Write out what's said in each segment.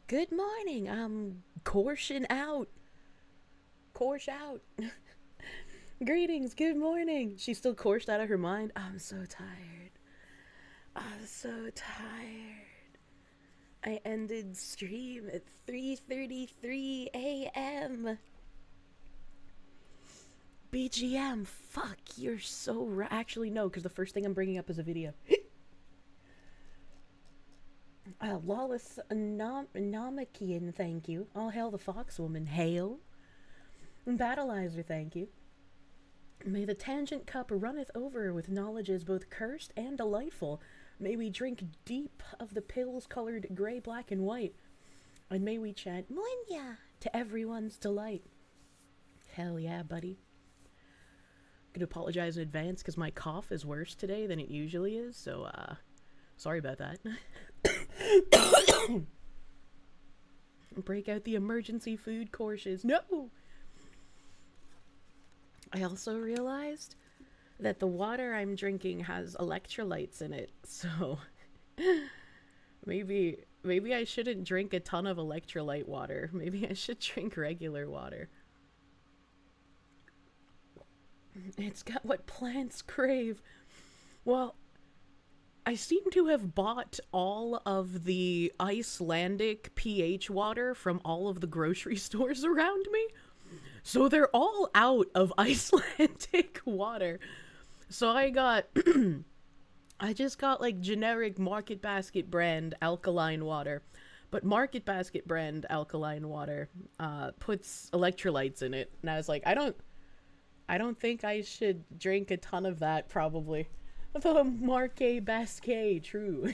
Good morning. I'm Kirsche out. Kirsche out. Greetings. Good morning. She's still coursed out of her mind. I'm so tired. I'm so tired. I ended stream at 3:33 a.m. BGM. Fuck, you're so actually, no, because the first thing I'm bringing up is a video. Lawless Namakian, thank you. All hail the Foxwoman, hail. Battleizer, thank you. May the tangent cup runneth over with knowledges both cursed and delightful. May we drink deep of the pills colored gray, black, and white. And may we chant Munya to everyone's delight. Hell yeah, buddy. I'm gonna apologize in advance because my cough is worse today than it usually is, so sorry about that. Break out the emergency food courses. No! I also realized that the water I'm drinking has electrolytes in it, so maybe I shouldn't drink a ton of electrolyte water. Maybe I should drink regular water. It's got what plants crave. Well, I seem to have bought all of the Icelandic pH water from all of the grocery stores around me. So they're all out of Icelandic water. So I just got like generic Market Basket brand alkaline water. But Market Basket brand alkaline water puts electrolytes in it. And I was like, I don't think I should drink a ton of that, probably. The Marque Basque, true.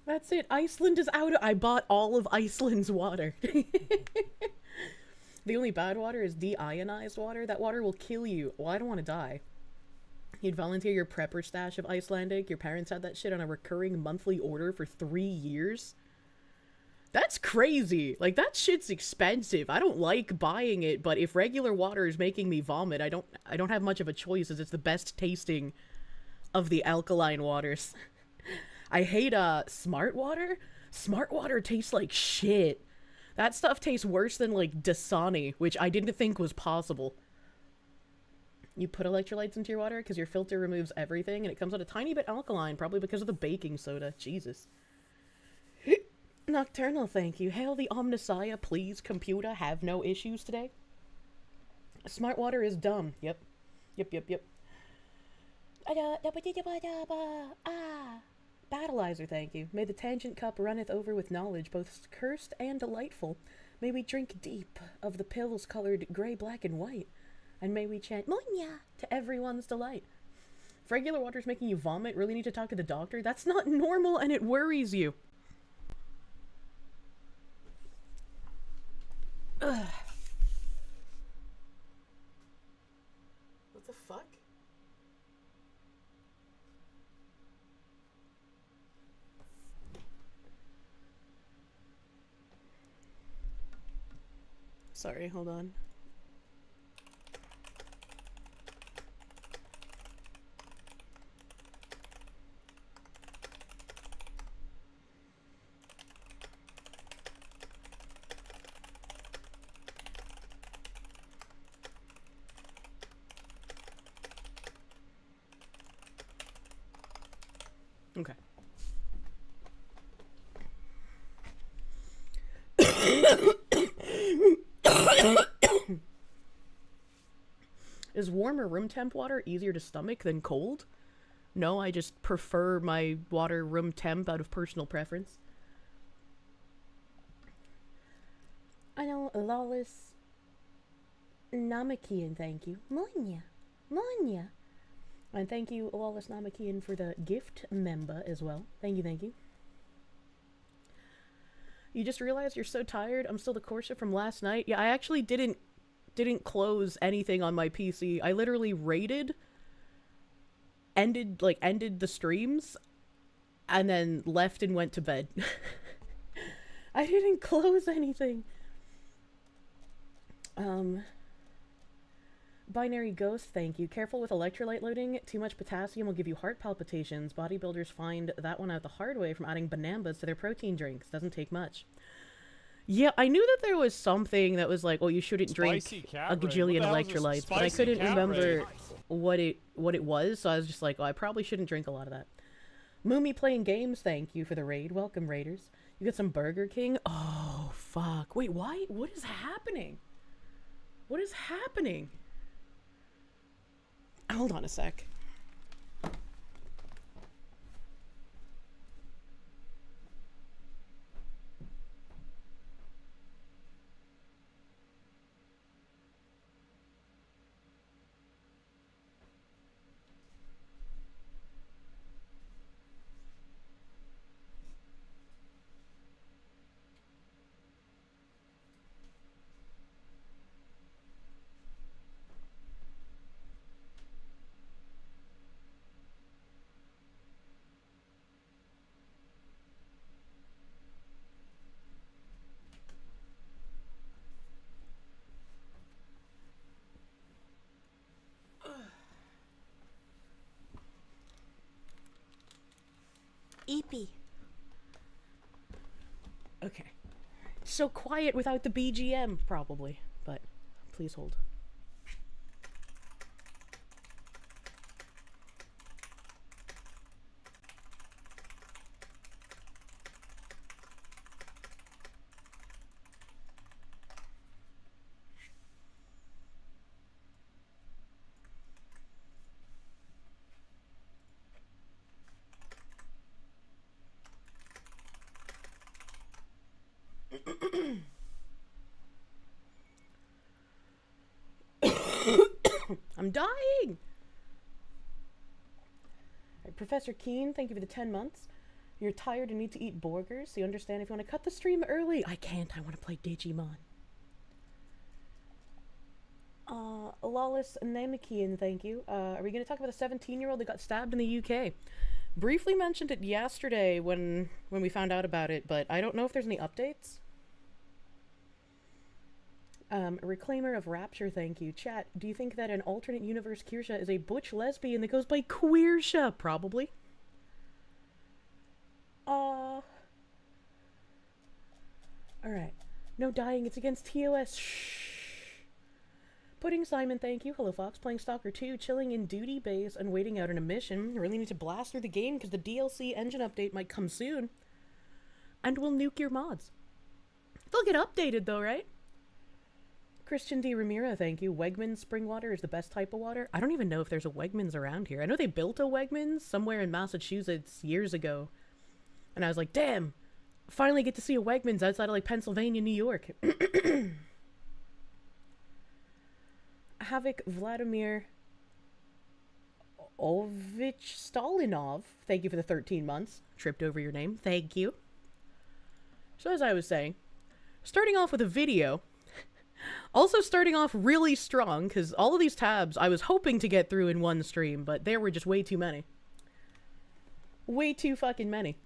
That's it. Iceland is out. I bought all of Iceland's water. The only bad water is deionized water. That water will kill you. Well, I don't want to die. You'd volunteer your prepper stash of Icelandic. Your parents had that shit on a recurring monthly order for 3 years. That's crazy. Like, that shit's expensive. I don't like buying it, but if regular water is making me vomit, I don't have much of a choice, as it's the best tasting of the alkaline waters. I hate smart water. Smart water tastes like shit. That stuff tastes worse than like Dasani, which I didn't think was possible. You put electrolytes into your water because your filter removes everything and it comes out a tiny bit alkaline, probably because of the baking soda. Jesus. Nocturnal, thank you. Hail the Omnissiah, please, computer, have no issues today. Smart water is dumb. Yep. Yep. Battleizer, thank you. May the tangent cup runneth over with knowledge, both cursed and delightful. May we drink deep of the pills colored gray, black, and white. And may we chant Munya to everyone's delight. If regular water's making you vomit, really need to talk to the doctor? That's not normal and it worries you. Ugh. What the fuck? Sorry, hold on. Okay. Is warmer room temp water easier to stomach than cold? No, I just prefer my water room temp out of personal preference. I know, Lawless Namakian, thank you. Monya. And thank you, Lawless Namakian, for the gift member as well. Thank you. You just realized you're so tired? I'm still the Kirsche from last night. Yeah, I actually didn't close anything on my PC. I literally raided, ended the streams, and then left and went to bed. I didn't close anything. Binary Ghost, thank you. Careful with electrolyte loading. Too much potassium will give you heart palpitations. Bodybuilders find that one out the hard way from adding bananas to their protein drinks. Doesn't take much. Yeah, I knew that there was something that was like, oh, you shouldn't drink a gajillion electrolytes, but I couldn't remember what it was, so I was just like, oh, I probably shouldn't drink a lot of that. Moomy playing games, thank you for the raid. Welcome, Raiders. You got some Burger King? Oh, fuck. Wait, why? What is happening? What is happening? Hold on a sec. Eepy. Okay. So quiet without the BGM, probably, but please hold. I'm dying! Alright, Professor Keen, thank you for the 10 months. You're tired and need to eat burgers, so you understand if you want to cut the stream early. I can't, I want to play Digimon. Lawless Namakian, thank you. Are we going to talk about the 17-year-old that got stabbed in the UK? Briefly mentioned it yesterday when we found out about it, but I don't know if there's any updates. A reclaimer of Rapture, thank you. Chat, do you think that an alternate universe Kirsche is a butch lesbian that goes by Queersche? Probably. Alright. No dying, it's against TOS. Shh. Pudding Simon, thank you. Hello Fox, playing Stalker 2, chilling in duty base and waiting out on a mission. Really need to blast through the game because the DLC engine update might come soon. And we'll nuke your mods. They'll get updated though, right? Christian D. Ramiro, thank you. Wegmans spring water is the best type of water. I don't even know if there's a Wegmans around here. I know they built a Wegmans somewhere in Massachusetts years ago. And I was like, damn, finally get to see a Wegmans outside of like Pennsylvania, New York. Havoc Vladimir Ovich Stalinov, thank you for the 13 months. Tripped over your name. Thank you. So as I was saying, starting off with a video. Also starting off really strong, because all of these tabs I was hoping to get through in one stream, but there were just way too many. Way too fucking many.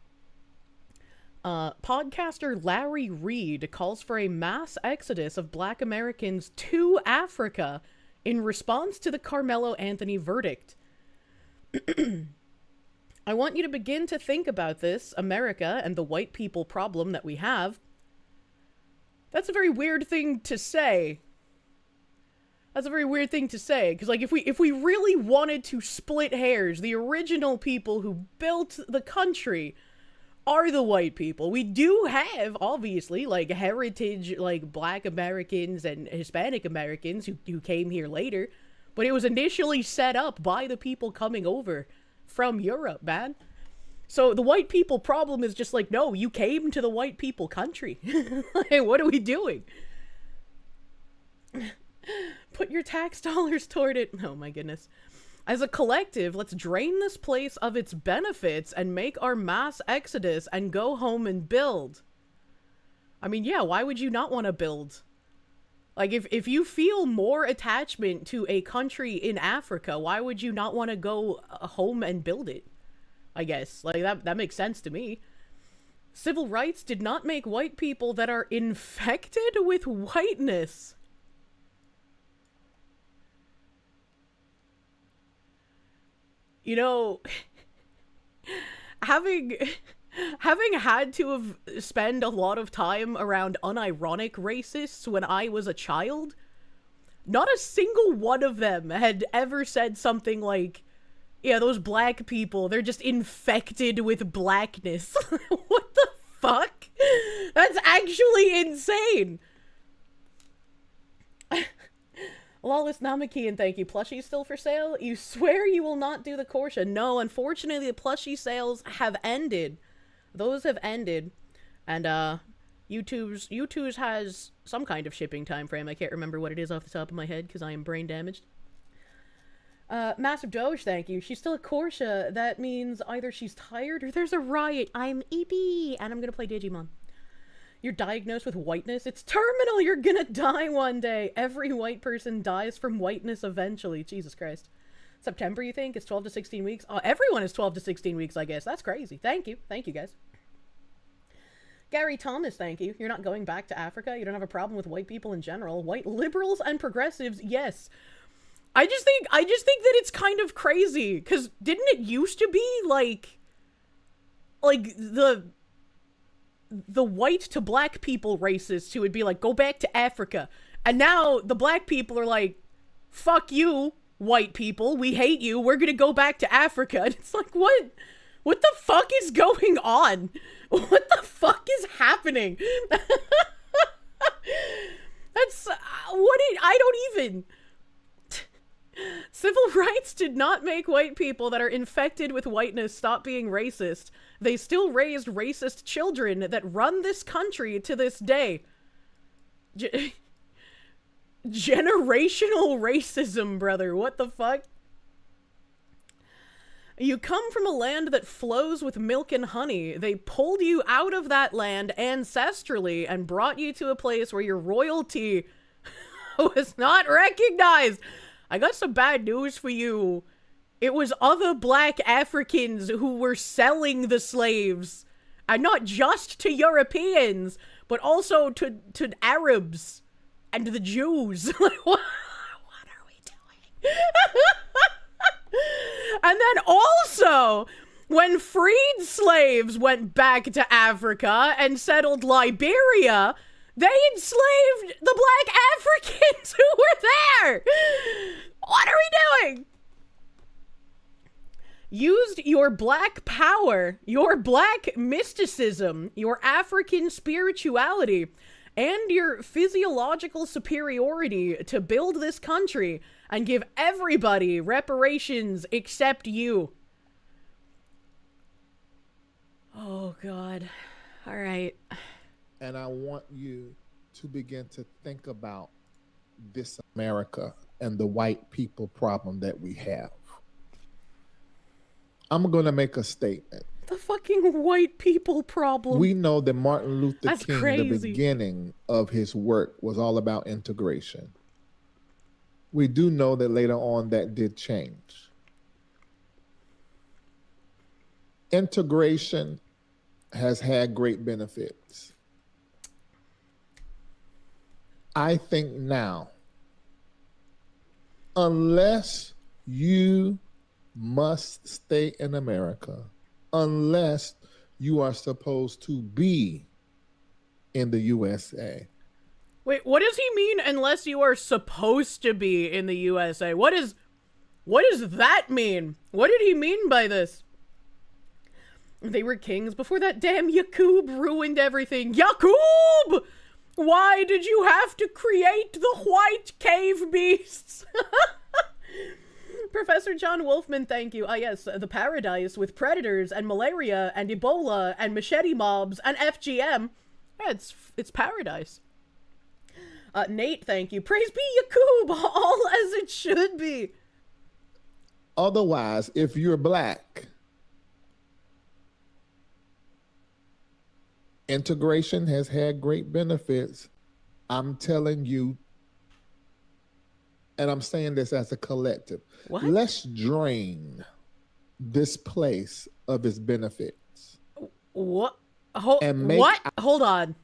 Podcaster Larry Reed calls for a mass exodus of Black Americans to Africa in response to the Carmelo Anthony verdict. I want you to begin to think about this, America, and the white people problem that we have. That's a very weird thing to say. That's a very weird thing to say, because like if we really wanted to split hairs, the original people who built the country are the white people. We do have, obviously, like heritage, like Black Americans and Hispanic Americans who came here later, but it was initially set up by the people coming over from Europe, man. So the white people problem is just like, no, you came to the white people country. Like, what are we doing? Put your tax dollars toward it. Oh my goodness. As a collective, let's drain this place of its benefits and make our mass exodus and go home and build. I mean, yeah, why would you not want to build? Like, if you feel more attachment to a country in Africa, why would you not want to go home and build it? I guess. Like, that makes sense to me. Civil rights did not make white people that are infected with whiteness. You know, having had to have spend a lot of time around unironic racists when I was a child, not a single one of them had ever said something like, yeah, those black people, they're just infected with blackness. What the fuck? That's actually insane. Lawless Namakian, thank you. Plushie still for sale? You swear you will not do the Kirsche? No, unfortunately the plushie sales have ended. Those have ended. And YouTube's has some kind of shipping time frame. I can't remember what it is off the top of my head because I am brain damaged. Massive Doge, thank you. She's still a Kirsche. That means either she's tired or there's a riot. I'm EP, and I'm gonna play Digimon. You're diagnosed with whiteness? It's terminal! You're gonna die one day! Every white person dies from whiteness eventually. Jesus Christ. September, you think? It's 12 to 16 weeks? Oh, everyone is 12 to 16 weeks, I guess. That's crazy. Thank you. Thank you, guys. Gary Thomas, thank you. You're not going back to Africa? You don't have a problem with white people in general? White liberals and progressives? Yes. I just think that it's kind of crazy, because didn't it used to be, like the white to black people racists who would be like, go back to Africa. And now the black people are like, fuck you, white people. We hate you. We're gonna go back to Africa. And it's like, what the fuck is going on? What the fuck is happening? I don't even... Civil rights did not make white people that are infected with whiteness stop being racist. They still raised racist children that run this country to this day. Generational racism, brother. What the fuck? You come from a land that flows with milk and honey. They pulled you out of that land ancestrally and brought you to a place where your royalty was not recognized. I got some bad news for you. It was other black Africans who were selling the slaves. And not just to Europeans, but also to Arabs and the Jews. Like, what are we doing? And then also, when freed slaves went back to Africa and settled Liberia, they enslaved the black Africans who were there! What are we doing? Used your black power, your black mysticism, your African spirituality, and your physiological superiority to build this country and give everybody reparations except you. Oh, God. All right. And I want you to begin to think about this America and the white people problem that we have. I'm going to make a statement. The fucking white people problem. We know that Martin Luther That's King, crazy. the beginning of his work was all about integration. We do know that later on that did change. Integration has had great benefits. I think now, unless you must stay in America, unless you are supposed to be in the USA. Wait, what does he mean unless you are supposed to be in the USA? What does that mean? What did he mean by this? They were kings before that damn Yakub ruined everything. Yakub! Why did you have to create the white cave beasts? Professor John Wolfman, thank you. Ah, yes, the paradise with predators and malaria and Ebola and machete mobs and FGM. Yeah, it's paradise. Nate, thank you. Praise be Yakub, all as it should be. Otherwise, if you're black, integration has had great benefits. I'm telling you, and I'm saying this as a collective. What? Let's drain this place of its benefits. What? What? Hold on.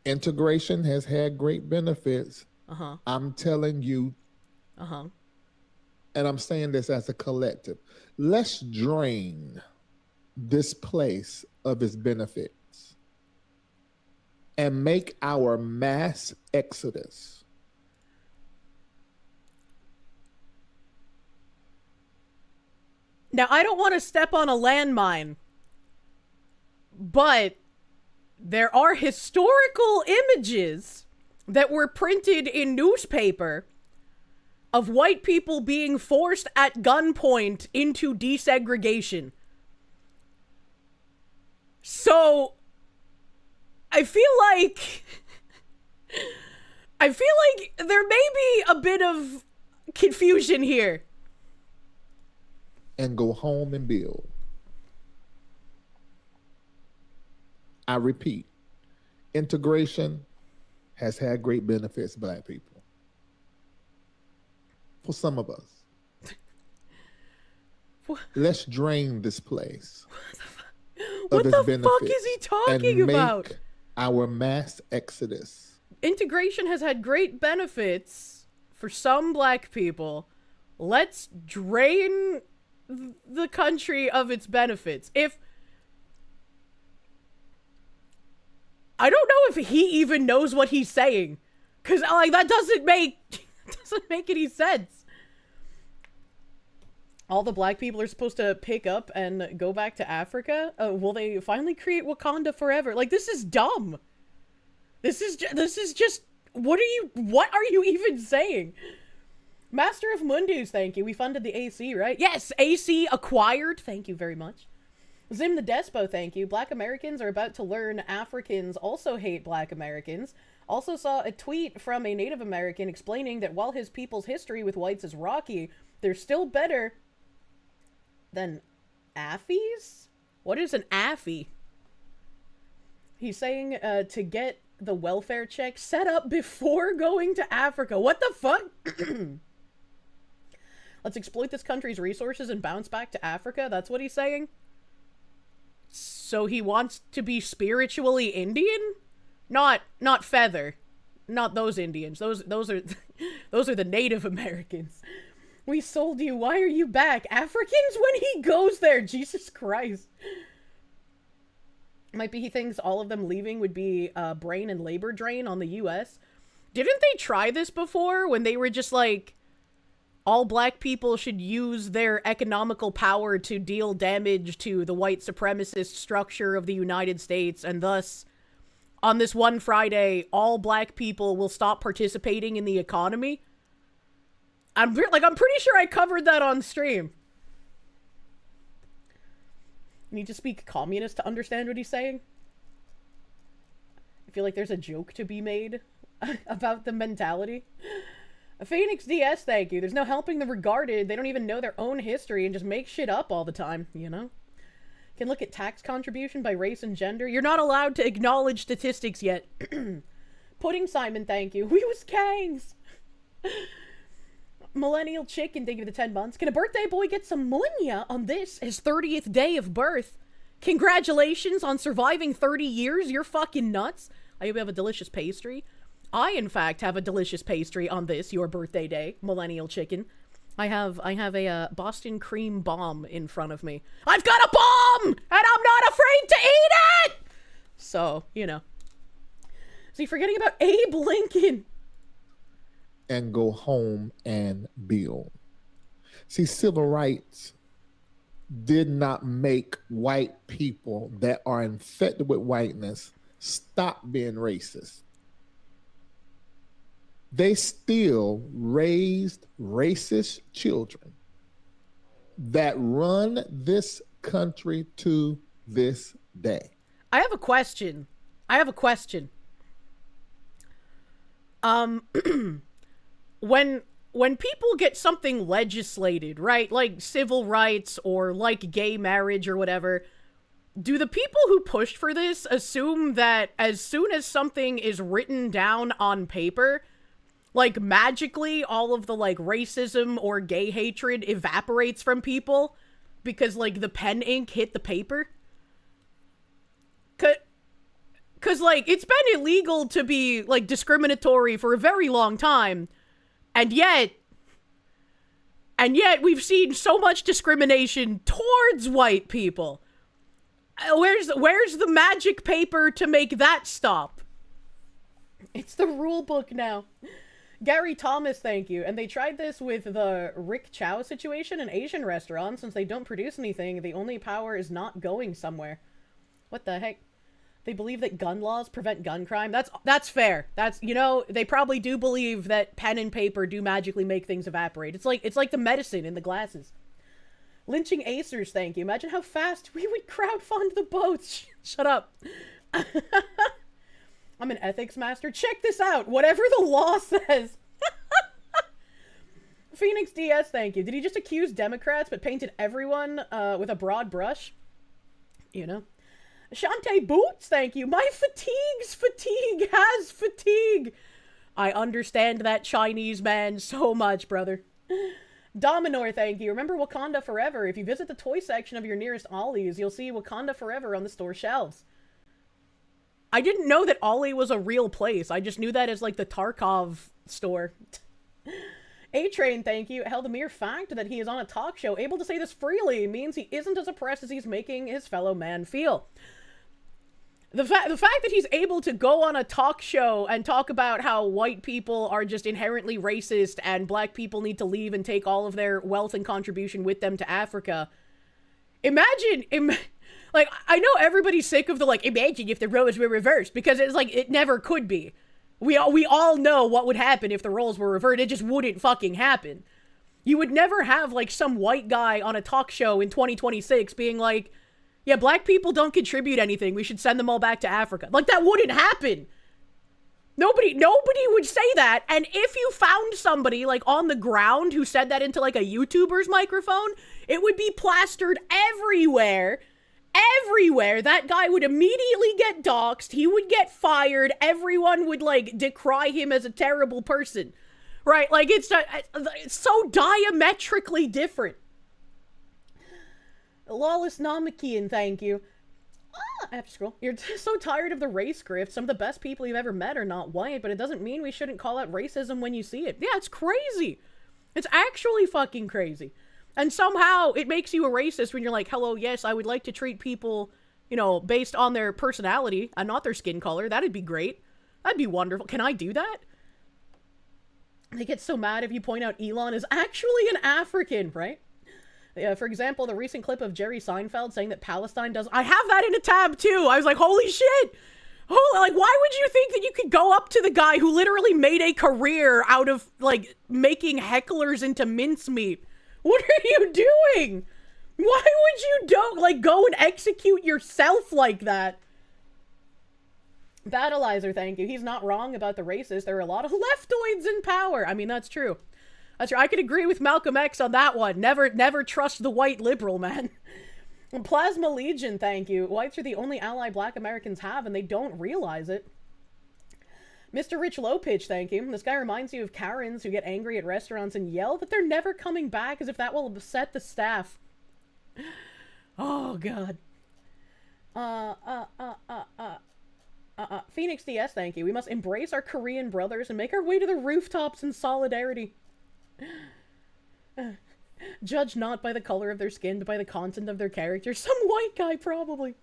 Integration has had great benefits. Uh-huh. I'm telling you. Uh-huh. and I'm saying this as a collective, let's drain this place of its benefits and make our mass exodus Now, I don't want to step on a landmine, but there are historical images that were printed in newspaper of white people being forced at gunpoint into desegregation. So, I feel like there may be a bit of confusion here. and go home and build. I repeat, integration has had great benefits, Black people. For some of us. Let's drain this place. What the fuck is he talking about? Make our mass exodus. Integration has had great benefits for some Black people. Let's drain the country of its benefits. I don't know if he even knows what he's saying, because like that doesn't make any sense. All the Black people are supposed to pick up and go back to Africa. Will they finally create Wakanda forever? Like, this is dumb. This is just what are you even saying? Master of Mundus, thank you. We funded the AC, right? Yes, AC acquired. Thank you very much. Zim the Despo, thank you. Black Americans are about to learn Africans also hate Black Americans. Also saw a tweet from a Native American explaining that while his people's history with whites is rocky, they're still better than Affies? What is an Affy? He's saying to get the welfare check set up before going to Africa. What the fuck? Let's exploit this country's resources and bounce back to Africa? That's what he's saying? So he wants to be spiritually Indian? Not feather. Not those Indians. Those are those are the Native Americans. We sold you. Why are you back? Africans when he goes there. Jesus Christ. Might be he thinks all of them leaving would be brain and labor drain on the US. Didn't they try this before when they were just like, all Black people should use their economical power to deal damage to the white supremacist structure of the United States, and thus, on this one Friday, all Black people will stop participating in the economy? I'm pretty sure I covered that on stream. You need to speak communist to understand what he's saying? I feel like there's a joke to be made about the mentality. Phoenix DS, thank you. There's no helping the regarded. They don't even know their own history and just make shit up all the time, you know? Can look at tax contribution by race and gender. You're not allowed to acknowledge statistics yet. Pudding Simon, thank you. We was kangs. Millennial Chicken, thank you for the 10 months. Can a birthday boy get some munya on this, his 30th day of birth? Congratulations on surviving 30 years. You're fucking nuts. I hope you have a delicious pastry. I, in fact, have a delicious pastry on this, your birthday day, Millennial Chicken. I have a Boston cream bomb in front of me. I've got a bomb! And I'm not afraid to eat it! So, you know. So you're forgetting about Abe Lincoln. And go home and build. See, civil rights did not make white people that are infected with whiteness stop being racist. They still raised racist children that run this country to this day. I have a question. When people get something legislated, right, like civil rights or like gay marriage or whatever, do the people who pushed for this assume that as soon as something is written down on paper, like magically all of the like racism or gay hatred evaporates from people because like the pen ink hit the paper? Cause like it's been illegal to be like discriminatory for a very long time. And yet, And yet we've seen so much discrimination towards white people. Where's the magic paper to make that stop? It's the rule book now. Gary Thomas, thank you. And they tried this with the Rick Chow situation in Asian restaurants. Since they don't produce anything, the only power is not going somewhere. What the heck? They believe that gun laws prevent gun crime. That's fair. That's, you know, they probably do believe that pen and paper do magically make things evaporate. It's like the medicine in the glasses. Lynching Acers, thank you. Imagine how fast we would crowdfund the boats. Shut up. I'm an ethics master. Check this out. Whatever the law says. Phoenix DS, thank you. Did he just accuse Democrats but painted everyone with a broad brush? You know. Shantae Boots, thank you. My fatigue has fatigue. I understand that Chinese man so much, brother. Dominor, thank you. Remember Wakanda Forever. If you visit the toy section of your nearest Ollie's, you'll see Wakanda Forever on the store shelves. I didn't know that Ollie was a real place. I just knew that as, like, the Tarkov store. A-Train, thank you. Hell, the mere fact that he is on a talk show able to say this freely means he isn't as oppressed as he's making his fellow man feel. The fact that he's able to go on a talk show and talk about how white people are just inherently racist and black people need to leave and take all of their wealth and contribution with them to Africa. Like, I know everybody's sick of the, like, imagine if the roles were reversed, because it's like, it never could be. We all know what would happen if the roles were reversed. It just wouldn't fucking happen. You would never have, like, some white guy on a talk show in 2026 being like, yeah, black people don't contribute anything. We should send them all back to Africa. Like, that wouldn't happen. Nobody would say that. And if you found somebody, like, on the ground who said that into, like, a YouTuber's microphone, it would be plastered everywhere. Everywhere. That guy would immediately get doxxed. He would get fired. Everyone would, like, decry him as a terrible person. Right? Like, it's so diametrically different. Lawless Namakian, thank you. I have to scroll. You're so tired of the race grift. Some of the best people you've ever met are not white, but it doesn't mean we shouldn't call out racism when you see it. Yeah, it's crazy. It's actually fucking crazy. And somehow it makes you a racist when you're like, hello, yes, I would like to treat people, you know, based on their personality and not their skin color. That'd be great. That'd be wonderful. Can I do that? They get so mad if you point out Elon is actually an African, right? For example, the recent clip of Jerry Seinfeld saying that Palestine does... I have that in a tab, too. I was like, holy shit. Like, why would you think that you could go up to the guy who literally made a career out of, like, making hecklers into mincemeat? What are you doing? Why would you go and execute yourself like that? Battleizer, thank you. He's not wrong about the racist. There are a lot of leftoids in power. I mean, that's true. That's true. I could agree with Malcolm X on that one. Never trust the white liberal, man. Plasma Legion, thank you. Whites are the only ally black Americans have, and they don't realize it. Mr. Rich Lowpitch, thank you. This guy reminds you of Karens who get angry at restaurants and yell that they're never coming back as if that will upset the staff. Oh, God. Phoenix DS, thank you. We must embrace our Korean brothers and make our way to the rooftops in solidarity. Judge not by the color of their skin, but by the content of their character. Some white guy, probably.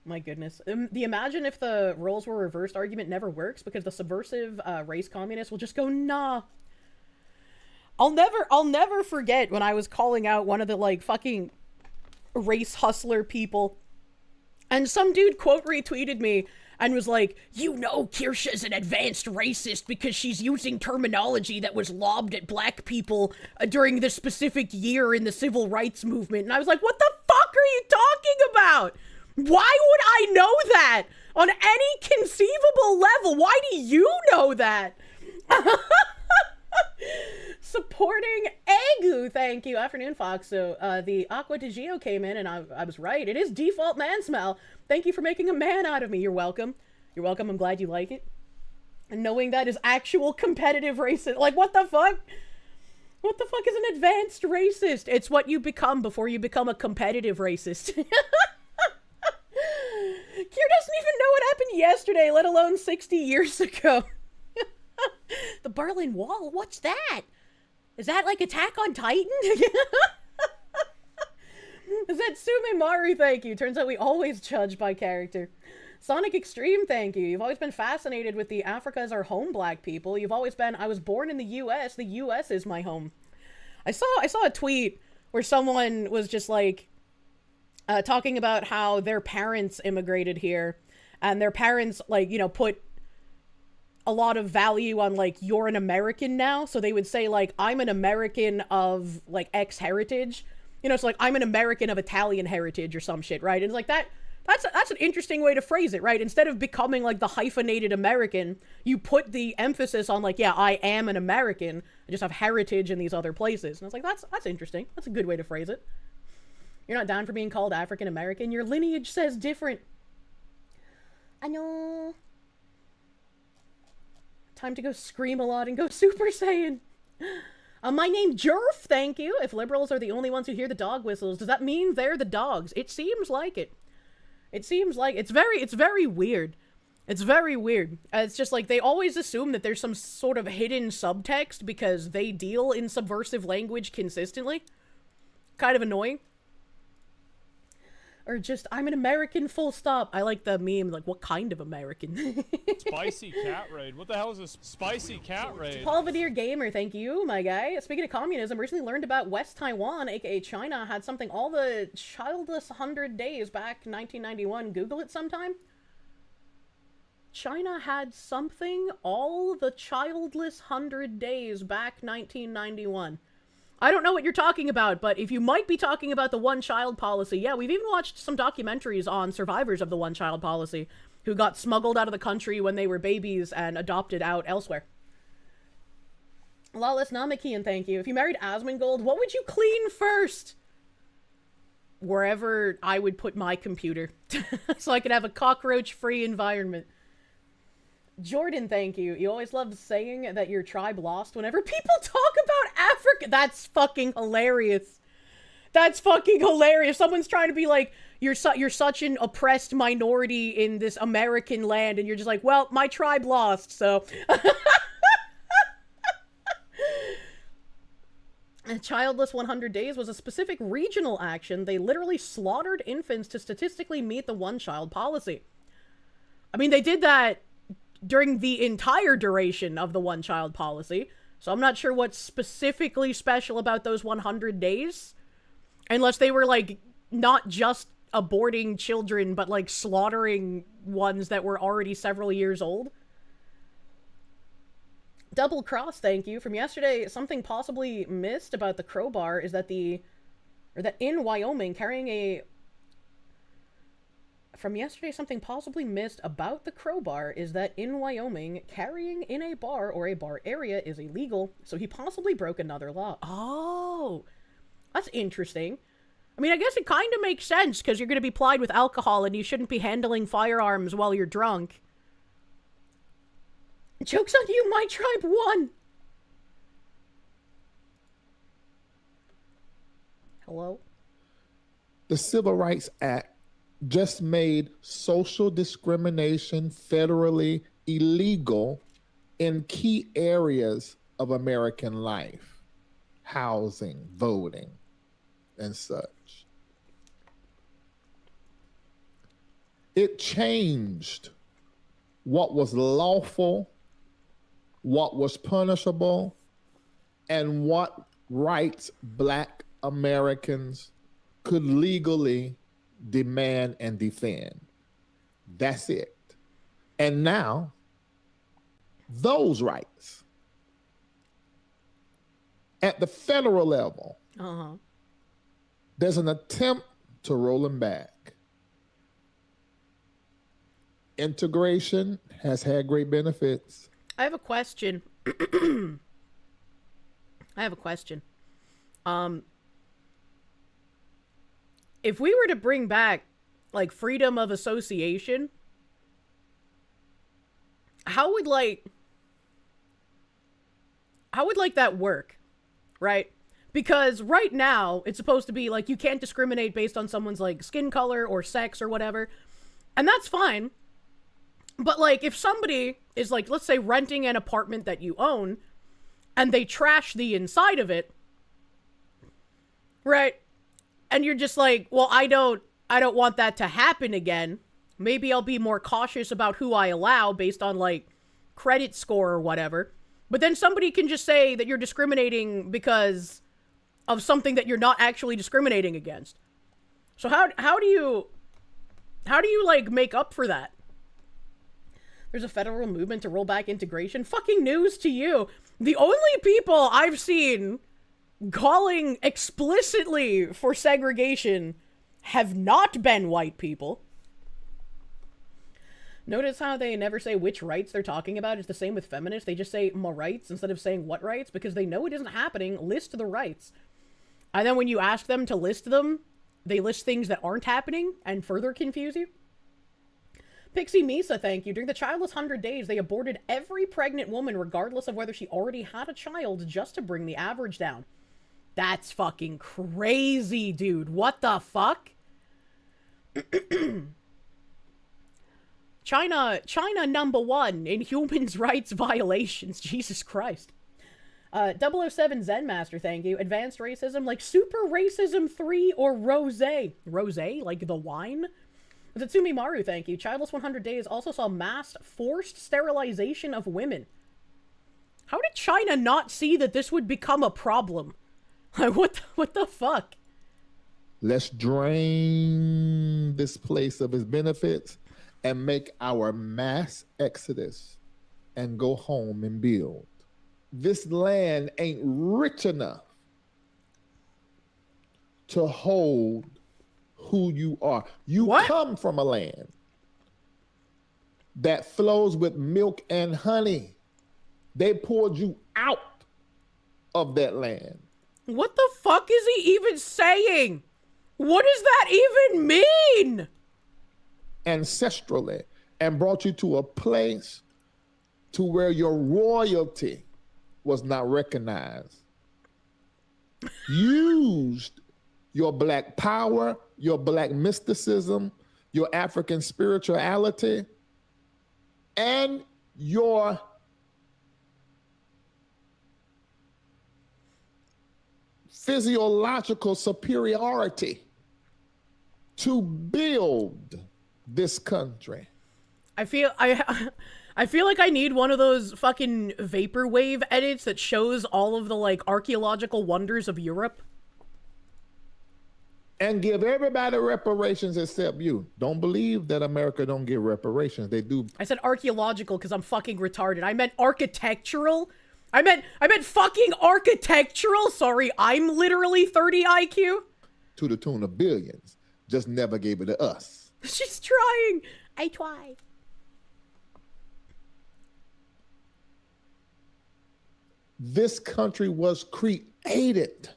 My goodness. The imagine if the roles were reversed argument never works because the subversive race communists will just go, nah. I'll never forget when I was calling out one of the, like, fucking race hustler people. And some dude quote retweeted me and was like, you know Kirsche is an advanced racist because she's using terminology that was lobbed at black people during this specific year in the civil rights movement. And I was like, what the fuck are you talking about? Why would I know that on any conceivable level? Why do you know that? Supporting Agu, thank you. Afternoon, Fox. So, the Aqua de Gio came in and I was right. It is default man smell. Thank you for making a man out of me. You're welcome. You're welcome. I'm glad you like it. And knowing that is actual competitive racism. Like, what the fuck? What the fuck is an advanced racist? It's what you become before you become a competitive racist. Kier doesn't even know what happened yesterday, let alone 60 years ago. The Berlin Wall? What's that? Is that like Attack on Titan? Is that Sumimaru, thank you. Turns out we always judge by character. Sonic Extreme, thank you. You've always been fascinated with the Africa is our home black people. You've always been, I was born in the US is my home. I saw a tweet where someone was just like, talking about how their parents immigrated here, and their parents, like, you know, put a lot of value on, like, you're an American now, so they would say, like, I'm an American of, like, X heritage, you know, so, like, I'm an American of Italian heritage or some shit, right? And it's like, that's an interesting way to phrase it, right? Instead of becoming, like, the hyphenated American, you put the emphasis on, like, yeah, I am an American, I just have heritage in these other places. And it's like, that's interesting. That's a good way to phrase it. You're not down for being called African American? Your lineage says different. I know. Time to go scream a lot and go Super Saiyan. My name Jerf, thank you. If liberals are the only ones who hear the dog whistles, does that mean they're the dogs? It seems like it. It seems like it's very weird. It's very weird. It's just like they always assume that there's some sort of hidden subtext because they deal in subversive language consistently. Kind of annoying. Or just, I'm an American, full stop. I like the meme, like, what kind of American? Spicy cat raid. What the hell is this spicy cat raid? Paul Vadir Gamer, thank you, my guy. Speaking of communism, recently learned about West Taiwan, aka China, had something all the childless 100 days back 1991. Google it sometime. China had something all the childless 100 days back 1991. I don't know what you're talking about, but if you might be talking about the one-child policy, yeah, we've even watched some documentaries on survivors of the one-child policy who got smuggled out of the country when they were babies and adopted out elsewhere. Lawless Namakian, thank you. If you married Asmongold, what would you clean first? Wherever I would put my computer, so I could have a cockroach-free environment. Jordan, thank you. You always love saying that your tribe lost whenever people talk about Africa. That's fucking hilarious. That's fucking hilarious. Someone's trying to be like, you're such an oppressed minority in this American land, and you're just like, well, my tribe lost, so. Childless 100 Days was a specific regional action. They literally slaughtered infants to statistically meet the one-child policy. I mean, they did that during the entire duration of the one-child policy, so I'm not sure what's specifically special about those 100 days, unless they were, like, not just aborting children, but, like, slaughtering ones that were already several years old. Double Cross, thank you. From yesterday, something possibly missed about the crowbar is that that in Wyoming, carrying a... From yesterday, something possibly missed about the crowbar is that in Wyoming, carrying in a bar or a bar area is illegal, so he possibly broke another law. Oh, that's interesting. I mean, I guess it kind of makes sense, because you're going to be plied with alcohol and you shouldn't be handling firearms while you're drunk. Joke's on you, my tribe won! Hello? The Civil Rights Act just made social discrimination federally illegal in key areas of American life, housing, voting, and such. It changed what was lawful, what was punishable, and what rights Black Americans could legally demand and defend. That's it. And now, those rights at the federal level, there's an attempt to roll them back. Integration has had great benefits. I have a question. If we were to bring back, like, freedom of association, how would that work, right? Because right now, it's supposed to be, like, you can't discriminate based on someone's, like, skin color or sex or whatever, and that's fine. But, like, if somebody is, like, let's say renting an apartment that you own, and they trash the inside of it, right? And you're just like, well, I don't want that to happen again. Maybe I'll be more cautious about who I allow based on, like, credit score or whatever. But then somebody can just say that you're discriminating because of something that you're not actually discriminating against. So how do you, like, make up for that? There's a federal movement to roll back integration. Fucking news to you. The only people I've seen calling explicitly for segregation have not been white people. Notice how they never say which rights they're talking about. It's the same with feminists. They just say "my rights" instead of saying "what rights," because they know it isn't happening. List the rights. And then when you ask them to list them, they list things that aren't happening and further confuse you. Pixie Misa, thank you. During the childless 100 days, they aborted every pregnant woman regardless of whether she already had a child just to bring the average down. That's fucking crazy, dude. What the fuck? China #1 in human rights violations. Jesus Christ. 007 Zen Master, thank you. Advanced racism like Super Racism 3 or Rosé. Rosé? Like the wine? Zatsumi Maru, thank you. Childless 100 Days also saw mass forced sterilization of women. How did China not see that this would become a problem? What the fuck? Let's drain this place of its benefits and make our mass exodus and go home and build. This land ain't rich enough to hold who you are. You come from a land that flows with milk and honey. They poured you out of that land. What the fuck is he even saying? What does that even mean? Ancestrally, and brought you to a place to where your royalty was not recognized. Used your black power, your black mysticism, your African spirituality, and your physiological superiority to build this country. I feel like I need one of those fucking vaporwave edits that shows all of the, like, archaeological wonders of Europe. And give everybody reparations except you. Don't believe that America don't give reparations. They do. I said archaeological because I'm fucking retarded. I meant architectural. I meant fucking architectural. Sorry, I'm literally 30 IQ. To the tune of billions. Just never gave it to us. She's trying. I try. This country was created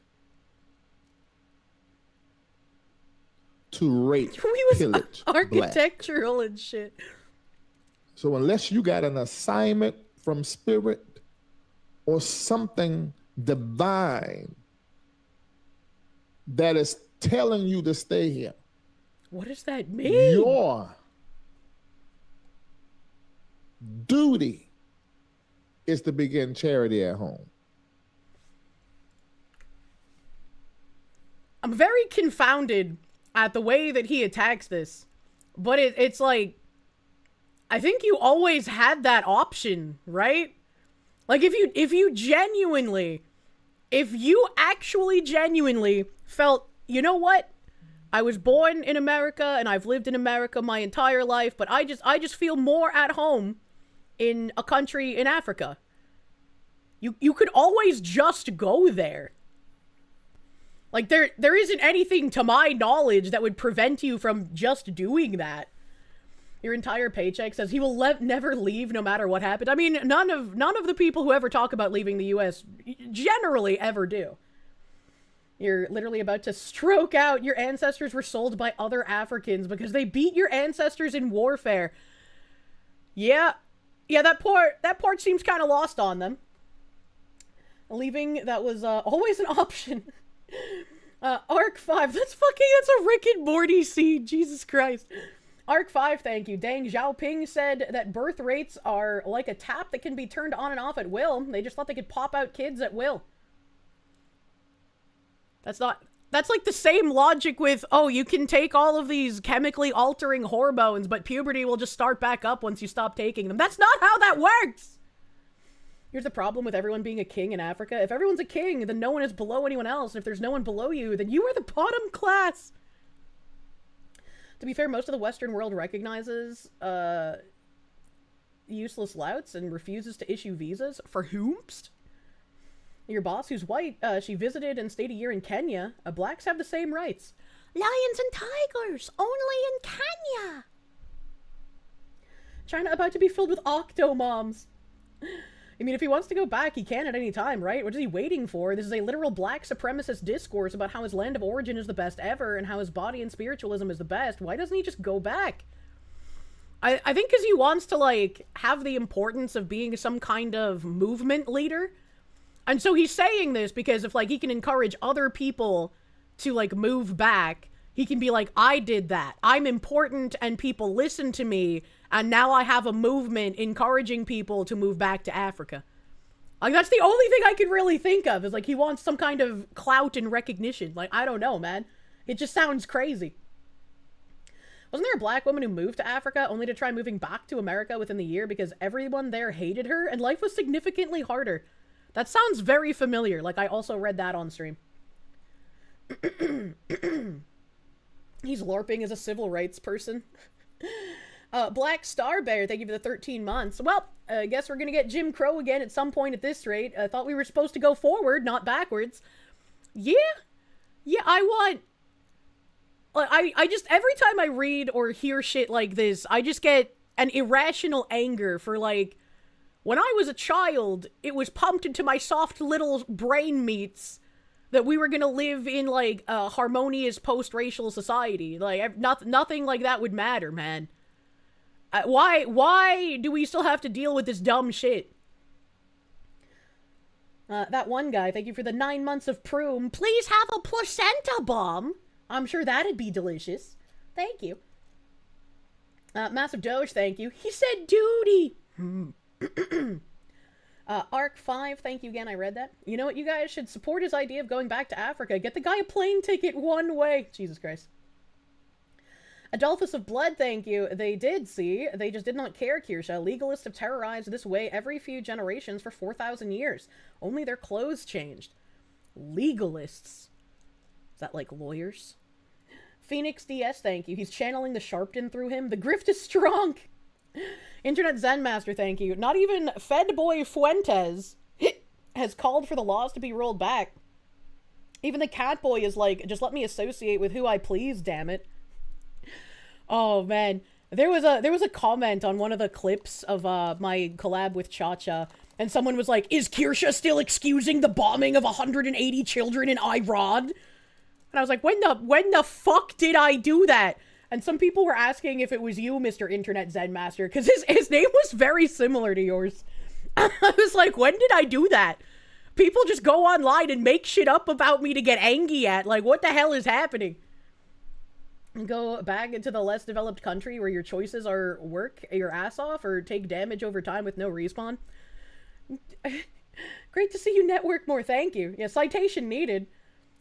to rape, pillage, architectural black. And shit. So unless you got an assignment from spirit or something divine that is telling you to stay here, what does that mean? Your duty is to begin charity at home. I'm very confounded at the way that he attacks this, but it's like, I think you always had that option, right? Like if you actually genuinely felt, you know what? I was born in America and I've lived in America my entire life, but I just feel more at home in a country in Africa. You could always just go there. Like there isn't anything to my knowledge that would prevent you from just doing that. Your entire paycheck says he will never leave no matter what happened. I mean, none of the people who ever talk about leaving the US generally ever do. You're literally about to stroke out. Your ancestors were sold by other Africans because they beat your ancestors in warfare. Yeah, that part seems kind of lost on them. Leaving, that was always an option. Arc 5, that's a Rick and Morty scene, Jesus Christ. Arc 5, thank you. Deng Xiaoping said that birth rates are like a tap that can be turned on and off at will. They just thought they could pop out kids at will. That's like the same logic with, oh, you can take all of these chemically altering hormones, but puberty will just start back up once you stop taking them. That's not how that works! Here's the problem with everyone being a king in Africa. If everyone's a king, then no one is below anyone else. And if there's no one below you, then you are the bottom class. To be fair, most of the Western world recognizes useless louts and refuses to issue visas. For whomst? Your boss, who's white, she visited and stayed a year in Kenya. Blacks have the same rights. Lions and tigers, only in Kenya. China about to be filled with octomoms. I mean, if he wants to go back, he can at any time, right? What is he waiting for? This is a literal black supremacist discourse about how his land of origin is the best ever and how his body and spiritualism is the best. Why doesn't he just go back? I think because he wants to, like, have the importance of being some kind of movement leader. And so he's saying this because if, like, he can encourage other people to, like, move back, he can be like, I did that. I'm important and people listen to me. And now I have a movement encouraging people to move back to Africa. Like, that's the only thing I could really think of, is, like, he wants some kind of clout and recognition. Like, I don't know, man. It just sounds crazy. Wasn't there a black woman who moved to Africa only to try moving back to America within the year because everyone there hated her and life was significantly harder? That sounds very familiar. Like, I also read that on stream. He's LARPing as a civil rights person. Black Star Bear, thank you for the 13 months. Well, I guess we're gonna get Jim Crow again at some point at this rate. I thought we were supposed to go forward, not backwards. Yeah, I want... I just, every time I read or hear shit like this, I just get an irrational anger for, like, when I was a child, it was pumped into my soft little brain meats that we were gonna live in, like, a harmonious post-racial society. Like, nothing like that would matter, man. Why do we still have to deal with this dumb shit? That one guy, thank you for the 9 months of Proom. Please have a placenta bomb. I'm sure that'd be delicious. Thank you. Massive Doge, thank you. He said duty. Arc 5, thank you again, I read that. You know what, you guys should support his idea of going back to Africa. Get the guy a plane ticket one way. Jesus Christ. Adolphus of Blood, thank you. They did, see. They just did not care, Kirsche. Legalists have terrorized this way every few generations for 4,000 years. Only their clothes changed. Legalists. Is that like lawyers? Phoenix DS, thank you. He's channeling the Sharpton through him. The grift is strong. Internet Zen Master, thank you. Not even Fedboy Fuentes has called for the laws to be rolled back. Even the Catboy is like, just let me associate with who I please, damn it. Oh, man. There was a comment on one of the clips of my collab with Cha-Cha, and someone was like, is Kirsche still excusing the bombing of 180 children in Iran? And I was like, when the fuck did I do that? And some people were asking if it was you, Mr. Internet Zen Master, because his name was very similar to yours. I was like, when did I do that? People just go online and make shit up about me to get angy at. Like, what the hell is happening? Go back into the less developed country where your choices are work your ass off or take damage over time with no respawn. Great to see you network more, thank you. Yeah, citation needed.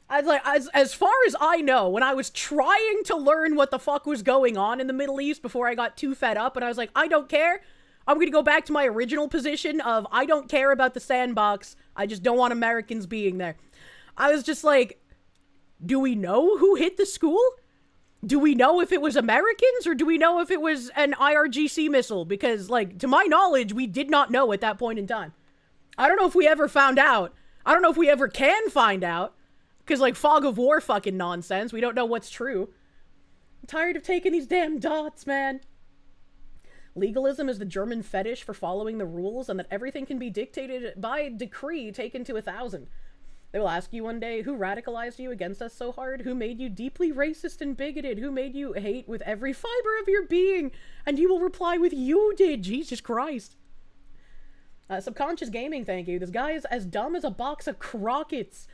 I was like, as far as I know, when I was trying to learn what the fuck was going on in the Middle East before I got too fed up, and I was like, I don't care. I'm gonna go back to my original position of I don't care about the sandbox. I just don't want Americans being there. I was just like, do we know who hit the school? Do we know if it was Americans or do we know if it was an IRGC missile? Because, like, to my knowledge, we did not know at that point in time. I don't know if we ever found out. I don't know if we ever can find out. Because, like, fog of war fucking nonsense. We don't know what's true. I'm tired of taking these damn dots, man. Legalism is the German fetish for following the rules and that everything can be dictated by decree taken to 1,000. They will ask you one day, who radicalized you against us so hard? Who made you deeply racist and bigoted? Who made you hate with every fiber of your being? And you will reply with, you did, Jesus Christ. Subconscious Gaming, thank you. This guy is as dumb as a box of Crockets.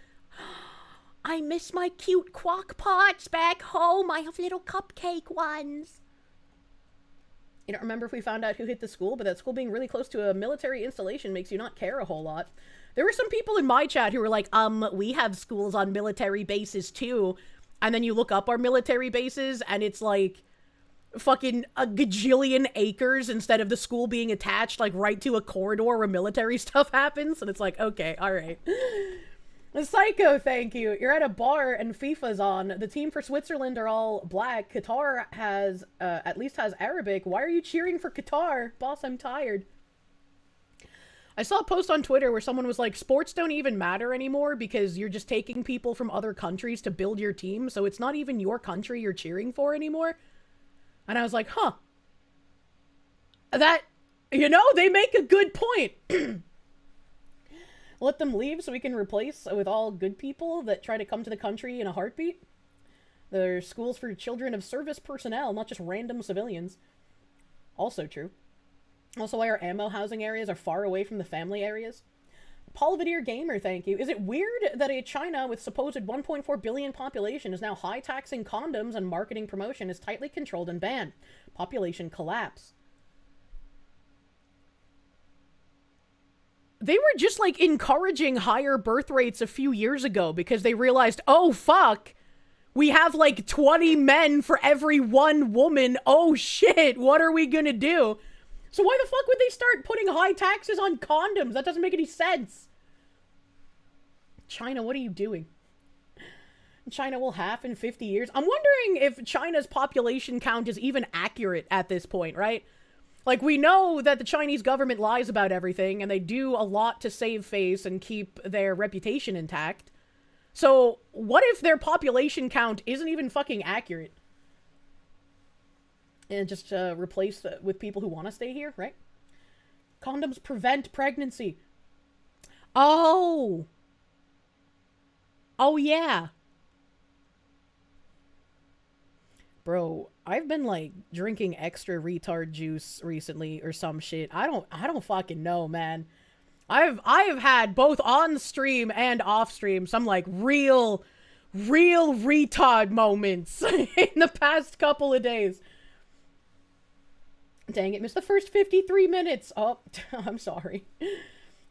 I miss my cute quack pots back home. I have little cupcake ones. You don't remember if we found out who hit the school, but that school being really close to a military installation makes you not care a whole lot. There were some people in my chat who were like, we have schools on military bases too. And then you look up our military bases and it's like fucking a gajillion acres instead of the school being attached like right to a corridor where military stuff happens. And it's like, okay, all right. Psycho, thank you. You're at a bar and FIFA's on. The team for Switzerland are all black. Qatar has, at least has Arabic. Why are you cheering for Qatar? Boss, I'm tired. I saw a post on Twitter where someone was like, sports don't even matter anymore because you're just taking people from other countries to build your team, so it's not even your country you're cheering for anymore. And I was like, huh. That, you know, they make a good point. Let them leave so we can replace with all good people that try to come to the country in a heartbeat. There's schools for children of service personnel, not just random civilians. Also true. Also why our ammo housing areas are far away from the family areas. Paul Vidier Gamer, thank you. Is it weird that a China with supposed 1.4 billion population is now high-taxing condoms and marketing promotion is tightly controlled and banned? Population collapse. They were just, like, encouraging higher birth rates a few years ago because they realized, oh, fuck, we have, like, 20 men for every one woman. Oh, shit, what are we gonna do? So why the fuck would they start putting high taxes on condoms? That doesn't make any sense. China, what are you doing? China will half in 50 years. I'm wondering if China's population count is even accurate at this point, right? Like, we know that the Chinese government lies about everything, and they do a lot to save face and keep their reputation intact. So, what if their population count isn't even fucking accurate? And just replace with people who want to stay here, right? Condoms prevent pregnancy. Oh! Oh, yeah. Bro, I've been, like, drinking extra retard juice recently or some shit. I don't fucking know, man. I have had both on stream and off stream some, like, real retard moments in the past couple of days. Dang it, missed the first 53 minutes. Oh, I'm sorry.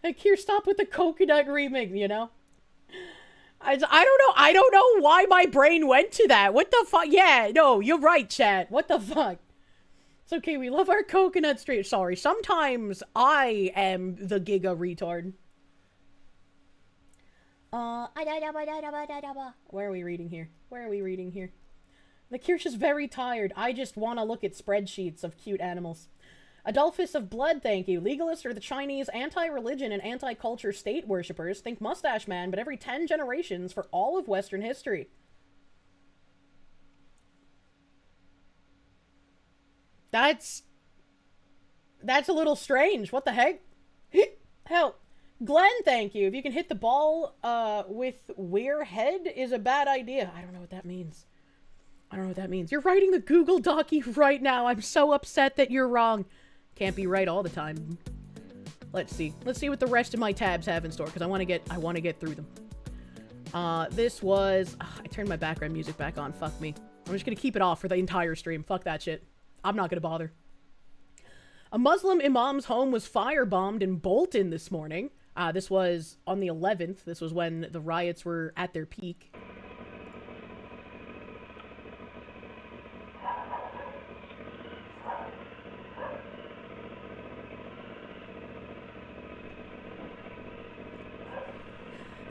Like, here, stop with the coconut remix, you know? I don't know why my brain went to that. What the fuck? Yeah, no, you're right, chat. What the fuck? It's okay, we love our coconut stream. Sorry, sometimes I am the giga retard. Where are we reading here? Where are we reading here? The Kirsche is very tired. I just want to look at spreadsheets of cute animals. Adolphus of Blood, thank you. Legalists are the Chinese anti-religion and anti-culture state worshippers. Think Mustache Man, but every 10 generations for all of Western history. That's a little strange. What the heck? Hell. Glenn, thank you. If you can hit the ball with weir head is a bad idea. I don't know what that means. I don't know what that means. You're writing the Google Docie right now. I'm so upset that you're wrong. Can't be right all the time. Let's see. Let's see what the rest of my tabs have in store, because I want to get through them. This was... I turned my background music back on. Fuck me. I'm just gonna keep it off for the entire stream. Fuck that shit. I'm not gonna bother. A Muslim imam's home was firebombed in Bolton this morning. This was on the 11th. This was when the riots were at their peak.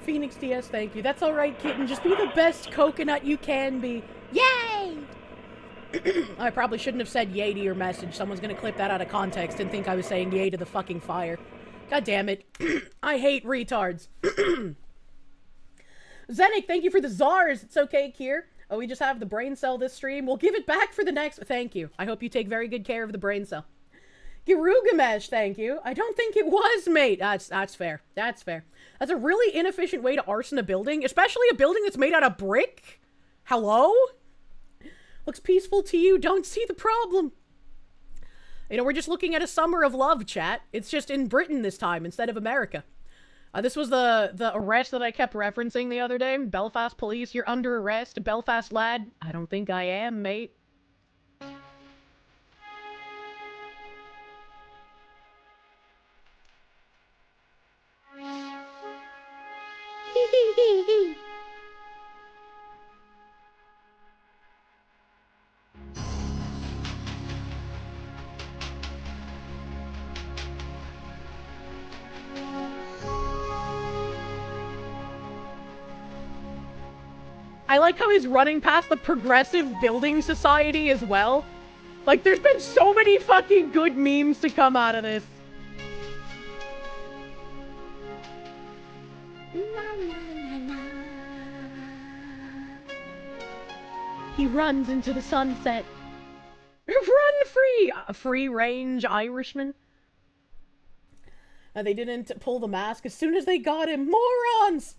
Phoenix DS, thank you. That's alright, kitten. Just be the best coconut you can be. Yay! I probably shouldn't have said yay to your message. Someone's gonna clip that out of context and think I was saying yay to the fucking fire. God damn it. I hate retards. Zenik, thank you for the czars. It's okay, Kier. Oh, we just have the brain cell this stream. We'll give it back for the next... Thank you. I hope you take very good care of the brain cell. Girugamesh, thank you. I don't think it was, mate. That's fair. That's fair. That's a really inefficient way to arson a building, especially a building that's made out of brick. Hello? Looks peaceful to you. Don't see the problem. You know, we're just looking at a summer of love, chat. It's just in Britain this time instead of America. This was the arrest that I kept referencing the other day. Belfast police, you're under arrest. Belfast lad, I don't think I am, mate. I like how he's running past the Progressive Building Society as well. Like, there's been so many fucking good memes to come out of this. He runs into the sunset. Run free! A free-range Irishman. They didn't pull the mask as soon as they got him. Morons!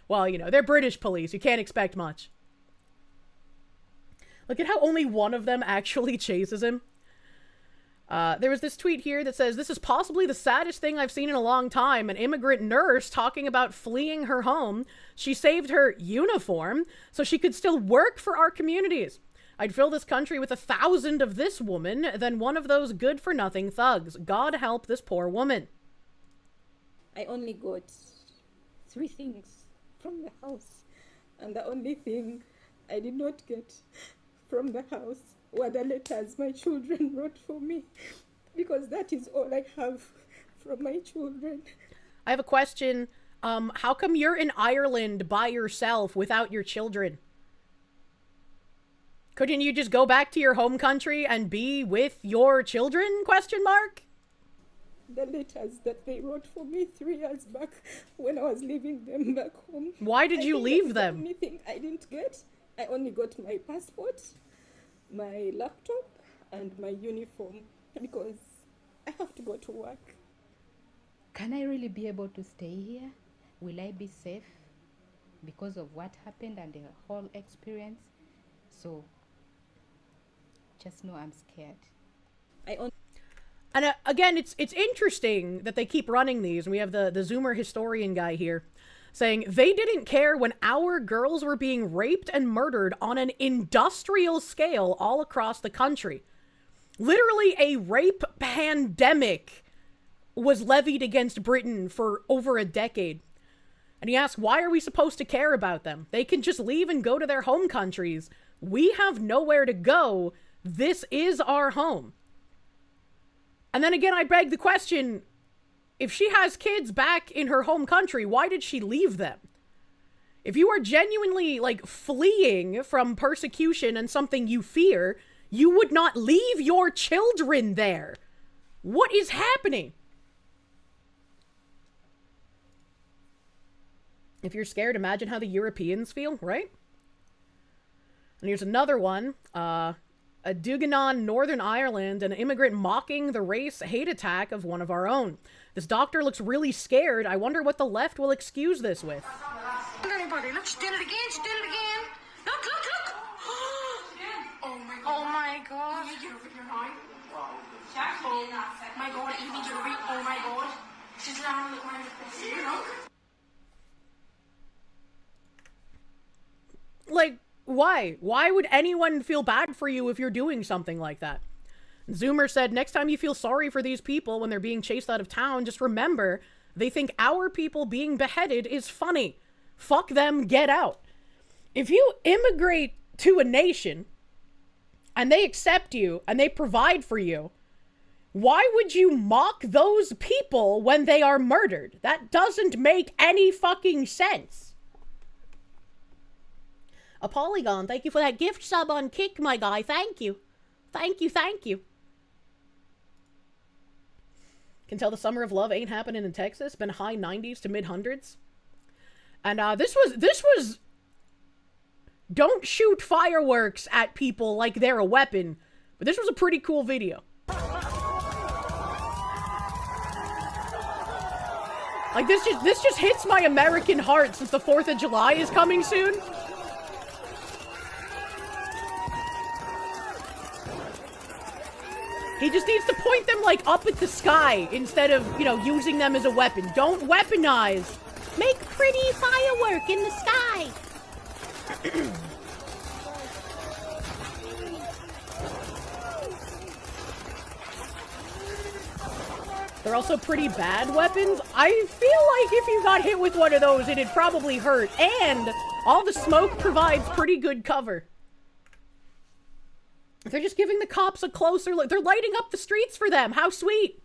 Well, you know, they're British police. You can't expect much. Look at how only one of them actually chases him. There was this tweet here that says, "This is possibly the saddest thing I've seen in a long time. An immigrant nurse talking about fleeing her home. She saved her uniform so she could still work for our communities. I'd fill this country with 1,000 of this woman than one of those good-for-nothing thugs. God help this poor woman." I only got 3 things from the house, and the only thing I did not get from the house were the letters my children wrote for me, because that is all I have from my children. I have a question. How come you're in Ireland by yourself without your children? Couldn't you just go back to your home country and be with your children? Question mark? The letters that they wrote for me 3 years back when I was leaving them back home. Why did you leave them? The only thing I didn't get, I only got my passport, my laptop, and my uniform, because I have to go to work. Can I really be able to stay here? Will I be safe because of what happened and the whole experience? So, just know I'm scared. And again, it's interesting that they keep running these, and we have the Zoomer historian guy here saying they didn't care when our girls were being raped and murdered on an industrial scale all across the country. Literally a rape pandemic was levied against Britain for over a decade. And he asks, why are we supposed to care about them? They can just leave and go to their home countries. We have nowhere to go. This is our home. And then again, I beg the question, if she has kids back in her home country, why did she leave them? If you are genuinely, like, fleeing from persecution and something you fear, you would not leave your children there. What is happening? If you're scared, imagine how the Europeans feel, right? And here's another one. A Dugannon, Northern Ireland, an immigrant mocking the race hate attack of one of our own. This doctor looks really scared. I wonder what the left will excuse this with. Anybody, look, she did it again, she did it again. Look, look, look. Oh my god. Oh my god. You get over here now. Oh my god, Evie, get over here. Oh my god. She's down, look, Like, why? Why would anyone feel bad for you if you're doing something like that? Zoomer said, next time you feel sorry for these people when they're being chased out of town, just remember, they think our people being beheaded is funny. Fuck them, get out. If you immigrate to a nation, and they accept you, and they provide for you, why would you mock those people when they are murdered? That doesn't make any fucking sense. A Polygon, thank you for that gift sub on Kick, my guy. Thank you. Thank you, thank you. Can tell the summer of love ain't happening in Texas. Been high 90s to mid 100s. And this was don't shoot fireworks at people like they're a weapon. But this was a pretty cool video. Like this just hits my American heart since the 4th of July is coming soon. He just needs to point them, like, up at the sky instead of, you know, using them as a weapon. Don't weaponize. Make pretty firework in the sky. They're also pretty bad weapons. I feel like if you got hit with one of those, it'd probably hurt. And all the smoke provides pretty good cover. They're just giving the cops a closer look. They're lighting up the streets for them. How sweet.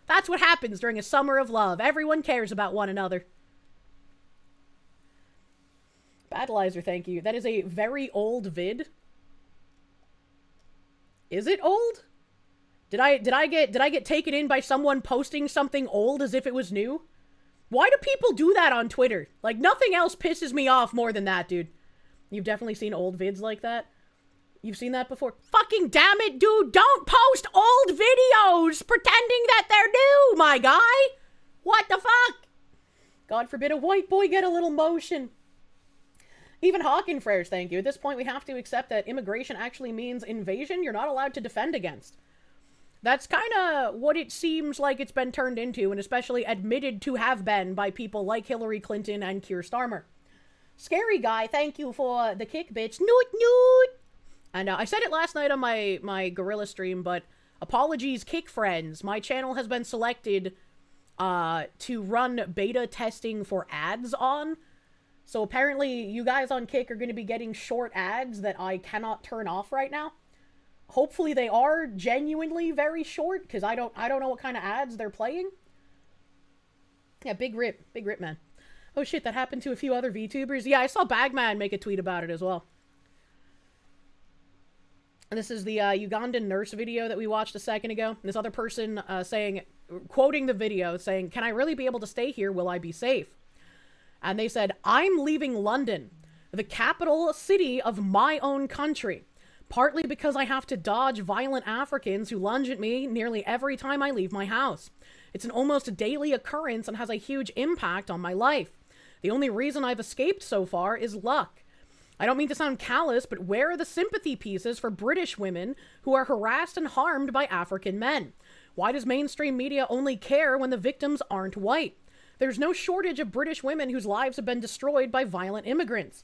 That's what happens during a summer of love. Everyone cares about one another. Battleizer, thank you. That is a very old vid. Is it old? Did I get taken in by someone posting something old as if it was new? Why do people do that on Twitter? Like, nothing else pisses me off more than that, dude. You've definitely seen old vids like that. You've seen that before. Fucking damn it, dude. Don't post old videos pretending that they're new, my guy. What the fuck? God forbid a white boy get a little motion. Even Hawking Frères, thank you. At this point, we have to accept that immigration actually means invasion you're not allowed to defend against. That's kind of what it seems like it's been turned into, and especially admitted to have been by people like Hillary Clinton and Keir Starmer. Scary Guy, thank you for the kick, bitch. Noot, noot. And I said it last night on my Gorilla stream, but apologies, Kick friends. My channel has been selected to run beta testing for ads on. So apparently you guys on Kick are going to be getting short ads that I cannot turn off right now. Hopefully they are genuinely very short, because I don't know what kind of ads they're playing. Yeah, big rip, man. Oh shit, that happened to a few other VTubers. Yeah, I saw Bagman make a tweet about it as well. And this is the Ugandan nurse video that we watched a second ago. This other person quoting the video, saying, "Can I really be able to stay here? Will I be safe?" And they said, "I'm leaving London, the capital city of my own country, partly because I have to dodge violent Africans who lunge at me nearly every time I leave my house. It's an almost daily occurrence and has a huge impact on my life. The only reason I've escaped so far is luck. I don't mean to sound callous, but where are the sympathy pieces for British women who are harassed and harmed by African men? Why does mainstream media only care when the victims aren't white? There's no shortage of British women whose lives have been destroyed by violent immigrants.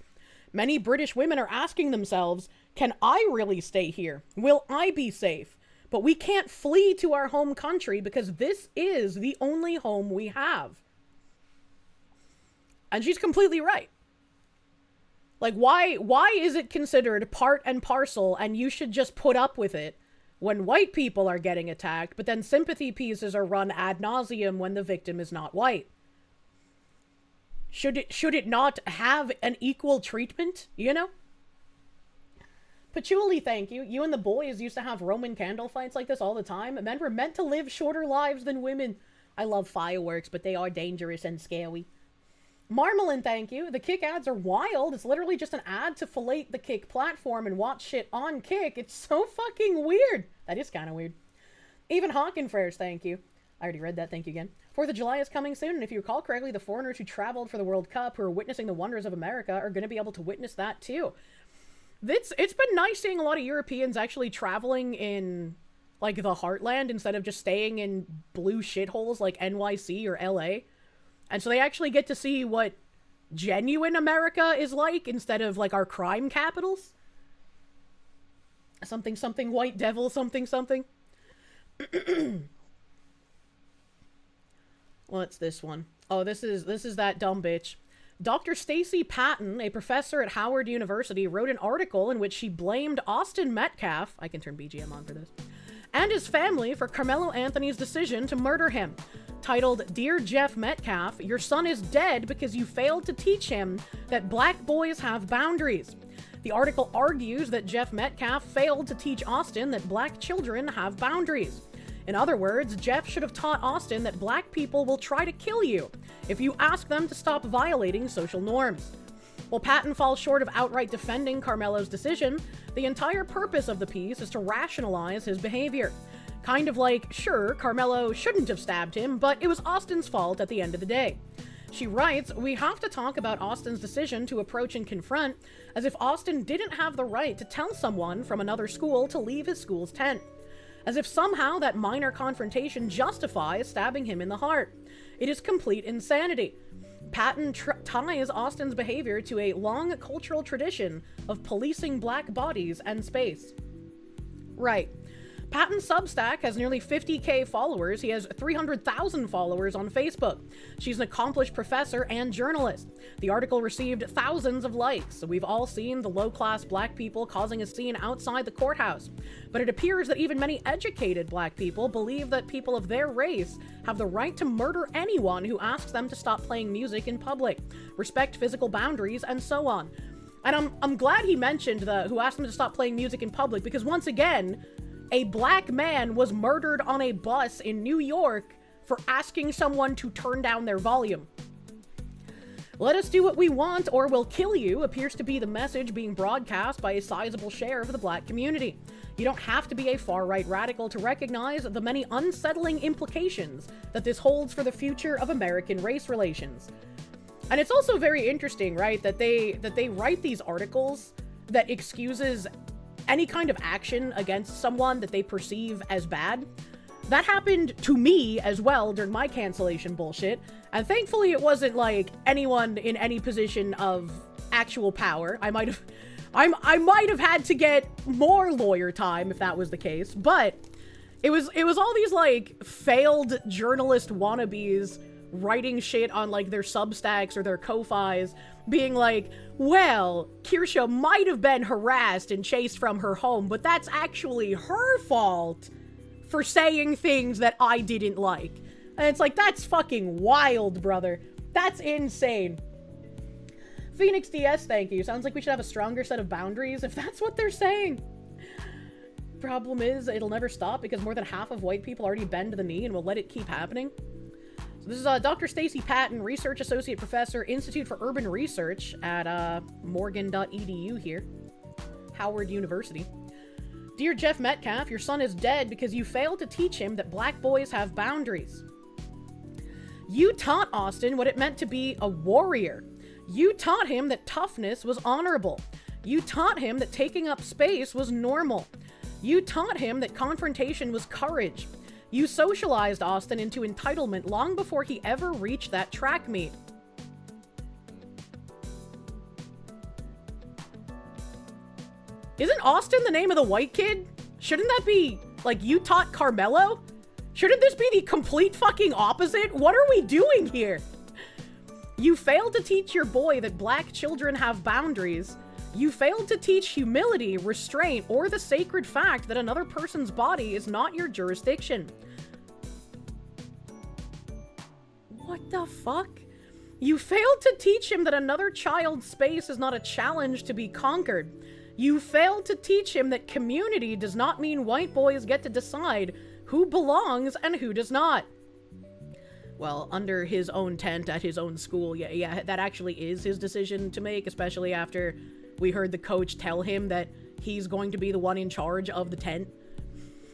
Many British women are asking themselves, can I really stay here? Will I be safe? But we can't flee to our home country because this is the only home we have." And she's completely right. Like, why is it considered part and parcel and you should just put up with it when white people are getting attacked, but then sympathy pieces are run ad nauseum when the victim is not white? Should it not have an equal treatment, you know? Patchouli, thank you. You and the boys used to have Roman candle fights like this all the time. Men were meant to live shorter lives than women. I love fireworks, but they are dangerous and scary. Marmalin, thank you. The Kick ads are wild. It's literally just an ad to fillet the Kick platform and watch shit on Kick. It's so fucking weird. That is kind of weird. Even Hawking Frères, thank you. I already read that, thank you again. 4th of July is coming soon, and if you recall correctly, the foreigners who traveled for the World Cup, who are witnessing the wonders of America, are going to be able to witness that too. It's been nice seeing a lot of Europeans actually traveling in, like, the heartland instead of just staying in blue shitholes like NYC or LA. And so they actually get to see what genuine America is like instead of, like, our crime capitals. Something, something, white devil, something, something. What's this one? Oh, this is that dumb bitch. Dr. Stacy Patton, a professor at Howard University, wrote an article in which she blamed Austin Metcalf, I can turn BGM on for this, and his family for Carmelo Anthony's decision to murder him. Titled, "Dear Jeff Metcalf, your son is dead because you failed to teach him that black boys have boundaries." The article argues that Jeff Metcalf failed to teach Austin that black children have boundaries. In other words, Jeff should have taught Austin that black people will try to kill you if you ask them to stop violating social norms. While Patton falls short of outright defending Carmelo's decision, the entire purpose of the piece is to rationalize his behavior. Kind of like, sure, Carmelo shouldn't have stabbed him, but it was Austin's fault at the end of the day. She writes, "We have to talk about Austin's decision to approach and confront as if Austin didn't have the right to tell someone from another school to leave his school's tent. As if somehow that minor confrontation justifies stabbing him in the heart. It is complete insanity." Patton ties Austin's behavior to a long cultural tradition of policing black bodies and space. Right. Patton's Substack has nearly 50k followers. He has 300,000 followers on Facebook. She's an accomplished professor and journalist. The article received thousands of likes. So we've all seen the low-class black people causing a scene outside the courthouse. But it appears that even many educated black people believe that people of their race have the right to murder anyone who asks them to stop playing music in public, respect physical boundaries, and so on. And I'm glad he mentioned the who asked them to stop playing music in public, because once again, a black man was murdered on a bus in New York for asking someone to turn down their volume. Let us do what we want or we'll kill you appears to be the message being broadcast by a sizable share of the black community. You don't have to be a far-right radical to recognize the many unsettling implications that this holds for the future of American race relations. And it's also very interesting, right, that they write these articles that excuses any kind of action against someone that they perceive as bad. That happened to me as well during my cancellation bullshit, and thankfully it wasn't like anyone in any position of actual power. I might have had to get more lawyer time if that was the case, but it was all these like failed journalist wannabes writing shit on like their Substacks or their Ko-Fis, being like, well, Kirsche might have been harassed and chased from her home, but that's actually her fault for saying things that I didn't like. And it's like, that's fucking wild, brother. That's insane. Phoenix DS, thank you. Sounds like we should have a stronger set of boundaries if that's what they're saying. Problem is, it'll never stop because more than half of white people already bend the knee and will let it keep happening. So this is Dr. Stacy Patton, Research Associate Professor, Institute for Urban Research at Morgan.edu here. Howard University. Dear Jeff Metcalf, your son is dead because you failed to teach him that black boys have boundaries. You taught Austin what it meant to be a warrior. You taught him that toughness was honorable. You taught him that taking up space was normal. You taught him that confrontation was courage. You socialized Austin into entitlement long before he ever reached that track meet. Isn't Austin the name of the white kid? Shouldn't that be, like, you taught Carmelo? Shouldn't this be the complete fucking opposite? What are we doing here? You failed to teach your boy that black children have boundaries. You failed to teach humility, restraint, or the sacred fact that another person's body is not your jurisdiction. What the fuck? You failed to teach him that another child's space is not a challenge to be conquered. You failed to teach him that community does not mean white boys get to decide who belongs and who does not. Well, under his own tent at his own school, yeah, that actually is his decision to make, especially after we heard the coach tell him that he's going to be the one in charge of the tent.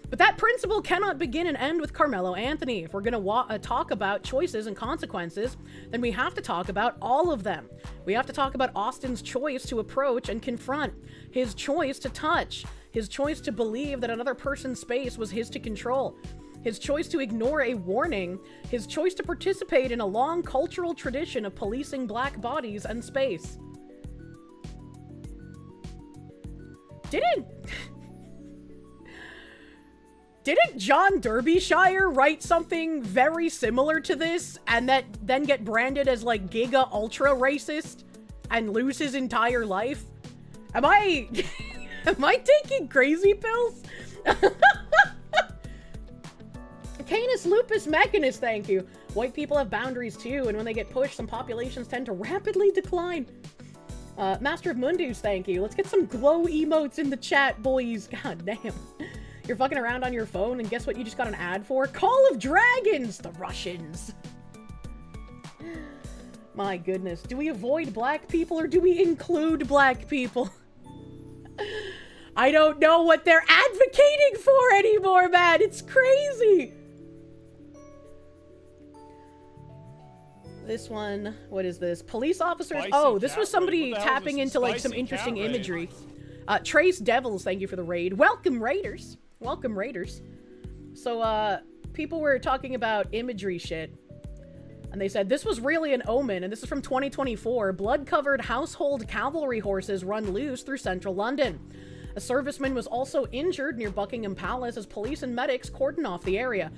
But that principle cannot begin and end with Carmelo Anthony. If we're going to talk about choices and consequences, then we have to talk about all of them. We have to talk about Austin's choice to approach and confront, his choice to touch, his choice to believe that another person's space was his to control, his choice to ignore a warning, his choice to participate in a long cultural tradition of policing black bodies and space. Didn't John Derbyshire write something very similar to this and that then get branded as like giga ultra racist and lose his entire life? Am I taking crazy pills? Canis lupus mechanus, thank you. White people have boundaries too, and when they get pushed, some populations tend to rapidly decline. Master of Mundus, thank you. Let's get some glow emotes in the chat, boys. God damn. You're fucking around on your phone, and guess what you just got an ad for? Call of Dragons! The Russians. My goodness. Do we avoid black people, or do we include black people? I don't know what they're advocating for anymore, man. It's crazy. This one, what is this? Police officers. Spicy oh, this was cat somebody raid. What the hell is tapping this into like some spicy interesting cat raid? imagery. Trace Devils, thank you for the raid. Welcome, Raiders. Welcome, Raiders. So, people were talking about imagery shit. And they said, this was really an omen, and this is from 2024. Blood-covered household cavalry horses run loose through central London. A serviceman was also injured near Buckingham Palace as police and medics cordoned off the area.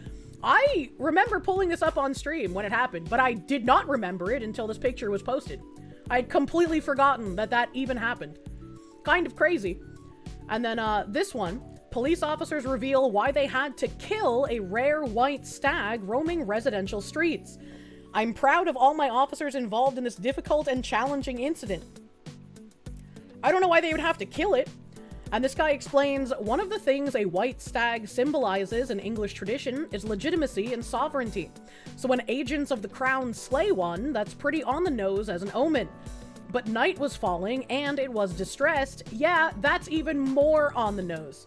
I remember pulling this up on stream when it happened, but I did not remember it until this picture was posted. I'd completely forgotten that that even happened. Kind of crazy. And then this one, police officers reveal why they had to kill a rare white stag roaming residential streets. I'm proud of all my officers involved in this difficult and challenging incident. I don't know why they would have to kill it. And this guy explains, one of the things a white stag symbolizes in English tradition is legitimacy and sovereignty. So when agents of the crown slay one, that's pretty on the nose as an omen. But night was falling and it was distressed. Yeah, that's even more on the nose.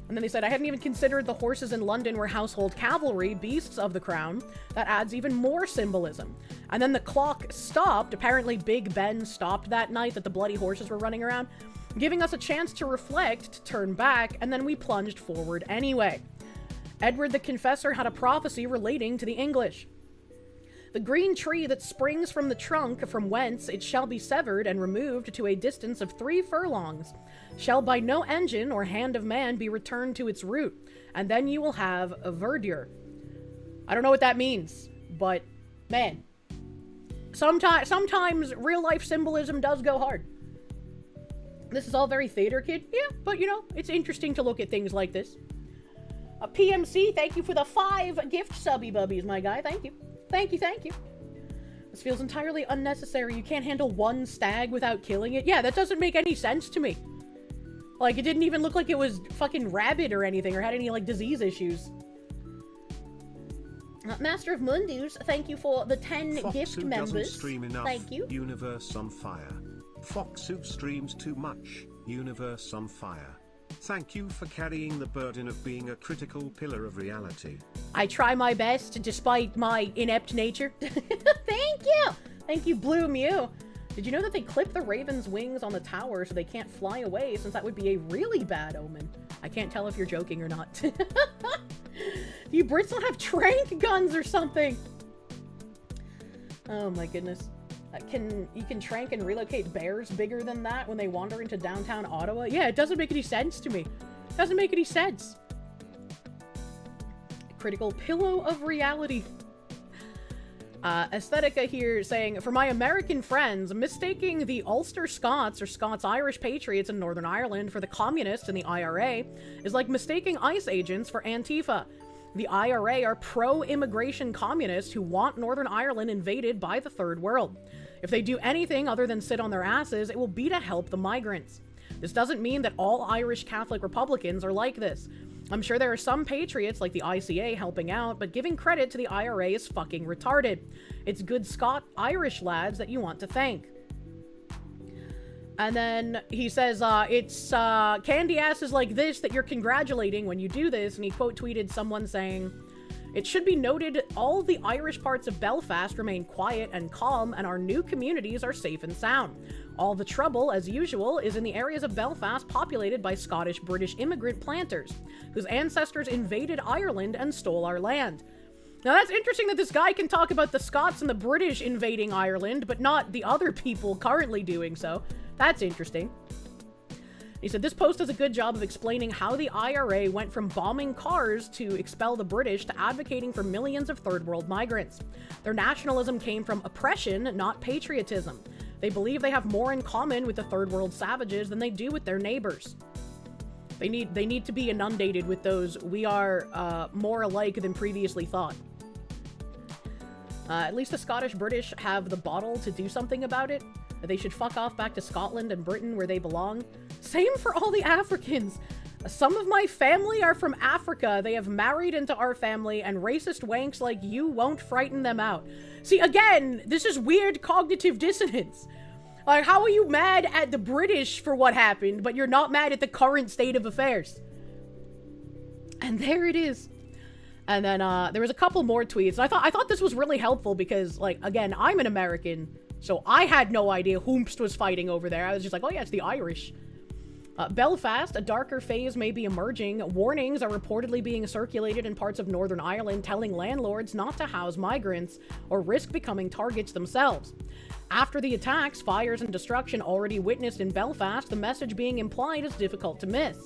And then they said, I hadn't even considered the horses in London were household cavalry, beasts of the crown. That adds even more symbolism. And then the clock stopped. Apparently Big Ben stopped that night that the bloody horses were running around, giving us a chance to reflect, to turn back, and then we plunged forward anyway. Edward the Confessor had a prophecy relating to the English. The green tree that springs from the trunk from whence it shall be severed and removed to a distance of 3 furlongs, shall by no engine or hand of man be returned to its root, and then you will have a verdure. I don't know what that means, but man, sometimes real life symbolism does go hard. This is all very theater, kid. Yeah, but you know, it's interesting to look at things like this. A PMC, thank you for the 5 gift subby bubbies, my guy. Thank you. Thank you, thank you. This feels entirely unnecessary. You can't handle one stag without killing it. Yeah, that doesn't make any sense to me. Like, it didn't even look like it was fucking rabid or anything, or had any, like, disease issues. Master of Mundus, thank you for the 10 Foxu gift members. Stream enough. Thank you. Universe on fire. Foxu streams too much. Universe on fire. Thank you for carrying the burden of being a critical pillar of reality. I try my best, despite my inept nature. Thank you! Thank you, Blue Mew. Did you know that they clip the raven's wings on the tower so they can't fly away, since that would be a really bad omen? I can't tell if you're joking or not. Do you Brits don't have trank guns or something? Oh my goodness. You can trank and relocate bears bigger than that when they wander into downtown Ottawa? Yeah, it doesn't make any sense to me. It doesn't make any sense. Critical pillow of reality. Aesthetica here saying, for my American friends, mistaking the Ulster Scots or Scots-Irish patriots in Northern Ireland for the communists in the IRA is like mistaking ICE agents for Antifa. The IRA are pro-immigration communists who want Northern Ireland invaded by the Third World. If they do anything other than sit on their asses, it will be to help the migrants. This doesn't mean that all Irish Catholic Republicans are like this. I'm sure there are some patriots like the ICA helping out, but giving credit to the IRA is fucking retarded. It's good Scot-Irish lads that you want to thank. And then he says, it's candy asses like this that you're congratulating when you do this, and he quote tweeted someone saying, it should be noted all the Irish parts of Belfast remain quiet and calm, and our new communities are safe and sound. All the trouble, as usual, is in the areas of Belfast populated by Scottish-British immigrant planters, whose ancestors invaded Ireland and stole our land. Now that's interesting that this guy can talk about the Scots and the British invading Ireland, but not the other people currently doing so. That's interesting. He said, this post does a good job of explaining how the IRA went from bombing cars to expel the British to advocating for millions of third world migrants. Their nationalism came from oppression, not patriotism. They believe they have more in common with the third world savages than they do with their neighbors. They need to be inundated with those we are more alike than previously thought. At least the Scottish British have the bottle to do something about it. They should fuck off back to Scotland and Britain where they belong. Same for all the Africans. Some of my family are from Africa. They have married into our family, and racist wanks like you won't frighten them out. See, again, this is weird cognitive dissonance. Like, how are you mad at the British for what happened, but you're not mad at the current state of affairs? And there it is. And then there was a couple more tweets. And I thought this was really helpful because, like, again, I'm an American, so I had no idea whomst was fighting over there. I was just like, oh yeah, it's the Irish. Belfast, a darker phase may be emerging. Warnings are reportedly being circulated in parts of Northern Ireland telling landlords not to house migrants or risk becoming targets themselves. After the attacks, fires, and destruction already witnessed in Belfast, the message being implied is difficult to miss.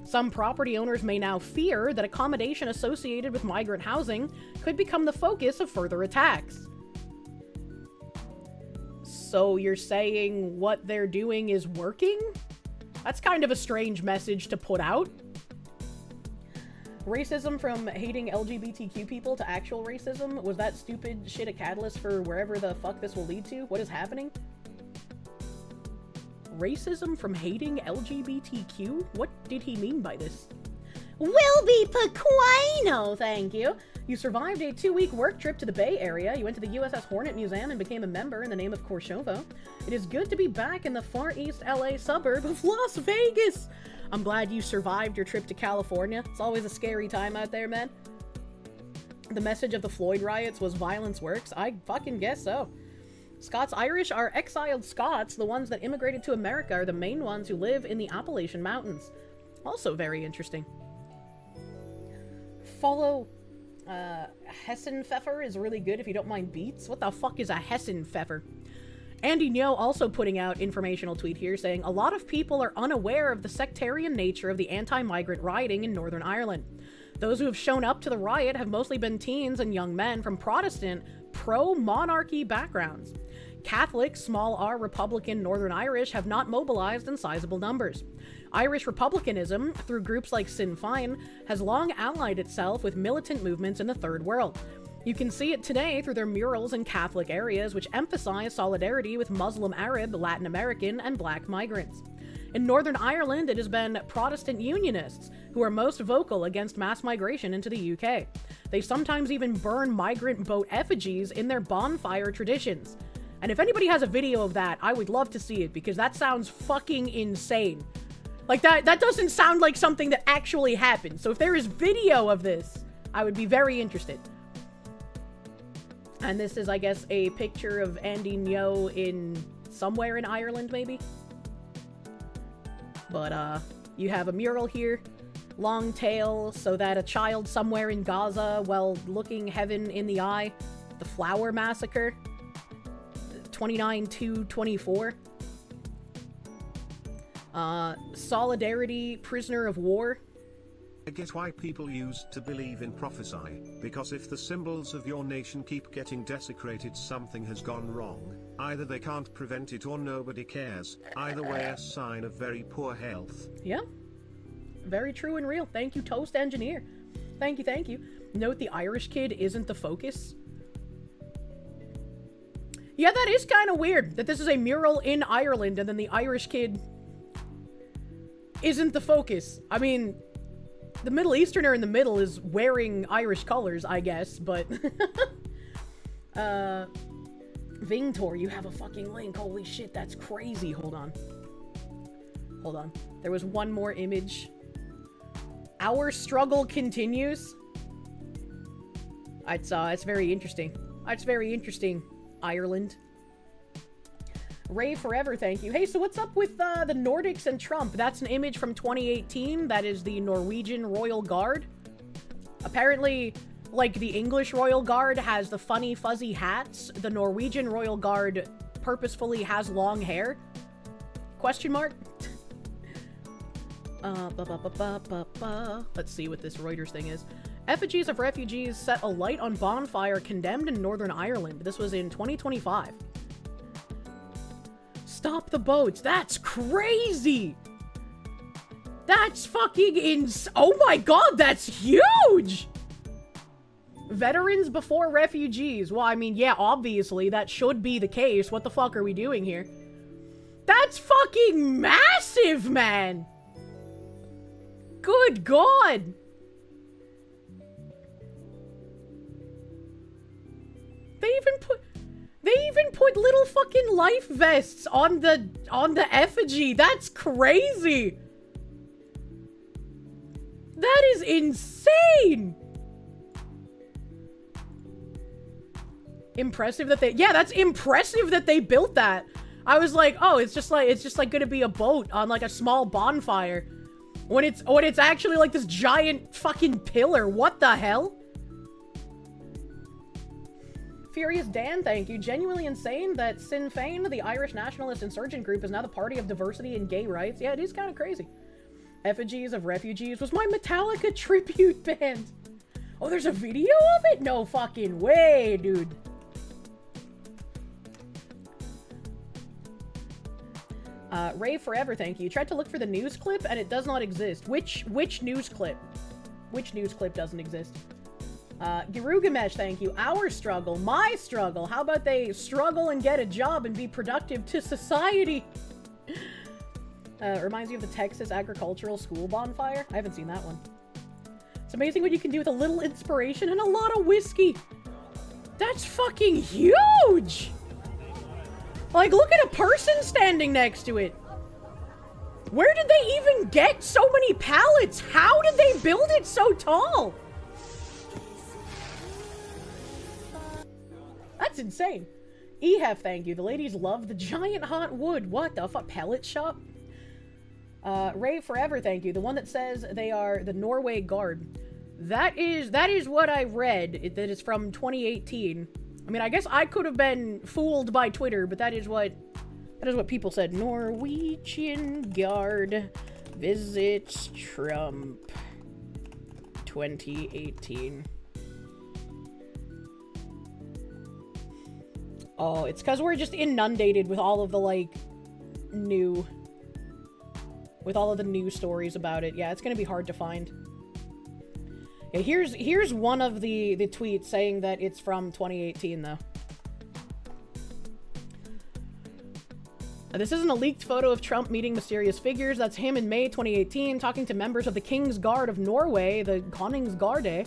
Some property owners may now fear that accommodation associated with migrant housing could become the focus of further attacks. So you're saying what they're doing is working? That's kind of a strange message to put out. Racism from hating LGBTQ people to actual racism? Was that stupid shit a catalyst for wherever the fuck this will lead to? What is happening? Racism from hating LGBTQ? What did he mean by this? Wilby Paquino, thank you. You survived a 2-week work trip to the Bay Area. You went to the USS Hornet Museum and became a member in the name of Korshovo. It is good to be back in the Far East LA suburb of Las Vegas. I'm glad you survived your trip to California. It's always a scary time out there, man. The message of the Floyd riots was violence works. I fucking guess so. Scots-Irish are exiled Scots. The ones that immigrated to America are the main ones who live in the Appalachian Mountains. Also very interesting. Follow... Hessenpfeffer is really good if you don't mind beets. What the fuck is a Hessenpfeffer? Andy Nyo also putting out informational tweet here saying, a lot of people are unaware of the sectarian nature of the anti-migrant rioting in Northern Ireland. Those who have shown up to the riot have mostly been teens and young men from Protestant, pro-monarchy backgrounds. Catholic, small r Republican Northern Irish have not mobilized in sizable numbers. Irish republicanism, through groups like Sinn Féin, has long allied itself with militant movements in the Third World. You can see it today through their murals in Catholic areas, which emphasize solidarity with Muslim, Arab, Latin American, and Black migrants. In Northern Ireland, it has been Protestant Unionists who are most vocal against mass migration into the UK. They sometimes even burn migrant boat effigies in their bonfire traditions. And if anybody has a video of that, I would love to see it, because that sounds fucking insane. Like, that doesn't sound like something that actually happened. So if there is video of this, I would be very interested. And this is, I guess, a picture of Andy Nyo in somewhere in Ireland, maybe? But, you have a mural here. Long tail, so that a child somewhere in Gaza, while looking heaven in the eye. The Flower Massacre. 29/2/24. Solidarity, prisoner of war. I get why people used to believe in prophecy, because if the symbols of your nation keep getting desecrated, something has gone wrong. Either they can't prevent it or nobody cares. Either way, a sign of very poor health. Yeah. Very true and real. Thank you, Toast Engineer. Thank you, thank you. Note the Irish kid isn't the focus. Yeah, that is kind of weird, that this is a mural in Ireland and then the Irish kid isn't the focus. I mean, the Middle Easterner in the middle is wearing Irish colors, I guess, but... Vingtor, you have a fucking link. Holy shit, that's crazy. Hold on. Hold on. There was one more image. Our struggle continues. It's very interesting. It's very interesting, Ireland. Ray Forever, thank you. Hey, so what's up with the Nordics and Trump? That's an image from 2018. That is the Norwegian Royal Guard. Apparently, like the English Royal Guard has the funny fuzzy hats, the Norwegian Royal Guard purposefully has long hair. Question mark? Let's see what this Reuters thing is. Effigies of refugees set alight on bonfire condemned in Northern Ireland. This was in 2025. Stop the boats. That's crazy. That's fucking oh my god, that's huge. Veterans before refugees. Well, I mean, yeah, obviously that should be the case. What the fuck are we doing here? That's fucking massive, man. Good god. They even put little fucking life vests on the effigy. That's crazy. That is insane. Impressive that they... Yeah, that's impressive that they built that. I was like, oh, it's just like gonna be a boat on like a small bonfire. When it's actually like this giant fucking pillar. What the hell? Furious Dan, thank you. Genuinely insane that Sinn Féin, the Irish nationalist insurgent group, is now the party of diversity and gay rights. Yeah, it is kind of crazy. Effigies of Refugees was my Metallica tribute band. Oh, there's a video of it? No fucking way, dude. Ray Forever, thank you. Tried to look for the news clip and it does not exist. Which news clip? Which news clip doesn't exist? Girugamesh, thank you. Our struggle, my struggle. How about they struggle and get a job and be productive to society? Reminds you of the Texas Agricultural School bonfire. I haven't seen that one. It's amazing what you can do with a little inspiration and a lot of whiskey. That's fucking huge! Like, look at a person standing next to it. Where did they even get so many pallets? How did they build it so tall? That's insane. Ehef, thank you. The ladies love the giant hot wood. What the fuck? Pellet shop? Ray Forever, thank you. The one that says they are the Norway Guard. That is what I read. That is from 2018. I mean, I guess I could have been fooled by Twitter, but that is what people said. Norwegian Guard visits Trump 2018. Oh, it's because we're just inundated with all of the, like, with all of the news stories about it. Yeah, it's gonna be hard to find. Yeah, here's one of the tweets saying that it's from 2018, though. This isn't a leaked photo of Trump meeting mysterious figures. That's him in May 2018 talking to members of the King's Guard of Norway, the Konungsgarde,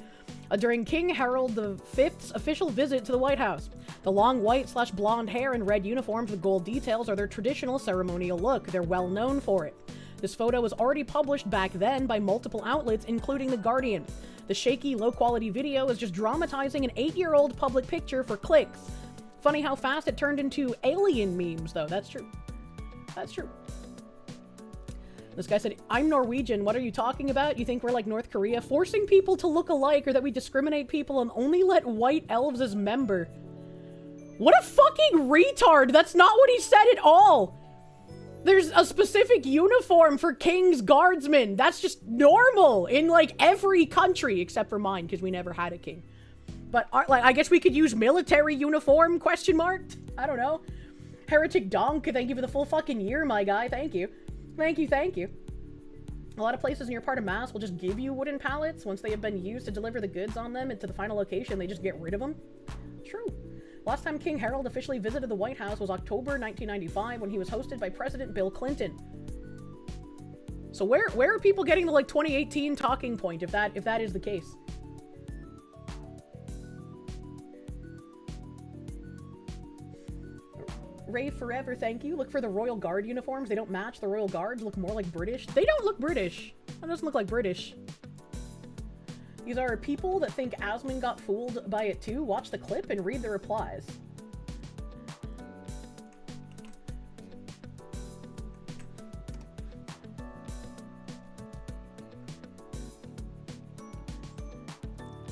during King Harald V's official visit to the White House. The long white/blonde hair and red uniforms with gold details are their traditional ceremonial look. They're well known for it. This photo was already published back then by multiple outlets, including The Guardian. The shaky, low-quality video is just dramatizing an 8-year-old public picture for clicks. Funny how fast it turned into alien memes, though. That's true. That's true. This guy said, I'm Norwegian. What are you talking about? You think we're like North Korea? Forcing people to look alike, or that we discriminate people and only let white elves as member? What a fucking retard! That's not what he said at all! There's a specific uniform for King's Guardsmen. That's just normal in, like, every country except for mine, because we never had a king. But, like, I guess we could use military uniform, question mark? I don't know. Heretic Donk, thank you for the full fucking year, my guy. Thank you. Thank you, thank you. A lot of places in your part of Mass will just give you wooden pallets. Once they have been used to deliver the goods on them into the final location, they just get rid of them. True. Last time King Harold officially visited the White House was October 1995 when he was hosted by President Bill Clinton. So where are people getting the, like, 2018 talking point if that is the case? Ray Forever, thank you. Look for the Royal Guard uniforms. They don't match the Royal Guards. Look more like British. They don't look British. That doesn't look like British. These are people that think Asmund got fooled by it too. Watch the clip and read the replies.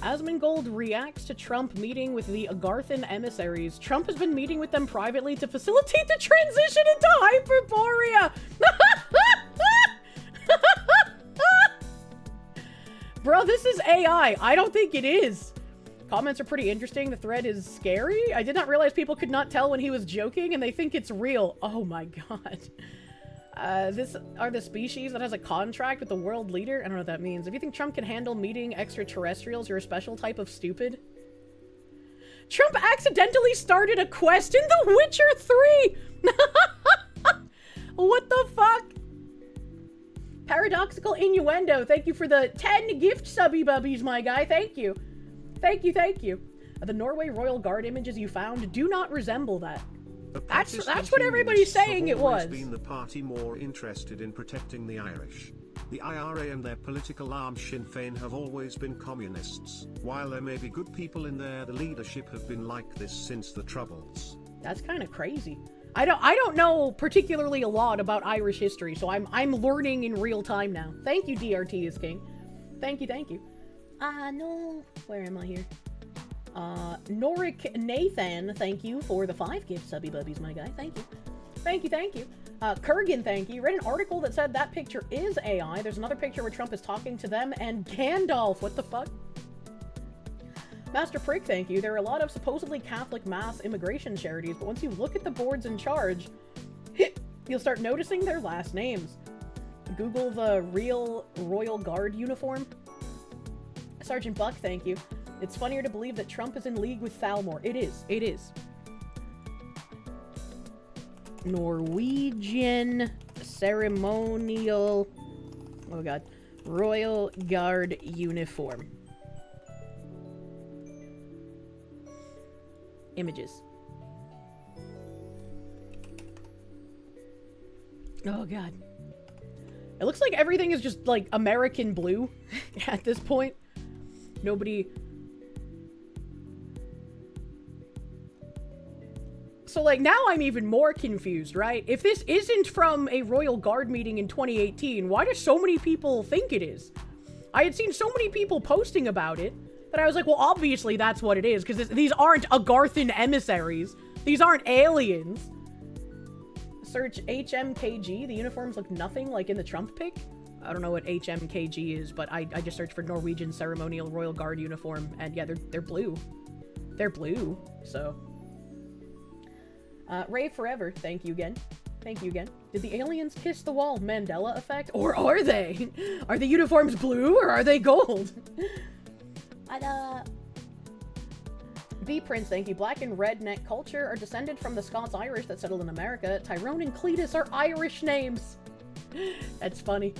Asmongold reacts to Trump meeting with the Agarthan emissaries. Trump has been meeting with them privately to facilitate the transition into Hyperborea! Bro, this is AI. I don't think it is. Comments are pretty interesting. The thread is scary. I did not realize people could not tell when he was joking and they think it's real. Oh my god. This are the species that has a contract with the world leader. I don't know what that means. If you think Trump can handle meeting extraterrestrials, you're a special type of stupid. Trump accidentally started a quest in The Witcher 3! What the fuck? Paradoxical Innuendo, thank you for the 10 gift subby bubbies, my guy. Thank you. Thank you, thank you. The Norway Royal Guard images you found do not resemble that. That's what everybody's saying it was. Been the party more interested in protecting the Irish. The IRA and their political arm Sinn Féin have always been communists. While there may be good people in there, the leadership have been like this since the Troubles. That's kind of crazy. I don't know particularly a lot about Irish history, so I'm learning in real time now. Thank you, DRT is king. Thank you, thank you. No. Where am I here? Norik Nathan, thank you for the 5 gifts, subby bubbies, my guy. Thank you. Thank you, thank you. Kurgan, thank you. Read an article that said that picture is AI. There's another picture where Trump is talking to them and Gandalf. What the fuck? Master Prick, thank you. There are a lot of supposedly Catholic mass immigration charities, but once you look at the boards in charge, you'll start noticing their last names. Google the real Royal Guard uniform. Sergeant Buck, thank you. It's funnier to believe that Trump is in league with Thalmor. It is. It is. Norwegian ceremonial... Oh god. Royal Guard uniform. Images. Oh god. It looks like everything is just like American blue at this point. Nobody... So like now I'm even more confused, right? If this isn't from a Royal Guard meeting in 2018, why do so many people think it is? I had seen so many people posting about it that I was like, well, obviously that's what it is, because these aren't Agarthan emissaries. These aren't aliens. Search HMKG. The uniforms look nothing like in the Trump pic. I don't know what HMKG is, but I just searched for Norwegian Ceremonial Royal Guard uniform, and yeah, they're blue. They're blue, so... Ray Forever, thank you again. Thank you again. Did the aliens kiss the wall? Mandela effect? Or are they? Are the uniforms blue or are they gold? B-Prince, thank you. Black and redneck culture are descended from the Scots-Irish that settled in America. Tyrone and Cletus are Irish names. That's funny.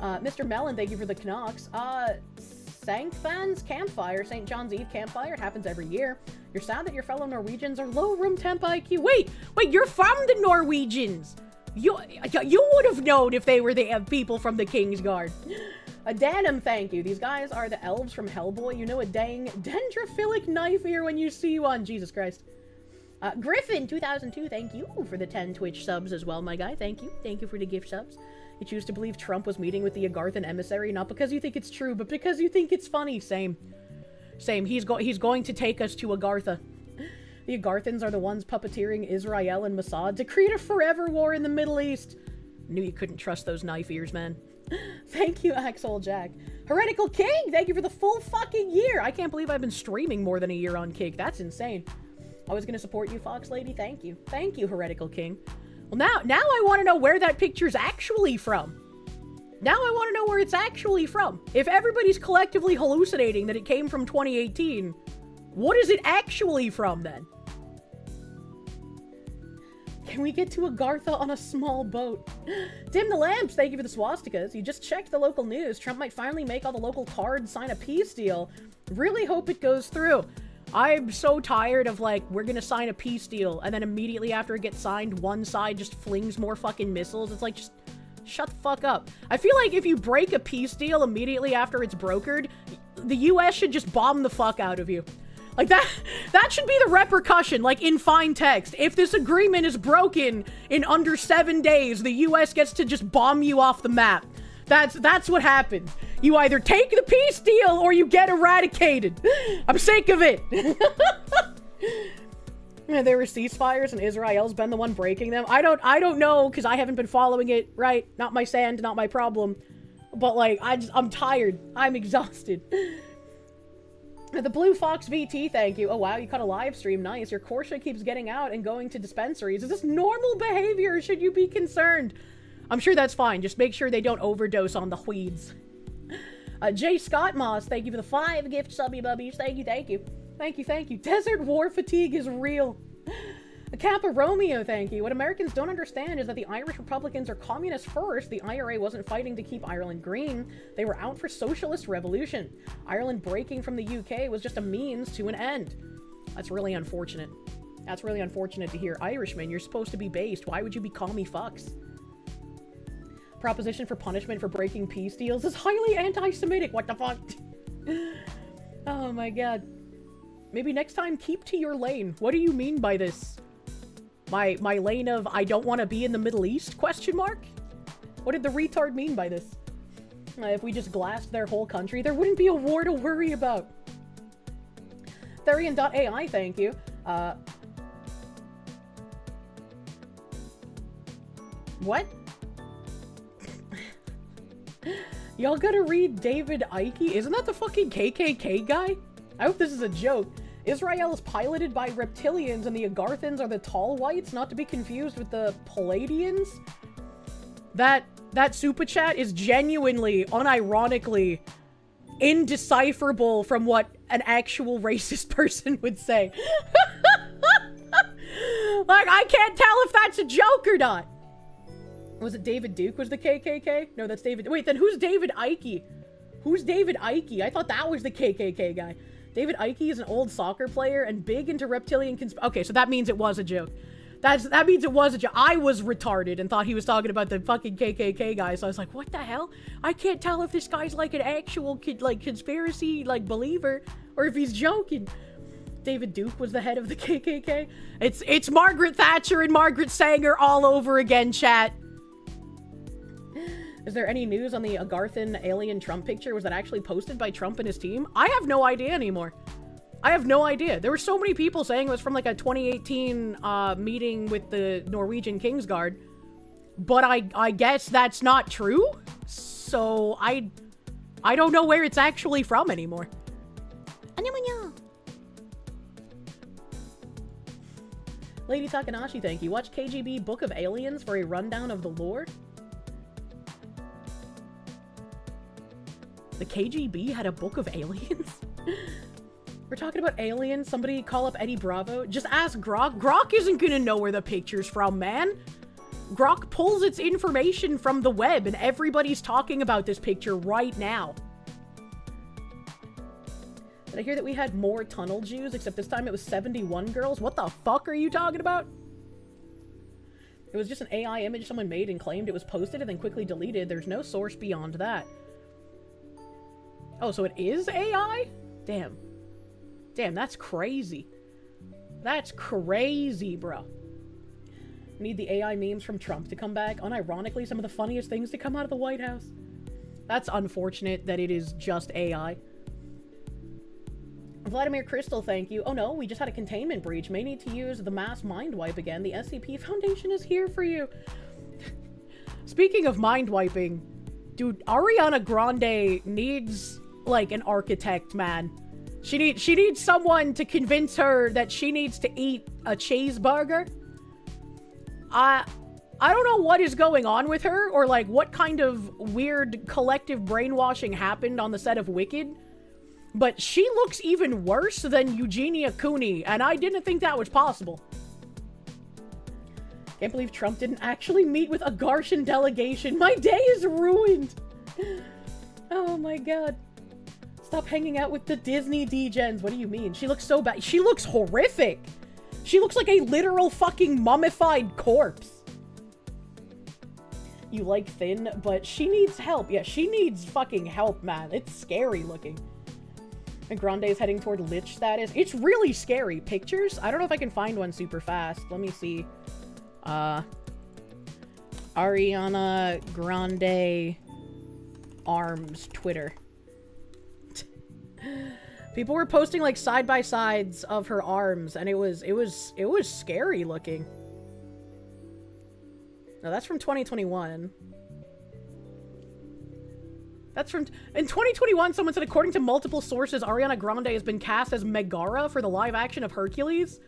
Mr. Mellon, thank you for the Canucks. Sankthans Campfire, St. John's Eve Campfire. It happens every year. You're sad that your fellow Norwegians are low room temp IQ. Wait, you're from the Norwegians. You would have known if they were the people from the King's Guard. A Danum, thank you. These guys are the elves from Hellboy. You know a dang dendrophilic knife ear when you see one. Jesus Christ. Griffin, 2002, thank you for the 10 Twitch subs as well, my guy. Thank you. Thank you for the gift subs. You choose to believe Trump was meeting with the Agarthan emissary, not because you think it's true, but because you think it's funny. Same. Same. He's going to take us to Agartha. The Agarthans are the ones puppeteering Israel and Mossad to create a forever war in the Middle East. Knew you couldn't trust those knife ears, man. Thank you, Axel Jack. Heretical King, thank you for the full fucking year. I can't believe I've been streaming more than a year on Kick. That's insane. I was gonna support you, Fox Lady. Thank you. Thank you, Heretical King. Well, now I want to know where that picture's actually from. Now I want to know where it's actually from. If everybody's collectively hallucinating that it came from 2018, what is it actually from then? Can we get to Agartha on a small boat? Dim the lamps, thank you for the swastikas. You just checked the local news. Trump might finally make all the local cards sign a peace deal. Really hope it goes through. I'm so tired of, like, we're gonna sign a peace deal, and then immediately after it gets signed, one side just flings more fucking missiles. It's like, just shut the fuck up. I feel like if you break a peace deal immediately after it's brokered, the US should just bomb the fuck out of you. Like, that should be the repercussion, like, in fine text. If this agreement is broken in under 7 days, the US gets to just bomb you off the map. That's what happened. You either take the peace deal or you get eradicated. I'm sick of it. There were ceasefires and Israel's been the one breaking them. I don't know, because I haven't been following it, right? Not my sand, not my problem. But, like, I'm tired. I'm exhausted. The Blue Fox VT, thank you. Oh, wow, you caught a live stream. Nice. Your Kirsche keeps getting out and going to dispensaries. Is this normal behavior, or should you be concerned? I'm sure that's fine. Just make sure they don't overdose on the weeds. J. Scott Moss, thank you for the 5 gift subby bubbies. Thank you, thank you. Thank you, thank you. Desert war fatigue is real. Kappa Romeo, thank you. What Americans don't understand is that the Irish Republicans are communist first. The IRA wasn't fighting to keep Ireland green. They were out for socialist revolution. Ireland breaking from the UK was just a means to an end. That's really unfortunate. That's really unfortunate to hear. Irishmen, you're supposed to be based. Why would you be commie fucks? Proposition for punishment for breaking peace deals is highly anti-Semitic. What the fuck? Oh my god. Maybe next time, keep to your lane. What do you mean by this? My lane of I don't want to be in the Middle East, question mark? What did the retard mean by this? If we just glassed their whole country, there wouldn't be a war to worry about. Therian.ai, thank you. What? Y'all gotta read David Icke? Isn't that the fucking KKK guy? I hope this is a joke. Israel is piloted by reptilians and the Agarthans are the tall whites, not to be confused with the Palladians. That super chat is genuinely, unironically, indecipherable from what an actual racist person would say. Like, I can't tell if that's a joke or not. Was it David Duke was the KKK? No, that's David. Wait, then who's David Icke? Who's David Icke? I thought that was the KKK guy. David Icke is an old soccer player and big into reptilian Okay, so that means it was a joke. That means it was a joke. I was retarded and thought he was talking about the fucking KKK guy, so I was like, what the hell? I can't tell if this guy's like an actual conspiracy believer or if he's joking. David Duke was the head of the KKK. It's Margaret Thatcher and Margaret Sanger all over again, chat. Is there any news on the Agarthan alien Trump picture? Was that actually posted by Trump and his team? I have no idea anymore. I have no idea. There were so many people saying it was from like a 2018 meeting with the Norwegian Kingsguard. But I guess that's not true. So I don't know where it's actually from anymore. Lady Takanashi, thank you. Watch KGB Book of Aliens for a rundown of the lore. The KGB had a book of aliens? We're talking about aliens. Somebody call up Eddie Bravo. Just ask Grok. Grok isn't gonna know where the picture's from, man. Grok pulls its information from the web, and everybody's talking about this picture right now. Did I hear that we had more tunnel Jews, except this time it was 71 girls? What the fuck are you talking about? It was just an AI image someone made and claimed it was posted and then quickly deleted. There's no source beyond that. Oh, so it is AI? Damn. Damn, that's crazy. That's crazy, bro. Need the AI memes from Trump to come back. Unironically, some of the funniest things to come out of the White House. That's unfortunate that it is just AI. Vladimir Crystal, thank you. Oh no, we just had a containment breach. May need to use the mass mind wipe again. The SCP Foundation is here for you. Speaking of mind wiping, dude, Ariana Grande needs like an architect, man. She needs someone to convince her that she needs to eat a cheeseburger. I don't know what is going on with her, or like what kind of weird collective brainwashing happened on the set of Wicked, but she looks even worse than Eugenia Cooney, and I didn't think that was possible. Can't believe Trump didn't actually meet with a Garshan delegation. My day is ruined. Oh my god. Stop hanging out with the Disney degens. What do you mean? She looks so bad. She looks horrific. She looks like a literal fucking mummified corpse. You like thin, but she needs help. Yeah, she needs fucking help, man. It's scary looking. And Grande is heading toward Lich status. It's really scary. Pictures? I don't know if I can find one super fast. Let me see. Ariana Grande arms Twitter. People were posting like side by sides of her arms, and it was scary looking. No, that's from 2021. That's from in 2021. Someone said, according to multiple sources, Ariana Grande has been cast as Megara for the live action of Hercules.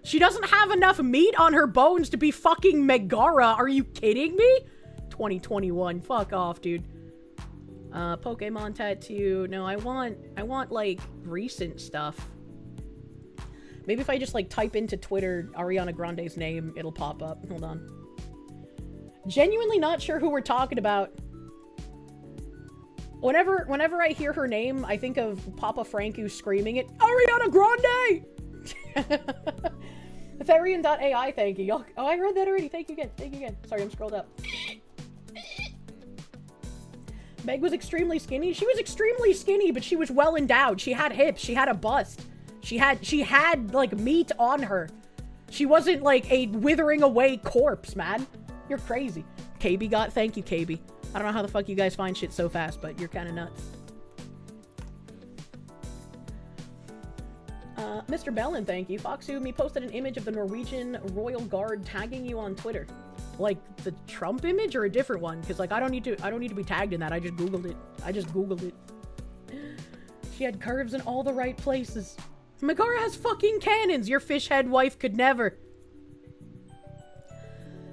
She doesn't have enough meat on her bones to be fucking Megara. Are you kidding me? 2021. Fuck off, dude. Pokemon tattoo. No, I want like recent stuff. Maybe if I just like type into Twitter Ariana Grande's name, it'll pop up. Hold on. Genuinely not sure who we're talking about. Whenever I hear her name, I think of Papa Franku screaming it, Ariana Grande! Therian.ai, thank you. Y'all, oh, I read that already. Thank you again. Thank you again. Sorry, I'm scrolled up. Meg was extremely skinny. She was extremely skinny, but she was well endowed. She had hips. She had a bust. She had like meat on her. She wasn't like a withering away corpse, man. You're crazy. KB got, thank you, KB. I don't know how the fuck you guys find shit so fast, but you're kind of nuts. Mr. Bellin, thank you. Foxu posted an image of the Norwegian Royal Guard tagging you on Twitter. Like the Trump image or a different one? Because like I don't need to be tagged in that. I just googled it. She had curves in all the right places. Megara has fucking cannons. Your fish head wife could never.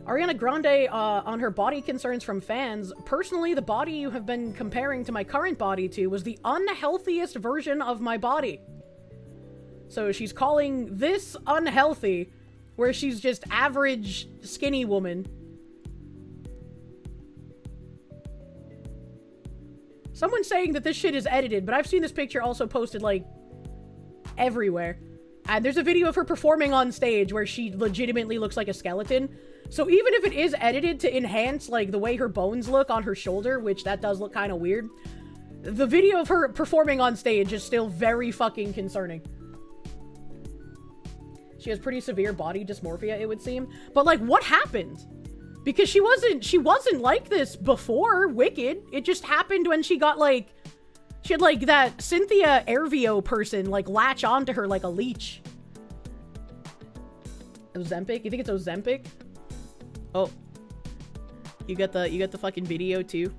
Ariana Grande on her body concerns from fans. Personally, the body you have been comparing to my current body to was the unhealthiest version of my body. So she's calling this unhealthy, where she's just average skinny woman. Someone's saying that this shit is edited, but I've seen this picture also posted like everywhere. And there's a video of her performing on stage where she legitimately looks like a skeleton. So even if it is edited to enhance like the way her bones look on her shoulder, which that does look kind of weird, the video of her performing on stage is still very fucking concerning. She has pretty severe body dysmorphia, it would seem. But like, what happened? Because she wasn't like this before Wicked. It just happened when she got like, she had like that Cynthia Ervio person like latch onto her like a leech. Ozempic? You think it's Ozempic? Oh. You got the fucking video too?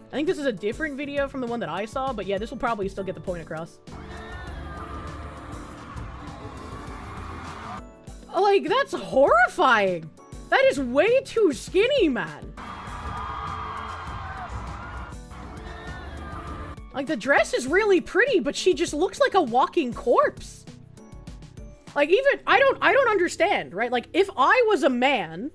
I think this is a different video from the one that I saw, but yeah, this will probably still get the point across. Like, that's horrifying! That is way too skinny, man! Like, the dress is really pretty, but she just looks like a walking corpse. Like, even, I don't understand, right? Like, if I was a man,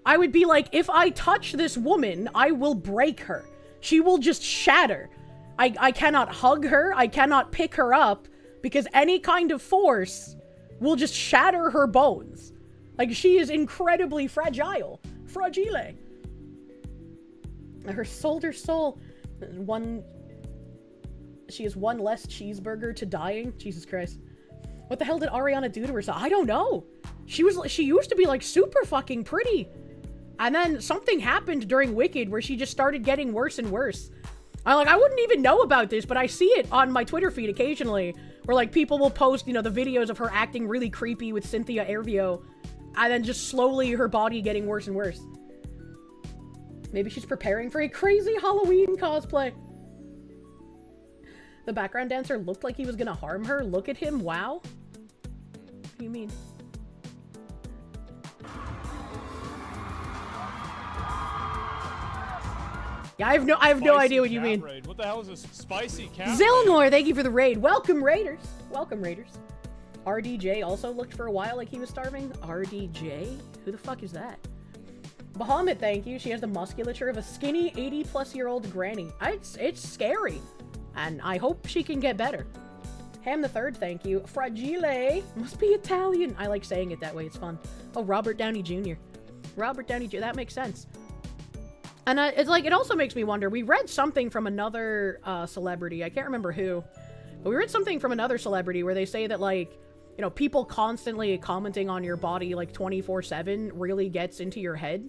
I would be like, if I touch this woman, I will break her. She will just shatter. I cannot hug her. I cannot pick her up because any kind of force will just shatter her bones. Like, she is incredibly fragile. Fragile. Her soldier soul. She is one less cheeseburger to dying. Jesus Christ. What the hell did Ariana do to herself? I don't know. She used to be like super fucking pretty. And then something happened during Wicked where she just started getting worse and worse. I wouldn't even know about this, but I see it on my Twitter feed occasionally, where like people will post, you know, the videos of her acting really creepy with Cynthia Ervio, and then just slowly her body getting worse and worse. Maybe she's preparing for a crazy Halloween cosplay. The background dancer looked like he was gonna harm her. Look at him, wow. What do you mean? Yeah, I have no idea what you mean. Raid. What the hell is this spicy cat? Zilnor, thank you for the raid. Welcome, Raiders. Welcome, Raiders. RDJ also looked for a while like he was starving. RDJ? Who the fuck is that? Bahamut, thank you. She has the musculature of a skinny 80-plus-year-old granny. It's scary. And I hope she can get better. Ham the Third, thank you. Fragile. Must be Italian. I like saying it that way. It's fun. Oh, Robert Downey Jr. Robert Downey Jr. That makes sense. And it's like, it also makes me wonder, we read something from another celebrity, I can't remember who, but we read something from another celebrity where they say that, like, you know, people constantly commenting on your body, like, 24/7 really gets into your head.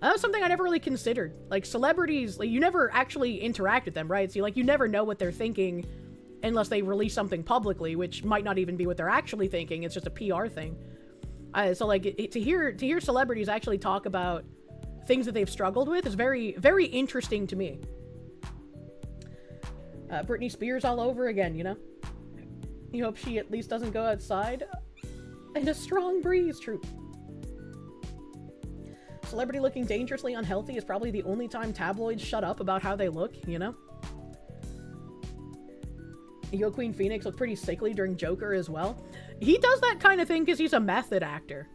That was something I never really considered. Like, celebrities, like, you never actually interact with them, right? So, like, you never know what they're thinking unless they release something publicly, which might not even be what they're actually thinking, it's just a PR thing. So, like, to hear celebrities actually talk about things that they've struggled with is very, very interesting to me. Britney Spears all over again, you know? You hope she at least doesn't go outside. And a strong breeze, true. Celebrity looking dangerously unhealthy is probably the only time tabloids shut up about how they look, you know? Joaquin Phoenix looked pretty sickly during Joker as well. He does that kind of thing because he's a method actor.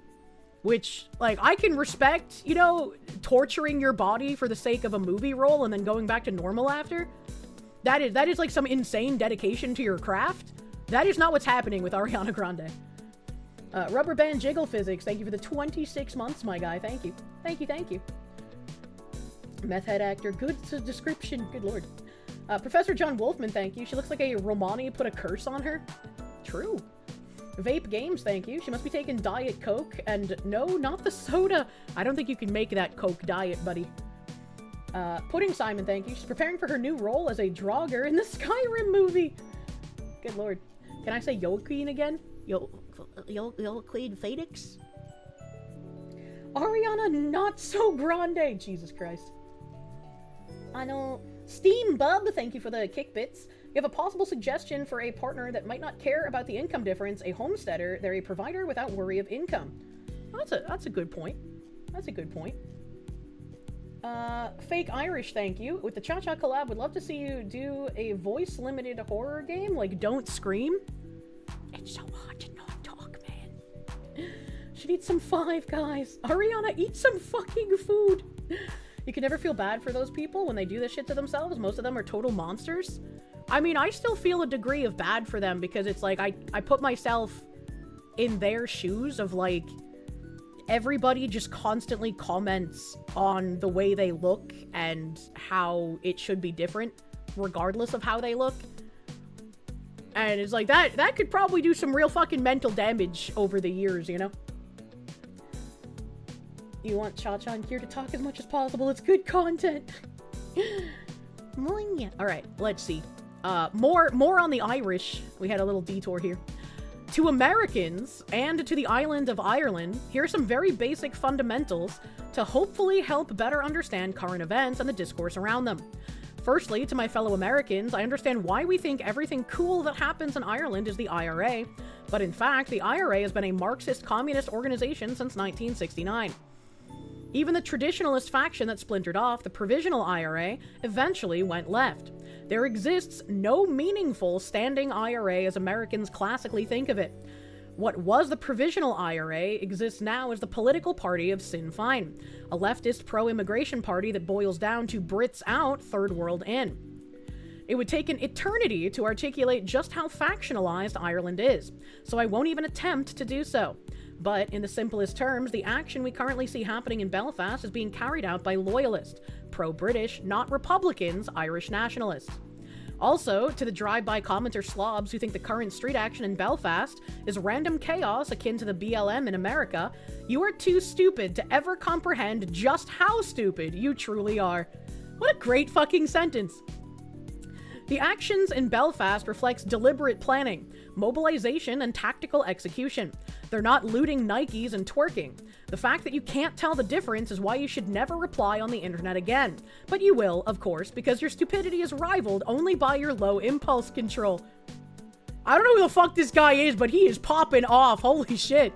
Which, like, I can respect, you know, torturing your body for the sake of a movie role and then going back to normal after. That is like some insane dedication to your craft. That is not what's happening with Ariana Grande. Rubber Band Jiggle Physics, thank you for the 26 months, my guy. Thank you. Thank you, thank you. Meth head actor, good description, good lord. Professor John Wolfman, thank you. She looks like a Romani put a curse on her. True. Vape Games, thank you. She must be taking Diet Coke, and no, not the soda. I don't think you can make that Coke Diet, buddy. Pudding Simon, thank you. She's preparing for her new role as a Draugr in the Skyrim movie. Good lord. Can I say Queen again? Queen Phoenix? Ariana Not So Grande. Jesus Christ. I know. Steam Bub, thank you for the kick bits. You have a possible suggestion for a partner that might not care about the income difference, a homesteader. They're a provider without worry of income. Well, that's a good point. That's a good point. Fake Irish, thank you. With the Cha-Cha collab, would love to see you do a voice-limited horror game, like Don't Scream. It's so hard to not talk, man. Should eat some Five Guys. Ariana, eat some fucking food. You can never feel bad for those people when they do this shit to themselves. Most of them are total monsters. I mean, I still feel a degree of bad for them because it's like, I put myself in their shoes of like, everybody just constantly comments on the way they look and how it should be different, regardless of how they look. And it's like, that could probably do some real fucking mental damage over the years, you know? You want Cha-Cha and Kier to talk as much as possible. It's good content. Alright, let's see. More on the Irish. We had a little detour here. To Americans, and to the island of Ireland, here are some very basic fundamentals to hopefully help better understand current events and the discourse around them. Firstly, to my fellow Americans, I understand why we think everything cool that happens in Ireland is the IRA, but in fact, the IRA has been a Marxist communist organization since 1969. Even the traditionalist faction that splintered off, the Provisional IRA, eventually went left. There exists no meaningful standing IRA as Americans classically think of it. What was the Provisional IRA exists now as the political party of Sinn Féin, a leftist pro-immigration party that boils down to Brits out, third world in. It would take an eternity to articulate just how factionalized Ireland is, so I won't even attempt to do so. But in the simplest terms, the action we currently see happening in Belfast is being carried out by loyalist, pro-British, not Republicans, Irish nationalists. Also, to the drive-by commenter slobs who think the current street action in Belfast is random chaos akin to the BLM in America, you are too stupid to ever comprehend just how stupid you truly are. What a great fucking sentence. The actions in Belfast reflects deliberate planning, mobilization, and tactical execution. They're not looting Nikes and twerking. The fact that you can't tell the difference is why you should never reply on the internet again. But you will, of course, because your stupidity is rivaled only by your low impulse control. I don't know who the fuck this guy is, but he is popping off. Holy shit.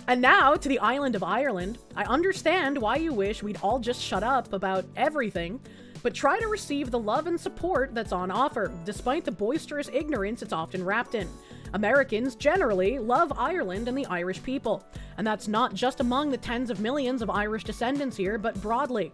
And now, to the island of Ireland, I understand why you wish we'd all just shut up about everything, but try to receive the love and support that's on offer, despite the boisterous ignorance it's often wrapped in. Americans generally love Ireland and the Irish people, and that's not just among the tens of millions of Irish descendants here, but broadly.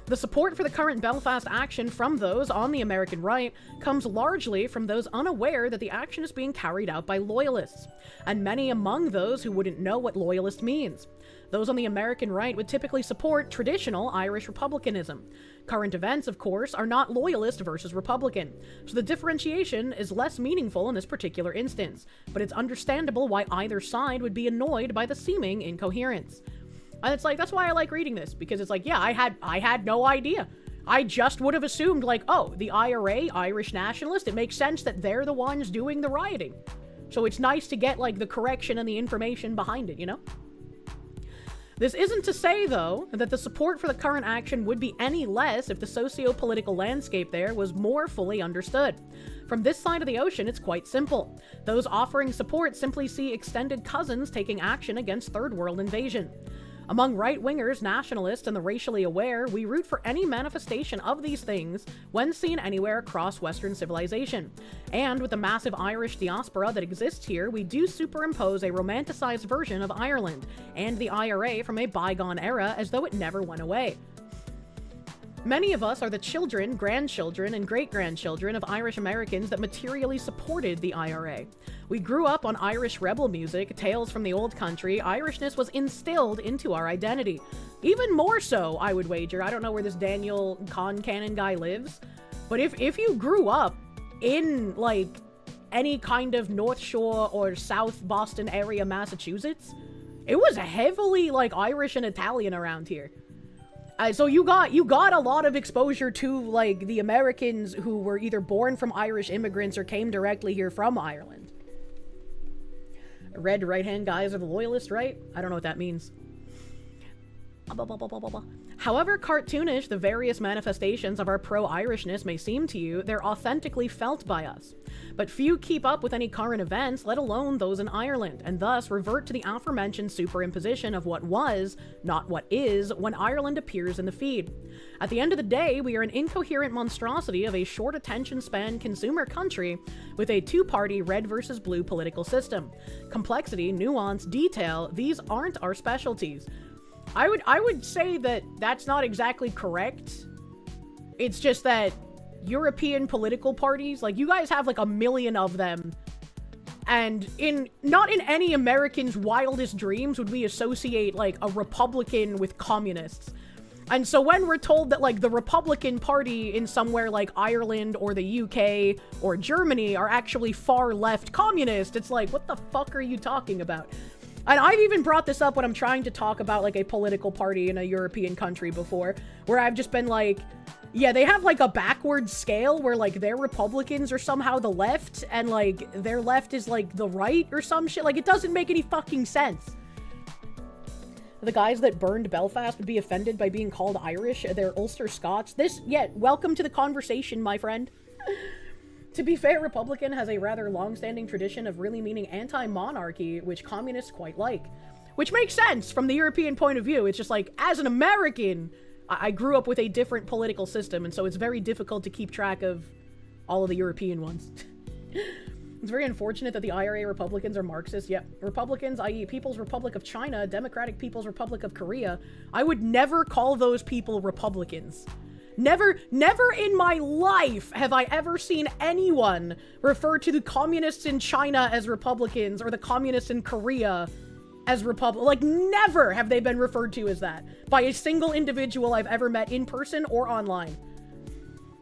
The support for the current Belfast action from those on the American right comes largely from those unaware that the action is being carried out by loyalists, and many among those who wouldn't know what loyalist means. Those on the American right would typically support traditional Irish republicanism. Current events, of course, are not loyalist versus Republican, so the differentiation is less meaningful in this particular instance, but it's understandable why either side would be annoyed by the seeming incoherence. And it's like, that's why I like reading this, because it's like, yeah, I had no idea. I just would have assumed, like, oh, the IRA, Irish nationalist, it makes sense that they're the ones doing the rioting. So it's nice to get, like, the correction and the information behind it, you know? This isn't to say, though, that the support for the current action would be any less if the socio-political landscape there was more fully understood. From this side of the ocean, it's quite simple. Those offering support simply see extended cousins taking action against third world invasion. Among right-wingers, nationalists, and the racially aware, we root for any manifestation of these things when seen anywhere across Western civilization. And with the massive Irish diaspora that exists here, we do superimpose a romanticized version of Ireland and the IRA from a bygone era as though it never went away. Many of us are the children, grandchildren, and great-grandchildren of Irish Americans that materially supported the IRA. We grew up on Irish rebel music, tales from the old country. Irishness was instilled into our identity. Even more so, I would wager. I don't know where this Daniel Concannon guy lives, But if you grew up in, like, any kind of North Shore or South Boston area Massachusetts, it was heavily, like, Irish and Italian around here. So you got a lot of exposure to, like, the Americans who were either born from Irish immigrants or came directly here from Ireland. Red right-hand guys are the loyalists, right? I don't know what that means. However cartoonish the various manifestations of our pro-Irishness may seem to you, they're authentically felt by us. But few keep up with any current events, let alone those in Ireland, and thus revert to the aforementioned superimposition of what was, not what is, when Ireland appears in the feed. At the end of the day, we are an incoherent monstrosity of a short attention span consumer country with a two-party red versus blue political system. Complexity, nuance, detail, these aren't our specialties. I would say that that's not exactly correct. It's just that European political parties, like, you guys have like 1 million of them, and not in any American's wildest dreams would we associate like a Republican with communists. And so when we're told that like the Republican Party in somewhere like Ireland or the UK or Germany are actually far left communist, it's like, what the fuck are you talking about? And I've even brought this up when I'm trying to talk about like a political party in a European country before, where I've just been like, yeah, they have like a backwards scale where like their Republicans are somehow the left and like their left is like the right or some shit. Like, it doesn't make any fucking sense. The guys that burned Belfast would be offended by being called Irish. They're Ulster Scots. Welcome to the conversation, my friend. To be fair, Republican has a rather long-standing tradition of really meaning anti-monarchy, which communists quite like. Which makes sense from the European point of view. It's just like, as an American, I grew up with a different political system, and so it's very difficult to keep track of all of the European ones. It's very unfortunate that the IRA Republicans are Marxists. Yep, Republicans, i.e. People's Republic of China, Democratic People's Republic of Korea, I would never call those people Republicans. Never in my life have I ever seen anyone refer to the communists in China as Republicans or the communists in Korea as like, never have they been referred to as that by a single individual I've ever met in person or online.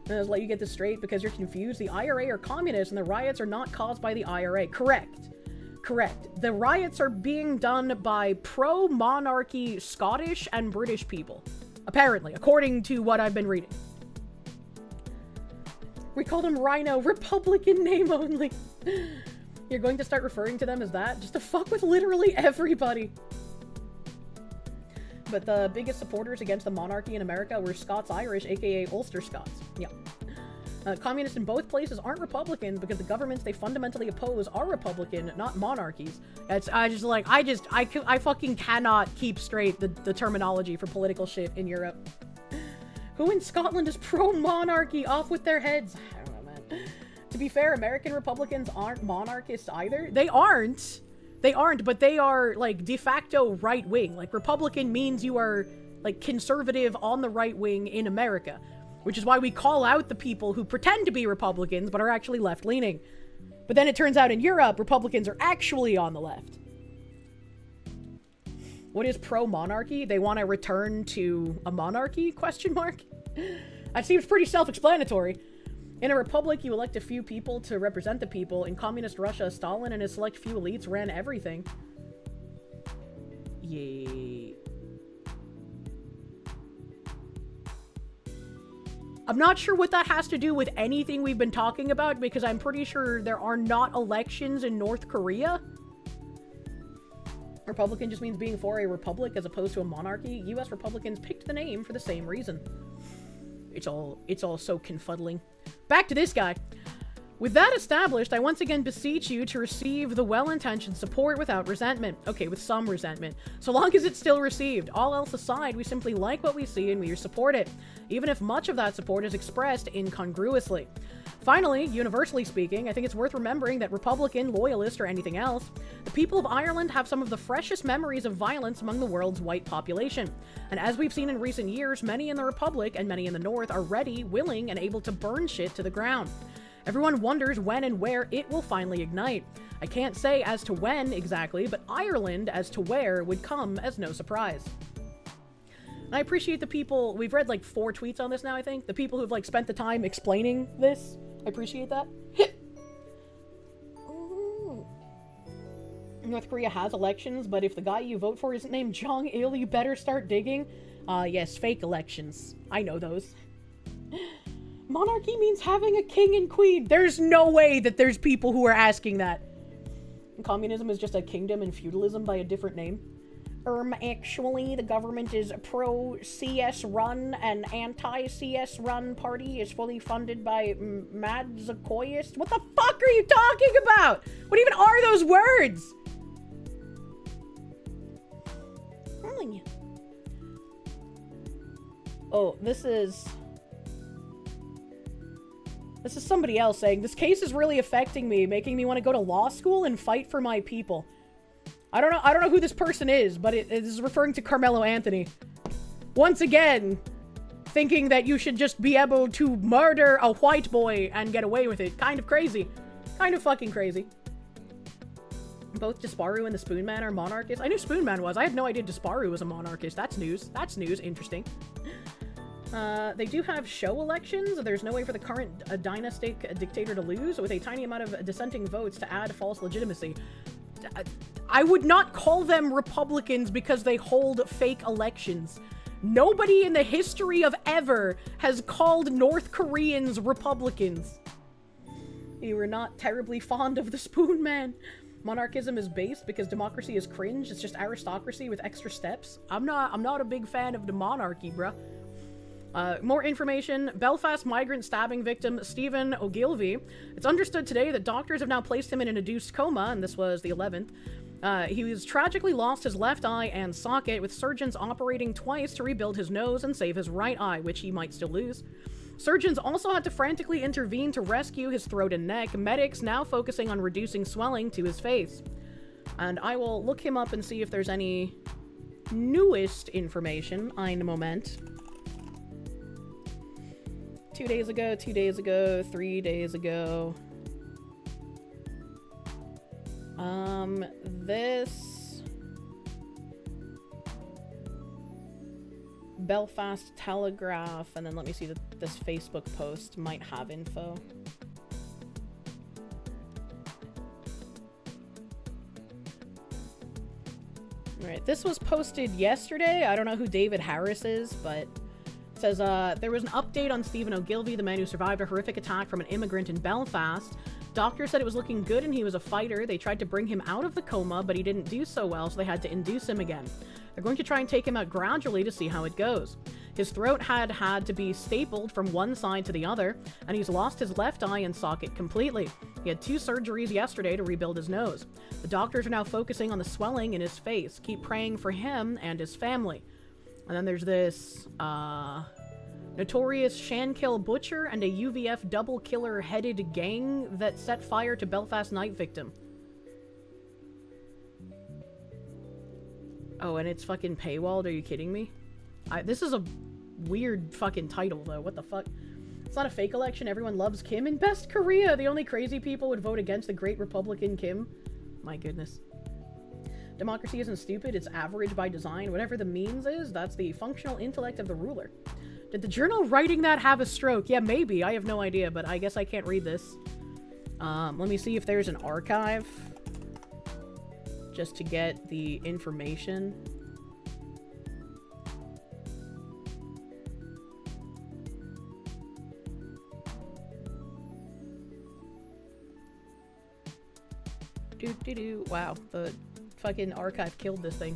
And I'll let you get this straight because you're confused. The IRA are communists and the riots are not caused by the IRA. Correct. The riots are being done by pro-monarchy Scottish and British people. Apparently, according to what I've been reading. We called him Rhino, Republican name only. You're going to start referring to them as that? Just to fuck with literally everybody. But the biggest supporters against the monarchy in America were Scots-Irish, aka Ulster Scots. Yeah. Communists in both places aren't Republicans because the governments they fundamentally oppose are Republican, not monarchies. I fucking cannot keep straight the terminology for political shit in Europe. Who in Scotland is pro-monarchy? Off with their heads. I don't know, man. To be fair, American Republicans aren't monarchists either. They aren't, but they are, like, de facto right-wing. Like, Republican means you are, like, conservative on the right wing in America. Which is why we call out the people who pretend to be Republicans but are actually left-leaning. But then it turns out in Europe, Republicans are actually on the left. What is pro-monarchy? They want to return to a monarchy? Question mark? That seems pretty self-explanatory. In a republic, you elect a few people to represent the people. In communist Russia, Stalin and his select few elites ran everything. Yay. I'm not sure what that has to do with anything we've been talking about, because I'm pretty sure there are not elections in North Korea. Republican just means being for a republic as opposed to a monarchy. US Republicans picked the name for the same reason. It's all so confuddling. Back to this guy. With that established, I once again beseech you to receive the well-intentioned support without resentment. Okay, with some resentment. So long as it's still received. All else aside, we simply like what we see and we support it, even if much of that support is expressed incongruously. Finally, universally speaking, I think it's worth remembering that Republican, loyalist, or anything else, the people of Ireland have some of the freshest memories of violence among the world's white population. And as we've seen in recent years, many in the Republic and many in the North are ready, willing, and able to burn shit to the ground. Everyone wonders when and where it will finally ignite. I can't say as to when exactly, but Ireland as to where would come as no surprise. And I appreciate the people, we've read like 4 tweets on this now, I think. The people who've like spent the time explaining this. I appreciate that. North Korea has elections, but if the guy you vote for isn't named Jong-il, you better start digging. Yes, fake elections. I know those. Monarchy means having a king and queen. There's no way that there's people who are asking that. Communism is just a kingdom and feudalism by a different name. Actually, the government is pro-CS run and anti-CS run party is fully funded by Mad Zakoyist. What the fuck are you talking about? What even are those words? Oh, this is somebody else saying, this case is really affecting me, making me want to go to law school and fight for my people. I don't know who this person is, but it is referring to Carmelo Anthony. Once again, thinking that you should just be able to murder a white boy and get away with it. Kind of crazy. Kind of fucking crazy. Both Desparu and the Spoon Man are monarchists. I knew Spoon Man was. I had no idea Desparu was a monarchist. That's news. That's news. Interesting. They do have show elections. There's no way for the current dynastic dictator to lose, with a tiny amount of dissenting votes to add false legitimacy. I would not call them Republicans because they hold fake elections. Nobody in the history of ever has called North Koreans Republicans. You were not terribly fond of the Spoon Man. Monarchism is based because democracy is cringe. It's just aristocracy with extra steps. I'm not a big fan of the monarchy, bruh. More information. Belfast migrant stabbing victim Stephen Ogilvie. It's understood today that doctors have now placed him in an induced coma, and this was the 11th. He was tragically lost his left eye and socket, with surgeons operating twice to rebuild his nose and save his right eye, which he might still lose. Surgeons also had to frantically intervene to rescue his throat and neck, medics now focusing on reducing swelling to his face. And I will look him up and see if there's any newest information. Ein Moment. 2 days ago, 2 days ago, 3 days ago. This Belfast Telegraph, and then let me see that this Facebook post might have info. Alright, this was posted yesterday. I don't know who David Harris is, but it says, there was an update on Stephen Ogilvie, the man who survived a horrific attack from an immigrant in Belfast. Doctors said it was looking good and he was a fighter. They tried to bring him out of the coma, but he didn't do so well, so they had to induce him again. They're going to try and take him out gradually to see how it goes. His throat had to be stapled from one side to the other, and he's lost his left eye and socket completely. He had 2 surgeries yesterday to rebuild his nose. The doctors are now focusing on the swelling in his face. Keep praying for him and his family. And then there's this, notorious Shankill butcher and a UVF double killer headed gang that set fire to Belfast night victim. Oh, and it's fucking paywalled? Are you kidding me? This is a weird fucking title, though. What the fuck? It's not a fake election. Everyone loves Kim. In Best Korea, the only crazy people would vote against the great Republican Kim. My goodness. Democracy isn't stupid. It's average by design. Whatever the means is, that's the functional intellect of the ruler. Did the journal writing that have a stroke? Yeah, maybe. I have no idea, but I guess I can't read this. Let me see if there's an archive. Just to get the information. Doo-doo-doo. Wow, the fucking archive killed this thing.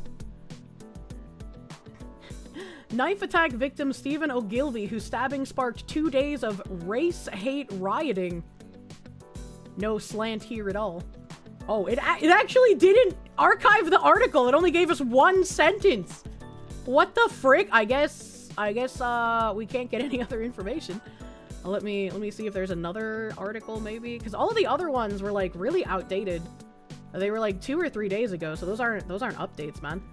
Knife attack victim Stephen Ogilvie, whose stabbing sparked 2 days of race hate rioting. No slant here at all. Oh, it actually didn't archive the article. It only gave us 1 sentence. What the frick? I guess we can't get any other information. Let me see if there's another article maybe, because all of the other ones were like really outdated. They were like 2 or 3 days ago, so those aren't updates, man.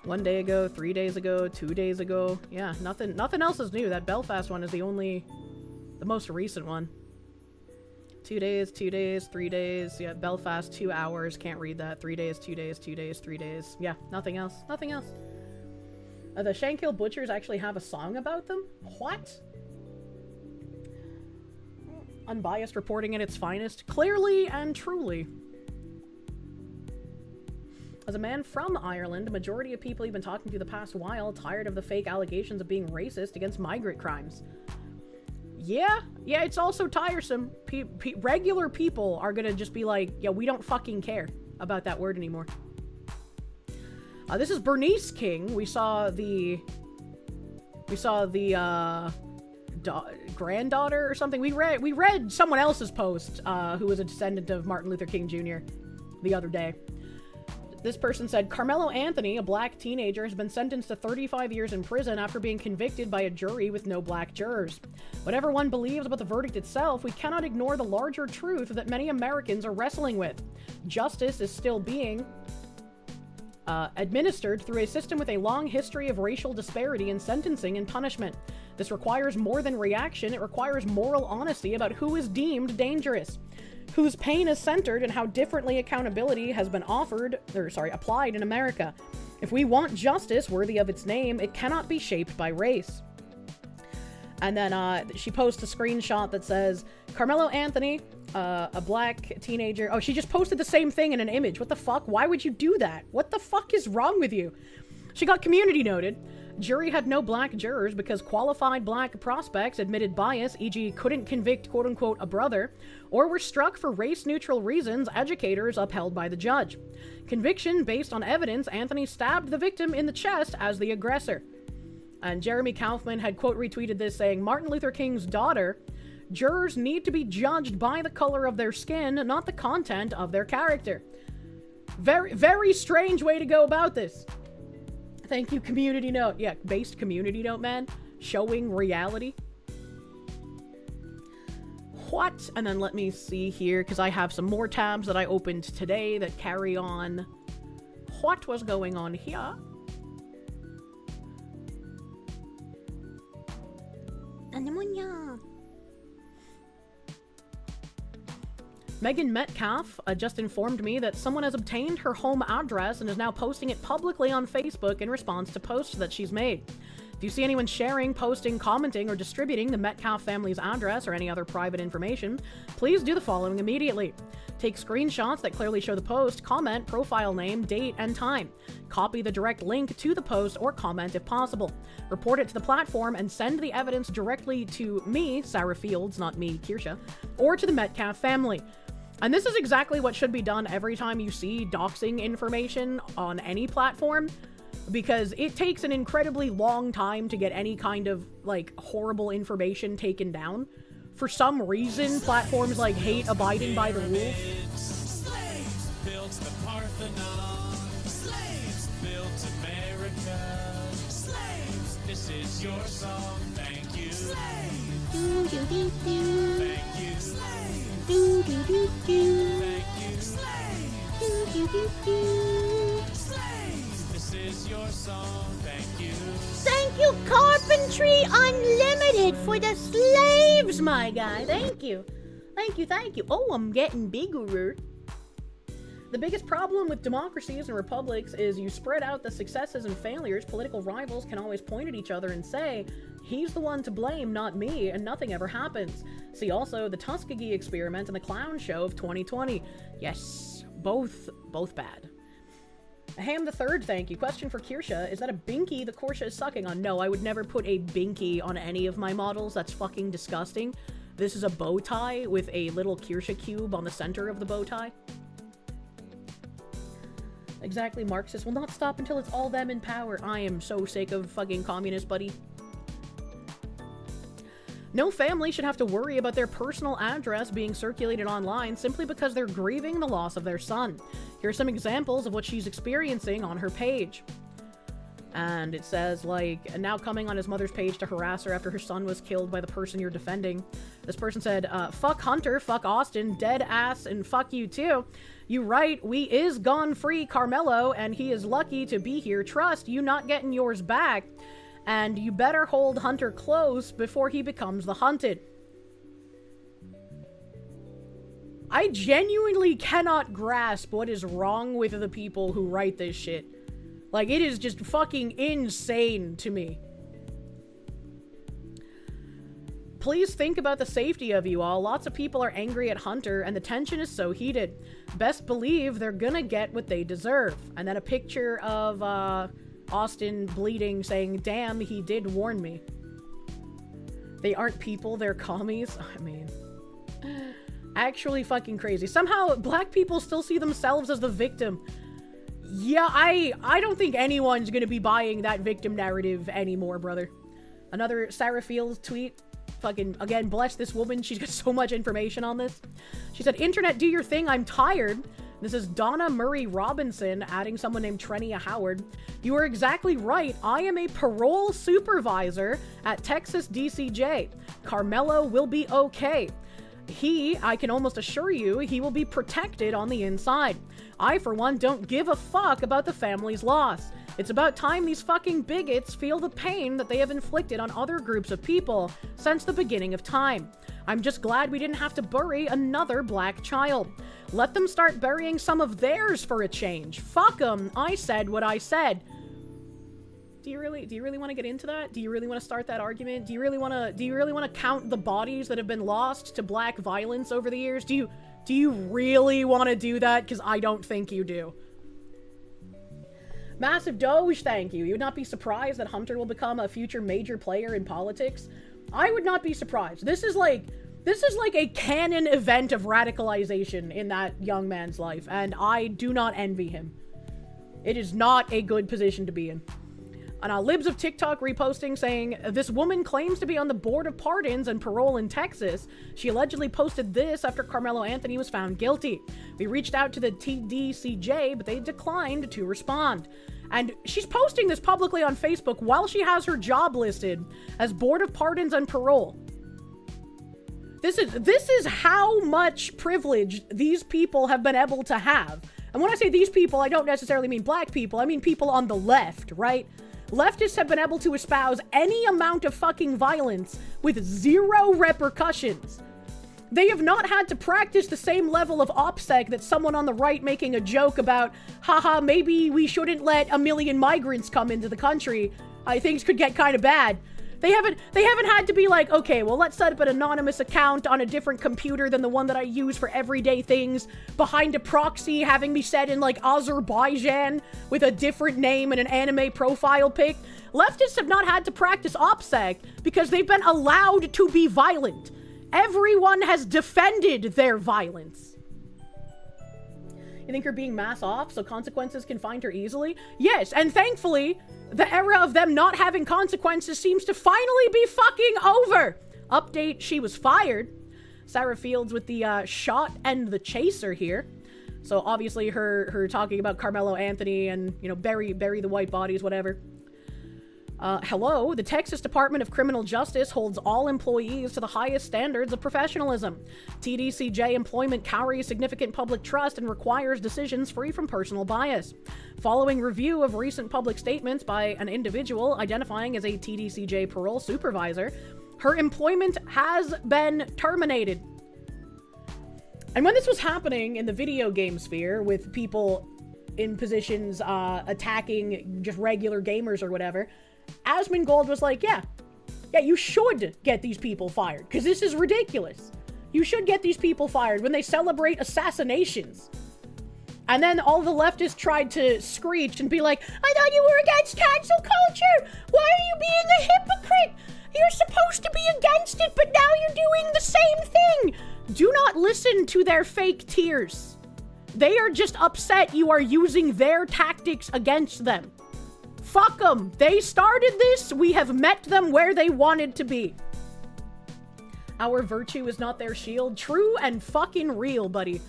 1 day ago, 3 days ago, 2 days ago. Yeah, nothing else is new. That Belfast one is the most recent one. 2 days, 2 days, 3 days. Yeah, Belfast, 2 hours. Can't read that. 3 days, 2 days, 2 days, 3 days. Yeah, nothing else. Nothing else. The Shankill Butchers actually have a song about them? What? Unbiased reporting at its finest, clearly and truly. As a man from Ireland, a majority of people you've been talking to the past while tired of the fake allegations of being racist against migrant crimes. Yeah, it's also tiresome. Regular people are gonna just be like, yeah, we don't fucking care about that word anymore. This is Bernice King. We saw the granddaughter or something. We read someone else's post, who was a descendant of Martin Luther King Jr. the other day. This person said, Carmelo Anthony, a black teenager, has been sentenced to 35 years in prison after being convicted by a jury with no black jurors. Whatever one believes about the verdict itself, we cannot ignore the larger truth that many Americans are wrestling with. Justice is still being administered through a system with a long history of racial disparity in sentencing and punishment. This requires more than reaction. It requires moral honesty about who is deemed dangerous, whose pain is centered, and how differently accountability has been applied in America. If we want justice worthy of its name, it cannot be shaped by race. And then she posts a screenshot that says, Carmelo Anthony, a black teenager. Oh, she just posted the same thing in an image. What the fuck? Why would you do that? What the fuck is wrong with you? She got community noted. Jury had no black jurors because qualified black prospects admitted bias, e.g. couldn't convict quote-unquote a brother, or were struck for race-neutral reasons, educators upheld by the judge. Conviction based on evidence, Anthony stabbed the victim in the chest as the aggressor. And Jeremy Kaufman had quote retweeted this saying, Martin Luther King's daughter, jurors need to be judged by the color of their skin, not the content of their character. Very, very strange way to go about this. Thank you, community note. Yeah, based community note, man. Showing reality. What? And then let me see here, because I have some more tabs that I opened today that carry on what was going on here. Megan Metcalf just informed me that someone has obtained her home address and is now posting it publicly on Facebook in response to posts that she's made. If you see anyone sharing, posting, commenting, or distributing the Metcalf family's address or any other private information, please do the following immediately. Take screenshots that clearly show the post, comment, profile name, date, and time. Copy the direct link to the post or comment if possible. Report it to the platform and send the evidence directly to me, Sarah Fields, not me, Kirsche, or to the Metcalf family. And this is exactly what should be done every time you see doxing information on any platform, because it takes an incredibly long time to get any kind of, like, horrible information taken down. For some reason, platforms, like, hate abiding by the rules. Slaves built the Parthenon. Slaves built America. Slaves, this is your song. Thank you. Slaves. Thank you. Slaves. Thank you. Slaves. This is your song. Thank you. Thank you, Carpentry Unlimited, for the slaves, my guy. Thank you. Thank you. Oh, I'm getting bigger. The biggest problem with democracies and republics is you spread out the successes and failures. Political rivals can always point at each other and say, he's the one to blame, not me, and nothing ever happens. See also the Tuskegee experiment and the clown show of 2020. Yes, both bad. Ham the Third, thank you. Question for Kirsche. Is that a binky the Kirsche is sucking on? No, I would never put a binky on any of my models. That's fucking disgusting. This is a bow tie with a little Kirsche cube on the center of the bow tie. Exactly, Marxists will not stop until it's all them in power. I am so sick of fucking communists, buddy. No family should have to worry about their personal address being circulated online simply because they're grieving the loss of their son. Here are some examples of what she's experiencing on her page. And it says, like, now coming on his mother's page to harass her after her son was killed by the person you're defending. This person said, fuck Hunter, fuck Austin, dead ass, and fuck you too. You right, we is gone free Carmelo, and he is lucky to be here. Trust, you not getting yours back. And you better hold Hunter close before he becomes the hunted. I genuinely cannot grasp what is wrong with the people who write this shit. Like, it is just fucking insane to me. Please think about the safety of you all. Lots of people are angry at Hunter, and the tension is so heated. Best believe they're gonna get what they deserve. And then a picture of Austin bleeding, saying, damn, he did warn me. They aren't people, they're commies. I mean, actually fucking crazy. Somehow, black people still see themselves as the victim. Yeah, I don't think anyone's gonna be buying that victim narrative anymore, brother. Another Sarah Fields tweet. Fucking, again, bless this woman. She's got so much information on this. She said, internet, do your thing. I'm tired. This is Donna Murray Robinson, adding someone named Trenia Howard. You are exactly right. I am a parole supervisor at Texas DCJ. Carmelo will be okay. I can almost assure you, he will be protected on the inside. I, for one, don't give a fuck about the family's loss. It's about time these fucking bigots feel the pain that they have inflicted on other groups of people since the beginning of time. I'm just glad we didn't have to bury another black child. Let them start burying some of theirs for a change. Fuck them. I said what I said. Do you really want to get into that? Do you really want to start that argument? Do you really want to count the bodies that have been lost to black violence over the years? Do you really want to do that? Because I don't think you do. Massive Doge, thank you. You would not be surprised that Hunter will become a future major player in politics. I would not be surprised. This is like a canon event of radicalization in that young man's life, and I do not envy him. It is not a good position to be in. And Libs of TikTok reposting saying, this woman claims to be on the Board of Pardons and Parole in Texas. She allegedly posted this after Carmelo Anthony was found guilty. We reached out to the TDCJ, but they declined to respond. And she's posting this publicly on Facebook while she has her job listed as Board of Pardons and Parole. This is how much privilege these people have been able to have. And when I say these people, I don't necessarily mean black people. I mean people on the left, right? Leftists have been able to espouse any amount of fucking violence with zero repercussions. They have not had to practice the same level of OPSEC that someone on the right making a joke about, haha, maybe we shouldn't let 1 million migrants come into the country. Things could get kind of bad. They haven't had to be like, okay, well, let's set up an anonymous account on a different computer than the one that I use for everyday things, behind a proxy, having me set in like Azerbaijan with a different name and an anime profile pic. Leftists have not had to practice OPSEC because they've been allowed to be violent. Everyone has defended their violence. You think you're being mass off so consequences can find her easily? Yes, and thankfully, the era of them not having consequences seems to finally be fucking over. Update, she was fired. Sarah Fields with the shot and the chaser here. So obviously her talking about Carmelo Anthony and, you know, bury the white bodies, whatever. Hello, the Texas Department of Criminal Justice holds all employees to the highest standards of professionalism. TDCJ employment carries significant public trust and requires decisions free from personal bias. Following review of recent public statements by an individual identifying as a TDCJ parole supervisor, her employment has been terminated. And when this was happening in the video game sphere with people in positions attacking just regular gamers or whatever, Asmongold was like, yeah, you should get these people fired, because this is ridiculous. You should get these people fired when they celebrate assassinations. And then all the leftists tried to screech and be like, I thought you were against cancel culture. Why are you being a hypocrite? You're supposed to be against it, but now you're doing the same thing. Do not listen to their fake tears. They are just upset you are using their tactics against them. Fuck them. They started this. We have met them where they wanted to be. Our virtue is not their shield. True and fucking real, buddy.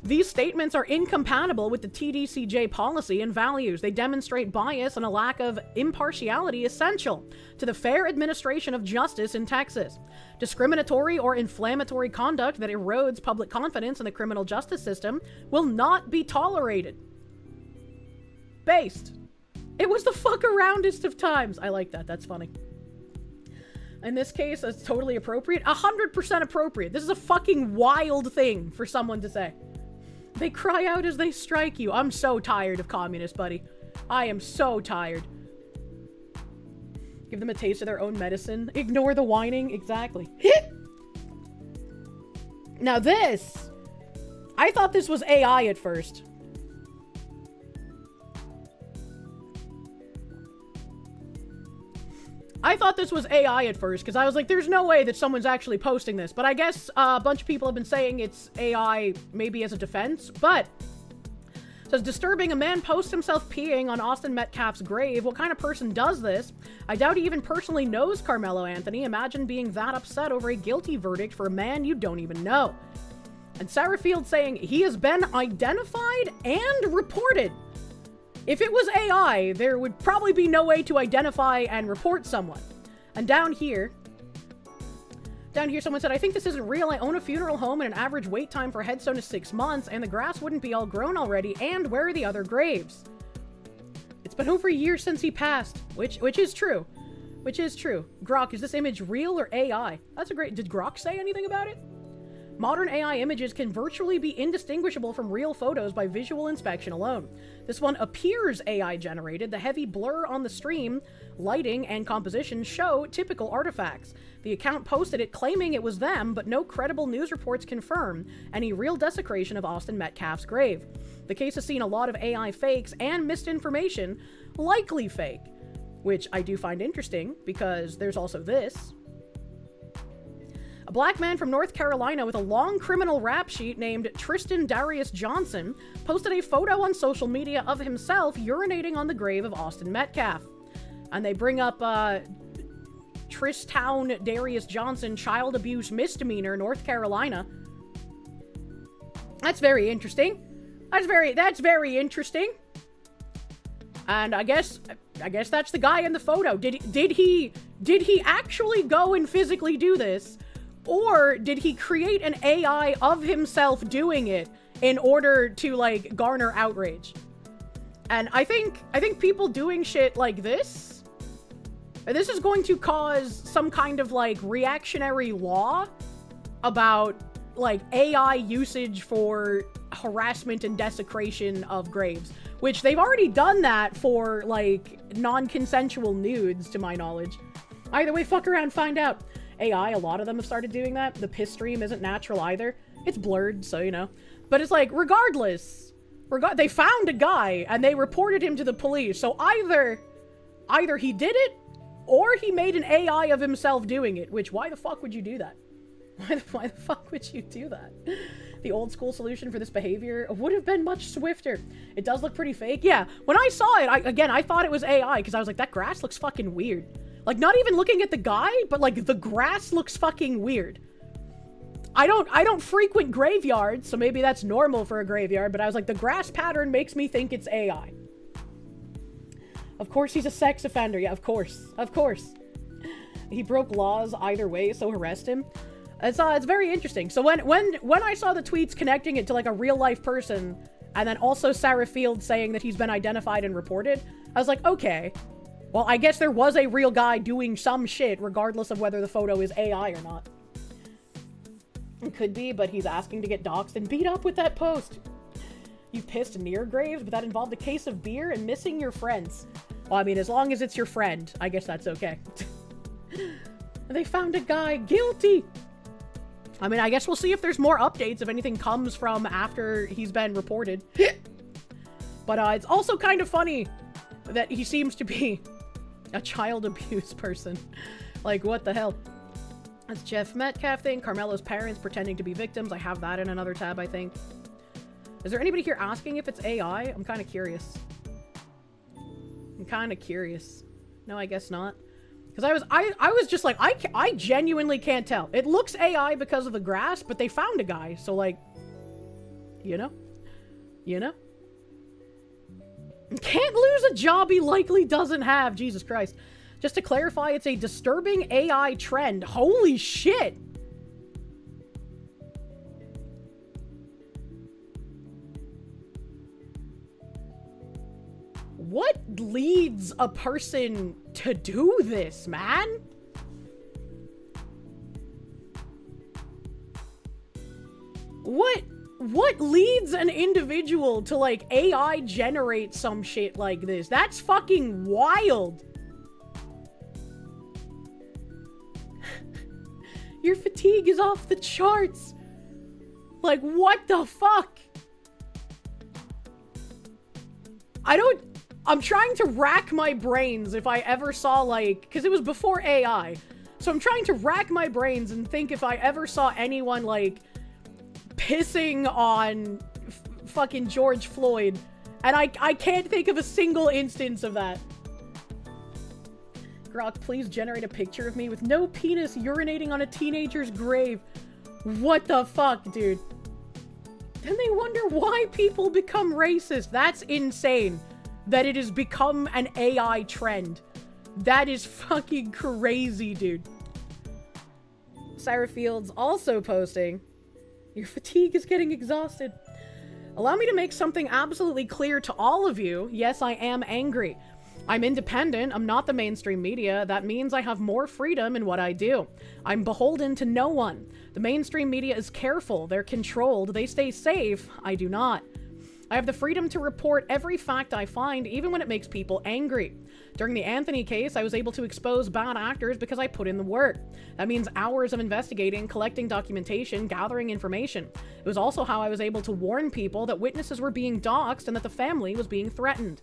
These statements are incompatible with the TDCJ policy and values. They demonstrate bias and a lack of impartiality essential to the fair administration of justice in Texas. Discriminatory or inflammatory conduct that erodes public confidence in the criminal justice system will not be tolerated. Based. It was the fuck aroundest of times. I like that. That's funny. In this case, it's totally appropriate. 100% appropriate. This is a fucking wild thing for someone to say. They cry out as they strike you. I'm so tired of communists, buddy. I am so tired. Give them a taste of their own medicine. Ignore the whining. Exactly. Now this, I thought this was AI at first. I thought this was AI at first, because I was like, there's no way that someone's actually posting this. But I guess a bunch of people have been saying it's AI, maybe as a defense. But it says, disturbing, a man posts himself peeing on Austin Metcalf's grave. What kind of person does this? I doubt he even personally knows Carmelo Anthony. Imagine being that upset over a guilty verdict for a man you don't even know. And Sarah Field saying, he has been identified and reported. If it was AI, there would probably be no way to identify and report someone. And down here, someone said, I think this isn't real. I own a funeral home and an average wait time for a headstone is 6 months, and the grass wouldn't be all grown already, and where are the other graves? It's been over a year since he passed, which is true. Which is true. Grok, is this image real or AI? That's a great... Did Grok say anything about it? Modern AI images can virtually be indistinguishable from real photos by visual inspection alone. This one appears AI generated. The heavy blur on the stream, lighting, and composition show typical artifacts. The account posted it claiming it was them, but no credible news reports confirm any real desecration of Austin Metcalf's grave. The case has seen a lot of AI fakes and misinformation, likely fake, which I do find interesting because there's also this. A black man from North Carolina with a long criminal rap sheet named Tristan Darius Johnson posted a photo on social media of himself urinating on the grave of Austin Metcalf. And they bring up, Tristown Darius Johnson, child abuse misdemeanor, North Carolina. That's very interesting. That's very interesting. And I guess that's the guy in the photo. Did he actually go and physically do this? Or did he create an AI of himself doing it in order to, like, garner outrage? And I think people doing shit like this is going to cause some kind of, like, reactionary law about, like, AI usage for harassment and desecration of graves. Which they've already done that for, like, non-consensual nudes, to my knowledge. Either way, fuck around, find out. AI, a lot of them have started doing that. The piss stream isn't natural either. It's blurred, so, you know. But it's like, regardless, they found a guy, and they reported him to the police. So either he did it, or he made an AI of himself doing it. Which, why the fuck would you do that? Why the fuck would you do that? The old school solution for this behavior would have been much swifter. It does look pretty fake. Yeah, when I saw it, I thought it was AI, because I was like, that grass looks fucking weird. Like, not even looking at the guy, but, like, the grass looks fucking weird. I don't frequent graveyards, so maybe that's normal for a graveyard, but I was like, the grass pattern makes me think it's AI. Of course he's a sex offender. Yeah, of course. Of course. He broke laws either way, so arrest him. It's very interesting. So when I saw the tweets connecting it to, like, a real-life person, and then also Sarah Field saying that he's been identified and reported, I was like, okay. Well, I guess there was a real guy doing some shit, regardless of whether the photo is AI or not. It could be, but he's asking to get doxxed and beat up with that post. You pissed near graves, but that involved a case of beer and missing your friends. Well, I mean, as long as it's your friend, I guess that's okay. They found a guy guilty. I mean, I guess we'll see if there's more updates, if anything comes from after he's been reported. But it's also kind of funny that he seems to be a child abuse person. Like, what the hell? That's Jeff Metcalf thing. Carmelo's parents pretending to be victims. I have that in another tab, I think. Is there anybody here asking if it's AI? I'm kind of curious. No, I guess not. Because I was just like, I genuinely can't tell. It looks AI because of the grass, but they found a guy. So, like, you know? Can't lose a job he likely doesn't have. Jesus Christ. Just to clarify, it's a disturbing AI trend. Holy shit! What leads a person to do this, man? What What leads an individual to, like, AI generate some shit like this? That's fucking wild. Your fatigue is off the charts. Like, what the fuck? I'm trying to rack my brains if I ever saw, like, because it was before AI. So I'm trying to rack my brains and think if I ever saw anyone, like, pissing on fucking George Floyd. And I can't think of a single instance of that. Grok, please generate a picture of me with no penis urinating on a teenager's grave. What the fuck, dude? Then they wonder why people become racist. That's insane. That it has become an AI trend. That is fucking crazy, dude. Sarah Fields also posting, your fatigue is getting exhausted. Allow me to make something absolutely clear to all of you. Yes, I am angry. I'm independent. I'm not the mainstream media. That means I have more freedom in what I do. I'm beholden to no one. The mainstream media is careful. They're controlled. They stay safe. I do not. I have the freedom to report every fact I find, even when it makes people angry. During the Anthony case, I was able to expose bad actors because I put in the work. That means hours of investigating, collecting documentation, gathering information. It was also how I was able to warn people that witnesses were being doxxed and that the family was being threatened.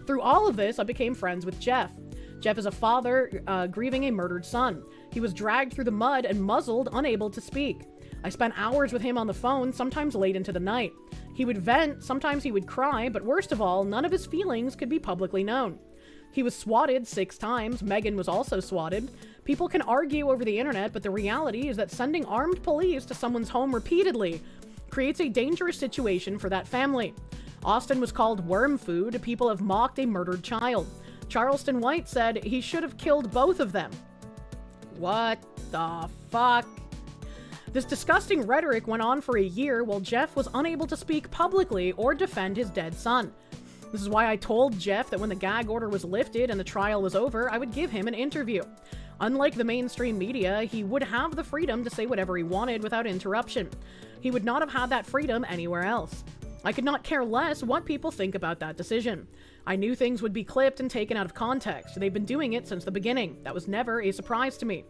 Through all of this, I became friends with Jeff. Jeff is a father grieving a murdered son. He was dragged through the mud and muzzled, unable to speak. I spent hours with him on the phone, sometimes late into the night. He would vent, sometimes he would cry, but worst of all, none of his feelings could be publicly known. He was swatted 6 times. Megan was also swatted. People can argue over the internet, but the reality is that sending armed police to someone's home repeatedly creates a dangerous situation for that family. Austin was called worm food. People have mocked a murdered child. Charleston White said he should have killed both of them. What the fuck? This disgusting rhetoric went on for a year while Jeff was unable to speak publicly or defend his dead son. This is why I told Jeff that when the gag order was lifted and the trial was over, I would give him an interview. Unlike the mainstream media, he would have the freedom to say whatever he wanted without interruption. He would not have had that freedom anywhere else. I could not care less what people think about that decision. I knew things would be clipped and taken out of context. They've been doing it since the beginning. That was never a surprise to me.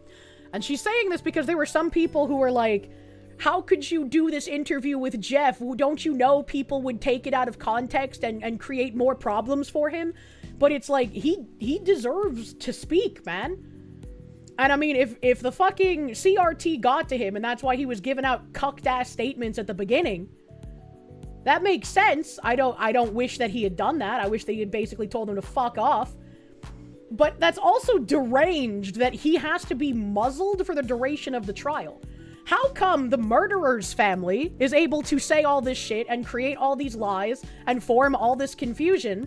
And she's saying this because there were some people who were like, how could you do this interview with Jeff? Don't you know people would take it out of context and create more problems for him? But it's like, he deserves to speak, man. And I mean, if the fucking CRT got to him and that's why he was giving out cucked-ass statements at the beginning, that makes sense. I don't wish that he had done that. I wish they had basically told him to fuck off. But that's also deranged that he has to be muzzled for the duration of the trial. How come the murderer's family is able to say all this shit and create all these lies and form all this confusion,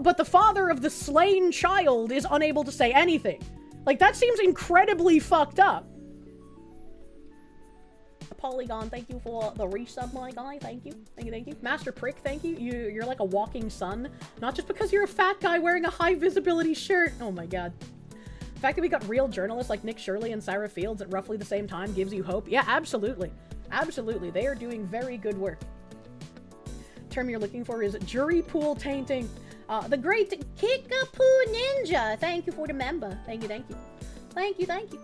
but the father of the slain child is unable to say anything? Like, that seems incredibly fucked up. Polygon, thank you for the resub, my guy. Thank you. Thank you. Master Prick, thank you. You're like a walking sun. Not just because you're a fat guy wearing a high visibility shirt. Oh my god. The fact that we got real journalists like Nick Shirley and Sarah Fields at roughly the same time gives you hope. Yeah, absolutely. Absolutely. They are doing very good work. Term you're looking for is jury pool tainting. The great Kickapoo Ninja. Thank you for the member. Thank you. Thank you.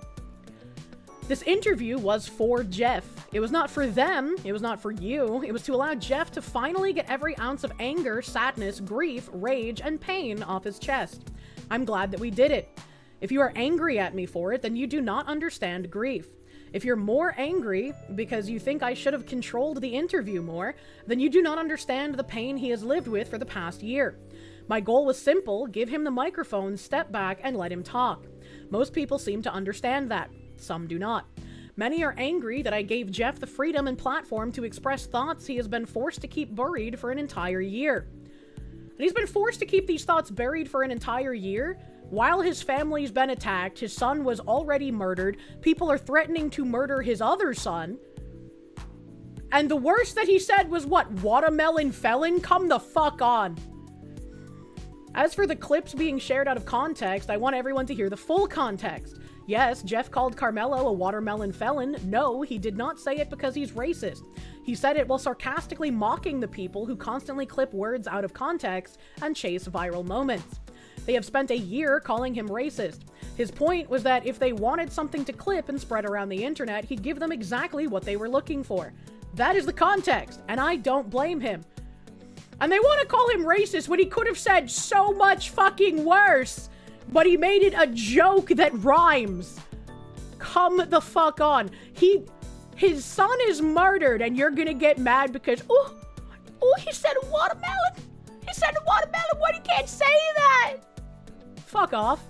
This interview was for Jeff. It was not for them. It was not for you. It was to allow Jeff to finally get every ounce of anger, sadness, grief, rage, and pain off his chest. I'm glad that we did it. If you are angry at me for it, then you do not understand grief. If you're more angry because you think I should have controlled the interview more, then you do not understand the pain he has lived with for the past year. My goal was simple: give him the microphone, step back, and let him talk. Most people seem to understand that. Some do not. Many are angry that I gave Jeff the freedom and platform to express thoughts he has been forced to keep buried for an entire year. And he's been forced to keep these thoughts buried for an entire year while his family's been attacked, his son was already murdered, people are threatening to murder his other son. And the worst that he said was what? Watermelon felon? Come the fuck on. As for the clips being shared out of context, I want everyone to hear the full context. Yes, Jeff called Carmelo a watermelon felon. No, he did not say it because he's racist. He said it while sarcastically mocking the people who constantly clip words out of context and chase viral moments. They have spent a year calling him racist. His point was that if they wanted something to clip and spread around the internet, he'd give them exactly what they were looking for. That is the context, and I don't blame him. And they want to call him racist when he could have said so much fucking worse, but he made it a joke that rhymes. Come the fuck on. His son is murdered, and you're gonna get mad because, oh, he said watermelon. He said watermelon, what? He can't say that. Fuck off.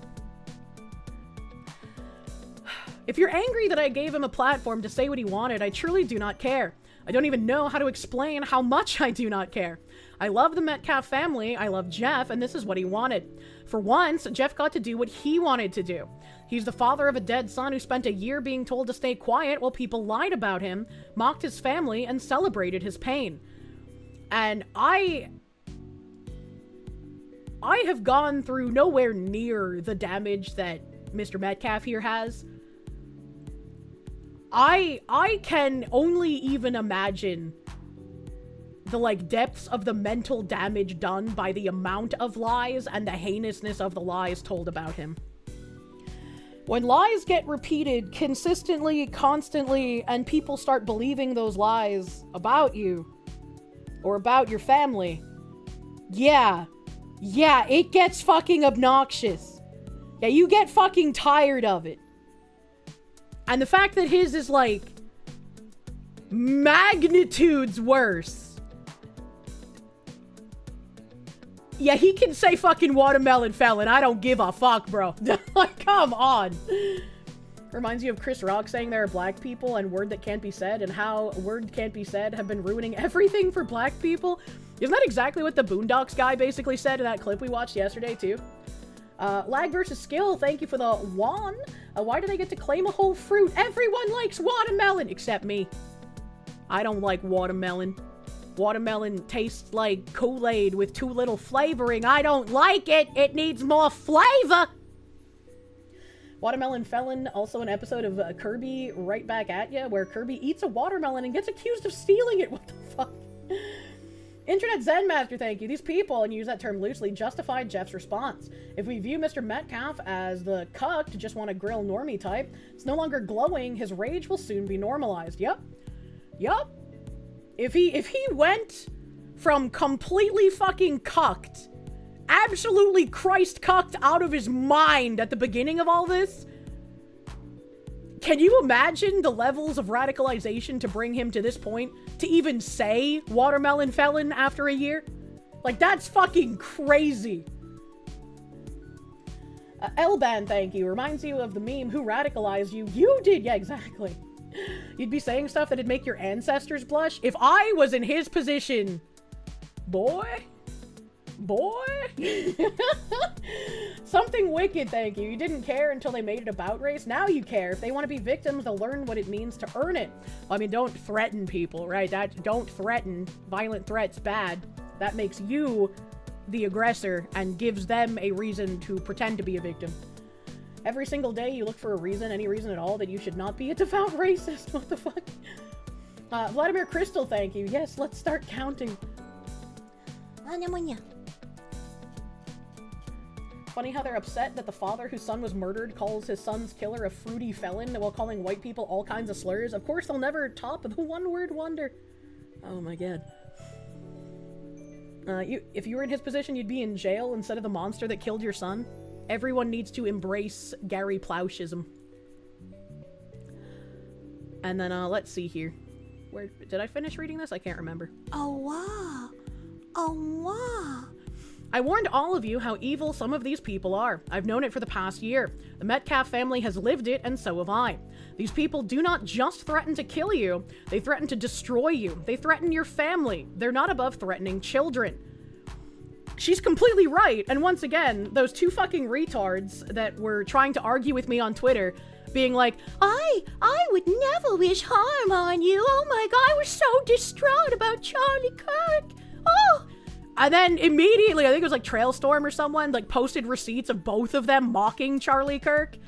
If you're angry that I gave him a platform to say what he wanted, I truly do not care. I don't even know how to explain how much I do not care. I love the Metcalf family, I love Jeff, and this is what he wanted. For once, Jeff got to do what he wanted to do. He's the father of a dead son who spent a year being told to stay quiet while people lied about him, mocked his family, and celebrated his pain. And I have gone through nowhere near the damage that Mr. Metcalf here has. I can only even imagine the, like, depths of the mental damage done by the amount of lies and the heinousness of the lies told about him. When lies get repeated consistently, constantly, and people start believing those lies about you or about your family, yeah, it gets fucking obnoxious. Yeah, you get fucking tired of it. And the fact that his is, like, magnitudes worse. Yeah, he can say fucking watermelon felon. I don't give a fuck, bro. Like, come on. Reminds you of Chris Rock saying there are black people and word that can't be said, and how word can't be said have been ruining everything for black people. Isn't that exactly what the Boondocks guy basically said in that clip we watched yesterday, too? Lag versus skill, thank you for the wand. Why do they get to claim a whole fruit? Everyone likes watermelon, except me. I don't like watermelon. Watermelon tastes like Kool-Aid with too little flavoring. I don't like it. It needs more flavor. Watermelon Felon, also an episode of Kirby Right Back At Ya, where Kirby eats a watermelon and gets accused of stealing it. What the fuck? Internet Zen Master, thank you. These people, and use that term loosely, justified Jeff's response. If we view Mr. Metcalf as the cucked, just want to grill normie type, it's no longer glowing, his rage will soon be normalized. Yup. If he went from completely fucking cucked, absolutely Christ cucked out of his mind at the beginning of all this, can you imagine the levels of radicalization to bring him to this point? To even say watermelon felon after a year? Like, that's fucking crazy. L-Ban, thank you. Reminds you of the meme, who radicalized you? You did, yeah, exactly. You'd be saying stuff that'd make your ancestors blush. If I was in his position, boy. Something wicked, thank you. You didn't care until they made it about race. Now you care. If they want to be victims, they'll learn what it means to earn it. I mean, don't threaten people, right? Don't threaten. Violent threats bad. That makes you the aggressor and gives them a reason to pretend to be a victim. Every single day you look for a reason, any reason at all, that you should not be a devout racist. What the fuck? Vladimir Crystal, thank you. Yes, let's start counting. Funny how they're upset that the father whose son was murdered calls his son's killer a fruity felon while calling white people all kinds of slurs. Of course, they'll never top the one-word wonder. Oh my god. If you were in his position, you'd be in jail instead of the monster that killed your son. Everyone needs to embrace Gary Plouchism. And then, let's see here. Where did I finish reading this? I can't remember. Oh, wow. I warned all of you how evil some of these people are. I've known it for the past year. The Metcalf family has lived it, and so have I. These people do not just threaten to kill you, they threaten to destroy you. They threaten your family. They're not above threatening children. She's completely right, and once again, those two fucking retards that were trying to argue with me on Twitter, being like, I would never wish harm on you. Oh my god, I was so distraught about Charlie Kirk. Oh! And then immediately, I think it was like Trailstorm or someone, like, posted receipts of both of them mocking Charlie Kirk.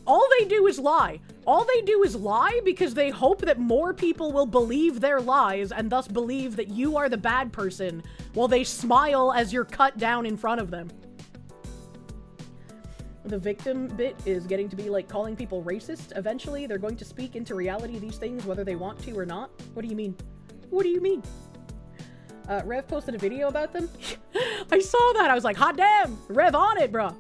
All they do is lie. All they do is lie because they hope that more people will believe their lies and thus believe that you are the bad person while they smile as you're cut down in front of them. The victim bit is getting to be like calling people racist. Eventually, they're going to speak into reality these things whether they want to or not. What do you mean? What do you mean? Rev posted a video about them. I saw that. I was like, hot damn! Rev on it, bro.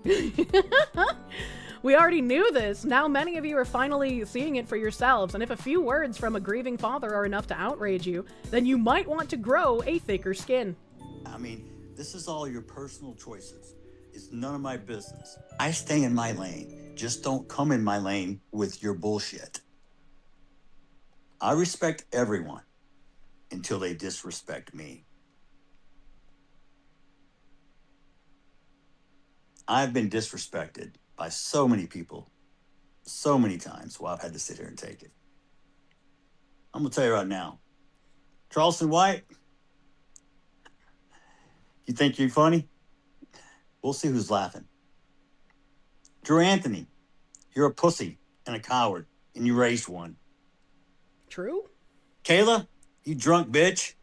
We already knew this. Now many of you are finally seeing it for yourselves, and if a few words from a grieving father are enough to outrage you, then you might want to grow a thicker skin. I mean, this is all your personal choices. It's none of my business. I stay in my lane. Just don't come in my lane with your bullshit. I respect everyone until they disrespect me. I've been disrespected by so many people, so many times, while I've had to sit here and take it. I'm gonna tell you right now, Charleston White, you think you're funny? We'll see who's laughing. Drew Anthony, you're a pussy and a coward, and you raised one. True? Kayla, you drunk bitch.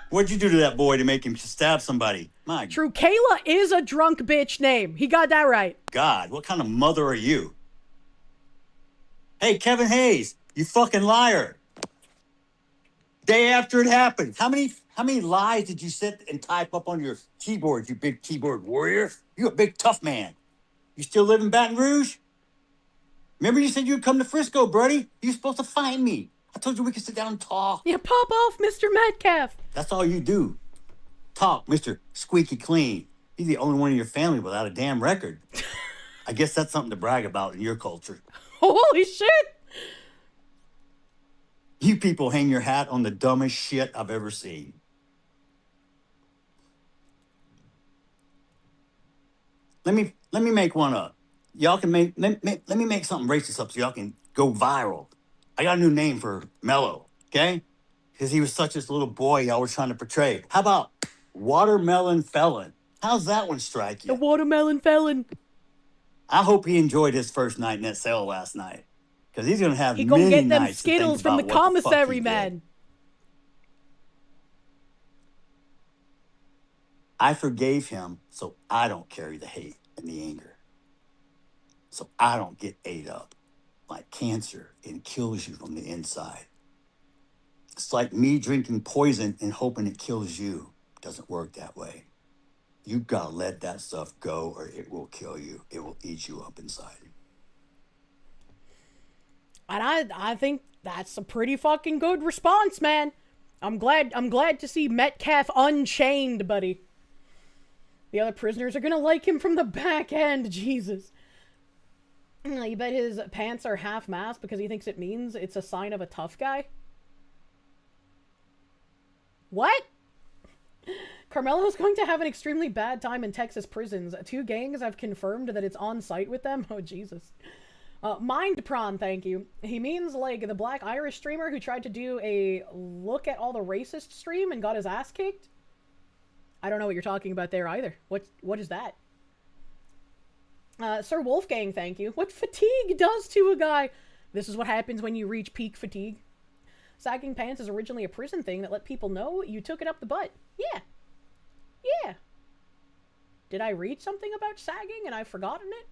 What'd you do to that boy to make him stab somebody? My True. Kayla is a drunk bitch name. He got that right. God, what kind of mother are you? Hey, Kevin Hayes, you fucking liar. Day after it happened. How many lies did you sit and type up on your keyboard, you big keyboard warrior? You a big tough man. You still live in Baton Rouge? Remember you said you'd come to Frisco, buddy? You were supposed to find me. I told you we could sit down and talk. Yeah, pop off, Mr. Metcalf. That's all you do. Talk, Mr. Squeaky Clean. You're the only one in your family without a damn record. I guess that's something to brag about in your culture. Holy shit! You people hang your hat on the dumbest shit I've ever seen. Let me make one up. Y'all can let me make something racist up so y'all can go viral. I got a new name for Mello, okay? Because he was such this little boy y'all were trying to portray. How about Watermelon Felon? How's that one strike you? The Watermelon Felon. I hope he enjoyed his first night in that cell last night. Because he's going to have He gonna many get them nights to think Skittles from the about what the fuck commissary he did. man. I forgave him so I don't carry the hate and the anger. So I don't get ate up like cancer and kills you from the inside. It's like me drinking poison and hoping it kills you. It doesn't work that way. You gotta let that stuff go or it will kill you. It will eat you up inside. And I think that's a pretty fucking good response, man. I'm glad to see Metcalf unchained, buddy. The other prisoners are gonna like him from the back end, Jesus. You bet his pants are half-mast because he thinks it means it's a sign of a tough guy? What? Carmelo's going to have an extremely bad time in Texas prisons. 2 gangs have confirmed that it's on site with them. Oh, Jesus. Mind Prawn, thank you. He means like the Black Irish streamer who tried to do a look at all the racist stream and got his ass kicked? I don't know what you're talking about there either. What is that? Sir Wolfgang, thank you. What fatigue does to a guy. This is what happens when you reach peak fatigue. Sagging pants is originally a prison thing that let people know you took it up the butt. Yeah. Yeah. Did I read something about sagging and I've forgotten it?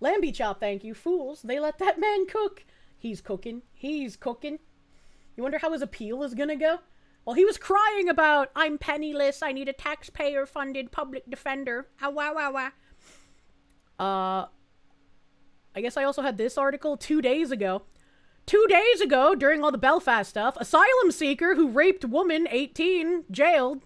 Lambie Chop, thank you. Fools, they let that man cook. He's cooking. He's cooking. You wonder how his appeal is gonna go? Well, he was crying about, I'm penniless, I need a taxpayer-funded public defender. Ah, wah, wah, wah. I guess I also had this article 2 days ago. 2 days ago, during all the Belfast stuff, asylum seeker who raped woman 18 jailed.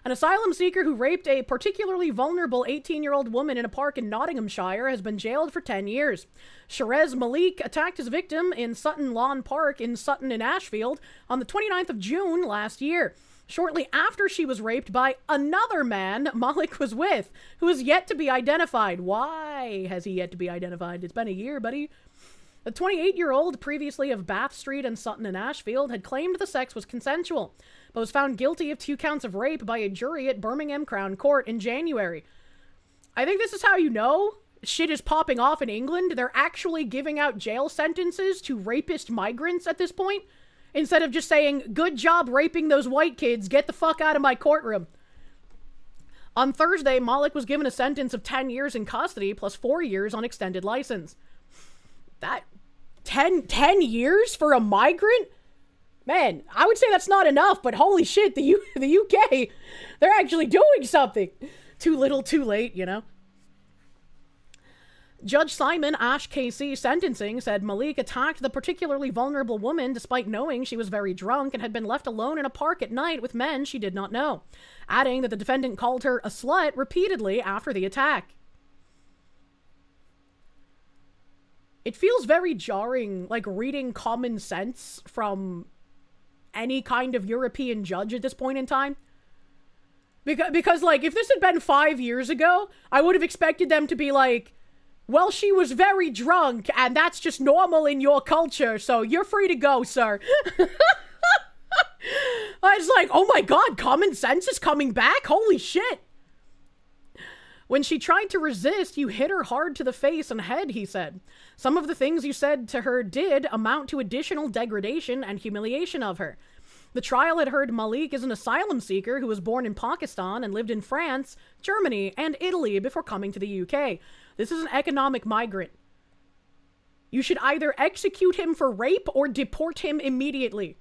An asylum seeker who raped a particularly vulnerable 18-year-old woman in a park in Nottinghamshire has been jailed for 10 years. Sherez Malik attacked his victim in Sutton Lawn Park in Sutton in Ashfield on the 29th of June last year. Shortly after she was raped by another man Malik was with, who is yet to be identified. Why has he yet to be identified? It's been a year, buddy. The 28-year-old, previously of Bath Street and Sutton in Ashfield, had claimed the sex was consensual, but was found guilty of 2 counts of rape by a jury at Birmingham Crown Court in January. I think this is how you know shit is popping off in England. They're actually giving out jail sentences to rapist migrants at this point, instead of just saying, good job raping those white kids, get the fuck out of my courtroom. On Thursday, Malik was given a sentence of 10 years in custody plus 4 years on extended license. That 10 years for a migrant? Man, I would say that's not enough, but holy shit, the UK, they're actually doing something. Too little, too late, you know? Judge Simon Ash KC sentencing said Malik attacked the particularly vulnerable woman despite knowing she was very drunk and had been left alone in a park at night with men she did not know, adding that the defendant called her a slut repeatedly after the attack. It feels very jarring, like reading common sense from any kind of European judge at this point in time. Because like, if this had been 5 years ago, I would have expected them to be like, well, she was very drunk, and that's just normal in your culture, so you're free to go, sir. I was like, oh my god, common sense is coming back? Holy shit. When she tried to resist, you hit her hard to the face and head, he said. Some of the things you said to her did amount to additional degradation and humiliation of her. The trial had heard Malik is an asylum seeker who was born in Pakistan and lived in France, Germany, and Italy before coming to the UK. This is an economic migrant. You should either execute him for rape or deport him immediately.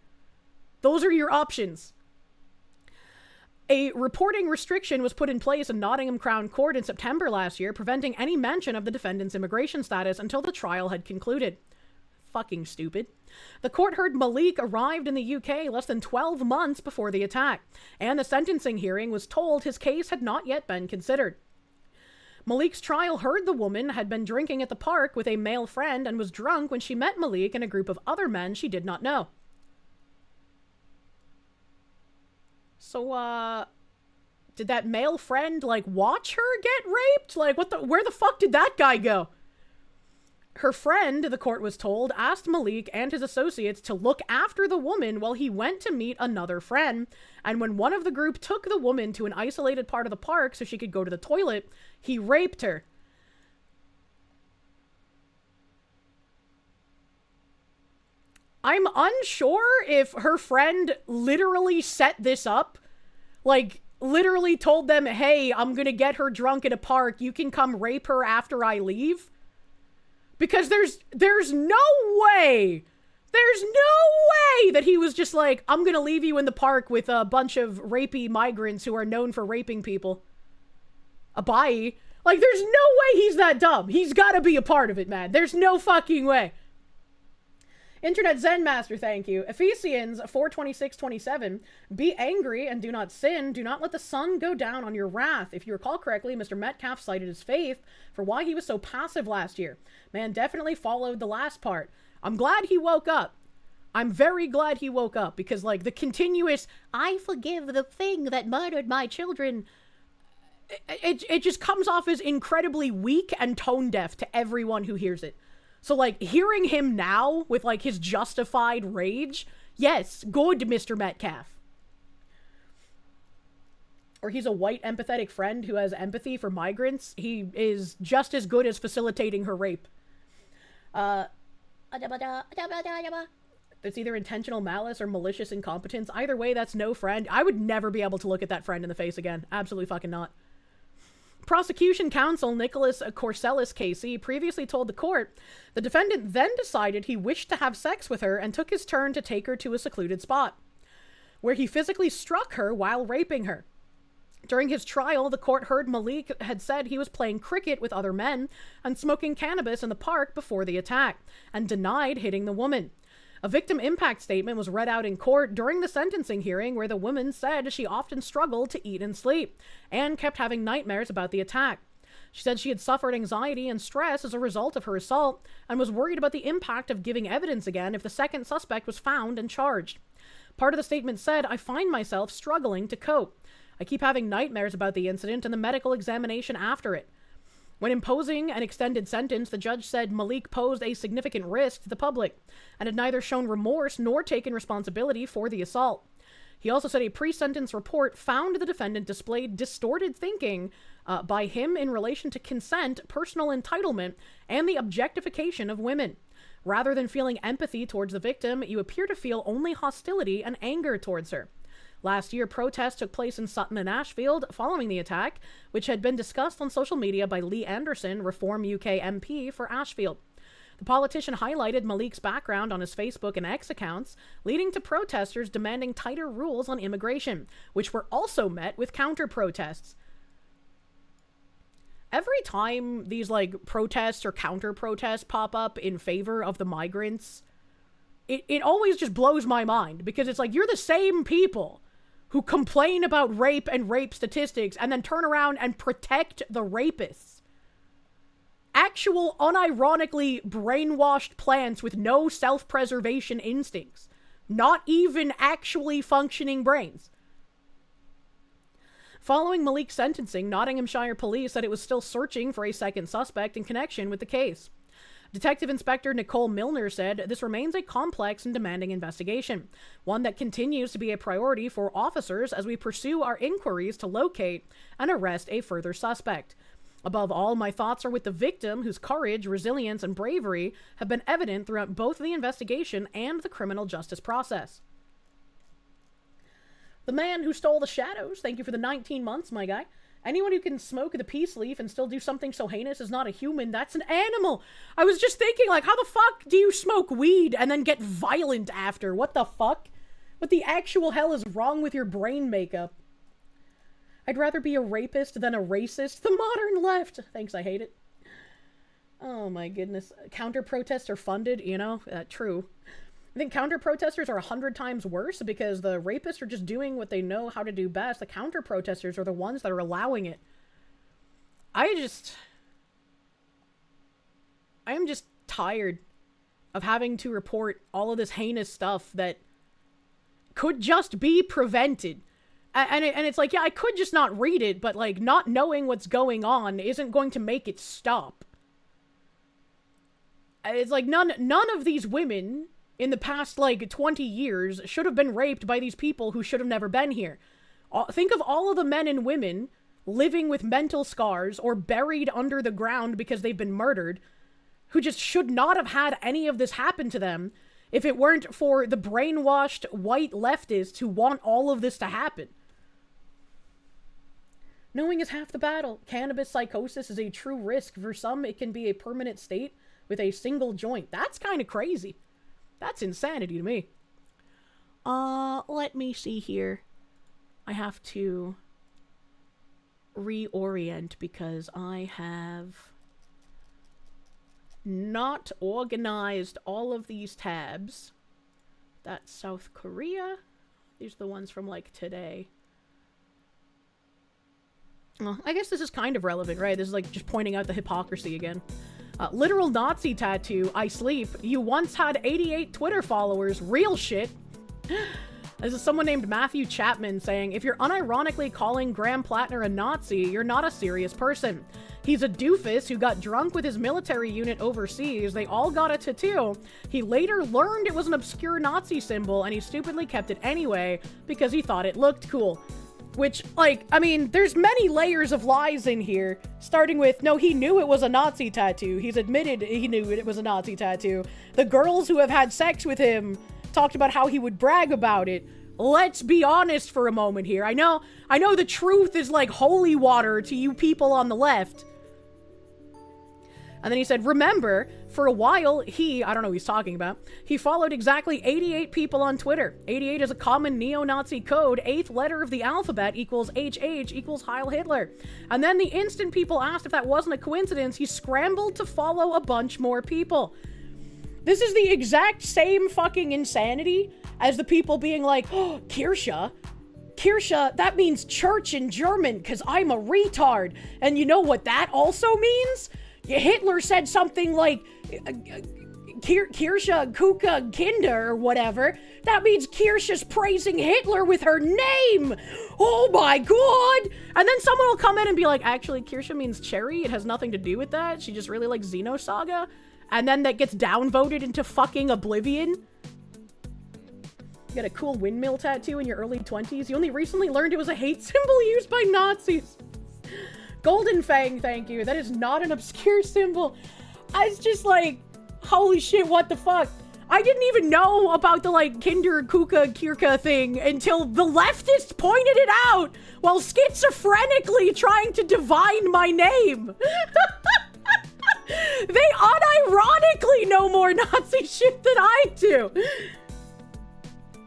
Those are your options. A reporting restriction was put in place in Nottingham Crown Court in September last year, preventing any mention of the defendant's immigration status until the trial had concluded. Fucking stupid. The court heard Malik arrived in the UK less than 12 months before the attack, and the sentencing hearing was told his case had not yet been considered. Malik's trial heard the woman had been drinking at the park with a male friend and was drunk when she met Malik and a group of other men she did not know. So, did that male friend, like, watch her get raped? Like, where the fuck did that guy go? Her friend, the court was told, asked Malik and his associates to look after the woman while he went to meet another friend, and when one of the group took the woman to an isolated part of the park so she could go to the toilet, he raped her. I'm unsure if her friend literally set this up, like, literally told them, hey, I'm gonna get her drunk at a park, you can come rape her after I leave. Because there's no way that he was just like, I'm gonna leave you in the park with a bunch of rapey migrants who are known for raping people. Bye. Like, there's no way he's that dumb. He's gotta be a part of it, man. There's no fucking way. Internet Zen Master, thank you. Ephesians 4:26-27. Be angry and do not sin. Do not let the sun go down on your wrath. If you recall correctly, Mr. Metcalf cited his faith for why he was so passive last year. Man definitely followed the last part. I'm glad he woke up. I'm very glad he woke up because, like, the continuous, I forgive the thing that murdered my children, it just comes off as incredibly weak and tone deaf to everyone who hears it. So, like, hearing him now with, like, his justified rage, yes, good, Mr. Metcalf. Or he's a white empathetic friend who has empathy for migrants. He is just as good as facilitating her rape. It's either intentional malice or malicious incompetence. Either way, that's no friend. I would never be able to look at that friend in the face again. Absolutely fucking not. Prosecution counsel Nicholas Corsellis KC previously told the court the defendant then decided he wished to have sex with her and took his turn to take her to a secluded spot, where he physically struck her while raping her. During his trial, the court heard Malik had said he was playing cricket with other men and smoking cannabis in the park before the attack, and denied hitting the woman. A victim impact statement was read out in court during the sentencing hearing where the woman said she often struggled to eat and sleep and kept having nightmares about the attack. She said she had suffered anxiety and stress as a result of her assault and was worried about the impact of giving evidence again if the second suspect was found and charged. Part of the statement said, I find myself struggling to cope. I keep having nightmares about the incident and the medical examination after it. When imposing an extended sentence, the judge said Malik posed a significant risk to the public and had neither shown remorse nor taken responsibility for the assault. He also said a pre-sentence report found the defendant displayed distorted thinking by him in relation to consent, personal entitlement, and the objectification of women. Rather than feeling empathy towards the victim, you appear to feel only hostility and anger towards her. Last year, protests took place in Sutton and Ashfield following the attack, which had been discussed on social media by Lee Anderson, Reform UK MP for Ashfield. The politician highlighted Malik's background on his Facebook and X accounts, leading to protesters demanding tighter rules on immigration, which were also met with counter-protests. Every time these, like, protests or counter-protests pop up in favor of the migrants, it always just blows my mind, because it's like, you're the same people who complain about rape and rape statistics and then turn around and protect the rapists. Actual, unironically brainwashed plants with no self-preservation instincts. Not even actually functioning brains. Following Malik's sentencing, Nottinghamshire Police said it was still searching for a second suspect in connection with the case. Detective Inspector Nicole Milner said this remains a complex and demanding investigation, one that continues to be a priority for officers as we pursue our inquiries to locate and arrest a further suspect. Above all, my thoughts are with the victim, whose courage, resilience, and bravery have been evident throughout both the investigation and the criminal justice process. The man who stole the shadows, thank you for the 19 months, my guy. Anyone who can smoke the peace leaf and still do something so heinous is not a human, that's an animal. I was just thinking, like, how the fuck do you smoke weed and then get violent after? What the fuck? What the actual hell is wrong with your brain makeup? I'd rather be a rapist than a racist. The modern left. Thanks, I hate it. Oh my goodness. Counter-protests are funded, you know? True. I think counter-protesters are 100 times worse because the rapists are just doing what they know how to do best. The counter-protesters are the ones that are allowing it. I am just tired of having to report all of this heinous stuff that could just be prevented. And it's like, yeah, I could just not read it, but, like, not knowing what's going on isn't going to make it stop. It's like, none of these women in the past, like, 20 years should have been raped by these people who should have never been here. Think of all of the men and women living with mental scars or buried under the ground because they've been murdered, who just should not have had any of this happen to them if it weren't for the brainwashed white leftists who want all of this to happen. Knowing is half the battle. Cannabis psychosis is a true risk. For some, it can be a permanent state with a single joint. That's kind of crazy. That's insanity to me. Let me see here. I have to reorient because I have not organized all of these tabs. That's South Korea. These are the ones from, like, today. Well, I guess this is kind of relevant, right? This is, like, just pointing out the hypocrisy again. Literal Nazi tattoo, I sleep. You once had 88 Twitter followers. Real shit. This is someone named Matthew Chapman saying, if you're unironically calling Graham Plattner a Nazi, you're not a serious person. He's a doofus who got drunk with his military unit overseas. They all got a tattoo. He later learned it was an obscure Nazi symbol, and he stupidly kept it anyway because he thought it looked cool. Which, like, I mean, there's many layers of lies in here, starting with, no, he knew it was a Nazi tattoo. He's admitted he knew it was a Nazi tattoo. The girls who have had sex with him talked about how he would brag about it. Let's be honest for a moment here. I know the truth is like holy water to you people on the left. And then he said, remember, for a while, I don't know what he's talking about, he followed exactly 88 people on Twitter. 88 is a common neo-Nazi code. 8th letter of the alphabet equals HH equals Heil Hitler. And then the instant people asked if that wasn't a coincidence, he scrambled to follow a bunch more people. This is the exact same fucking insanity as the people being like, oh, Kirsche, that means church in German because I'm a retard. And you know what that also means? Hitler said something like Kirsche Kuka Kinder or whatever. That means Kirsche's praising Hitler with her name. Oh my god. And then someone will come in and be like, actually, Kirsche means cherry. It has nothing to do with that. She just really likes Xenosaga. And then that gets downvoted into fucking oblivion. You got a cool windmill tattoo in your early 20s. You only recently learned it was a hate symbol used by Nazis. Golden Fang, thank you. That is not an obscure symbol. I was just like, holy shit, what the fuck? I didn't even know about the, like, Kinder Kuka Kirka thing until the leftists pointed it out while schizophrenically trying to divine my name. They unironically know more Nazi shit than I do.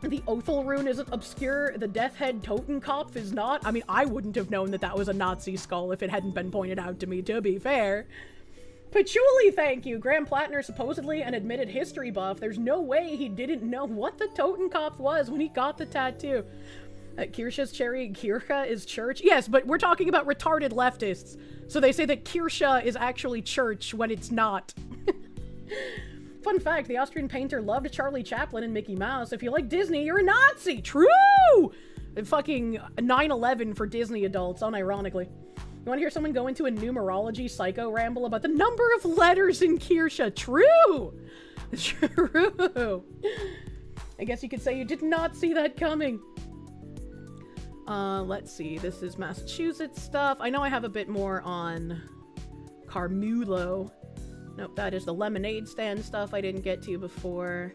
The Othel rune isn't obscure. The Death Head Totenkopf is not. I mean, I wouldn't have known that that was a Nazi skull if it hadn't been pointed out to me, to be fair. Patchouli, thank you. Graham Plattner, supposedly an admitted history buff. There's no way he didn't know what the Totenkopf was when he got the tattoo. Kirsche's cherry Kirche is church. Yes, but we're talking about retarded leftists. So they say that Kirsche is actually church when it's not. Fun fact, the Austrian painter loved Charlie Chaplin and Mickey Mouse. If you like Disney, you're a Nazi. True! Fucking 9/11 for Disney adults, unironically. You want to hear someone go into a numerology psycho ramble about the number of letters in Kirsche? True! True! I guess you could say you did not see that coming. Let's see. This is Massachusetts stuff. I know I have a bit more on Carmulo. Nope, that is the lemonade stand stuff I didn't get to before.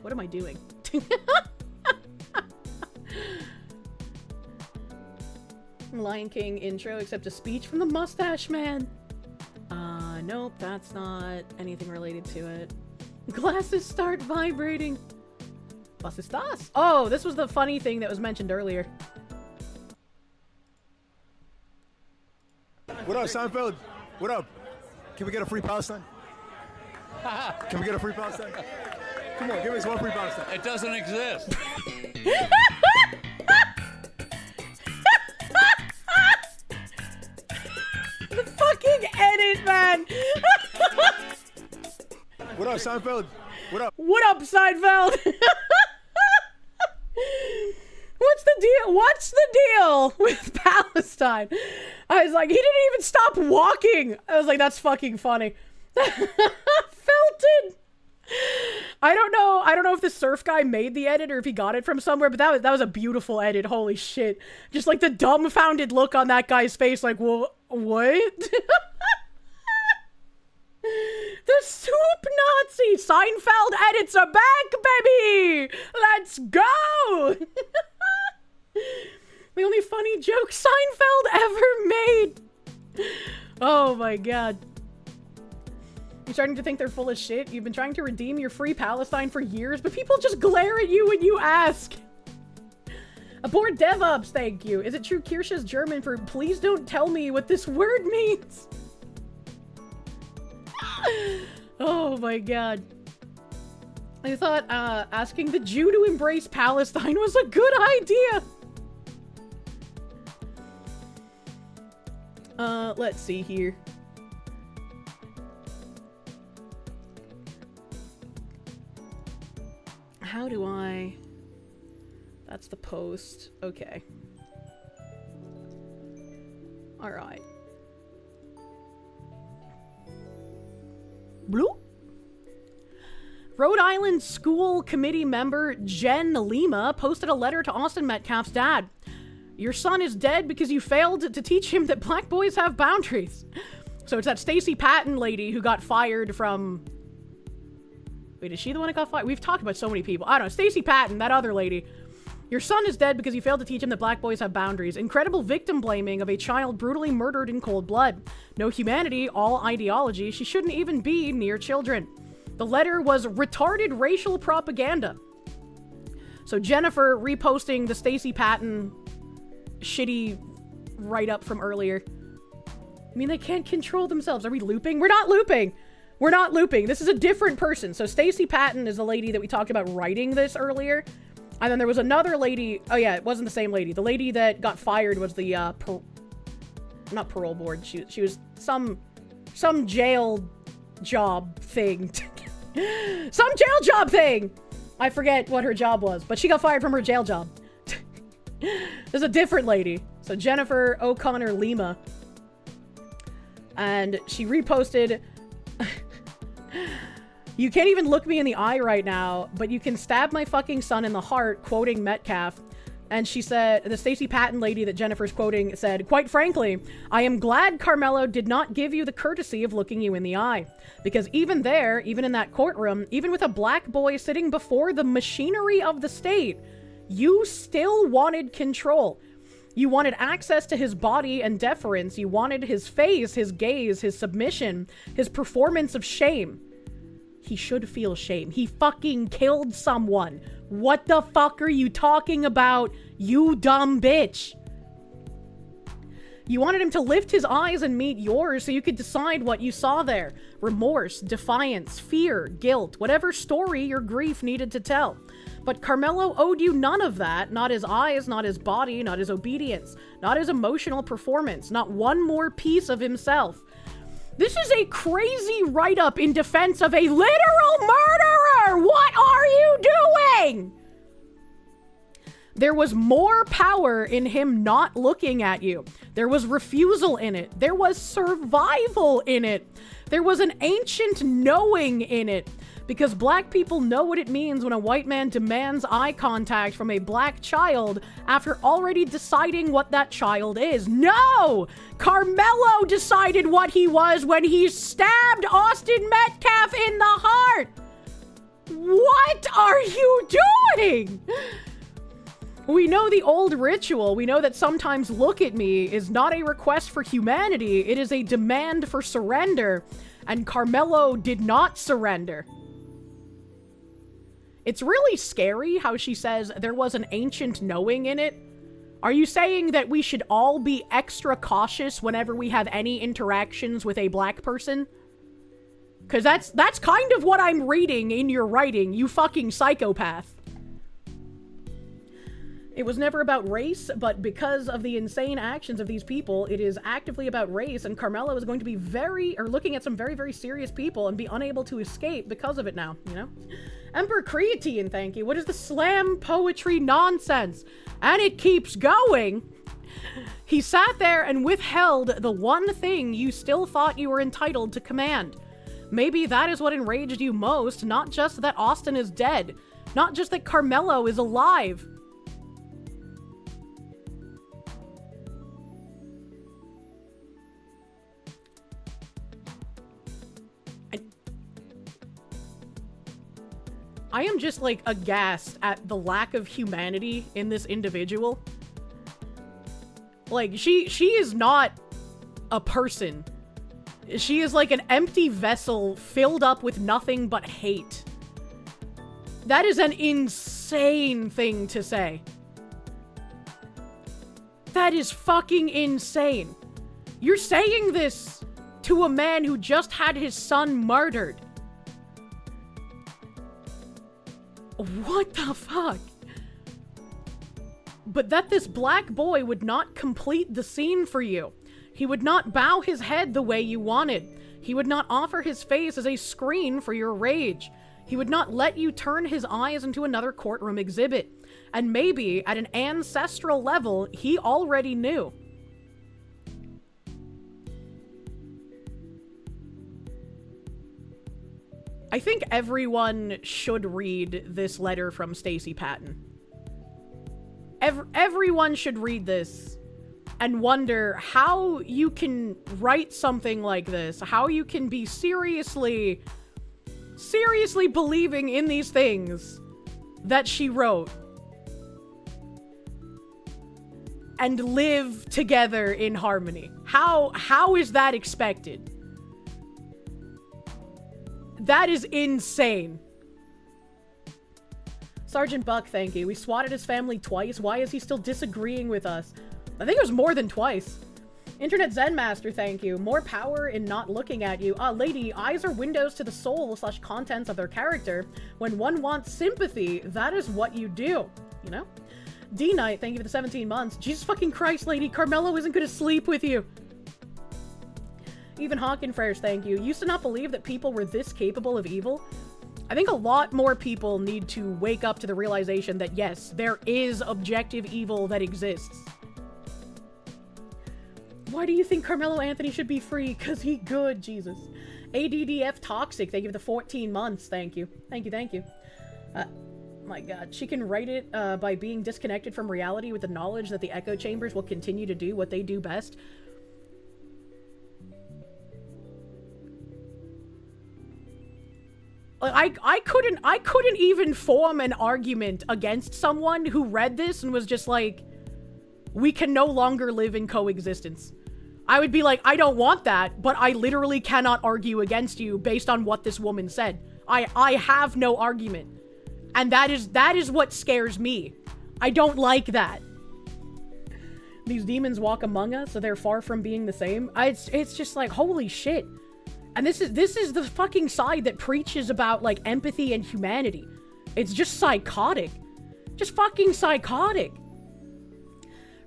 What am I doing? Lion King intro, except a speech from the Mustache Man. Nope, that's not anything related to it. Glasses start vibrating. Was ist das? Oh, this was the funny thing that was mentioned earlier. What up, Seinfeld? What up? Can we get a free Palestine? Can we get a free Palestine? Come on, give us one free Palestine. It doesn't exist. The fucking edit, man. What up, Seinfeld? What up? What up, Seinfeld? What's the deal? What's the deal with Palestine? I was like, he didn't even stop walking. I was like, that's fucking funny. Felton. I don't know if the surf guy made the edit or if he got it from somewhere, but that was a beautiful edit. Holy shit. Just like the dumbfounded look on that guy's face, like, what? The soup Nazi Seinfeld edits are back, baby! Let's go! The only funny joke Seinfeld ever made. Oh my god. You're starting to think they're full of shit? You've been trying to redeem your free Palestine for years, but people just glare at you when you ask. Abort DevOps, thank you. Is it true Kirsche's German for please don't tell me what this word means? Oh my god. I thought asking the Jew to embrace Palestine was a good idea. Let's see here. How do I... That's the post. Okay. Alright. Blue? Rhode Island school committee member Jen Lima posted a letter to Austin Metcalf's dad. Your son is dead because you failed to teach him that black boys have boundaries. So it's that Stacey Patton lady who got fired from... Wait, is she the one that got fired? We've talked about so many people. I don't know. Stacey Patton, that other lady. Your son is dead because you failed to teach him that black boys have boundaries. Incredible victim blaming of a child brutally murdered in cold blood. No humanity, all ideology. She shouldn't even be near children. The letter was retarded racial propaganda. So Jennifer reposting the Stacey Patton shitty write-up from earlier. I mean, they can't control themselves. Are we looping? We're not looping. We're not looping. This is a different person. So Stacey Patton is the lady that we talked about writing this earlier. And then there was another lady. Oh yeah, it wasn't the same lady. The lady that got fired was the not parole board. She was some jail job thing. Some jail job thing. I forget what her job was, but she got fired from her jail job. There's a different lady. So Jennifer O'Connor Lima. And she reposted You can't even look me in the eye right now, but you can stab my fucking son in the heart, quoting Metcalf. And she said, the Stacey Patton lady that Jennifer's quoting said, quite frankly, I am glad Carmelo did not give you the courtesy of looking you in the eye. Because even there, even in that courtroom, even with a black boy sitting before the machinery of the state, you still wanted control. You wanted access to his body and deference. You wanted his face, his gaze, his submission, his performance of shame. He should feel shame. He fucking killed someone. What the fuck are you talking about, you dumb bitch? You wanted him to lift his eyes and meet yours so you could decide what you saw there. Remorse, defiance, fear, guilt, whatever story your grief needed to tell. But Carmelo owed you none of that. Not his eyes, not his body, not his obedience, not his emotional performance, not one more piece of himself. This is a crazy write-up in defense of a literal murderer! What are you doing? There was more power in him not looking at you. There was refusal in it. There was survival in it. There was an ancient knowing in it. Because black people know what it means when a white man demands eye contact from a black child after already deciding what that child is. No! Carmelo decided what he was when he stabbed Austin Metcalf in the heart! What are you doing? We know the old ritual. We know that sometimes look at me is not a request for humanity. It is a demand for surrender. And Carmelo did not surrender. It's really scary how she says there was an ancient knowing in it. Are you saying that we should all be extra cautious whenever we have any interactions with a black person? Because that's kind of what I'm reading in your writing, you fucking psychopath. It was never about race, but because of the insane actions of these people, it is actively about race, and Carmelo is going to be looking at some very, very serious people and be unable to escape because of it now, you know? Emperor Creatine, thank you. What is the slam poetry nonsense? And it keeps going. He sat there and withheld the one thing you still thought you were entitled to command. Maybe that is what enraged you most, not just that Austin is dead, not just that Carmelo is alive. I am just, like, aghast at the lack of humanity in this individual. Like, she is not a person. She is like an empty vessel filled up with nothing but hate. That is an insane thing to say. That is fucking insane. You're saying this to a man who just had his son murdered. What the fuck? But that this black boy would not complete the scene for you. He would not bow his head the way you wanted. He would not offer his face as a screen for your rage. He would not let you turn his eyes into another courtroom exhibit. And maybe, at an ancestral level, he already knew. I think everyone should read this letter from Stacey Patton. Everyone should read this and wonder how you can write something like this, how you can be seriously believing in these things that she wrote and live together in harmony. How is that expected? That is insane. Sergeant Buck, thank you. We swatted his family twice. Why is he still disagreeing with us? I think it was more than twice. Internet Zen Master, thank you. More power in not looking at you. Lady, eyes are windows to the soul / contents of their character. When one wants sympathy, that is what you do. You know? D-Knight, thank you for the 17 months. Jesus fucking Christ, lady. Carmelo isn't gonna sleep with you. Even Hawkenfresh, thank you. Used to not believe that people were this capable of evil. I think a lot more people need to wake up to the realization that yes, there is objective evil that exists. Why do you think Carmelo Anthony should be free? Cause he good, Jesus. ADDF Toxic, thank you for the 14 months. Thank you. Thank you, thank you. My god. She can write it by being disconnected from reality with the knowledge that the echo chambers will continue to do what they do best. I couldn't even form an argument against someone who read this and was just like, we can no longer live in coexistence. I would be like, I don't want that, but I literally cannot argue against you based on what this woman said. I have no argument. And that is what scares me. I don't like that. These demons walk among us, so they're far from being the same. It's just like, holy shit. And this is the fucking side that preaches about, like, empathy and humanity. It's just psychotic. Just fucking psychotic.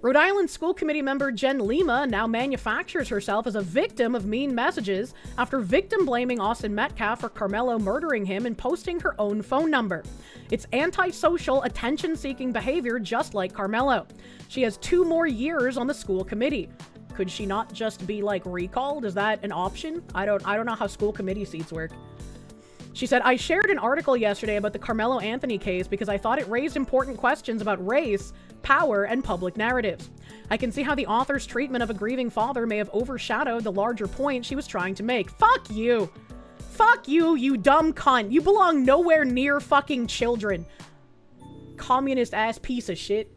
Rhode Island School Committee member Jen Lima now manufactures herself as a victim of mean messages after victim blaming Austin Metcalf for Carmelo murdering him and posting her own phone number. It's antisocial, attention-seeking behavior just like Carmelo. She has 2 more years on the school committee. Could she not just be, like, recalled? Is that an option? I don't know how school committee seats work. She said, I shared an article yesterday about the Carmelo Anthony case because I thought it raised important questions about race, power, and public narratives. I can see how the author's treatment of a grieving father may have overshadowed the larger point she was trying to make. Fuck you! Fuck you, you dumb cunt! You belong nowhere near fucking children. Communist-ass piece of shit.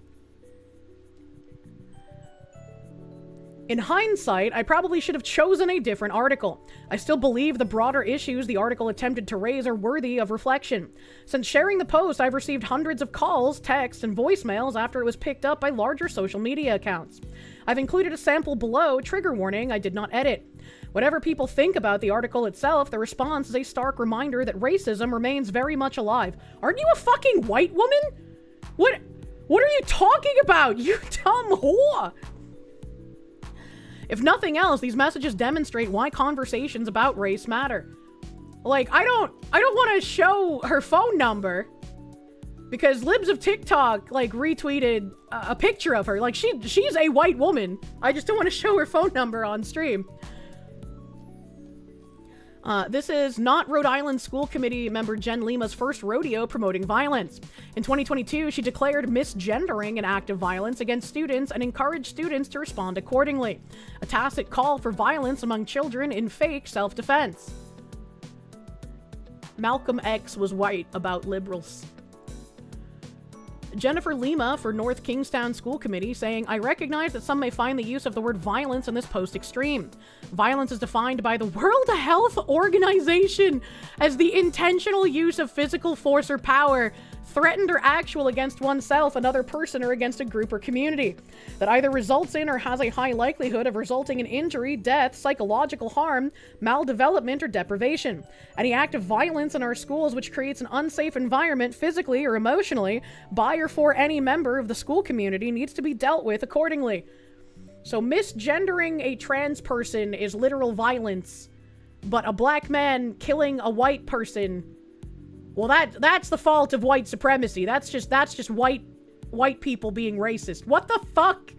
In hindsight, I probably should have chosen a different article. I still believe the broader issues the article attempted to raise are worthy of reflection. Since sharing the post, I've received hundreds of calls, texts, and voicemails after it was picked up by larger social media accounts. I've included a sample below, trigger warning, I did not edit. Whatever people think about the article itself, the response is a stark reminder that racism remains very much alive. Aren't you a fucking white woman? What are you talking about, you dumb whore? If nothing else, these messages demonstrate why conversations about race matter. Like, I don't want to show her phone number because libs of TikTok, like, retweeted a picture of her. Like, she's a white woman. I just don't want to show her phone number on stream. This is not Rhode Island School Committee member Jen Lima's first rodeo promoting violence. In 2022, she declared misgendering an act of violence against students and encouraged students to respond accordingly. A tacit call for violence among children in fake self-defense. Malcolm X was white about liberals. Jennifer Lima for North Kingstown School Committee saying, I recognize that some may find the use of the word violence in this post extreme. Violence is defined by the World Health Organization as the intentional use of physical force or power, threatened or actual against oneself, another person, or against a group or community, that either results in or has a high likelihood of resulting in injury, death, psychological harm, maldevelopment, or deprivation. Any act of violence in our schools which creates an unsafe environment physically or emotionally by or for any member of the school community needs to be dealt with accordingly. So misgendering a trans person is literal violence, but a black man killing a white person, well, that's the fault of white supremacy. That's just white people being racist. What the fuck?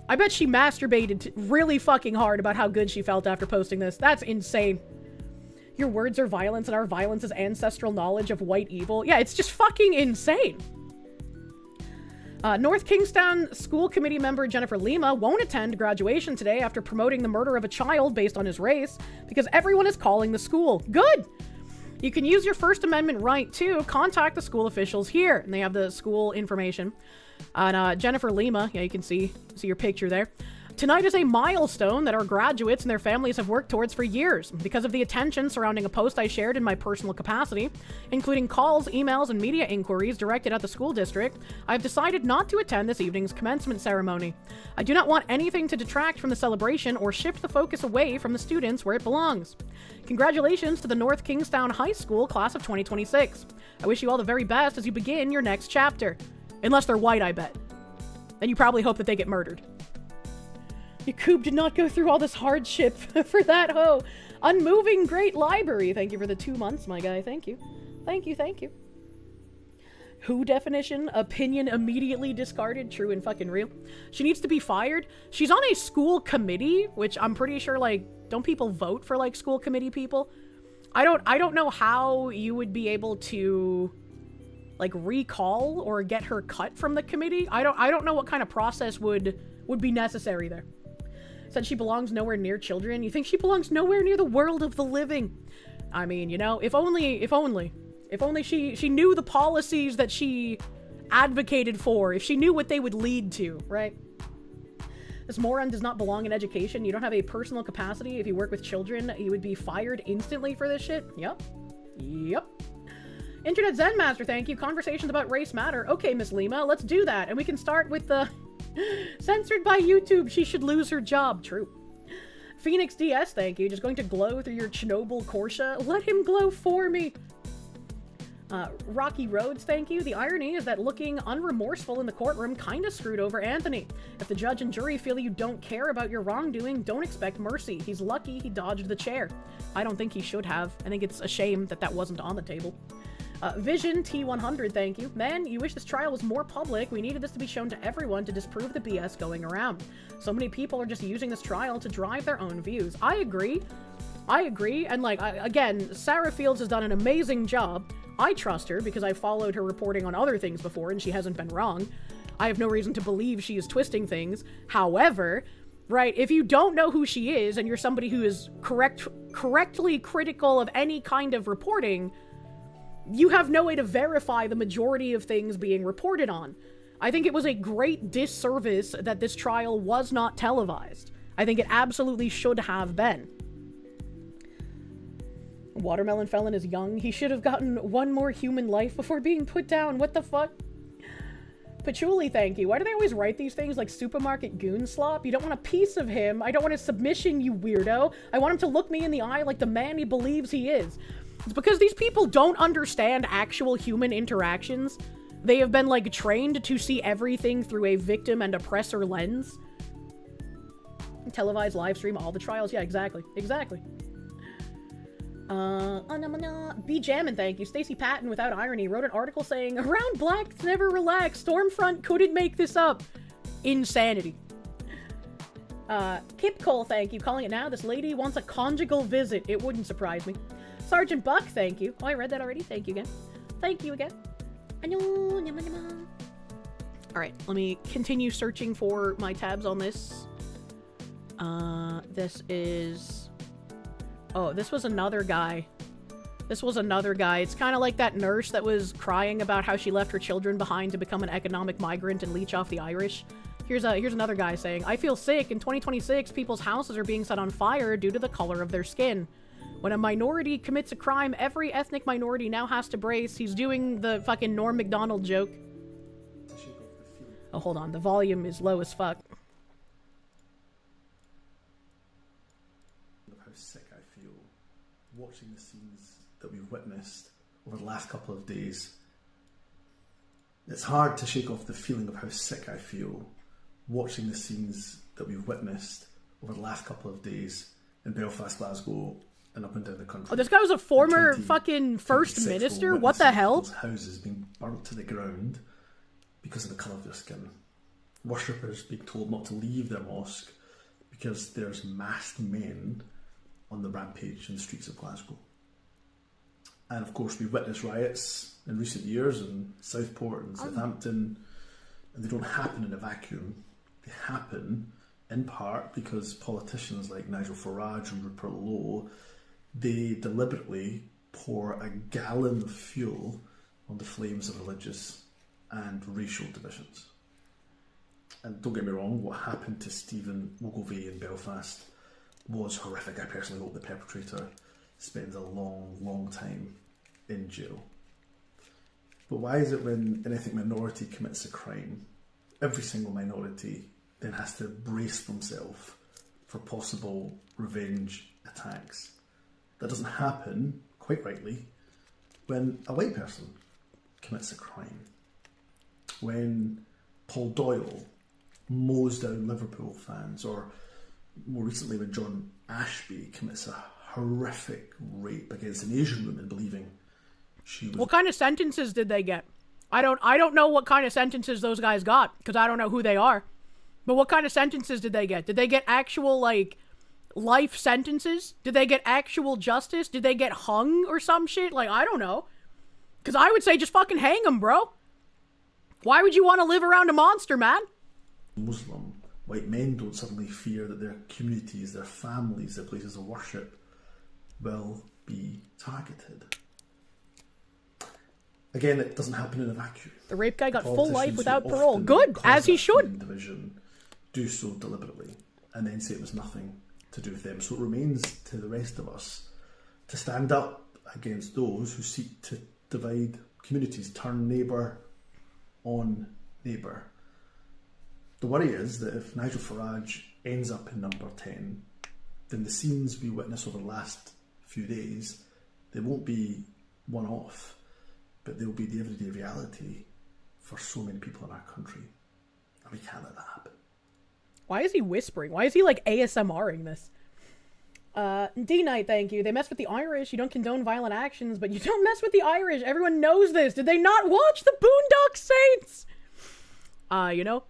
I bet she masturbated really fucking hard about how good she felt after posting this. That's insane. Your words are violence and our violence is ancestral knowledge of white evil. Yeah, it's just fucking insane. North Kingstown School Committee member Jennifer Lima won't attend graduation today after promoting the murder of a child based on his race because everyone is calling the school. Good! You can use your First Amendment right to contact the school officials here. And they have the school information. And Jennifer Lima, yeah, you can see your picture there. Tonight is a milestone that our graduates and their families have worked towards for years. Because of the attention surrounding a post I shared in my personal capacity, including calls, emails, and media inquiries directed at the school district, I've decided not to attend this evening's commencement ceremony. I do not want anything to detract from the celebration or shift the focus away from the students where it belongs. Congratulations to the North Kingstown High School class of 2026. I wish you all the very best as you begin your next chapter. Unless they're white, I bet. Then you probably hope that they get murdered. Yakub did not go through all this hardship for that hoe. Unmoving Great Library. Thank you for the 2 months, my guy. Thank you. Thank you, thank you. Who definition? Opinion immediately discarded. True and fucking real. She needs to be fired. She's on a school committee, which I'm pretty sure, like, Don't people vote for, like, school committee people? I don't know how you would be able to, like, recall or get her cut from the committee. I don't know what kind of process would be necessary there. Said she belongs nowhere near children. You think she belongs nowhere near the world of the living? I mean, you know, if only she knew the policies that she advocated for, if she knew what they would lead to, right? This moron does not belong in education. You don't have a personal capacity. If you work with children, you would be fired instantly for this shit. Yep. Internet Zen Master, thank you. Conversations about race matter. Okay, Miss Lima, let's do that. And we can start with the censored by YouTube. She should lose her job. True. Phoenix DS, thank you. Just going to glow through your Chernobyl Kirsche. Let him glow for me. Rocky Roads, thank you. The irony is that looking unremorseful in the courtroom kinda screwed over Anthony. If the judge and jury feel you don't care about your wrongdoing, don't expect mercy. He's lucky he dodged the chair. I don't think he should have. I think it's a shame that that wasn't on the table. Vision T100, thank you. Man, you wish this trial was more public. We needed this to be shown to everyone to disprove the BS going around. So many people are just using this trial to drive their own views. I agree, and like, again, Sarah Fields has done an amazing job. I trust her because I followed her reporting on other things before and she hasn't been wrong. I have no reason to believe she is twisting things. However, right, if you don't know who she is and you're somebody who is correctly critical of any kind of reporting, you have no way to verify the majority of things being reported on. I think it was a great disservice that this trial was not televised. I think it absolutely should have been. Watermelon Felon is young. He should have gotten one more human life before being put down. What the fuck? Patchouli, thank you. Why do they always write these things like supermarket goon slop? You don't want a piece of him. I don't want his submission, you weirdo. I want him to look me in the eye like the man he believes he is. It's because these people don't understand actual human interactions. They have been, like, trained to see everything through a victim and oppressor lens. Televised live stream all the trials. Yeah, exactly. B Jammin', thank you. Stacy Patton, without irony, wrote an article saying, "Around blacks never relax. Stormfront couldn't make this up." Insanity. Kip Cole, thank you. Calling it now. This lady wants a conjugal visit. It wouldn't surprise me. Sergeant Buck, thank you. Oh, I read that already. Thank you again. Thank you again. Alright, let me continue searching for my tabs on this. This is... Oh, this was another guy. It's kind of like that nurse that was crying about how she left her children behind to become an economic migrant and leech off the Irish. Here's another guy saying, "I feel sick. In 2026, people's houses are being set on fire due to the color of their skin. When a minority commits a crime, every ethnic minority now has to brace." He's doing the fucking Norm Macdonald joke. Oh, hold on. The volume is low as fuck. How sick I feel watching the scenes that we've witnessed over the last couple of days. It's hard to shake off the feeling of how sick I feel watching the scenes that we've witnessed over the last couple of days in Belfast, Glasgow, and up and down the country. Oh, this guy was a former fucking first minister? What the hell? Houses being burnt to the ground because of the colour of their skin. Worshippers being told not to leave their mosque because there's masked men on the rampage in the streets of Glasgow. And of course, we've witnessed riots in recent years in Southport and Southampton, and they don't happen in a vacuum. They happen in part because politicians like Nigel Farage and Rupert Lowe, they deliberately pour a gallon of fuel on the flames of religious and racial divisions. And don't get me wrong, what happened to Stephen Ogilvie in Belfast was horrific. I personally hope the perpetrator spends a long, long time in jail. But why is it when an ethnic minority commits a crime, every single minority then has to brace themselves for possible revenge attacks? That doesn't happen, quite rightly, when a white person commits a crime. When Paul Doyle mows down Liverpool fans, or more recently when John Ashby commits a horrific rape against an Asian woman believing she was... What kind of sentences did they get? I don't know what kind of sentences those guys got, because I don't know who they are. But what kind of sentences did they get? Did they get actual, like, life sentences? Did they get actual justice? Did they get hung or some shit? Like, I don't know. Because I would say just fucking hang them, bro. Why would you want to live around a monster, man? Muslim, white men don't suddenly fear that their communities, their families, their places of worship will be targeted. Again, it doesn't happen in a vacuum. The rape guy got full life without parole. Good, as he should. Division do so deliberately and then say it was nothing to do with them. So it remains to the rest of us to stand up against those who seek to divide communities, turn neighbour on neighbour. The worry is that if Nigel Farage ends up in number 10, then the scenes we witness over the last few days, they won't be one-off, but they'll be the everyday reality for so many people in our country. And we can't let that happen. Why is he whispering? Why is he like ASMRing this? D-Night, thank you. They mess with the Irish. You don't condone violent actions, but you don't mess with the Irish. Everyone knows this. Did they not watch the Boondock Saints? You know?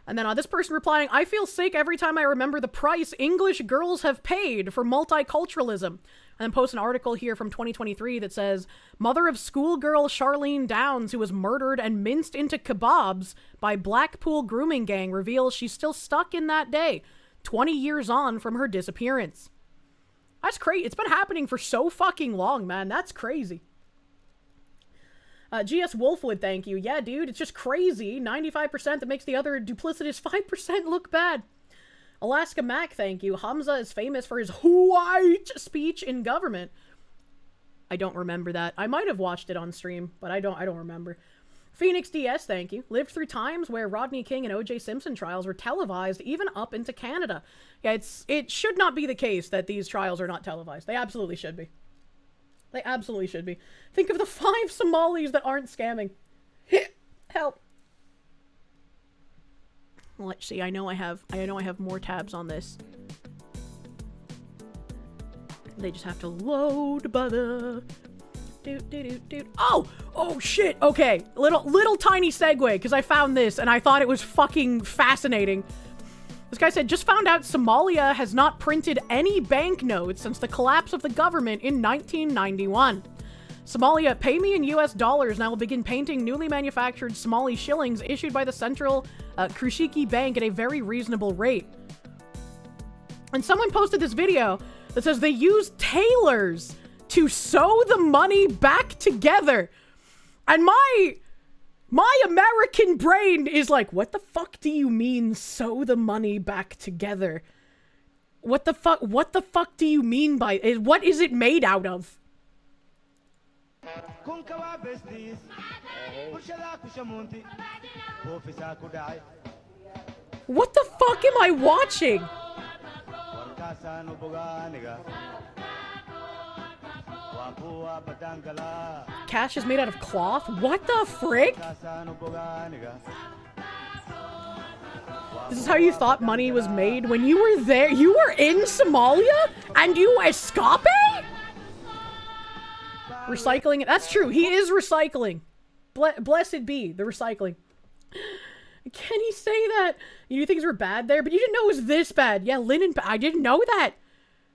And then this person replying, I feel sick every time I remember the price English girls have paid for multiculturalism. And then post an article here from 2023 that says, mother of schoolgirl Charlene Downs, who was murdered and minced into kebabs by Blackpool grooming gang, reveals she's still stuck in that day, 20 years on from her disappearance. That's crazy. It's been happening for so fucking long, man. That's crazy. GS Wolfwood, thank you. Yeah, dude, it's just crazy. 95% that makes the other duplicitous 5% look bad. Alaska Mac, thank you. Hamza is famous for his white speech in government. I don't remember that. I might have watched it on stream, but I don't remember. Phoenix DS, thank you. Lived through times where Rodney King and O.J. Simpson trials were televised, even up into Canada. Yeah, it should not be the case that these trials are not televised. They absolutely should be. They absolutely should be. Think of the 5 Somalis that aren't scamming. Help. Let's see. I know I have more tabs on this. They just have to load, brother. Oh shit. Okay. Little tiny segue because I found this and I thought it was fucking fascinating. This guy said, just found out Somalia has not printed any banknotes since the collapse of the government in 1991. Somalia, pay me in US dollars and I will begin painting newly manufactured Somali shillings issued by the Central Krushiki Bank at a very reasonable rate. And someone posted this video that says they use tailors to sew the money back together. And my American brain is like, what the fuck do you mean sew the money back together? What the fuck do you mean by it? What is it made out of? What the fuck am I watching? Cash is made out of cloth? What the frick? This is how you thought money was made when you were there? You were in Somalia? And you escape? Recycling? That's true. He is recycling. Blessed be the recycling. Can he say that? You knew things were bad there, but you didn't know it was this bad. Yeah, linen. I didn't know that.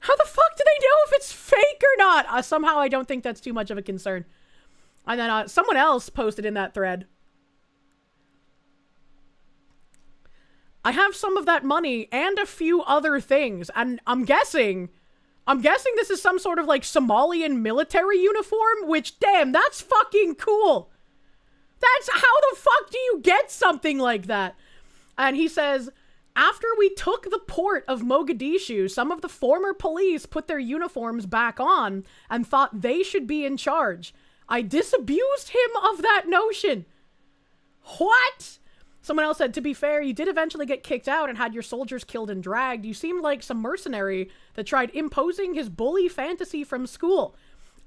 How the fuck do they know if it's fake or not? Somehow I don't think that's too much of a concern. And then someone else posted in that thread. I have some of that money and a few other things. And I'm guessing this is some sort of like Somalian military uniform, which damn, that's fucking cool. That's how the fuck do you get something like that? And he says, after we took the port of Mogadishu, some of the former police put their uniforms back on and thought they should be in charge. I disabused him of that notion. What? Someone else said, to be fair, you did eventually get kicked out and had your soldiers killed and dragged. You seemed like some mercenary that tried imposing his bully fantasy from school.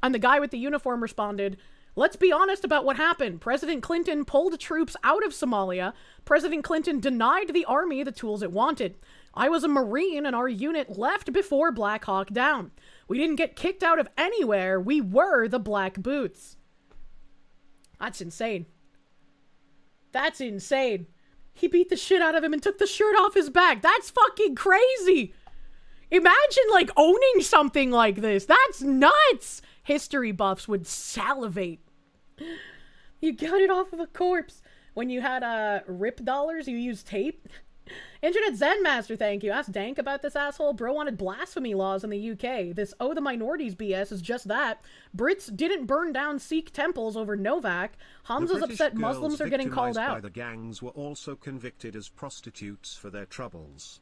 And the guy with the uniform responded, let's be honest about what happened. President Clinton pulled troops out of Somalia. President Clinton denied the army the tools it wanted. I was a Marine and our unit left before Black Hawk Down. We didn't get kicked out of anywhere. We were the Black Boots. That's insane. That's insane. He beat the shit out of him and took the shirt off his back. That's fucking crazy. Imagine, like, owning something like this. That's nuts! History buffs would salivate. You got it off of a corpse. When you had, rip dollars, you used tape? Internet Zen Master, thank you. Ask Dank about this asshole. Bro wanted blasphemy laws in the UK. This oh the minorities BS is just that. Brits didn't burn down Sikh temples over Novak. Hamza's upset Muslims are getting called out. By the gangs were also convicted as prostitutes for their troubles.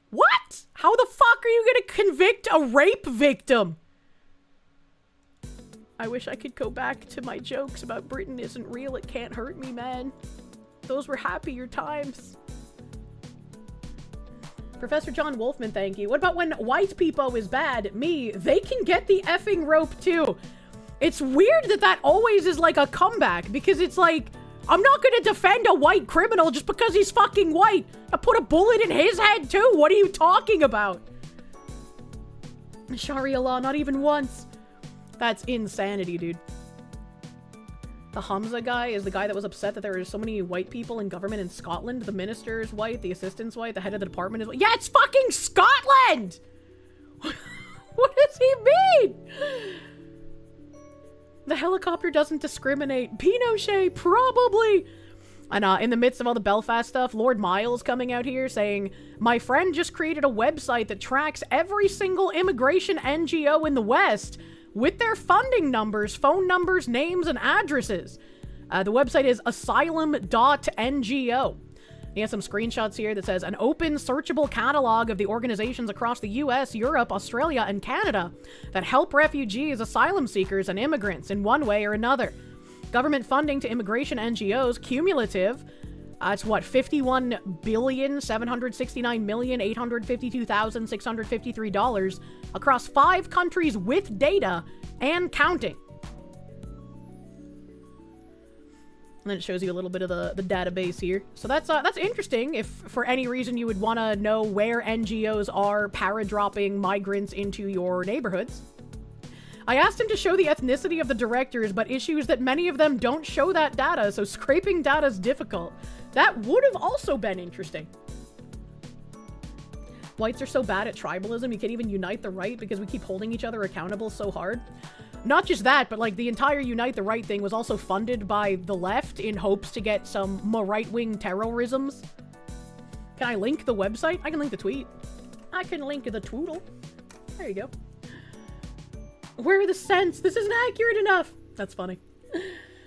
What? How the fuck are you gonna convict a rape victim? I wish I could go back to my jokes about Britain isn't real, it can't hurt me, man. Those were happier times. Professor John Wolfman, thank you. What about when white people is bad? Me, they can get the effing rope too. It's weird that that always is like a comeback, because it's like, I'm not gonna defend a white criminal just because he's fucking white. I put a bullet in his head too. What are you talking about? Sharia law, not even once. That's insanity, dude. The Hamza guy is the guy that was upset that there are so many white people in government in Scotland. The minister is white, the assistant's white, the head of the department is white. Yeah, it's fucking Scotland! What does he mean? The helicopter doesn't discriminate. Pinochet, probably. And in the midst of all the Belfast stuff, Lord Miles coming out here saying, my friend just created a website that tracks every single immigration NGO in the West with their funding numbers, phone numbers, names, and addresses. The website is asylum.ngo. He has some screenshots here that says, an open, searchable catalog of the organizations across the US, Europe, Australia, and Canada that help refugees, asylum seekers, and immigrants in one way or another. Government funding to immigration NGOs, cumulative, it's what, $51,769,852,653 across 5 countries with data and counting. And then it shows you a little bit of the database here. So that's interesting if for any reason you would want to know where NGOs are para-dropping migrants into your neighborhoods. I asked him to show the ethnicity of the directors, but issues that many of them don't show that data, so scraping data is difficult. That would have also been interesting. Whites are so bad at tribalism, you can't even unite the right because we keep holding each other accountable so hard. Not just that, but like the entire Unite the Right thing was also funded by the left in hopes to get some more right-wing terrorisms. Can I link the website? I can link the tweet. I can link the twoodle. There you go. Where are the cents? This isn't accurate enough. That's funny.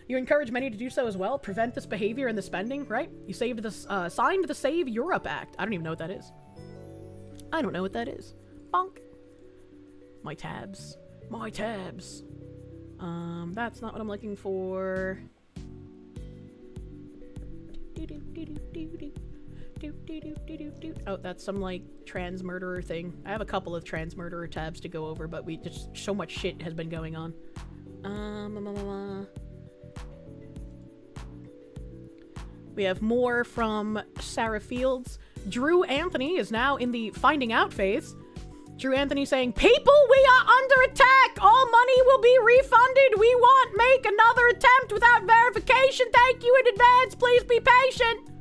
You encourage many to do so as well. Prevent this behavior and the spending, right? You signed the Save Europe Act. I don't even know what that is. I don't know what that is. Bonk. My tabs. My tabs. That's not what I'm looking for. Oh, that's some, like, trans murderer thing. I have a couple of trans murderer tabs to go over, but we just, so much shit has been going on. We have more from Sarah Fields. Drew Anthony is now in the finding out phase. Drew Anthony saying, people, we are under attack. All money will be refunded. We won't make another attempt without verification. Thank you in advance. Please be patient.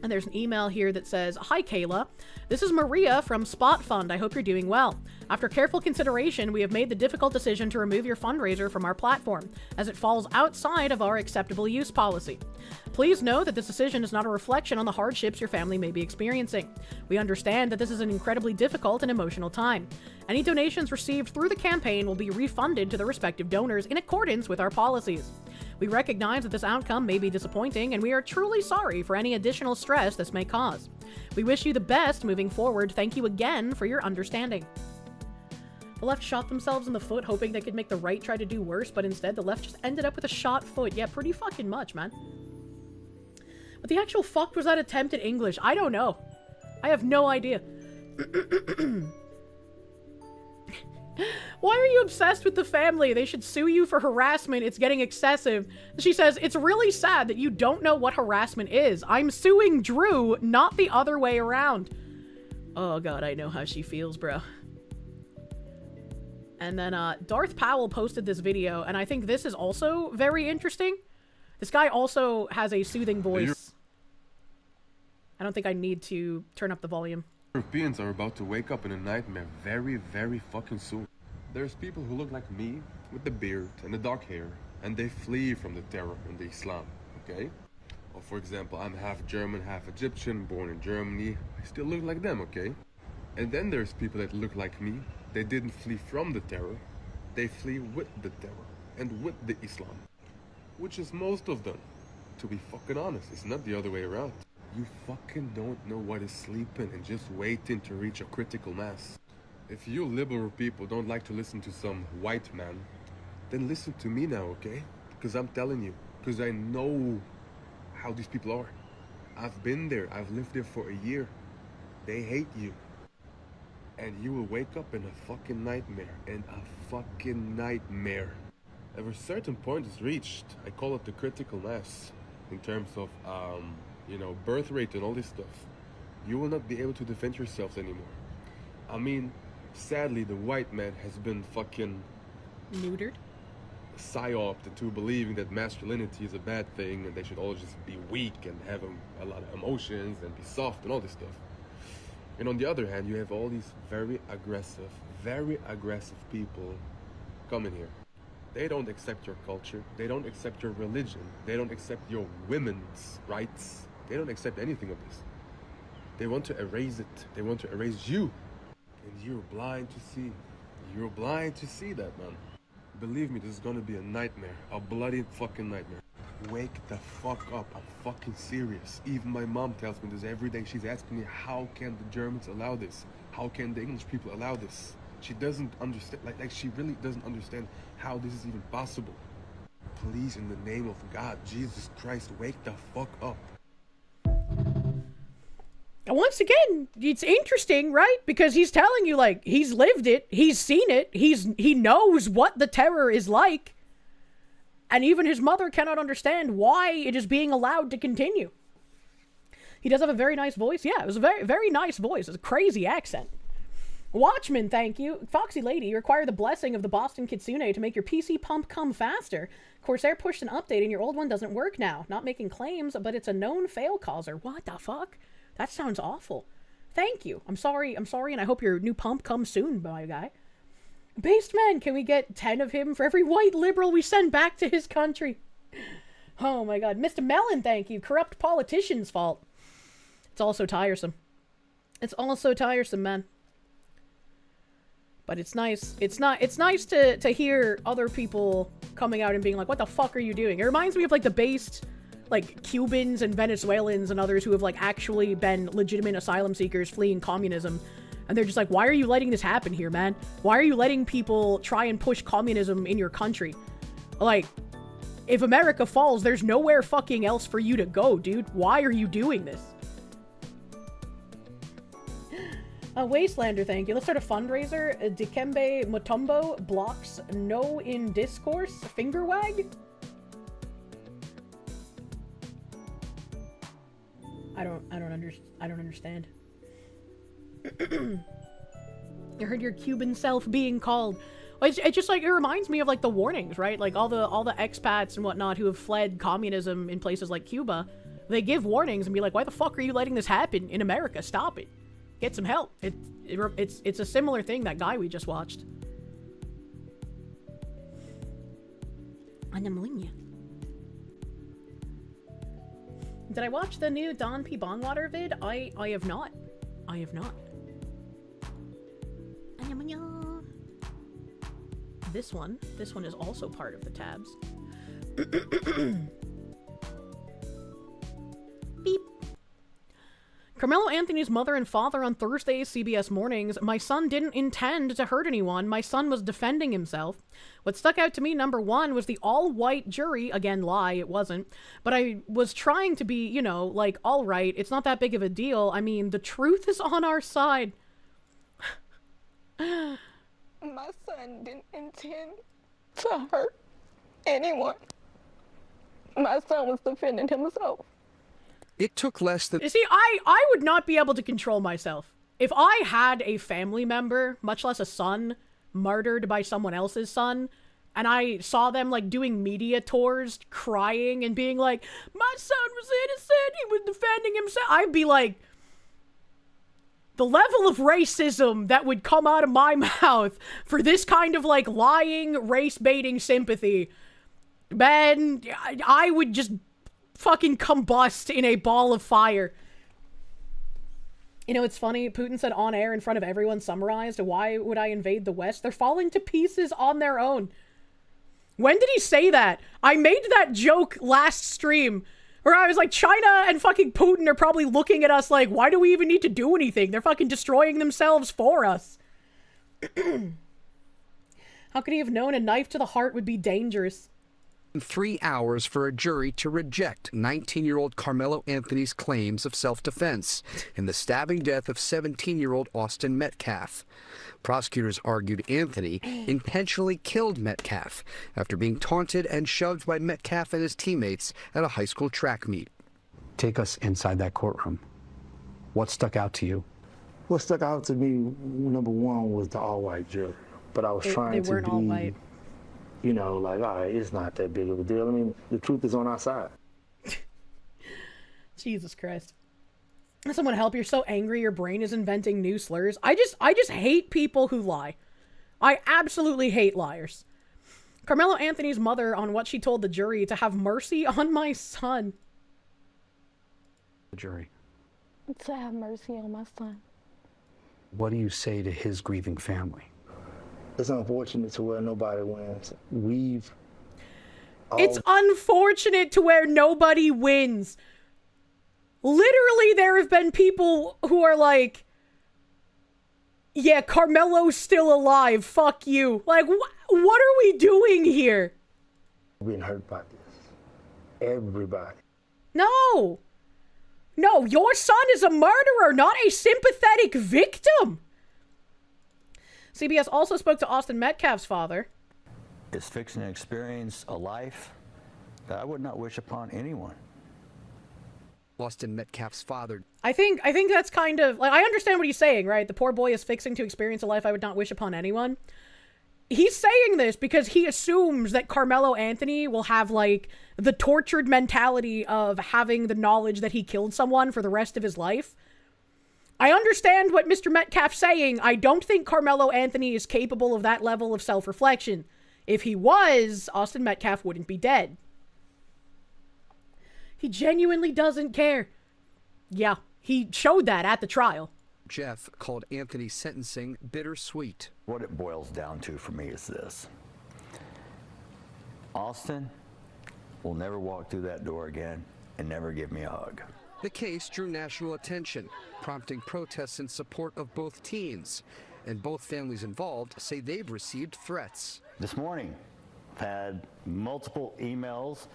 And there's an email here that says, hi, Kayla. This is Maria from Spot Fund. I hope you're doing well. After careful consideration, we have made the difficult decision to remove your fundraiser from our platform, as it falls outside of our acceptable use policy. Please know that this decision is not a reflection on the hardships your family may be experiencing. We understand that this is an incredibly difficult and emotional time. Any donations received through the campaign will be refunded to the respective donors in accordance with our policies. We recognize that this outcome may be disappointing, and we are truly sorry for any additional stress this may cause. We wish you the best moving forward. Thank you again for your understanding. The left shot themselves in the foot, hoping they could make the right try to do worse, but instead the left just ended up with a shot foot. Yeah, pretty fucking much, man. What the actual fuck was that attempt at English? I don't know. I have no idea. Why are you obsessed with the family? They should sue you for harassment. It's getting excessive. She says, it's really sad that you don't know what harassment is. I'm suing Drew, not the other way around. Oh god, I know how she feels, bro. And then Darth Powell posted this video, and I think this is also very interesting. This guy also has a soothing voice. I don't think I need to turn up the volume. Europeans are about to wake up in a nightmare very, very fucking soon. There's people who look like me, with the beard and the dark hair, and they flee from the terror and the Islam, okay? Or for example, I'm half German, half Egyptian, born in Germany. I still look like them, okay? And then there's people that look like me. They didn't flee from the terror. They flee with the terror and with the Islam. Which is most of them. To be fucking honest, it's not the other way around. You fucking don't know what is sleeping and just waiting to reach a critical mass. If you liberal people don't like to listen to some white man, then listen to me now, okay? Because I'm telling you, because I know how these people are. I've been there, I've lived there for a year. They hate you. And you will wake up in a fucking nightmare, in a fucking nightmare. If a certain point is reached, I call it the critical mass, in terms of, you know, birth rate and all this stuff. You will not be able to defend yourselves anymore. I mean, sadly, the white man has been fucking neutered, psyoped into believing that masculinity is a bad thing and they should all just be weak and have a lot of emotions and be soft and all this stuff. And on the other hand, you have all these very aggressive people coming here. They don't accept your culture. They don't accept your religion. They don't accept your women's rights. They don't accept anything of this. They want to erase it. They want to erase you. And you're blind to see. You're blind to see that, man. Believe me, this is gonna be a nightmare. A bloody fucking nightmare. Wake the fuck up. I'm fucking serious. Even my mom tells me this every day. She's asking me, how can the Germans allow this? How can the English people allow this? She doesn't understand, like she really doesn't understand how this is even possible. Please, in the name of God, Jesus Christ, wake the fuck up. Once again, it's interesting, right? Because he's telling you, like, he's lived it, he's seen it, he knows what the terror is like. And even his mother cannot understand why it is being allowed to continue. He does have a very nice voice. Yeah, it was a very, very nice voice. It's a crazy accent. Watchman, thank you. Foxy Lady, you require the blessing of the Boston Kitsune to make your PC pump come faster. Corsair pushed an update and your old one doesn't work now. Not making claims, but it's a known fail causer. What the fuck? That sounds awful. Thank you. I'm sorry, and I hope your new pump comes soon, my guy. Based man, can we get 10 of him for every white liberal we send back to his country? Oh my god. Mr. Mellon, thank you. Corrupt politician's fault. It's also tiresome. It's also tiresome, man. But it's nice. It's nice to hear other people coming out and being like, what the fuck are you doing? It reminds me of like the based like Cubans and Venezuelans and others who have like actually been legitimate asylum seekers fleeing communism. And they're just like, why are you letting this happen here, man? Why are you letting people try and push communism in your country? Like, if America falls, there's nowhere fucking else for you to go, dude. Why are you doing this? Wastelander, thank you. Let's start a fundraiser. Dikembe Mutombo blocks no in discourse. Finger wag? I don't understand. I heard your Cuban self being called. Well, it's just like, it reminds me of like the warnings, right? Like all the expats and whatnot who have fled communism in places like Cuba. They give warnings and be like, why the fuck are you letting this happen in America? Stop it. Get some help. It's a similar thing, that guy we just watched. Did I watch the new Don P. Bongwater vid? I have not. I have not. This one is also part of the tabs. Beep. Carmelo Anthony's mother and father on Thursday's CBS Mornings. My son didn't intend to hurt anyone. My son was defending himself. What stuck out to me, number one, was the all-white jury. Again, lie, it wasn't. But I was trying to be, you know, like, all right, it's not that big of a deal. I mean, the truth is on our side. My son didn't intend to hurt anyone. My son was defending himself. It took less than... You see, I would not be able to control myself. If I had a family member, much less a son, martyred by someone else's son, and I saw them, like, doing media tours, crying and being like, my son was innocent, he was defending himself, I'd be like, the level of racism that would come out of my mouth for this kind of, like, lying, race-baiting sympathy, man, I would just fucking combust in a ball of fire. You know, it's funny, Putin said on air in front of everyone, summarized, why would I invade the West? They're falling to pieces on their own. When did he say that? I made that joke last stream, where I was like, China and fucking Putin are probably looking at us like, why do we even need to do anything? They're fucking destroying themselves for us. How could he have known a knife to the heart would be dangerous? 3 hours for a jury to reject 19-year-old Carmelo Anthony's claims of self-defense in the stabbing death of 17-year-old Austin Metcalf. Prosecutors argued Anthony intentionally killed Metcalf after being taunted and shoved by Metcalf and his teammates at a high school track meet. Take us inside that courtroom. What stuck out to you? What stuck out to me, number one, was the all-white jury. But I was trying to be, all white. You know, like, all right, it's not that big of a deal. I mean, the truth is on our side. Jesus Christ. Someone help, you're so angry your brain is inventing new slurs. I just hate people who lie. I absolutely hate liars. Carmelo Anthony's mother on what she told the jury to have mercy on my son. The jury. To have mercy on my son. What do you say to his grieving family? It's unfortunate to where nobody wins. It's unfortunate to where nobody wins. Literally, there have been people who are like, yeah, Carmelo's still alive, fuck you. Like, what are we doing here? Being hurt by this. Everybody. No, your son is a murderer, not a sympathetic victim. CBS also spoke to Austin Metcalf's father. Is fixing to experience a life that I would not wish upon anyone. Austin Metcalf's father. I think that's kind of, like, I understand what he's saying, right? The poor boy is fixing to experience a life I would not wish upon anyone. He's saying this because he assumes that Carmelo Anthony will have, like, the tortured mentality of having the knowledge that he killed someone for the rest of his life. I understand what Mr. Metcalf's saying. I don't think Carmelo Anthony is capable of that level of self-reflection. If he was, Austin Metcalf wouldn't be dead. He genuinely doesn't care. Yeah, he showed that at the trial. Jeff called Anthony's sentencing bittersweet. What it boils down to for me is this. Austin will never walk through that door again and never give me a hug. The case drew national attention, prompting protests in support of both teens. And both families involved say they've received threats. This morning, I've had multiple emails,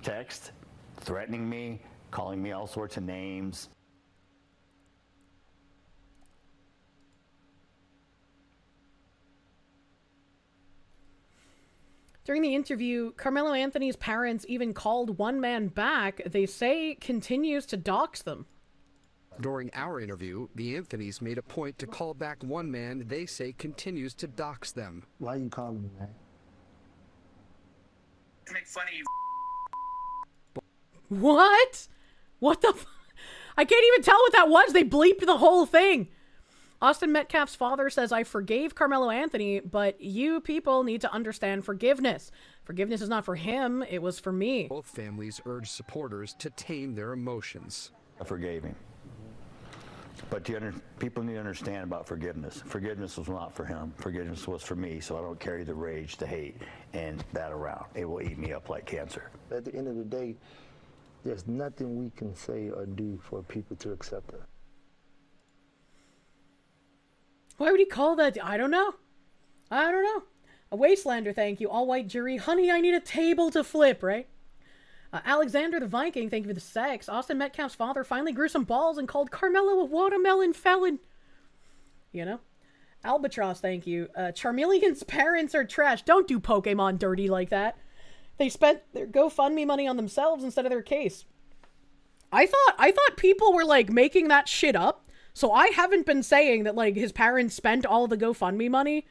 texts, threatening me, calling me all sorts of names. During the interview, Carmelo Anthony's parents even called one man back they say continues to dox them. During our interview, the Anthonys made a point to call back one man they say continues to dox them. Why you calling me, man? To make fun of you. What? What the I can't even tell what that was. They bleeped the whole thing. Austin Metcalf's father says, I forgave Carmelo Anthony, but you people need to understand forgiveness. Forgiveness is not for him, it was for me. Both families urge supporters to tame their emotions. I forgave him. But people need to understand about forgiveness. Forgiveness was not for him. Forgiveness was for me, so I don't carry the rage, the hate, and that around. It will eat me up like cancer. At the end of the day, there's nothing we can say or do for people to accept us. Why would he call that? I don't know. A Wastelander, thank you. All-white jury. Honey, I need a table to flip, right? Alexander the Viking, thank you for the sex. Austin Metcalf's father finally grew some balls and called Carmelo a watermelon felon. You know? Albatross, thank you. Charmeleon's parents are trash. Don't do Pokemon dirty like that. They spent their GoFundMe money on themselves instead of their case. I thought people were, like, making that shit up. So I haven't been saying that, like, his parents spent all the GoFundMe money.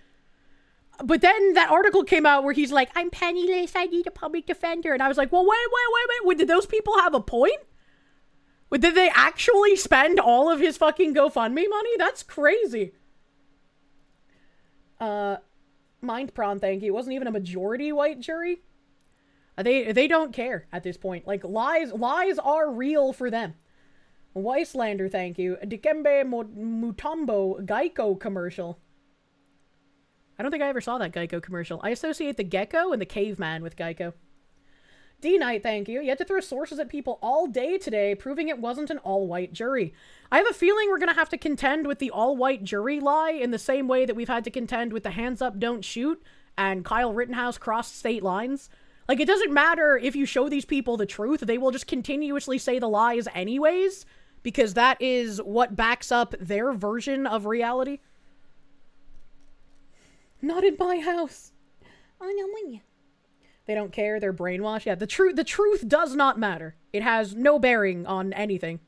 But then that article came out where he's like, I'm penniless, I need a public defender. And I was like, well, wait. Did those people have a point? Did they actually spend all of his fucking GoFundMe money? That's crazy. Mind Prawn, thank you. It wasn't even a majority white jury. They don't care at this point. Like, lies are real for them. Weisslander, thank you. Dikembe Mutombo Geico commercial. I don't think I ever saw that Geico commercial. I associate the gecko and the caveman with Geico. D-Knight, thank you. You had to throw sources at people all day today, proving it wasn't an all-white jury. I have a feeling we're going to have to contend with the all-white jury lie in the same way that we've had to contend with the hands up, don't shoot, and Kyle Rittenhouse crossed state lines. Like, it doesn't matter if you show these people the truth, they will just continuously say the lies anyways, because that is what backs up their version of reality. Not in my house. They don't care, they're brainwashed. Yeah, the truth does not matter. It has no bearing on anything.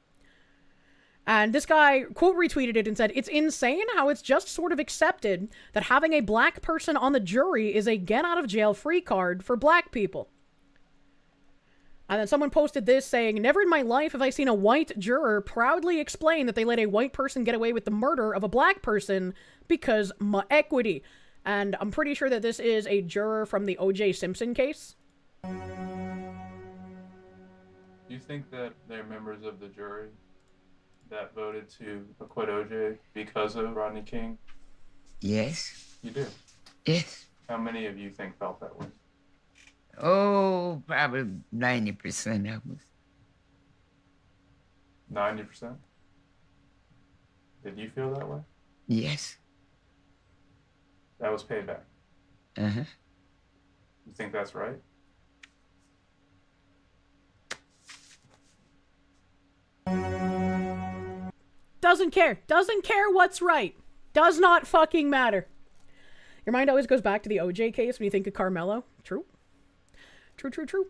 And this guy quote retweeted it and said, it's insane how it's just sort of accepted that having a black person on the jury is a get out of jail free card for black people. And then someone posted this saying, never in my life have I seen a white juror proudly explain that they let a white person get away with the murder of a black person because my equity. And I'm pretty sure that this is a juror from the O.J. Simpson case. Do you think that they're members of the jury that voted to acquit O.J. because of Rodney King? Yes. You do? Yes. How many of you think felt that way? Oh, probably 90% of us. 90%? Did you feel that way? Yes. That was payback. Uh-huh. You think that's right? Doesn't care. Doesn't care what's right. Does not fucking matter. Your mind always goes back to the OJ case when you think of Carmelo. True. True.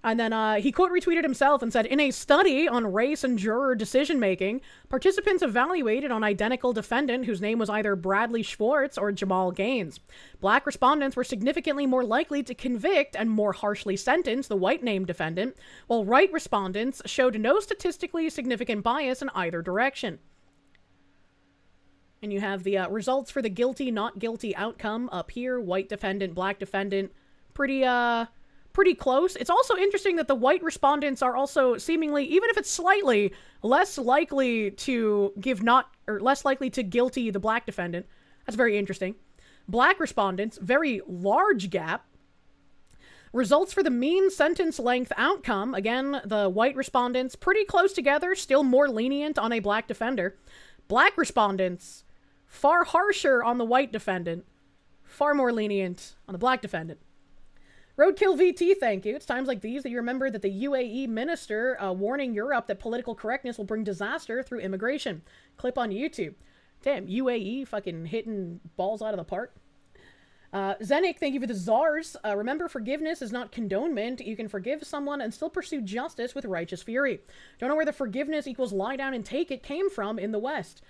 And then he quote retweeted himself and said, in a study on race and juror decision making, participants evaluated an identical defendant whose name was either Bradley Schwartz or Jamal Gaines. Black respondents were significantly more likely to convict and more harshly sentence the white named defendant, while white respondents showed no statistically significant bias in either direction. And you have the results for the guilty, not guilty outcome up here. White defendant, black defendant. Pretty close. It's also interesting that the white respondents are also seemingly, even if it's slightly, less likely to less likely to guilty the black defendant. That's very interesting. Black respondents, very large gap. Results for the mean sentence length outcome. Again, the white respondents, pretty close together, still more lenient on a black defender. Black respondents, far harsher on the white defendant, far more lenient on the black defendant. Roadkill VT, thank you. It's times like these that you remember that the UAE minister warning Europe that political correctness will bring disaster through immigration. Clip on YouTube. Damn, UAE fucking hitting balls out of the park. Zenik, thank you for the czars. Remember, forgiveness is not condonement. You can forgive someone and still pursue justice with righteous fury. Don't know where the forgiveness equals lie down and take it came from in the West.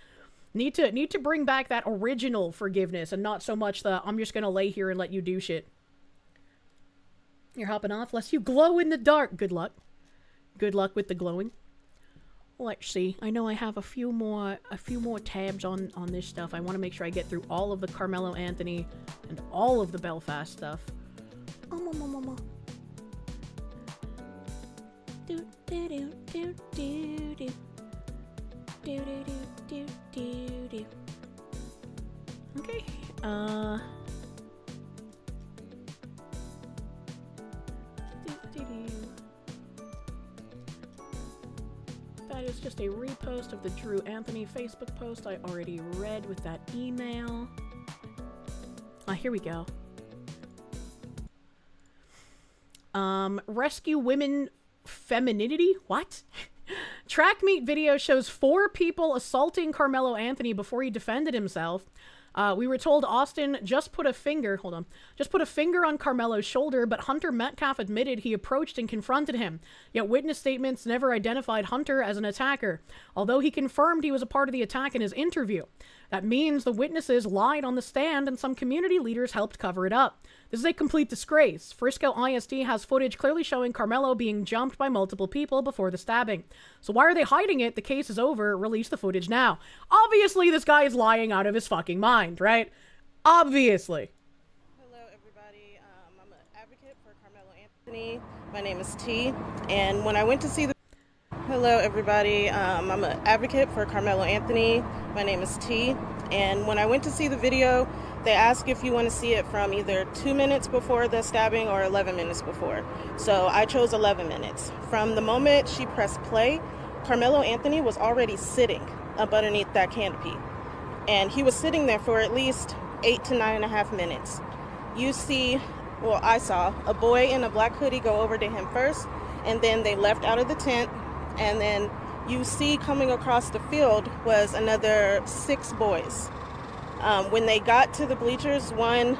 Need to bring back that original forgiveness and not so much the I'm just gonna lay here and let you do shit. You're hopping off lest you glow in the dark. Good luck. Good luck with the glowing. Let's see. I know I have a few more tabs on this stuff. I want to make sure I get through all of the Carmelo Anthony and all of the Belfast stuff. Okay. That is just a repost of the Drew Anthony Facebook post I already read with that email. Here we go. Rescue women femininity? What? Track meet video shows 4 people assaulting Carmelo Anthony before he defended himself. We were told Austin just put a finger on Carmelo's shoulder, but Hunter Metcalf admitted he approached and confronted him. Yet witness statements never identified Hunter as an attacker, although he confirmed he was a part of the attack in his interview. That means the witnesses lied on the stand and some community leaders helped cover it up. This is a complete disgrace. Frisco ISD has footage clearly showing Carmelo being jumped by multiple people before the stabbing. So why are they hiding it? The case is over. Release the footage now. Obviously, this guy is lying out of his fucking mind, right? Obviously. Hello, everybody. I'm an advocate for Carmelo Anthony. My name is T. And when I went to see the... Hello, everybody. I'm an advocate for Carmelo Anthony. My name is T. And when I went to see the video, they ask if you want to see it from either 2 minutes before the stabbing or 11 minutes before. So I chose 11 minutes. From the moment she pressed play, Carmelo Anthony was already sitting up underneath that canopy. And he was sitting there for at least 8 to 9.5 minutes. You see, well, I saw a boy in a black hoodie go over to him first, and then they left out of the tent, and then you see coming across the field was another 6 boys. When they got to the bleachers, one,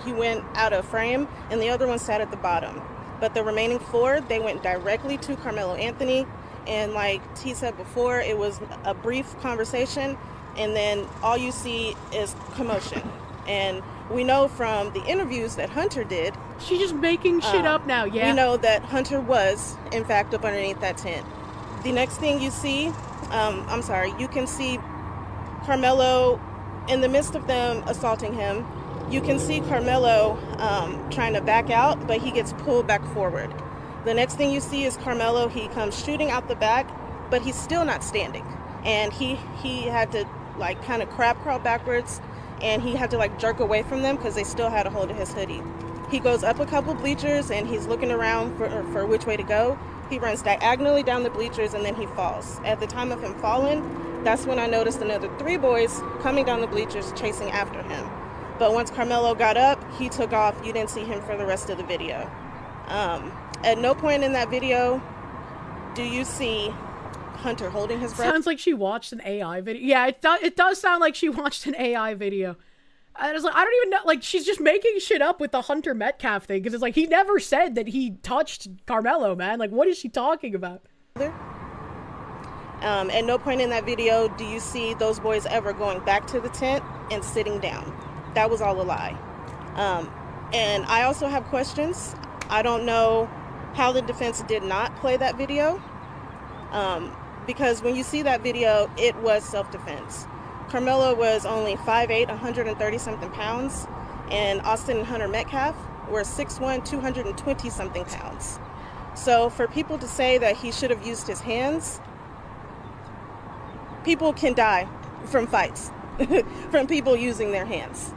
he went out of frame, and the other one sat at the bottom. But the remaining 4, they went directly to Carmelo Anthony, and like T said before, it was a brief conversation, and then all you see is commotion. And we know from the interviews that Hunter did... She's just making shit up now, yeah. We know that Hunter was, in fact, up underneath that tent. The next thing you see, you can see Carmelo, in the midst of them assaulting him, you can see Carmelo trying to back out, but he gets pulled back forward. The next thing you see is Carmelo, he comes shooting out the back, but he's still not standing. And he had to like kind of crab crawl backwards, and he had to like jerk away from them because they still had a hold of his hoodie. He goes up a couple bleachers and he's looking around for which way to go. He runs diagonally down the bleachers and then he falls. At the time of him falling, that's when I noticed another 3 boys coming down the bleachers chasing after him. But once Carmelo got up, he took off. You didn't see him for the rest of the video. At no point in that video do you see Hunter holding his breath. Sounds like she watched an AI video. Yeah, it does sound like she watched an AI video. I was like, I don't even know, like, she's just making shit up with the Hunter Metcalf thing, because it's like, he never said that he touched Carmelo, man. Like, what is she talking about? At no point in that video do you see those boys ever going back to the tent and sitting down. That was all a lie. And I also have questions. I don't know how the defense did not play that video, because when you see that video, it was self-defense. Carmelo was only 5'8", 130-something pounds, and Austin and Hunter Metcalf were 6'1", 220-something pounds. So for people to say that he should have used his hands, people can die from fights, from people using their hands.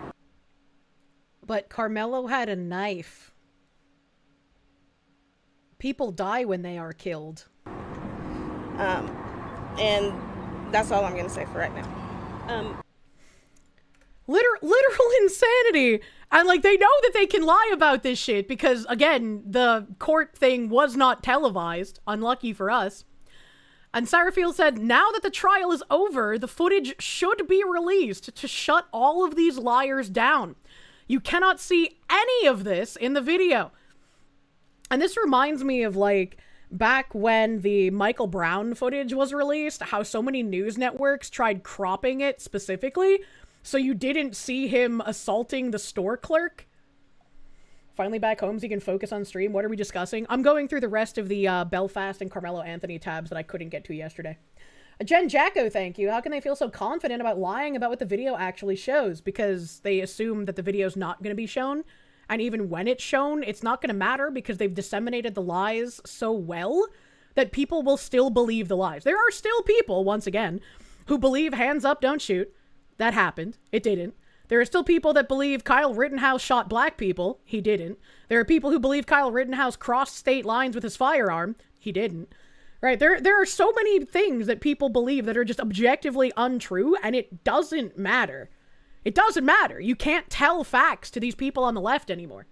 But Carmelo had a knife. People die when they are killed. And that's all I'm going to say for right now. Literal insanity. And like, they know that they can lie about this shit because, again, the court thing was not televised. Unlucky for us. And Satterfield said, now that the trial is over, the footage should be released to shut all of these liars down. You cannot see any of this in the video. And this reminds me of, like, back when the Michael Brown footage was released, how so many news networks tried cropping it specifically so you didn't see him assaulting the store clerk. Finally back home so you can focus on stream. What are we discussing? I'm going through the rest of the Belfast and Carmelo Anthony tabs that I couldn't get to yesterday. Jen Jacko, thank you. How can they feel so confident about lying about what the video actually shows? Because they assume that the video's not going to be shown. And even when it's shown, it's not going to matter because they've disseminated the lies so well that people will still believe the lies. There are still people, once again, who believe hands up, don't shoot. That happened. It didn't. There are still people that believe Kyle Rittenhouse shot black people. He didn't. There are people who believe Kyle Rittenhouse crossed state lines with his firearm. He didn't. Right? There are so many things that people believe that are just objectively untrue, and it doesn't matter. It doesn't matter. You can't tell facts to these people on the left anymore.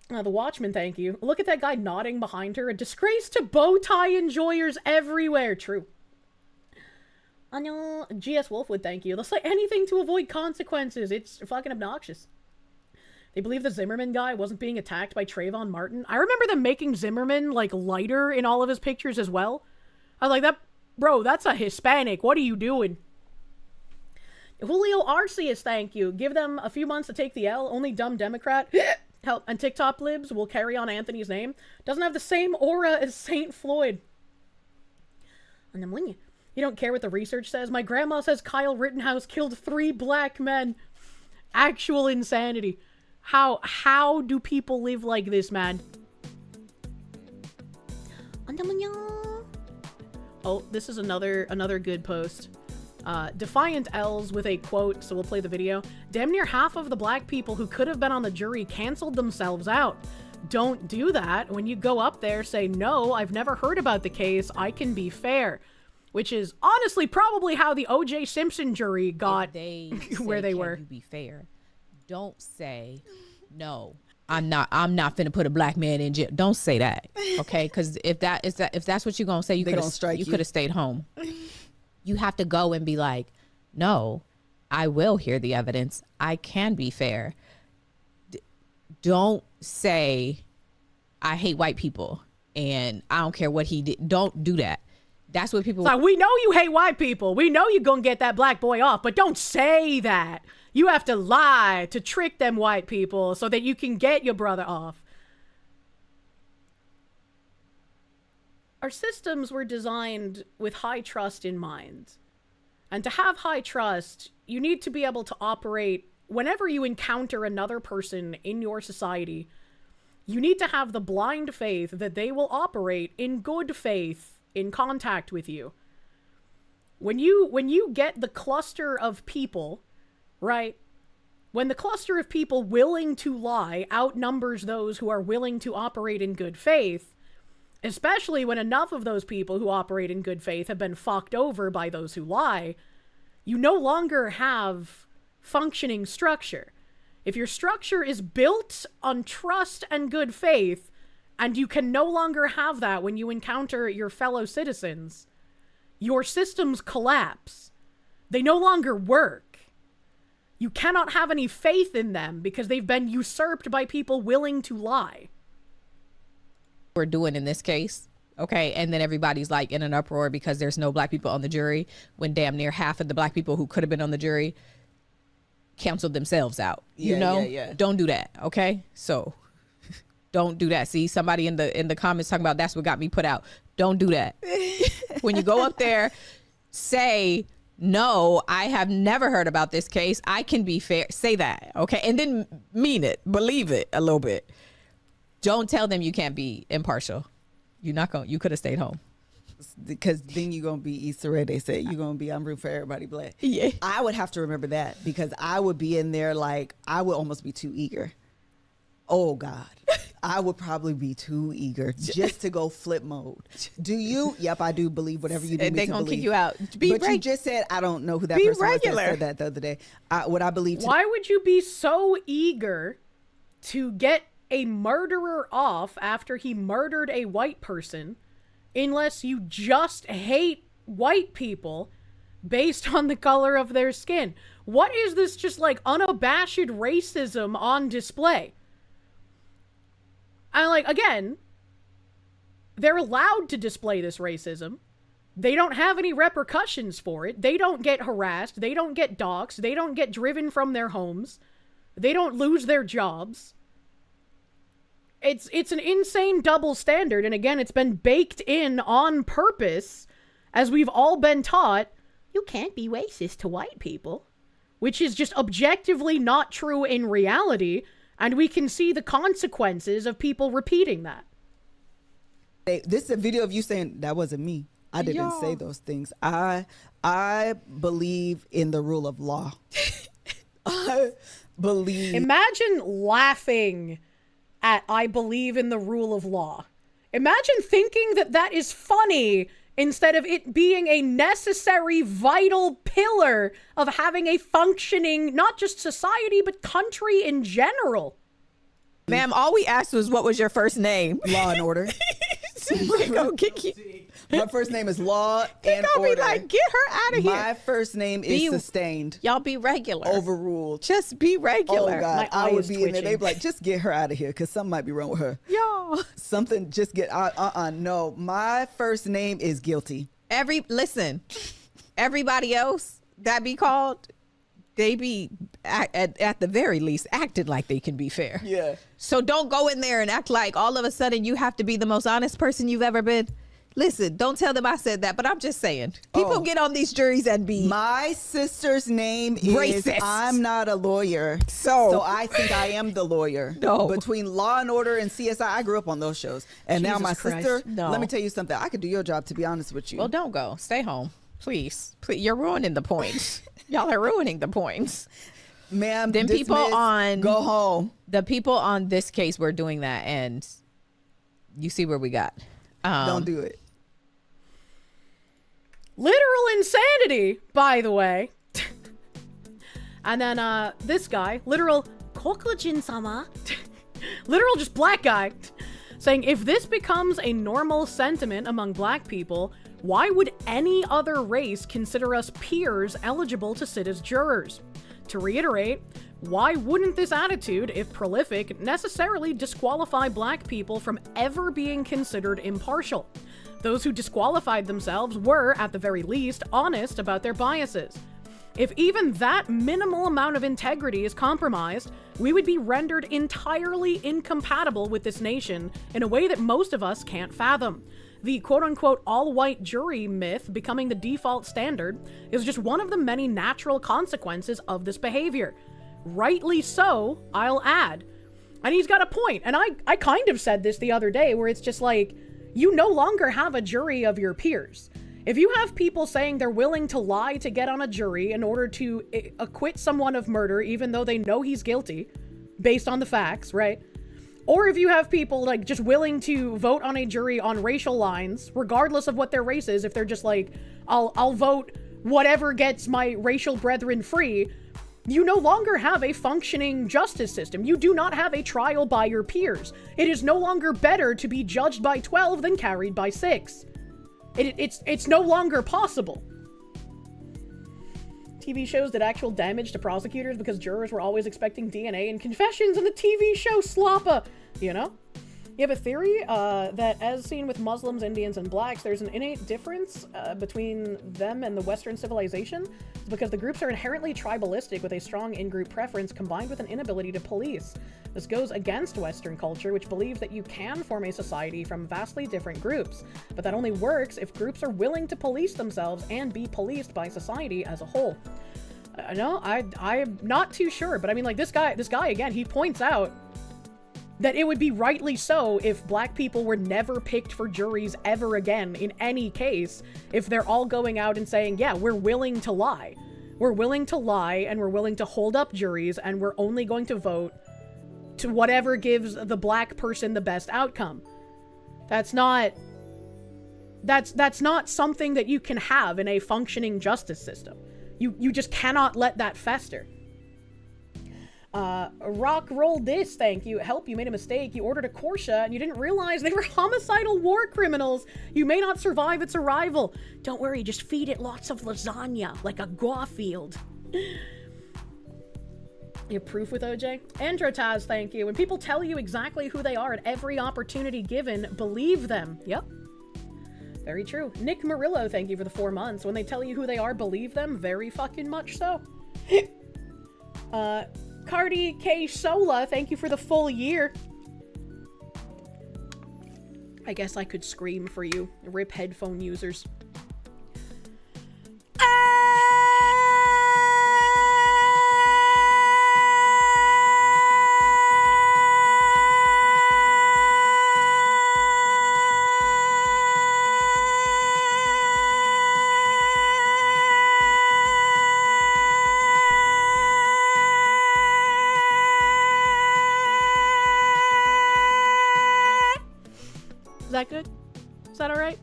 The Watchman, thank you. Look at that guy nodding behind her. A disgrace to bow tie enjoyers everywhere. True. I know. GS Wolfwood, thank you. They'll say anything to avoid consequences. It's fucking obnoxious. They believe the Zimmerman guy wasn't being attacked by Trayvon Martin. I remember them making Zimmerman, like, lighter in all of his pictures as well. I was like, Bro, that's a Hispanic. What are you doing? Julio Arceus, thank you. Give them a few months to take the L. Only dumb Democrat help and TikTok libs will carry on Anthony's name. Doesn't have the same aura as Saint Floyd. And I'm winging. You don't care what the research says. My grandma says Kyle Rittenhouse killed 3 black men. Actual insanity. How do people live like this, man? Oh, this is another good post. Defiant L's with a quote, so we'll play the video. Damn near half of the black people who could have been on the jury canceled themselves out. Don't do that. When you go up there, say, no, I've never heard about the case. I can be fair. Which is honestly probably how the O.J. Simpson jury got where they were. You be fair. Don't say, no, I'm not finna put a black man in jail. Don't say that, okay? Because if that's what you're gonna say, you could have stayed home. You have to go and be like, no, I will hear the evidence. I can be fair. Don't say, I hate white people and I don't care what he did. Don't do that. That's what people... Like, we know you hate white people. We know you're gonna get that black boy off, but don't say that. You have to lie to trick them white people so that you can get your brother off. Our systems were designed with high trust in mind. And to have high trust, you need to be able to operate whenever you encounter another person in your society. You need to have the blind faith that they will operate in good faith in contact with you. When you get the cluster of people, right? When the cluster of people willing to lie outnumbers those who are willing to operate in good faith, especially when enough of those people who operate in good faith have been fucked over by those who lie, you no longer have functioning structure. If your structure is built on trust and good faith, and you can no longer have that when you encounter your fellow citizens, your systems collapse. They no longer work. You cannot have any faith in them because they've been usurped by people willing to lie. We're doing in this case, okay? And then everybody's like in an uproar because there's no black people on the jury when damn near half of the black people who could have been on the jury canceled themselves out. You know? Don't do that, okay? So don't do that. See, somebody in the comments talking about that's what got me put out. Don't do that. When you go up there, say, no, I have never heard about this case. I can be fair. Say that, okay? And then mean it. Believe it a little bit. Don't tell them you can't be impartial. You could have stayed home. Because then you're going to be Issa Rae, they say. You're going to be, I'm rooting for everybody black. Yeah. I would have to remember that because I would be in there like, I would almost be too eager. Oh, God. I would probably be too eager just to go flip mode. Do you? Yep, I do believe whatever you do. And they're going to kick you out. But you just said, I don't know who that person was that said that the other day. What I believe. Why would you be so eager to get a murderer off after he murdered a white person unless you just hate white people based on the color of their skin? What is this just like unabashed racism on display? And like, again, they're allowed to display this racism. They don't have any repercussions for it. They don't get harassed. They don't get doxxed. They don't get driven from their homes. They don't lose their jobs. It's an insane double standard. And again, it's been baked in on purpose, as we've all been taught, you can't be racist to white people, which is just objectively not true in reality. And we can see the consequences of people repeating that. This is a video of you saying, that wasn't me. I didn't say those things. I believe in the rule of law. I believe. Imagine laughing at I believe in the rule of law. Imagine thinking that that is funny instead of it being a necessary, vital pillar of having a functioning, not just society, but country in general. Ma'am, all we asked was, what was your first name? Law and Order. My first name is Law and Order. Be like, get her out of here. My first name is Sustained. Y'all be regular. Overruled. Just be regular. Oh, God. I would be in there. They'd be like, just get her out of here because something might be wrong with her. Y'all. Something, just get, no. My first name is Guilty. Listen, everybody else that be called, they be at the very least acted like they can be fair. Yeah. So don't go in there and act like all of a sudden you have to be the most honest person you've ever been. Listen, don't tell them I said that, but I'm just saying. People get on these juries and be My sister's name is racist. I'm not a lawyer. So I think I am the lawyer. No. Between Law and Order and CSI, I grew up on those shows. And now Jesus my Christ. sister, No. let me tell you something. I could do your job, to be honest with you. Well, don't go. Stay home. Please. You're ruining the point. Y'all are ruining the points. Ma'am, Then people on go home. The people on this case were doing that, and you see where we got. Don't do it. Literal insanity, by the way. And then this guy, literal Kokujin-sama, literal just black guy, saying, if this becomes a normal sentiment among black people, why would any other race consider us peers eligible to sit as jurors? To reiterate, why wouldn't this attitude, if prolific, necessarily disqualify black people from ever being considered impartial? Those who disqualified themselves were, at the very least, honest about their biases. If even that minimal amount of integrity is compromised, we would be rendered entirely incompatible with this nation in a way that most of us can't fathom. The quote-unquote all-white jury myth becoming the default standard is just one of the many natural consequences of this behavior. Rightly so, I'll add. And he's got a point. And I kind of said this the other day, where it's just like, you no longer have a jury of your peers. If you have people saying they're willing to lie to get on a jury in order to acquit someone of murder, even though they know he's guilty, based on the facts, right? Or if you have people like just willing to vote on a jury on racial lines, regardless of what their race is, if they're just like, I'll vote whatever gets my racial brethren free, you no longer have a functioning justice system. You do not have a trial by your peers. It is no longer better to be judged by 12 than carried by 6. It's no longer possible. TV shows did actual damage to prosecutors because jurors were always expecting DNA and confessions in the TV show Sloppa, you know? You have a theory that, as seen with Muslims, Indians, and blacks, there's an innate difference between them and the Western civilization because the groups are inherently tribalistic with a strong in-group preference combined with an inability to police. This goes against Western culture, which believes that you can form a society from vastly different groups, but that only works if groups are willing to police themselves and be policed by society as a whole. No, I'm not too sure, but I mean, like, this guy again, he points out that it would be rightly so if black people were never picked for juries ever again in any case, if they're all going out and saying, yeah, we're willing to lie. We're willing to lie and we're willing to hold up juries and we're only going to vote to whatever gives the black person the best outcome. That's not something that you can have in a functioning justice system. You just cannot let that fester. Rock roll this, thank you. Help, you made a mistake. You ordered a Kirsche and you didn't realize they were homicidal war criminals. You may not survive its arrival. Don't worry, just feed it lots of lasagna, like a Garfield. You have proof with OJ? Androtaz, thank you. When people tell you exactly who they are at every opportunity given, believe them. Yep. Very true. Nick Murillo, thank you for the 4 months. When they tell you who they are, believe them. Very fucking much so. Cardi K Sola, thank you for the full year. I guess I could scream for you. Rip headphone users. Is that good? Is that all right?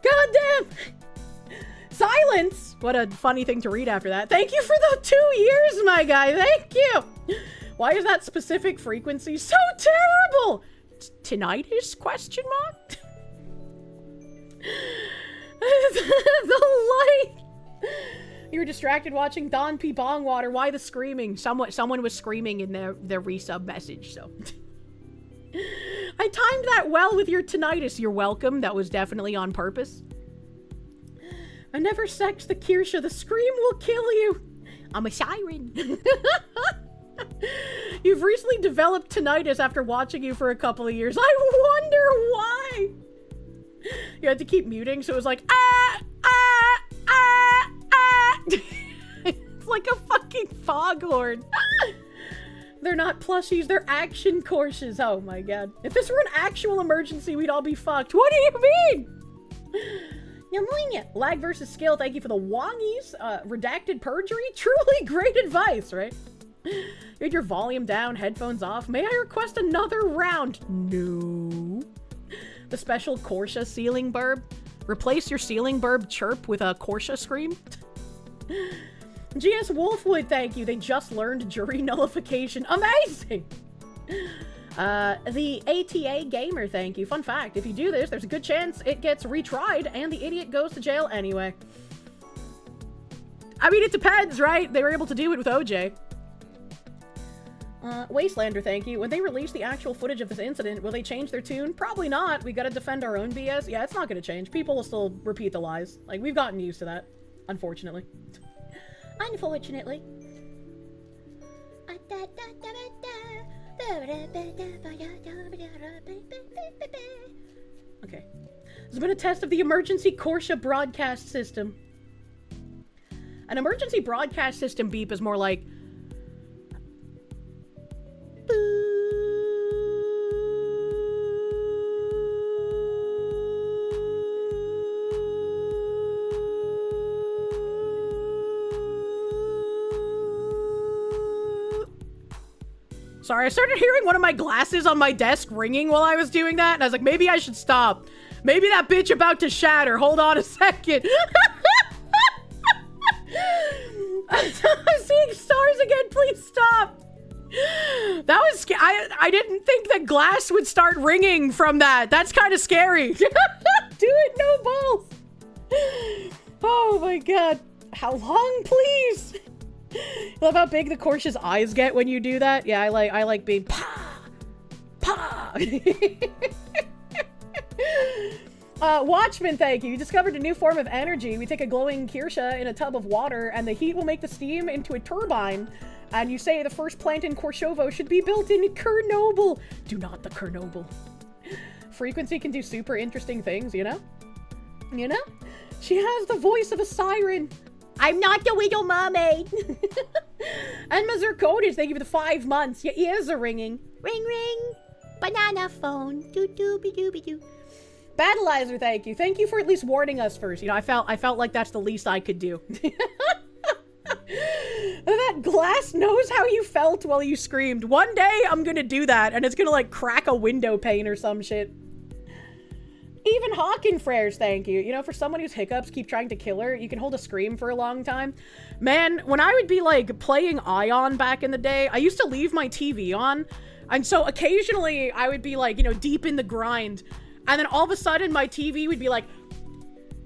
Goddamn! Silence! What a funny thing to read after that. Thank you for the 2 years, my guy. Thank you! Why is that specific frequency so terrible? Tinnitus? Question mark? The light! You were distracted watching Don P. Bongwater. Why the screaming? Someone was screaming in their resub message, so... I timed that well with your tinnitus. You're welcome. That was definitely on purpose. I never sex the Kirsche. The scream will kill you. I'm a siren. You've recently developed tinnitus after watching you for a couple of years. I wonder why. You had to keep muting, so it was like, It's like a fucking foghorn. They're not plushies, they're action courses. Oh my god. If this were an actual emergency, we'd all be fucked. What do you mean? Lag versus skill, thank you for the wongies. Redacted perjury, truly great advice, right? You had your volume down, headphones off. May I request another round? No. The special Kirsche ceiling burb. Replace your ceiling burb chirp with a Kirsche scream. GS Wolfwood, thank you. They just learned jury nullification. Amazing! The ATA Gamer, thank you. Fun fact, if you do this, there's a good chance it gets retried and the idiot goes to jail anyway. I mean, it depends, right? They were able to do it with OJ. Wastelander, thank you. When they release the actual footage of this incident, will they change their tune? Probably not. We gotta defend our own BS. Yeah, it's not gonna change. People will still repeat the lies. Like, we've gotten used to that. Unfortunately. Unfortunately. Okay. There's been a test of the emergency Kirsche broadcast system. An emergency broadcast system beep is more like... Sorry, I started hearing one of my glasses on my desk ringing while I was doing that, and I was like, maybe I should stop. Maybe that bitch about to shatter. Hold on a second. I'm seeing stars again. Please stop. That was I didn't think that glass would start ringing from that. That's kind of scary. Do it, no balls. Oh my god. How long, please? Love how big the Kirsche's eyes get when you do that. Yeah, I like being pa. Watchman, thank you. You discovered a new form of energy. We take a glowing Kirsche in a tub of water, and the heat will make the steam into a turbine. And you say the first plant in Korshovo should be built in Chernobyl. Do not the Chernobyl. Frequency can do super interesting things, you know? You know? She has the voice of a siren. I'm not the Widow Mermaid. And Mazurkotis, thank you for the 5 months. Your ears are ringing. Ring, ring. Banana phone. Doo-doo-be-doo-be-doo. Battleizer, thank you. Thank you for at least warning us first. You know, I felt like that's the least I could do. That glass knows how you felt while you screamed. One day I'm gonna do that, and it's gonna like crack a window pane or some shit. Even Hawkenfrares, thank you. You know, for someone whose hiccups keep trying to kill her, you can hold a scream for a long time. Man, when I would be like playing Ion back in the day, I used to leave my TV on. And so occasionally I would be like, you know, deep in the grind. And then all of a sudden my TV would be like,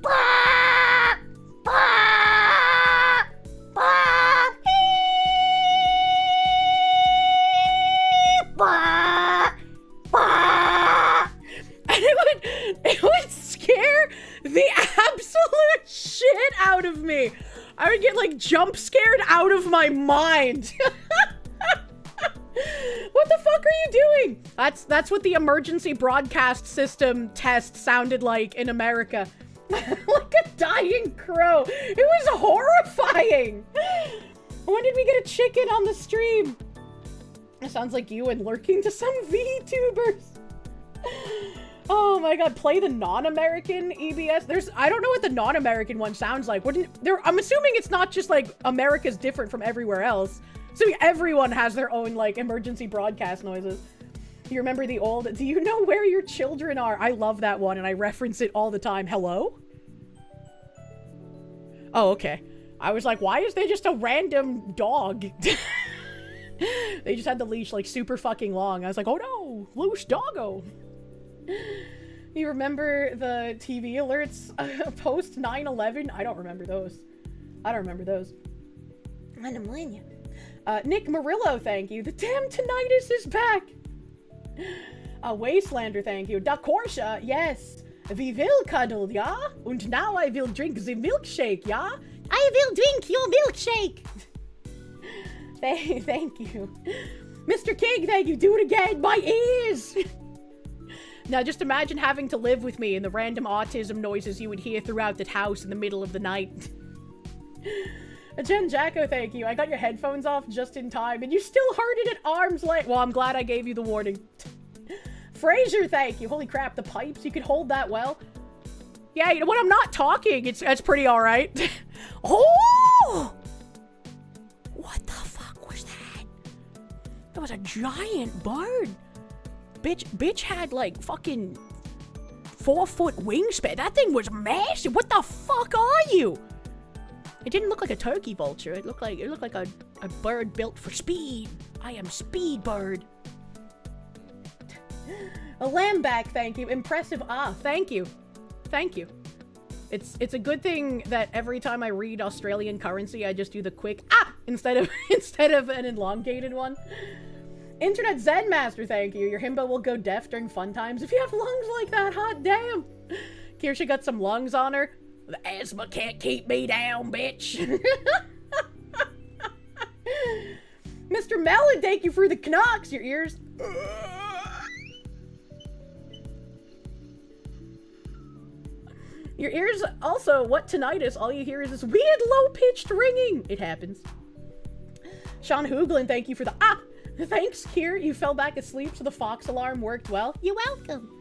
bah! Bah! Bah! Bah! Bah! And it would scare the absolute shit out of me. I would get like jump scared out of my mind. What the fuck are you doing? That's what the emergency broadcast system test sounded like in America. Like a dying crow. It was horrifying. When did we get a chicken on the stream? It sounds like you and lurking to some VTubers. Oh my god, play the non-American EBS. I don't know what the non-American one sounds like. I'm assuming it's not just like America's different from everywhere else. So everyone has their own like emergency broadcast noises. You remember the old, do you know where your children are? I love that one and I reference it all the time. Hello? Oh, okay. I was like, why is there just a random dog? They just had the leash like super fucking long. I was like, oh no, loose doggo. You remember the TV alerts post 9/11? I don't remember those. Nick Murillo, thank you. The damn tinnitus is back. A Wastelander, thank you. Da Kirsche, yes. We will cuddle, ja? Und now I will drink the milkshake, ja? I will drink your milkshake. Thank you. Mr. King, thank you. Do it again. My ears. Now just imagine having to live with me and the random autism noises you would hear throughout the house in the middle of the night. Jen Jacko, thank you. I got your headphones off just in time and you still heard it at arm's length. Well, I'm glad I gave you the warning. Fraser, thank you. Holy crap, the pipes, you could hold that well. Yeah, you know, when I'm not talking, it's pretty alright. Oh! What the fuck was that? That was a giant bird. Bitch had like fucking 4-foot wingspan. That thing was massive. What the fuck are you? It didn't look like a turkey vulture. It looked like a bird built for speed. I am Speed Bird. A lamback, thank you. Impressive. Thank you. Thank you. It's a good thing that every time I read Australian currency, I just do the quick instead of an elongated one. Internet Zen Master, thank you. Your himbo will go deaf during fun times if you have lungs like that. Hot damn. Kirsche got some lungs on her. The asthma can't keep me down, bitch. Mr. Melon, thank you for the knocks. Your ears. Your ears also, what tinnitus? All you hear is this weird low-pitched ringing. It happens. Sean Hooglin, thank you for the thanks, Kier. You fell back asleep, so the Fox alarm worked well. You're welcome.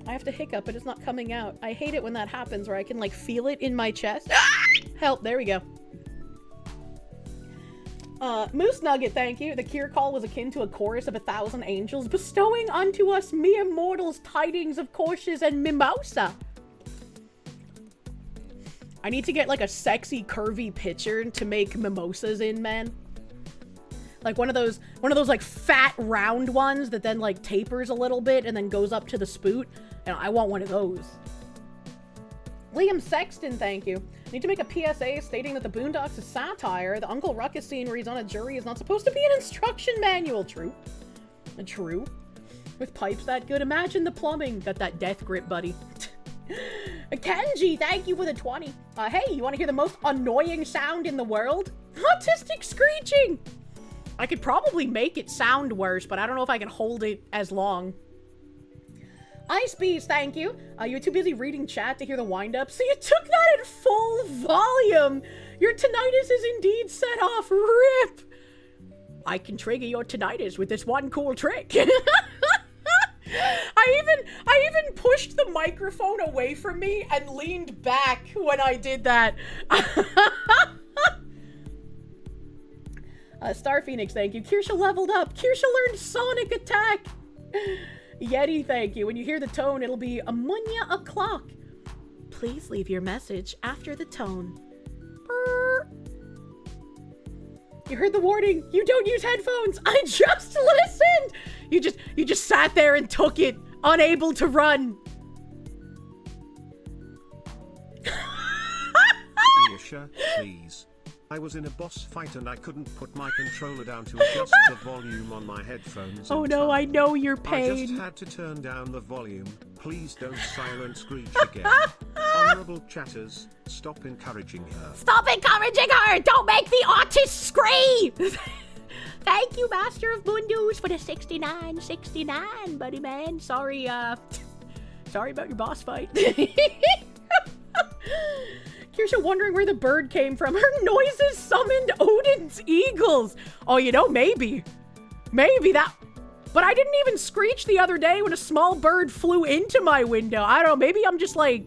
I have to hiccup, but it's not coming out. I hate it when that happens, where I can, like, feel it in my chest. Help, there we go. Moose Nugget, thank you. The Kier call was akin to a chorus of 1,000 angels bestowing unto us mere mortals tidings of Kirsches and mimosa. I need to get like a sexy curvy pitcher to make mimosas in, man. Like one of those like fat round ones that then like tapers a little bit and then goes up to the spout. And I want one of those. Liam Sexton, thank you. I need to make a PSA stating that the Boondocks is satire. The Uncle Ruckus scene where he's on a jury is not supposed to be an instruction manual. True. True. With pipes that good, imagine the plumbing. Got that death grip, buddy. Kenji, thank you for the 20. Hey, you want to hear the most annoying sound in the world? Autistic screeching! I could probably make it sound worse, but I don't know if I can hold it as long. Ice Bees, thank you. You were too busy reading chat to hear the wind-up, so you took that at full volume. Your tinnitus is indeed set off. RIP! I can trigger your tinnitus with this one cool trick. I even pushed the microphone away from me and leaned back when I did that. Star Phoenix, thank you. Kirsche leveled up. Kirsche learned Sonic Attack. Yeti, thank you. When you hear the tone, it'll be Amunya o'clock. Please leave your message after the tone. Brr. You heard the warning. You don't use headphones. I just listened. You just sat there and took it, unable to run. Kirsche, please. I was in a boss fight and I couldn't put my controller down to adjust the volume on my headphones. Oh no, I know your pain. I just had to turn down the volume. Please don't silent screech again. Honorable chatters, stop encouraging her. Stop encouraging her! Don't make the autist scream! Thank you, Master of Bundus, for the 69, buddy man. Sorry about your boss fight. Kirsche wondering where the bird came from. Her noises summoned Odin's eagles. Oh, you know, maybe that. But I didn't even screech the other day when a small bird flew into my window. I don't know. Maybe I'm just like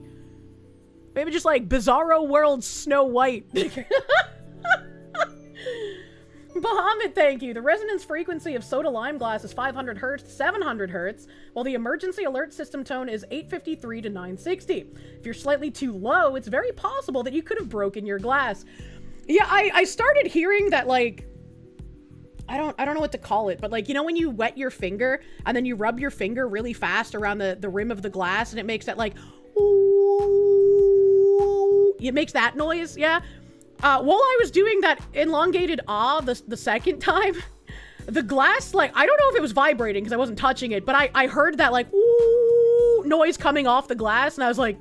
Bizarro World Snow White. Bahamut, thank you. The resonance frequency of soda lime glass is 500 hertz to 700 hertz, while the emergency alert system tone is 853 to 960. If you're slightly too low, it's very possible that you could have broken your glass. Yeah, I started hearing that, like, I don't know what to call it, but like, you know when you wet your finger and then you rub your finger really fast around the rim of the glass and it makes that like, ooh, it makes that noise, yeah? While I was doing that elongated the second time, the glass, like, I don't know if it was vibrating because I wasn't touching it, but I heard that, like, ooh, noise coming off the glass, and I was like,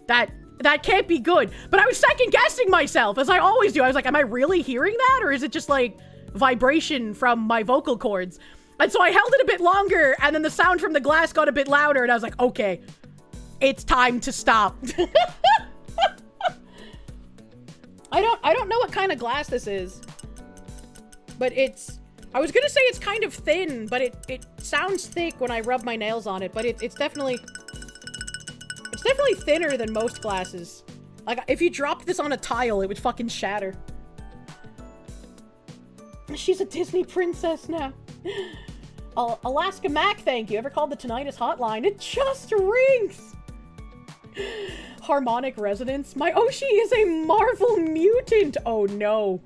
that can't be good. But I was second guessing myself, as I always do. I was like, am I really hearing that? Or is it just like vibration from my vocal cords? And so I held it a bit longer, and then the sound from the glass got a bit louder, and I was like, okay, it's time to stop. I don't know what kind of glass this is, but I was gonna say it's kind of thin, but it sounds thick when I rub my nails on it, but it's definitely thinner than most glasses. Like, if you dropped this on a tile, it would fucking shatter. She's a Disney princess now. Alaska Mac, thank you. Ever called the tinnitus hotline? It just rings. Harmonic resonance. My Oshi is a Marvel mutant. Oh no.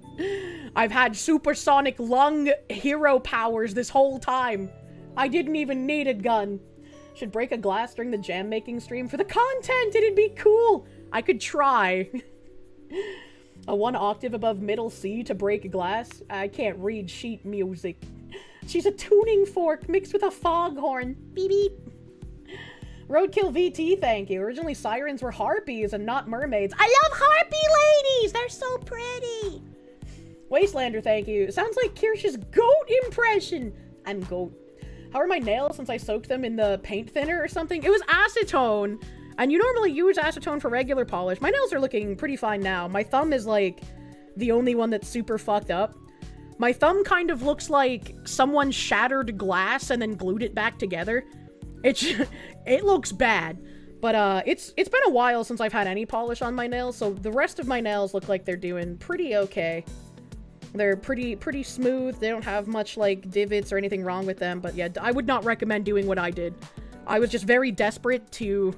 I've had supersonic lung hero powers this whole time. I didn't even need a gun. Should break a glass during the jam making stream for the content. It'd be cool. I could try. A 1 octave above middle C to break a glass. I can't read sheet music. She's a tuning fork mixed with a foghorn. Beep beep. Roadkill VT, thank you. Originally sirens were harpies and not mermaids. I love harpy ladies! They're so pretty! Wastelander, thank you. Sounds like Kirsch's goat impression. I'm goat. How are my nails since I soaked them in the paint thinner or something? It was acetone. And you normally use acetone for regular polish. My nails are looking pretty fine now. My thumb is like the only one that's super fucked up. My thumb kind of looks like someone shattered glass and then glued it back together. It looks bad. But it's been a while since I've had any polish on my nails, so the rest of my nails look like they're doing pretty okay. They're pretty smooth. They don't have much, like, divots or anything wrong with them. But yeah, I would not recommend doing what I did. I was just very desperate to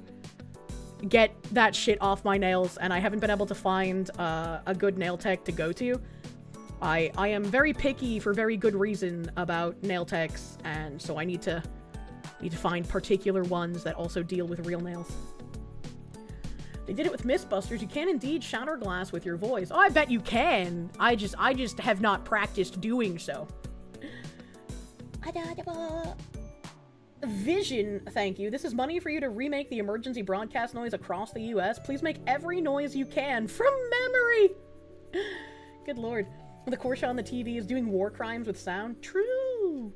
get that shit off my nails, and I haven't been able to find a good nail tech to go to. I am very picky for very good reason about nail techs, and so I need to find particular ones that also deal with real nails. They did it with Mythbusters. You can indeed shatter glass with your voice. Oh, I bet you can. I just have not practiced doing so. Vision, thank you. This is money for you to remake the emergency broadcast noise across the US. Please make every noise you can from memory. Good lord. The Kirsche on the TV is doing war crimes with sound. True.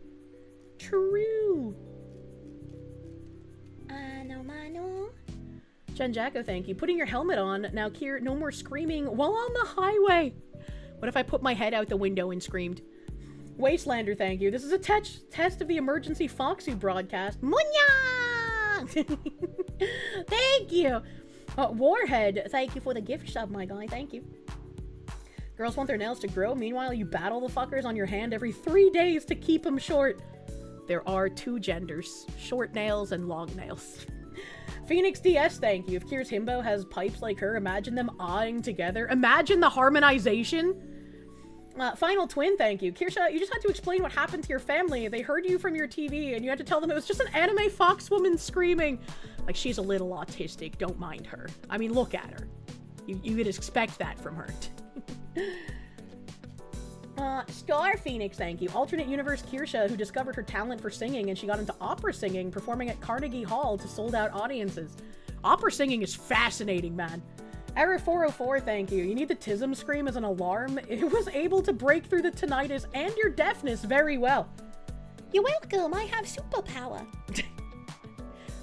True. Jen Jacko, thank you. Putting your helmet on. Now, Kier, no more screaming while on the highway. What if I put my head out the window and screamed? Wastelander, thank you. This is a test of the emergency Foxy broadcast. Munya! Thank you. Warhead, thank you for the gift sub, my guy. Thank you. Girls want their nails to grow. Meanwhile, you battle the fuckers on your hand every 3 days to keep them short. There are 2 genders. Short nails and long nails. Phoenix DS, thank you. If Kier's himbo has pipes like her, imagine them awing together. Imagine the harmonization. Final Twin, thank you. Kirsche, you just had to explain what happened to your family. They heard you from your TV, and you had to tell them it was just an anime fox woman screaming. Like, she's a little autistic. Don't mind her. I mean, look at her. You would expect that from her. Star Phoenix, thank you. Alternate universe Kirsche, who discovered her talent for singing, and she got into opera singing, performing at Carnegie Hall to sold-out audiences. Opera singing is fascinating, man. Error 404, thank you. You need the Tism scream as an alarm. It was able to break through the tinnitus and your deafness very well. You're welcome. I have superpower.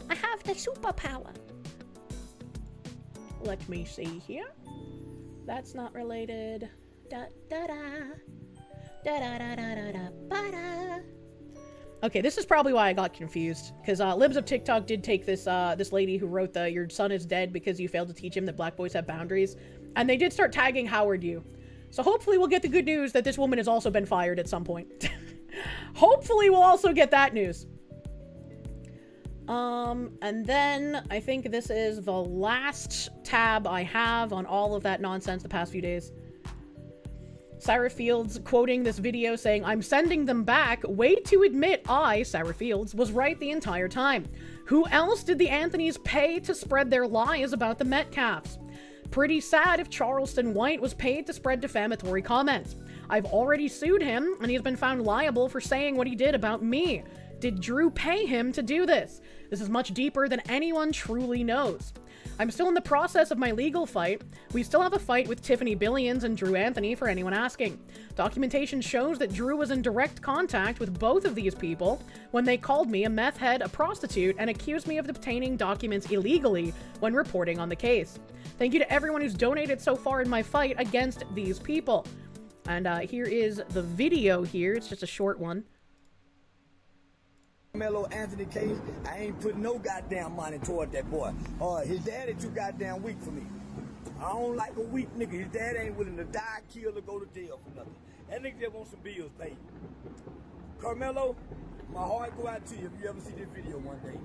I have the superpower. Let me see here. That's not related. Okay, this is probably why I got confused, because Libs of TikTok did take this this lady who wrote the "Your son is dead because you failed to teach him that black boys have boundaries," and they did start tagging Howard U. So hopefully we'll get the good news that this woman has also been fired at some point. Hopefully we'll also get that news. And then I think this is the last tab I have on all of that nonsense the past few days. Sarah Fields quoting this video saying, "I'm sending them back. Wait to admit I, Sarah Fields, was right the entire time. Who else did the Anthonys pay to spread their lies about the Metcalfs? Pretty sad if Charleston White was paid to spread defamatory comments. I've already sued him, and he's been found liable for saying what he did about me. Did Drew pay him to do this? This is much deeper than anyone truly knows. I'm still in the process of my legal fight. We still have a fight with Tiffany Billions and Drew Anthony for anyone asking. Documentation shows that Drew was in direct contact with both of these people when they called me a meth head, a prostitute, and accused me of obtaining documents illegally when reporting on the case. Thank you to everyone who's donated so far in my fight against these people. And here is the video here. It's just a short one. Carmelo Anthony case, I ain't put no goddamn money toward that boy. His daddy too goddamn weak for me. I don't like a weak nigga. His dad ain't willing to die, kill, or go to jail for nothing. That nigga just wants some bills paid. Carmelo, my heart go out to you if you ever see this video one day.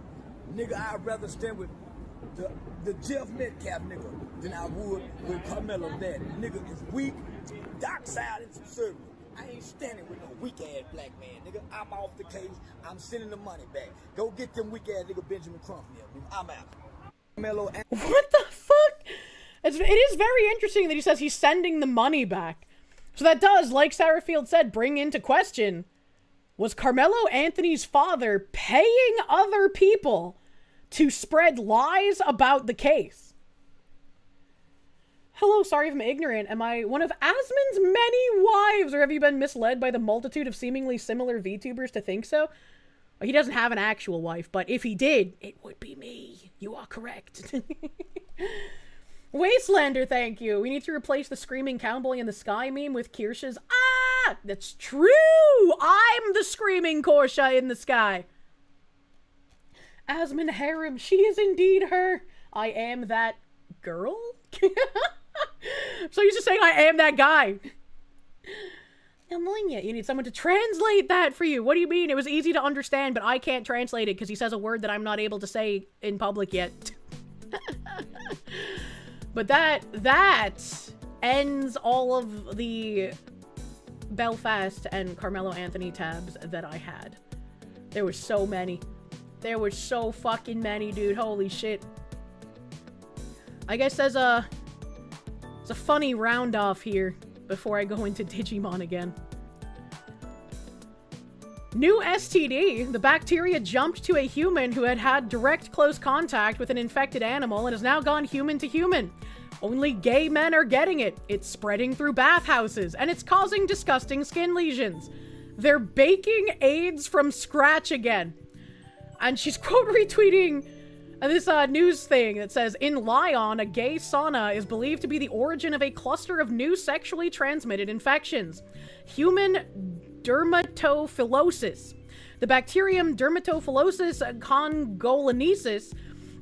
Nigga, I'd rather stand with the Jeff Metcalf nigga than I would with Carmelo's daddy. Nigga is weak, dockside, and subservient. I ain't standing with no weak-ass black man, nigga. I'm off the case. I'm sending the money back. Go get them weak-ass nigga Benjamin Crump here. I'm out. What the fuck? It is very interesting that he says he's sending the money back. So that does, like Sarah Field said, bring into question, was Carmelo Anthony's father paying other people to spread lies about the case? Hello, sorry if I'm ignorant. Am I one of Asmon's many wives, or have you been misled by the multitude of seemingly similar VTubers to think so? He doesn't have an actual wife, but if he did, it would be me. You are correct. Wastelander, thank you. We need to replace the screaming cowboy in the sky meme with Kirsche's, ah, that's true. I'm the screaming Kirsche in the sky. Asmon Harem, she is indeed her. I am that girl? So you're just saying I am that guy. Amelia, you need someone to translate that for you. What do you mean? It was easy to understand, but I can't translate it because he says a word that I'm not able to say in public yet. But that ends all of the Belfast and Carmelo Anthony tabs that I had. There were so many. There were so fucking many, dude. Holy shit. I guess there's a funny round off here before I go into Digimon again. New STD. The bacteria jumped to a human who had had direct close contact with an infected animal and has now gone human to human. Only gay men are getting it. It's spreading through bathhouses and it's causing disgusting skin lesions. They're baking AIDS from scratch again. And she's quote retweeting this news thing that says, in Lyon, a gay sauna is believed to be the origin of a cluster of new sexually transmitted infections. Human dermatophilosis. The bacterium dermatophilosis congolenesis,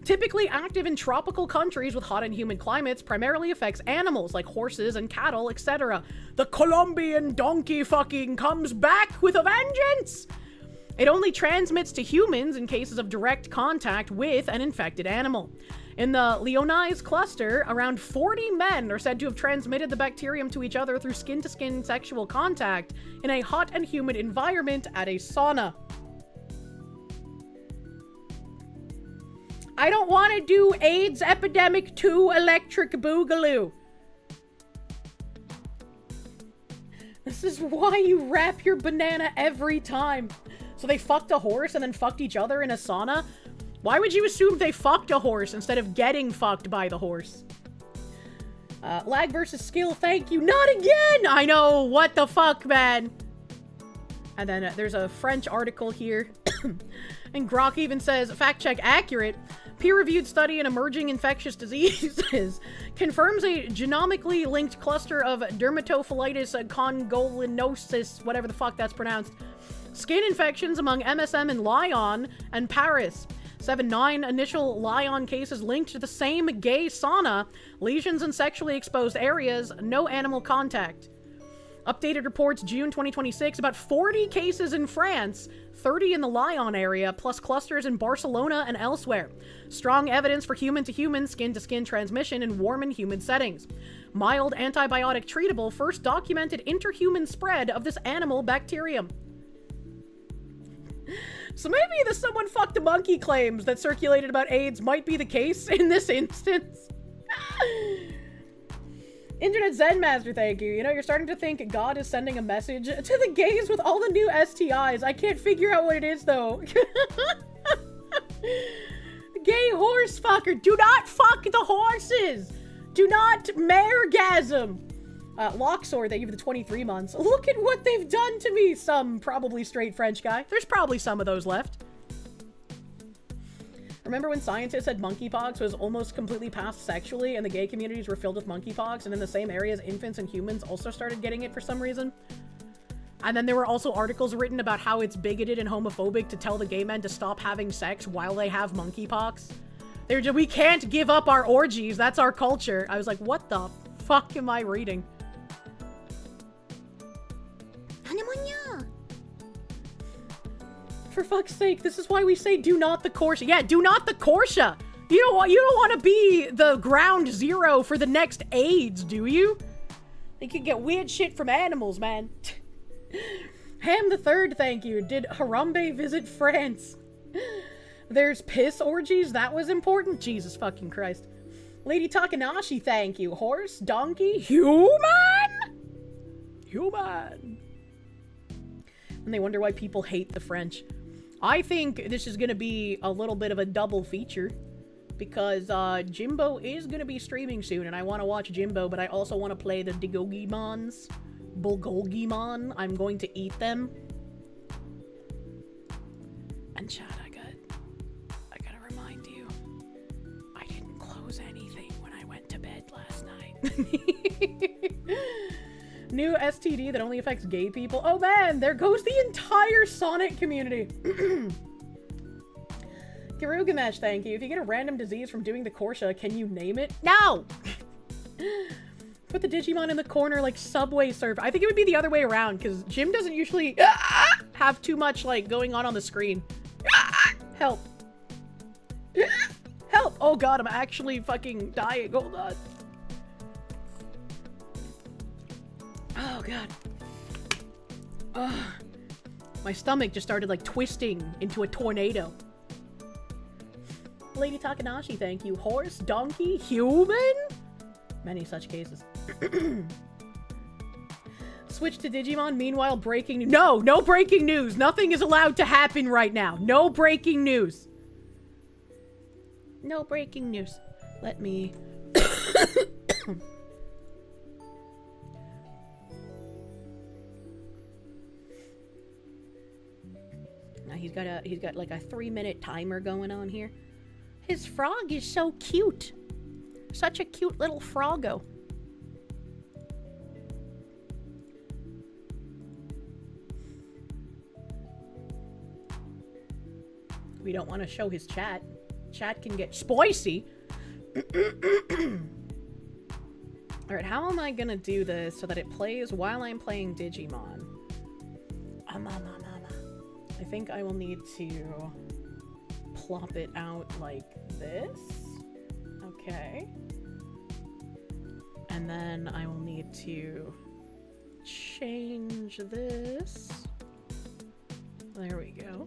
typically active in tropical countries with hot and humid climates, primarily affects animals like horses and cattle, etc. The Colombian donkey fucking comes back with a vengeance! It only transmits to humans in cases of direct contact with an infected animal. In the Lyonnais cluster, around 40 men are said to have transmitted the bacterium to each other through skin-to-skin sexual contact in a hot and humid environment at a sauna. I don't want to do AIDS Epidemic 2 Electric Boogaloo. This is why you wrap your banana every time. So they fucked a horse and then fucked each other in a sauna? Why would you assume they fucked a horse instead of getting fucked by the horse? Lag versus skill, thank you. Not again! I know, what the fuck, man? And then there's a French article here. And Grok even says, fact check accurate. Peer-reviewed study in emerging infectious diseases confirms a genomically linked cluster of dermatophilitis congolenesis, whatever the fuck that's pronounced. Skin infections among MSM in Lyon and Paris. 9 initial Lyon cases linked to the same gay sauna. Lesions in sexually exposed areas. No animal contact. Updated reports June 2026. About 40 cases in France. 30 in the Lyon area, plus clusters in Barcelona and elsewhere. Strong evidence for human-to-human, skin-to-skin transmission in warm and humid settings. Mild antibiotic treatable, first documented interhuman spread of this animal bacterium. So maybe the someone fucked a monkey claims that circulated about AIDS might be the case in this instance. Internet Zen Master, thank you. You know, you're starting to think God is sending a message to the gays with all the new STIs. I can't figure out what it is, though. Gay horse fucker. Do not fuck the horses. Do not maregasm. Locksword, thank you for the 23 months. Look at what they've done to me. Some probably straight French guy. There's probably some of those left. Remember when scientists said monkeypox was almost completely passed sexually and the gay communities were filled with monkeypox, and in the same areas infants and humans also started getting it for some reason? And then there were also articles written about how it's bigoted and homophobic to tell the gay men to stop having sex while they have monkeypox. They're just, we can't give up our orgies. That's our culture. I was like, what the fuck am I reading? For fuck's sake, this is why we say do not the Kirsche. Yeah, do not the Kirsche. You don't want to be the ground zero for the next AIDS, do you? You can get weird shit from animals, man. Ham the Third, thank you. Did Harambe visit France? There's piss orgies? That was important? Jesus fucking Christ. Lady Takanashi, thank you. Horse, donkey, human? Human. And they wonder why people hate the French. I think this is going to be a little bit of a double feature. Because Jimbo is going to be streaming soon. And I want to watch Jimbo, but I also want to play the Digogimons. Bulgogimon. I'm going to eat them. And Chad, I gotta remind you, I didn't close anything when I went to bed last night. New STD that only affects gay people. Oh man, there goes the entire Sonic community. Garugamesh, thank you. If you get a random disease from doing the Kirsche, can you name it? No! Put the Digimon in the corner like Subway Surfer. I think it would be the other way around, because Jim doesn't usually have too much, like, going on the screen. Help. Help! Oh god, I'm actually fucking dying. Hold on. Oh god. Ugh. My stomach just started, like, twisting into a tornado. Lady Takanashi, thank you. Horse, donkey, human? Many such cases. Switch to Digimon, meanwhile breaking news. No breaking news! Nothing is allowed to happen right now. No breaking news. No breaking news. Let me... Now he's got like a 3-minute timer going on here. His frog is so cute. Such a cute little froggo. We don't want to show his chat. Chat can get spicy. Alright, how am I gonna do this so that it plays while I'm playing Digimon? I think I will need to plop it out like this. Okay. And then I will need to change this. There we go.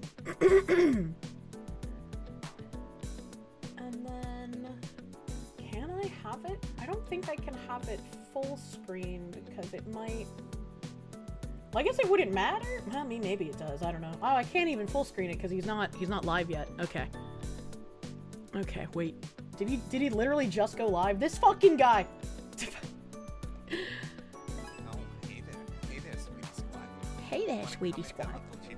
And then, can I have it? I don't think I can have it full screen because it might... Well, I guess it wouldn't matter. I mean, maybe it does. I don't know. Oh, I can't even full screen it because he's not live yet. Okay. Okay, wait. Did he literally just go live? This fucking guy. Hey there, sweetie squad. Do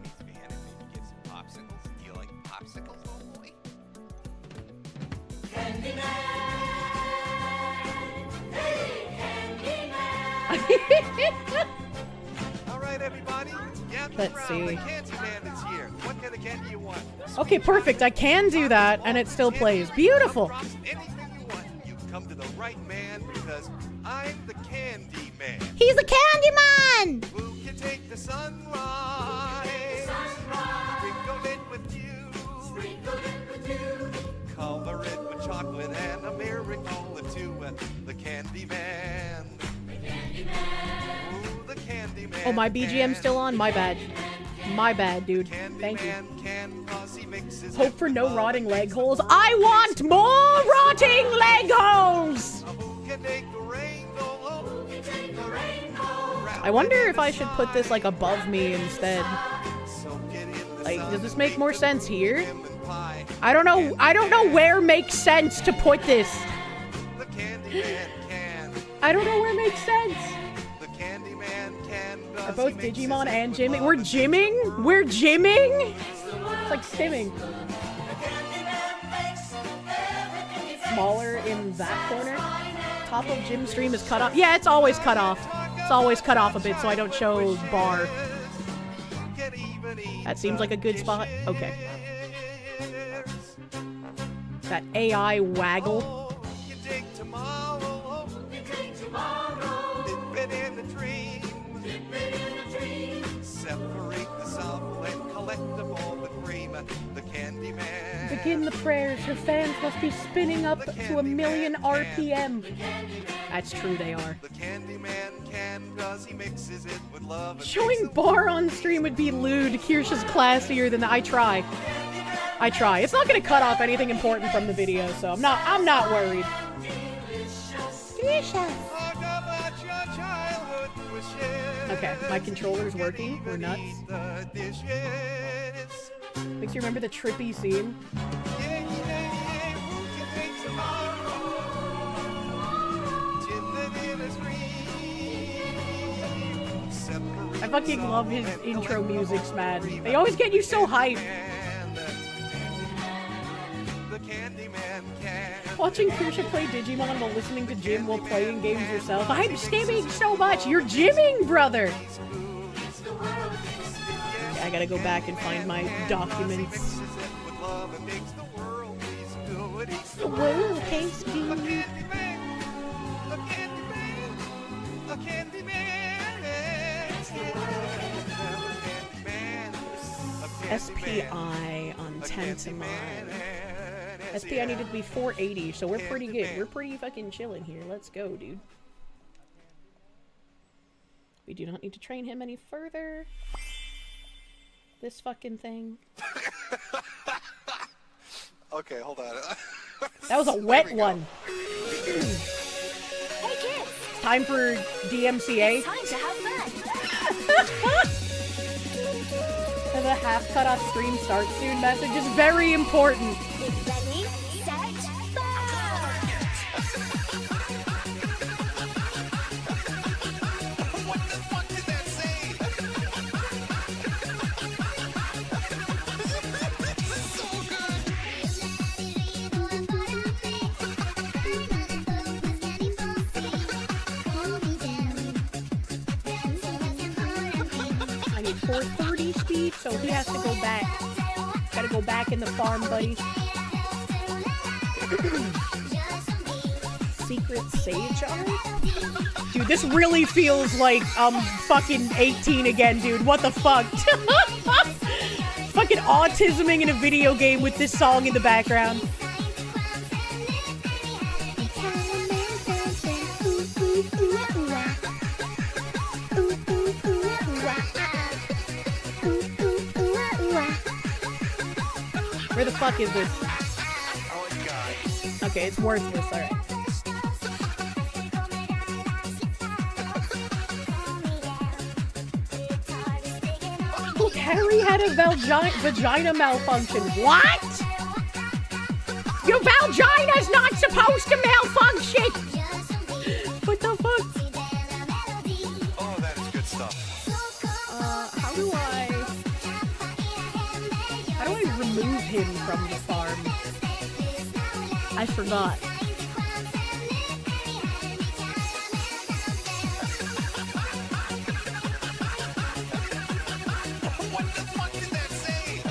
you like popsicles, old boy? All right, everybody. Let's see. The Candy Man is here. What kind of candy you want? Okay, perfect. I can do that, and it still plays. Beautiful. Anything you want, you come to the right man because I'm the Candy Man. He's the Candy Man! Who can take the sunrise? Sprinkle it with dew. Cover it with chocolate and a miracle or two. The Candy Man. Ooh, the Candy Man. Oh, my BGM's still on? My bad. My bad, dude. Thank you. Hope for no rotting leg holes. I want more rotting leg holes! Who can make a rainbow? I wonder if I should put this, like, above me instead. Like, does this make more sense here? I don't know where makes sense to put this. I don't know where it makes sense. Are both Digimon and gymming? We're gymming? We're gymming? It's like stimming. Smaller in that corner. Top of gym stream is cut off. Yeah, it's always cut off. It's always cut off a bit so I don't show bar. That seems like a good spot. Okay. That AI waggle. Begin the prayers. Her fans must be spinning up to 1,000,000 RPM. That's true, they are. Showing bar on stream would be lewd. Kirsche's classier than the I try. It's not gonna cut off anything important from the video, so I'm not worried. Okay, my controller's working. We're nuts. Makes you remember the trippy scene. I fucking love his intro musics, man. They always get you so hyped. Watching Kirsche play Digimon while listening to Jim while playing games yourself. I'm stimming so much. You're gymming, brother. Okay, I gotta go back and find my documents. The world tastes good. SPI on Tentamon. SPI needed to be 480, so we're pretty good. We're pretty fucking chilling here. Let's go, dude. We do not need to train him any further. This fucking thing. Okay, hold on. That was a wet one. Hey kids! Time for DMCA. It's time to have fun. The half cut off stream start soon message is very important. Ready, set, fire! What the fuck did that say? So good. I need 430 speed, so he has to go back. Gotta go back in the farm, buddy. Secret Sage art? Dude, this really feels like I'm fucking 18 again, dude. What the fuck? Fucking autisming in a video game with this song in the background. Where the fuck is this? Okay, it's worthless, alright. Look, Harry had a vagina malfunction. What? Your vagina's not supposed to malfunction! What the fuck? Oh, that is good stuff. How do I remove him from the farm? I forgot. What the fuck did that say?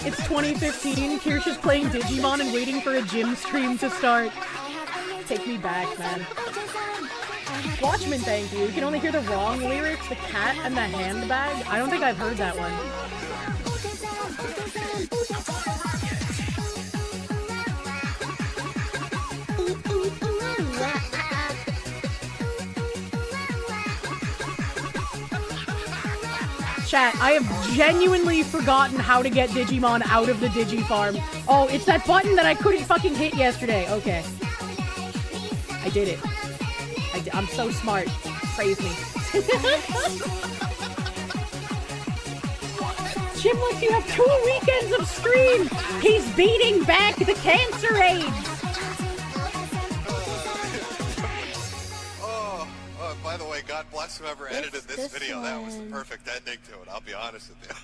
It's 2015, Kirsche is playing Digimon and waiting for a gym stream to start. Take me back, man. Watchman, thank you. You can only hear the wrong lyrics, the cat and the handbag. I don't think I've heard that one. Chat, I have genuinely forgotten how to get Digimon out of the Digifarm. Oh, it's that button that I couldn't fucking hit yesterday. Okay. I did it. I'm so smart. Praise me. Jim lets you have 2 weekends of stream. He's beating back the cancer age. By the way, God bless whoever edited this video. That was the perfect ending to it. I'll be honest with you.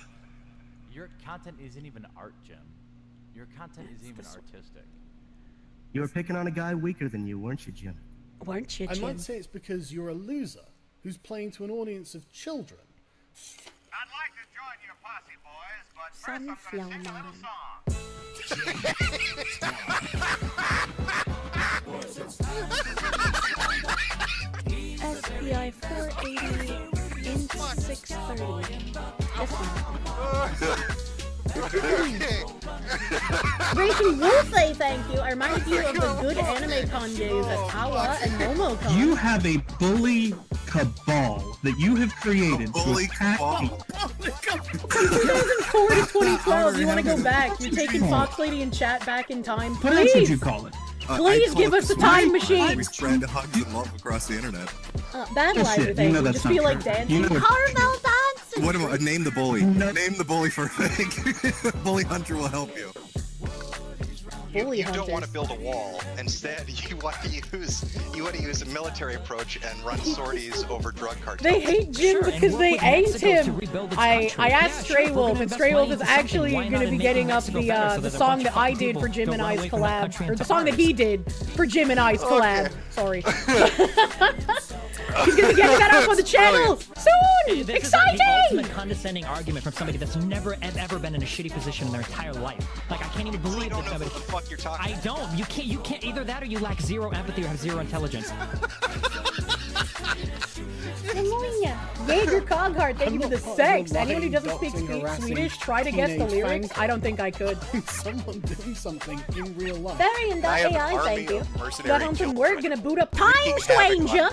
Your content isn't even art, Jim. Your content isn't even artistic. You were picking on a guy weaker than you, weren't you, Jim? Weren't you, I Jim? might say it's because you're a loser who's playing to an audience of children. I'd like to join your posse, boys, but Sunflower SPI 480 into 630. Raging Wolf, say thank you. I reminded you of the good anime kanjis at Awa and MomoCon. You have a bully cabal that you have created to attack people. From 2004 to 2012, you want to go back. You're taking Fox Lady and chat back in time. What else Please, would you call it? please give us a time machine. We spread hugs and love across the internet. Bad life, thank you. Just feel like dancing. Caramel dancing. What about name the bully? Name the bully for a thing. Bully Hunter will help you. Bully You don't hunters. want to build a wall. Instead, you want to use a military approach and run sorties over drug cartels. They hate Jim because they ain't him. I asked Stray Wolf, and Stray Wolf is actually going to be getting up the song that I did for Jim and I's collab, or the song that he did for Jim and I's collab. Sorry. He's going to be getting that up on the channel soon. This Exciting! is the ultimate condescending argument from somebody that's never ever been in a shitty position in their entire life. Like, I can't even believe that somebody. What the fuck you're talking I don't. You can't. Either that or you lack zero empathy or have zero intelligence. Jaeger Coghart, thank you for the sex. Anyone who doesn't speak Swedish, try to guess the lyrics. I don't think I could. Someone doing something in real life. Varian.ai, thank you. Got home from work, gonna boot up Pine Stranger.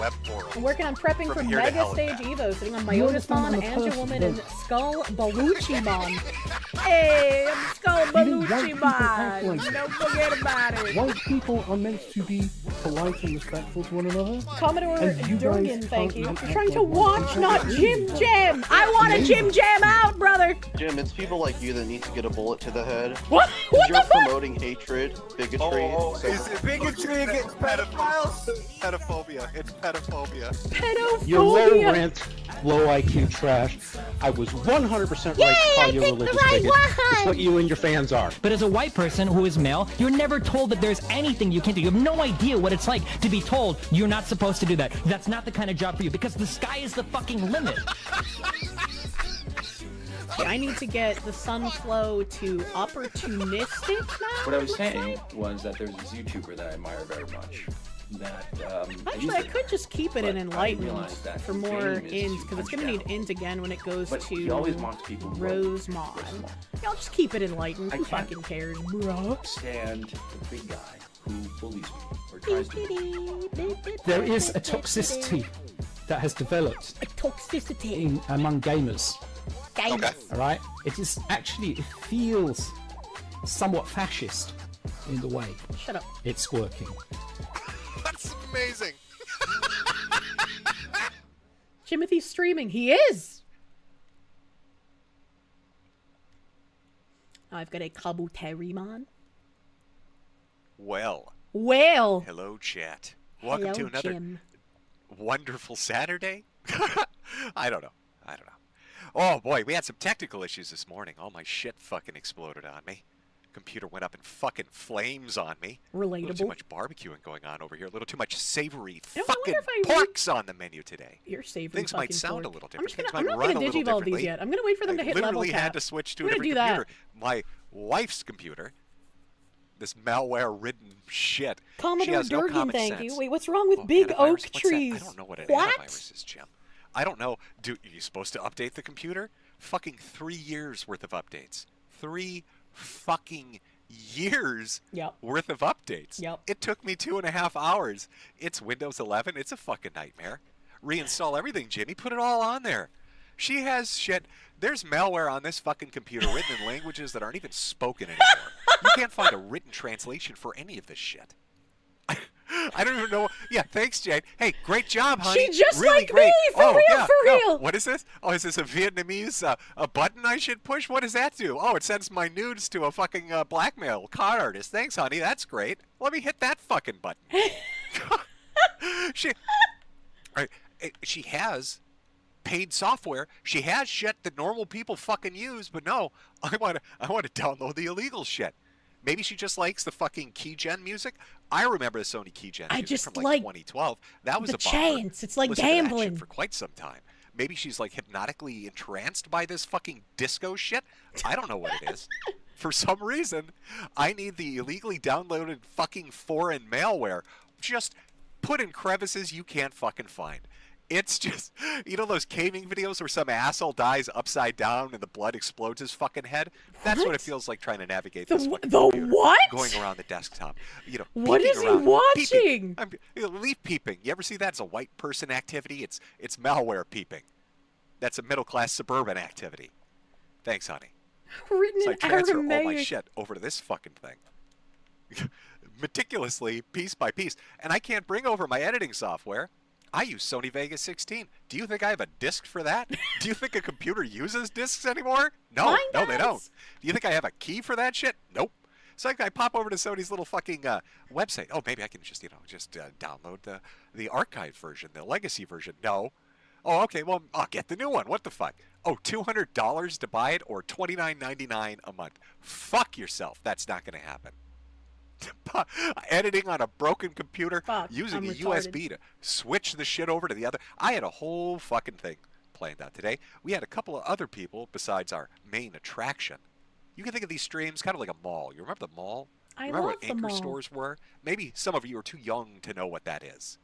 I'm working on prepping for Mega Stage Evo, sitting on Myotismon, Anja Woman, and Skull Baluchimon. Hey, I'm Skull Baluchimon. Don't forget about it. White people are meant to be polite and respectful to one another. Commodore And you guys Durgan, thank you. can't I'm act trying to like watch, you not are. Jim Jam. I want a Jim Jam out, brother. Jim, it's people like you that need to get a bullet to the head. What? What You're the fuck? promoting hatred, bigotry. Is it bigotry against pedophiles? Pedophobia. It's pedophobia. You're low rent, low IQ trash. I was 100% right to call you a religious bigot. It's what you and your fans are. But as a white person who is male, you're never told that there's anything you can do. You have no idea what it's like to be told you're not supposed to do that. That's not the kind of job for you because the sky is the fucking limit. Okay, I need to get the Sunflow to opportunistic now. What I was saying was that there's this YouTuber that I admire very much. That Actually, I could just keep it in Enlightened realized that for his more game is ins, to because it's punch going to down. need int again when it goes But to he always wants people who are Rosemon. Yeah, I'll just keep it Enlightened. Who fucking cares, bro? Stand the big guy who bullies me or tries to. There is a toxicity that has developed among gamers. All right, it is actually, it feels somewhat fascist in the way Shut up. it's working. That's amazing. Timothy's streaming. He is. I've got a Kabuterimon. Well. Hello, chat. Welcome Hello, to another Jim. wonderful Saturday. I don't know. Oh boy, we had some technical issues this morning. All my shit fucking exploded on me. Computer went up in fucking flames on me. A little too Relatable. much barbecuing going on over here. A little too much savory I fucking wonder if I pork's on the menu today. Your savory Things might fucking sound pork. a little I'm different. just gonna, I'm not run gonna a little digivolve these differently. yet. I'm gonna wait for them to hit level literally cap. had to switch to I'm a gonna different do computer. My wife's computer. This malware-ridden shit. she Commodore has no Durgan, common thank sense. you. Wait, what's wrong with big Antivirus? oak What's that? trees? I don't know what an What? antivirus is, Jim. I don't know. Are you supposed to update the computer? Fucking 3 years worth of updates. 3 fucking years worth of updates. It took me 2.5 hours. It's Windows 11. It's a fucking nightmare. Reinstall everything, Jimmy. Put it all on there. She has shit. There's malware on this fucking computer written in languages that aren't even spoken anymore. You can't find a written translation for any of this shit. I don't even know. Yeah, thanks, Jade. Hey, great job, honey. She just really like great. me, for real, yeah, for no. real. What is this? Oh, is this a Vietnamese a button I should push? What does that do? Oh, it sends my nudes to a fucking blackmail con artist. Thanks, honey. That's great. Let me hit that fucking button. She has paid software. She has shit that normal people fucking use, but no, I want to download the illegal shit. Maybe she just likes the fucking keygen music. I remember the Sony keygen music from like 2012. That was the a bumper. chance. It's like Listened to that gambling shit for quite some time. Maybe she's like hypnotically entranced by this fucking disco shit. I don't know what it is. For some reason, I need the illegally downloaded fucking foreign malware just put in crevices you can't fucking find. It's just, you know those caving videos where some asshole dies upside down and the blood explodes his fucking head? That's what it feels like trying to navigate this fucking computer. What? Going around the desktop. You know, what is he around, watching? Leaf peeping. You ever see that? It's a white person activity. It's malware peeping. That's a middle-class suburban activity. Thanks, honey. Written so I in transfer all my Aramaic. shit over to this fucking thing. Meticulously, piece by piece. And I can't bring over my editing software. I use Sony Vegas 16. Do you think I have a disc for that? Do you think a computer uses discs anymore? No, Mine no, they does. don't. Do you think I have a key for that shit? Nope. So I pop over to Sony's little fucking website. Oh, maybe I can just, download the archive version, the legacy version. No. Oh, okay, well, I'll get the new one. What the fuck? Oh, $200 to buy it or $29.99 a month. Fuck yourself. That's not going to happen. Editing on a broken computer, using a USB to switch the shit over to the other. I had a whole fucking thing planned out today. We had a couple of other people besides our main attraction. You can think of these streams kind of like a mall. You remember the mall? I remember love what the anchor mall. stores were? Maybe some of you are too young to know what that is.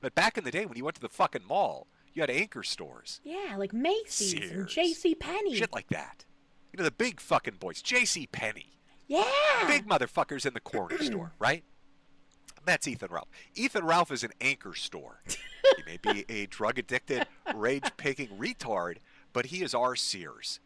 But back in the day when you went to the fucking mall, you had anchor stores. Yeah, like Macy's Sears. and J.C. Penney. Shit like that. You know, the big fucking boys. J.C. Penney. Yeah. Big motherfuckers in the corner store, right? That's Ethan Ralph. Ethan Ralph is an anchor store. He may be a drug-addicted, rage-picking retard, but he is our Sears.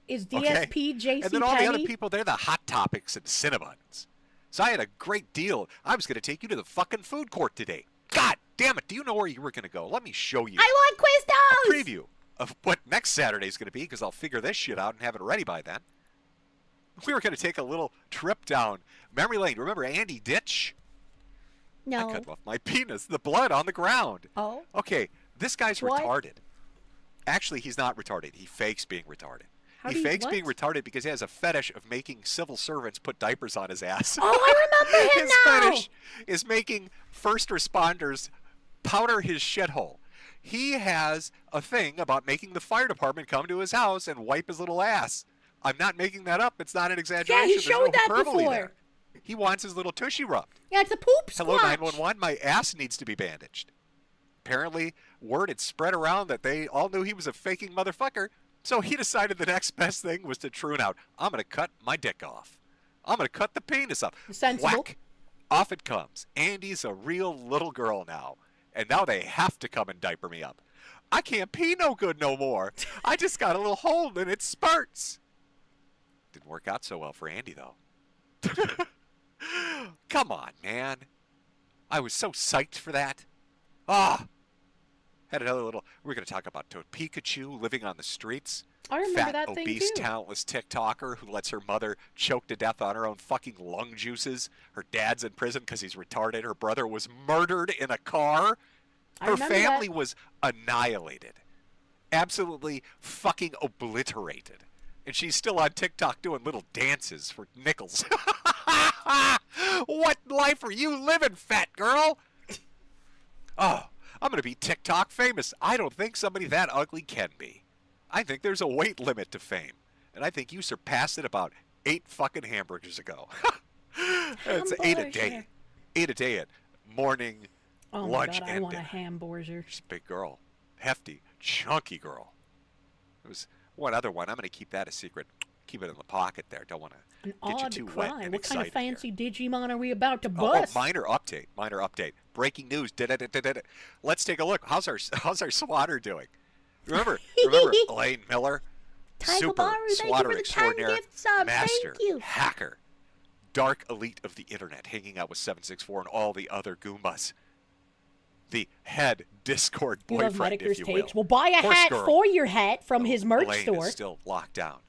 Is DSP J.C. And then all the other Penney? people, they're the Hot Topics and Cinnabons. So I had a great deal. I was going to take you to the fucking food court today. God damn it. Do you know where you were going to go? Let me show you. I want Quiztos! A preview of what next Saturday is going to be, because I'll figure this shit out and have it ready by then. We were going to take a little trip down memory lane. Remember Andy Ditch? No. I cut off my penis. The blood on the ground. Oh. Okay, this guy's What? retarded. Actually, he's not retarded. He fakes being retarded. How He do you- fakes what? being retarded because he has a fetish of making civil servants put diapers on his ass. Oh, I remember him His now! fetish is making first responders powder his shithole. He has a thing about making the fire department come to his house and wipe his little ass. I'm not making that up. It's not an exaggeration. Yeah, he There's showed no that hyperbole before. there. He wants his little tushy rubbed. Yeah, it's a poop Hello, squatch. 911. My ass needs to be bandaged. Apparently, word had spread around that they all knew he was a faking motherfucker. So he decided the next best thing was to troon out, I'm going to cut my dick off. I'm going to cut the penis off. Sensible. Whack. Off it comes. Andy's a real little girl now. And now they have to come and diaper me up. I can't pee no good no more. I just got a little hole and it spurts. Didn't work out so well for Andy, though. Come on, man. I was so psyched for that. Ah. Had another little. We're going to talk about Pikachu living on the streets. I remember Fat, that thing, obese, too. talentless TikToker who lets her mother choke to death on her own fucking lung juices. Her dad's in prison because he's retarded. Her brother was murdered in a car. I Her remember family that. was annihilated. Absolutely fucking obliterated. And she's still on TikTok doing little dances for nickels. What life are you living, fat girl? Oh, I'm going to be TikTok famous. I don't think somebody that ugly can be. I think there's a weight limit to fame. And I think you surpassed it about 8 fucking hamburgers ago. It's 8 a day. Hamburger. 8 a day at morning, Oh lunch, my God, I and want a dinner. hamburger. She's a big girl. Hefty, chunky girl. There was one other one. I'm going to keep that a secret. Keep it in the pocket there. Don't want to An get you odd too wet crime. and What kind of excited here. fancy Digimon are we about to Oh, bust? minor update. Minor update. Breaking news. Let's take a look. How's our swatter doing? Remember Elaine Miller, Tiger super Baru, thank you swatter for the 10 extraordinaire, gift sub. master Thank you. hacker, dark elite of the internet hanging out with 764 and all the other Goombas. The head Discord You love boyfriend, Medicre's if you takes. will. Well, buy a Horse hat girl. for your hat from his merch Elaine store. is still locked down.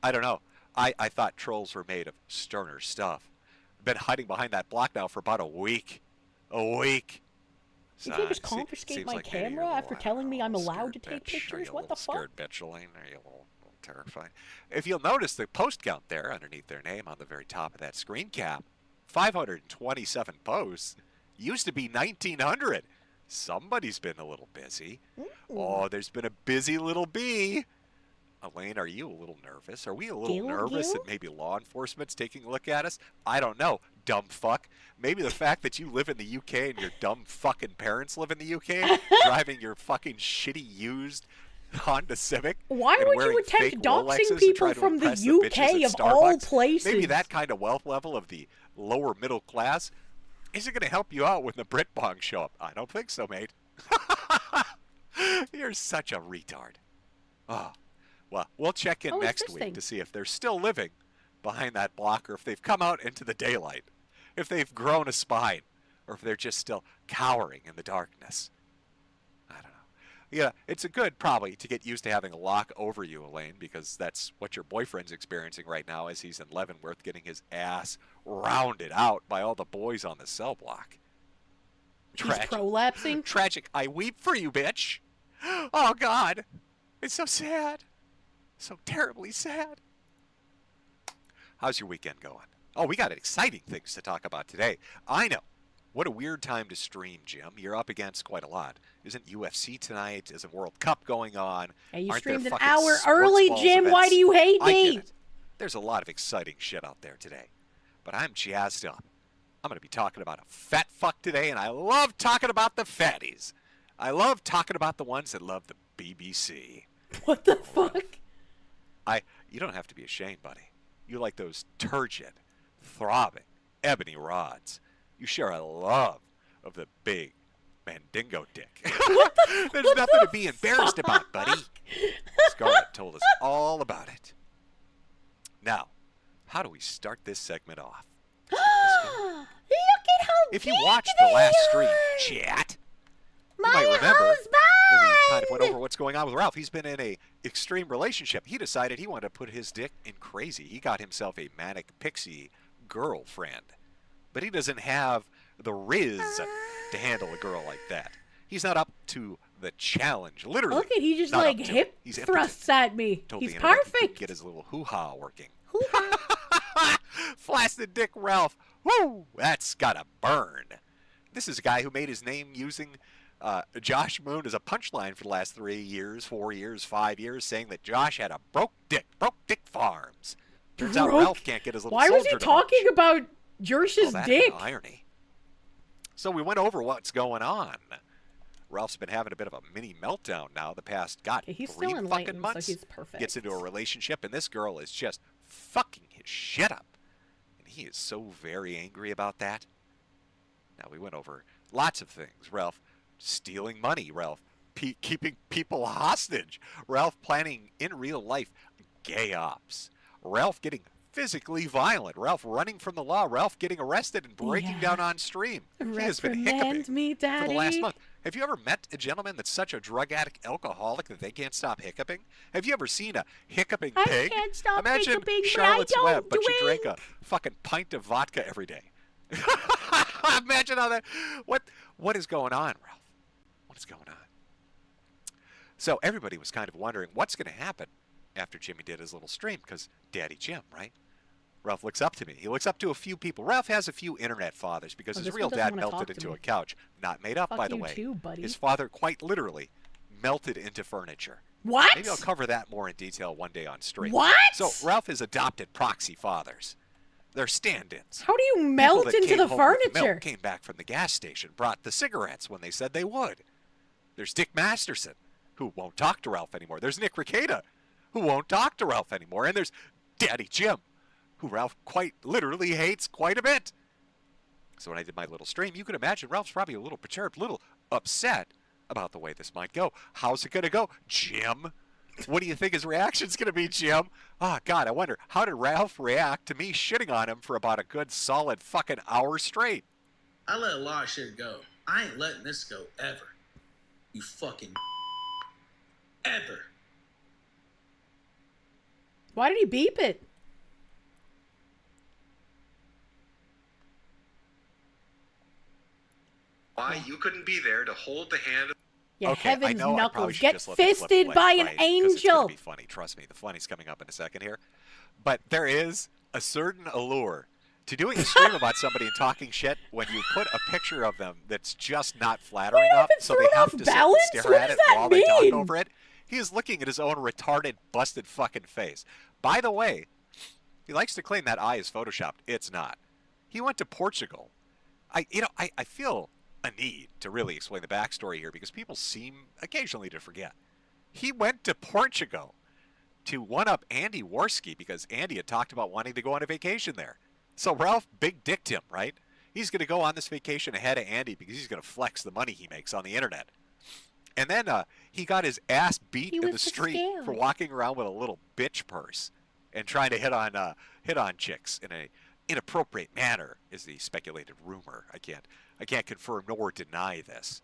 I don't know. I thought trolls were made of sterner stuff. I've been hiding behind that block now for about a week. A week. Did you just confiscate my camera after telling me I'm allowed to take pictures? What the fuck? Scared bitch, Elaine? Are you a little terrified? If you'll notice the post count there underneath their name on the very top of that screen cap, 527 posts. Used to be 1,900. Somebody's been a little busy. Oh, there's been a busy little bee. Elaine, are you a little nervous? Are we a little nervous that maybe law enforcement's taking a look at us? I don't know, dumb fuck. Maybe the fact that you live in the UK and your dumb fucking parents live in the UK, driving your fucking shitty used Honda Civic. Why and would wearing you attempt fake doxing Rolexes and people try to from the impress bitches UK at of all Starbucks? places? Maybe that kind of wealth level of the lower middle class isn't going to help you out when the Brit Bongs show up. I don't think so, mate. You're such a retard. Oh. Well, we'll check in next week to see if they're still living behind that block or if they've come out into the daylight, if they've grown a spine, or if they're just still cowering in the darkness. I don't know. Yeah, it's a good probably to get used to having a lock over you, Elaine, because that's what your boyfriend's experiencing right now as he's in Leavenworth getting his ass rounded out by all the boys on the cell block. He's prolapsing? Tragic. I weep for you, bitch. Oh, God. It's so sad. So terribly sad. How's your weekend going? Oh, we got exciting things to talk about today. I know. What a weird time to stream, Jim. You're up against quite a lot. Isn't UFC tonight? Isn't World Cup going on? Hey, you Aren't there streamed an fucking hour sports early, balls Jim. events? Why do you hate I me? get it. There's a lot of exciting shit out there today. But I'm jazzed up. I'm going to be talking about a fat fuck today, and I love talking about the fatties. I love talking about the ones that love the BBC. What the fuck? You don't have to be ashamed, buddy. You like those turgid, throbbing, ebony rods. You share a love of the big mandingo dick. There's nothing to be embarrassed about, buddy. Scarlett told us all about it. Now, how do we start this segment off? Look at how If you watched the last stream, chat, you might remember that we kind of went over what's going on with Ralph. He's been in a extreme relationship. He decided he wanted to put his dick in crazy. He got himself a manic pixie girlfriend. But he doesn't have the riz to handle a girl like that. He's not up to the challenge, literally. Look at he just not like up to hip it. He's thrusts at me. Told He's the internet he couldn't perfect. get his little hoo-ha working. Flaccid dick Ralph. Woo! That's gotta burn. This is a guy who made his name using Josh Moon as a punchline for the last 3 years, 4 years, 5 years, saying that Josh had a broke dick farms. Turns out Ralph can't get his little Why was he soldier to talking about Jersh's that's dick? an irony. So we went over what's going on. Ralph's been having a bit of a mini meltdown now the past, He's 3 still fucking enlightened, so months. he's perfect. Gets into a relationship, and this girl is just fucking his shit up. And he is so very angry about that. Now, we went over lots of things. Ralph stealing money. Ralph keeping people hostage. Ralph planning in real life gay ops. Ralph getting physically violent. Ralph running from the law. Ralph getting arrested and breaking down on stream. He has been hiccuping me, Daddy. for the last month. Have you ever met a gentleman that's such a drug addict alcoholic that they can't stop hiccuping? Have you ever seen a hiccuping pig? I can't stop Imagine hiccuping, Charlotte's but I Web, don't but she drink. drank a fucking pint of vodka every day. Imagine how that... What is going on, Ralph? What is going on? So everybody was kind of wondering what's going to happen after Jimmy did his little stream, because Daddy Jim, right? Ralph looks up to me. He looks up to a few people. Ralph has a few internet fathers because his this real one doesn't dad wanna melted talk to into me. a couch. Not made up, Fuck by the you way. too, buddy. His father quite literally melted into furniture. What? Maybe I'll cover that more in detail one day on stream. What? So Ralph has adopted proxy fathers. They're stand-ins. How do you People melt that into came the home with furniture? milk, came back from the gas station, brought the cigarettes when they said they would. There's Dick Masterson, who won't talk to Ralph anymore. There's Nick Rekieta, who won't talk to Ralph anymore. And there's Daddy Jim, who Ralph quite literally hates quite a bit. So when I did my little stream, you can imagine Ralph's probably a little perturbed, a little upset about the way this might go. How's it going to go? Jim, What do you think his reaction's going to be, Jim? Oh, God, I wonder, how did Ralph react to me shitting on him for about a good solid fucking hour straight? I let a lot of shit go. I ain't letting this go ever. You fucking ever. Why did he beep it? Why you couldn't be there to hold the hand of... Yeah, okay, heaven's I know knuckles. I probably should Get just let the clip fisted play, by an right? 'Cause it's angel. gonna be funny. Trust me, the funny's coming up in a second here. But there is a certain allure to doing a stream about somebody and talking shit when you put a picture of them that's just not flattering enough, so they have to sit and balance? stare What at does it that while they talk mean? over it. He is looking at his own retarded, busted fucking face. By the way, he likes to claim that eye is photoshopped. It's not. He went to Portugal. I feel a need to really explain the backstory here because people seem occasionally to forget. He went to Portugal to one-up Andy Warski because Andy had talked about wanting to go on a vacation there. So Ralph big dicked him, right? He's going to go on this vacation ahead of Andy because he's going to flex the money he makes on the internet. And then he got his ass beat in the street for walking around with a little bitch purse and trying to hit on chicks in a inappropriate manner, is the speculated rumor. I can't confirm nor deny this.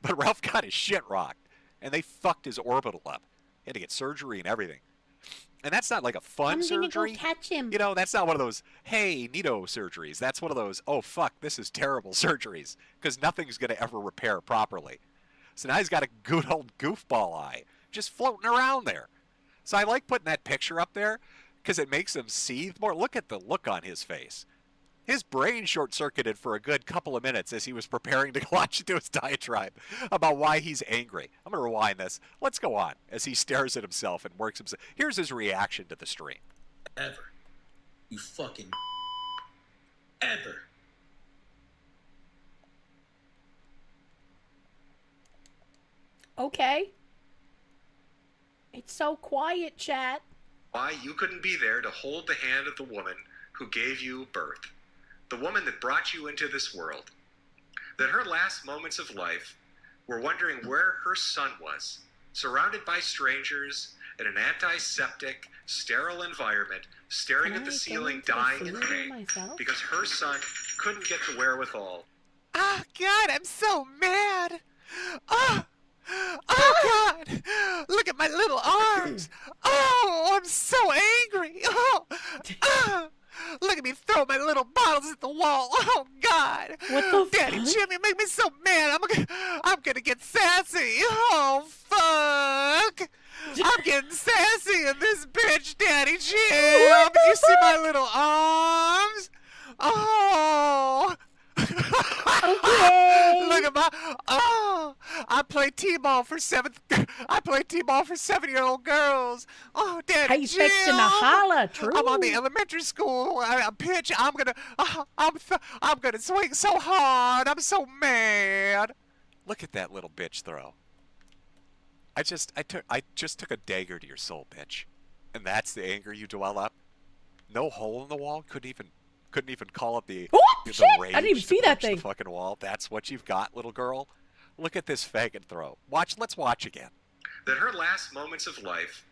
But Ralph got his shit rocked, and they fucked his orbital up. He had to get surgery and everything. And that's not like a fun surgery. Go catch him. You know, that's not one of those, hey, neato surgeries. That's one of those, oh, fuck, this is terrible surgeries, because nothing's going to ever repair properly. So now he's got a good old goofball eye just floating around there. So I like putting that picture up there because it makes him seethe more. Look at the look on his face. His brain short-circuited for a good couple of minutes as he was preparing to launch into his diatribe about why he's angry. I'm going to rewind this. Let's go on as he stares at himself and works himself. Here's his reaction to the stream. Ever. You fucking ever. Okay. It's so quiet, chat. Why you couldn't be there to hold the hand of the woman who gave you birth. The woman that brought you into this world. That her last moments of life were wondering where her son was, surrounded by strangers in an antiseptic, sterile environment, staring at the ceiling, dying in pain, because her son couldn't get the wherewithal. Oh, God, I'm so mad. Oh, God! Look at my little arms! Oh, I'm so angry! Look at me throw my little bottles at the wall! Oh, God! What the Daddy fuck? Jim, you make me so mad! I'm gonna get sassy! Oh, fuck! I'm getting sassy in this bitch, Daddy Jim! Did you see my little arms? Oh! Okay. Look at my I play t-ball for 7-year-old girls. Oh, Daddy Hey, Jim. fixing a holla, true. I'm on the elementary school pitch. I'm gonna swing so hard. I'm so mad. Look at that little bitch throw. I just took a dagger to your soul, bitch. And that's the anger you dwell up. No hole in the wall. Couldn't even call it the shit! rage I didn't even to see that punch thing. The fucking wall. That's what you've got, little girl. Look at this faggot throw. Let's watch again. That her last moments of life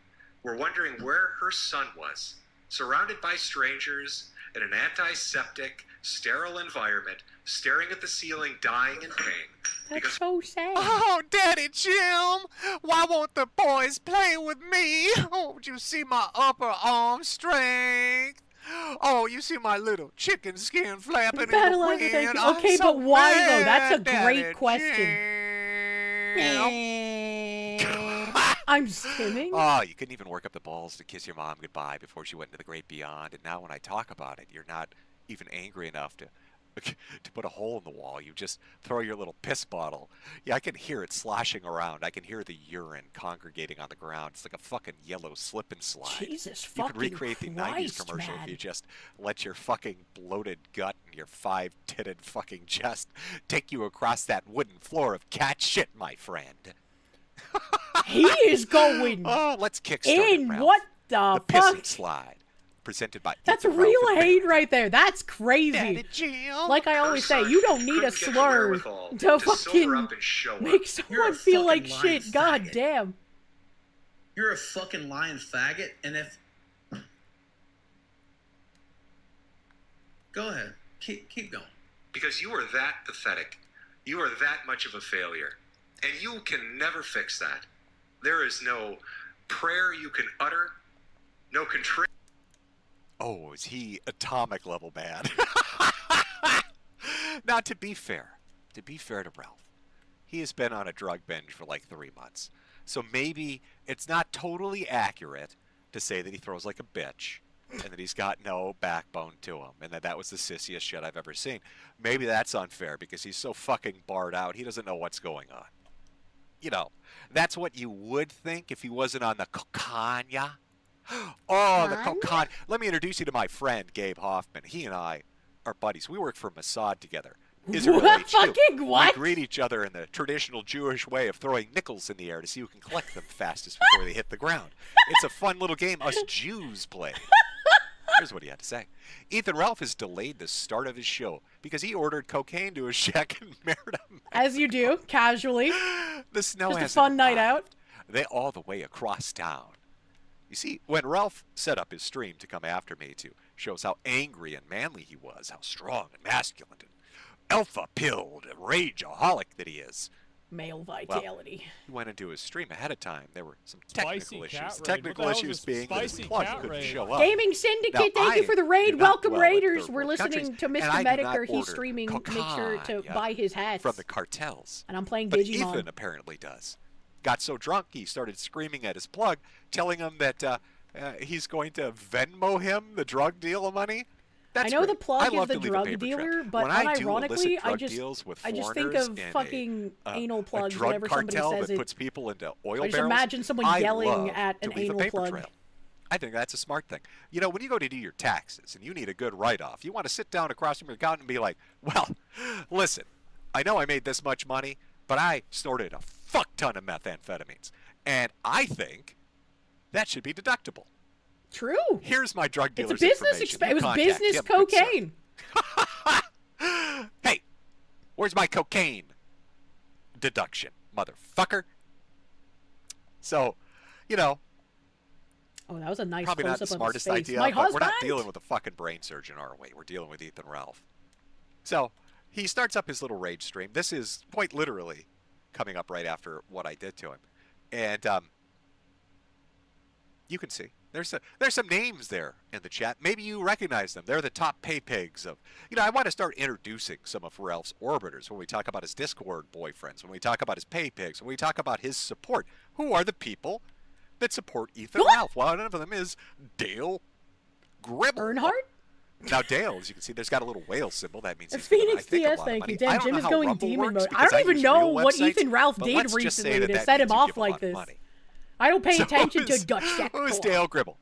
were wondering where her son was, surrounded by strangers in an antiseptic, sterile environment, staring at the ceiling, dying in pain. That's so sad. Oh, Daddy Jim, why won't the boys play with me? Oh, would you see my upper arm strength? Oh, you see my little chicken skin flapping in the wind. Okay, so but why though? mad, That's a Daddy great question. I'm stimming. Oh, you couldn't even work up the balls to kiss your mom goodbye before she went into the great beyond. And now when I talk about it, you're not even angry enough to put a hole in the wall. You just throw your little piss bottle. Yeah, I can hear it sloshing around. I can hear the urine congregating on the ground. It's like a fucking yellow slip and slide. Jesus You fucking could recreate the 90s Christ, commercial man. if you just let your fucking bloated gut and your 5-titted fucking chest take you across that wooden floor of cat shit, my friend. He is going Oh, let's kickstart in. it, Ralph. What the The fuck? pissing slide. Presented by That's Ethan real Ralph and hate right there. That's crazy. Daddy Jim. Like I always say, you don't need a slur to fucking make someone feel like shit. God damn. You're a fucking lying faggot, and if... Go ahead. Keep going. Because you are that pathetic. You are that much of a failure. And you can never fix that. There is no prayer you can utter, no contrition. Oh, is he atomic level bad? Now, to be fair to Ralph, he has been on a drug binge for like 3 months. So maybe it's not totally accurate to say that he throws like a bitch and that he's got no backbone to him and that was the sissiest shit I've ever seen. Maybe that's unfair because he's so fucking barred out, he doesn't know what's going on. You know, that's what you would think if he wasn't on the cocaine. Oh, the cocaine. Let me introduce you to my friend, Gabe Hoffman. He and I are buddies. We work for Mossad together. Israel HQ. Fucking what? We greet each other in the traditional Jewish way of throwing nickels in the air to see who can collect them fastest before they hit the ground. It's a fun little game us Jews play. Here's what he had to say. Ethan Ralph has delayed the start of his show because he ordered cocaine to his shack in Merida. As you do, casually. The snow Just a hasn't fun night arrived. out. They all the way across town. You see, when Ralph set up his stream to come after me to show us how angry and manly he was, how strong and masculine and alpha-pilled and rageaholic that he is. Male vitality. Well, he went into his stream ahead of time. There were some Spicy technical issues. cat The raid. technical What the hell issues is being that his spicy plug cat couldn't raid? show up. Gaming Syndicate, Now, thank you for the I raid. do not Welcome, dwell in Raiders. third We're world listening countries, to and Mr. I do not Medicator. He's order streaming. Make sure to cocaine buy his hats. from the cartels. And I'm playing But Digimon. Ethan apparently does. Got so drunk he started screaming at his plug, telling him that he's going to Venmo him the drug deal money. That's I know great. the plug I is love the to leave a drug paper dealer, trail. but When I do unironically, illicit I drug just deals with think foreigners of in fucking anal plugs a drug whenever somebody cartel says that it. puts people into oil I just barrels. imagine someone I yelling love at to an leave a anal paper plug. trail. I think that's a smart thing. You know, when you go to do your taxes and you need a good write-off, you want to sit down across from your accountant and be like, well, listen, I know I made this much money, but I snorted a fuck ton of methamphetamines. And I think that should be deductible. True. Here's my drug It's dealer's a business. information. It was Contact business him, good sir. cocaine. Hey, where's my cocaine deduction, motherfucker? So, you know, Oh, that was a nice probably not close-up the of smartest his face. idea, My but we're husband. not dealing with a fucking brain surgeon, are we? We're dealing with Ethan Ralph. So, he starts up his little rage stream. This is quite literally coming up right after what I did to him. And you can see there's some names there in the chat. Maybe you recognize them. They're the top pay pigs of, you know, I want to start introducing some of Ralph's orbiters when we talk about his Discord boyfriends, when we talk about his pay pigs, when we talk about his support. Who are the people that support Ethan Ralph? Well, one of them is Dale Gribble. Earnhardt? Now, Dale, as you can see, there's got a little whale symbol. That means he's Phoenix giving, I think, DS, a lot of thank money. you. I Damn, don't Jim know is how going Rumble demon works mode. I because don't even use know real what websites, Ethan Ralph but did let's just say recently to that set him means you off give a like lot of this. money. I don't pay So attention who's- to Dutch sector. Who's Dale Gribble?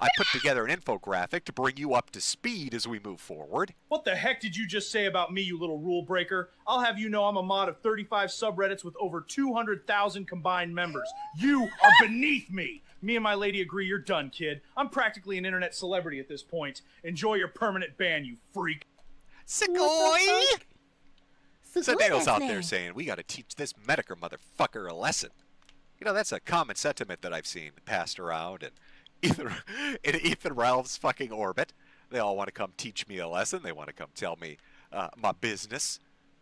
I put together an infographic to bring you up to speed as we move forward. What the heck did you just say about me, you little rule breaker? I'll have you know I'm a mod of 35 subreddits with over 200,000 combined members. You are beneath me. Me and my lady agree you're done, kid. I'm practically an internet celebrity at this point. Enjoy your permanent ban, you freak. Segoy! So Dale's out there name. saying, we got to teach this Medicare motherfucker a lesson. You know, that's a common sentiment that I've seen passed around in Ethan Ralph's fucking orbit. They all want to come teach me a lesson. They want to come tell me my business.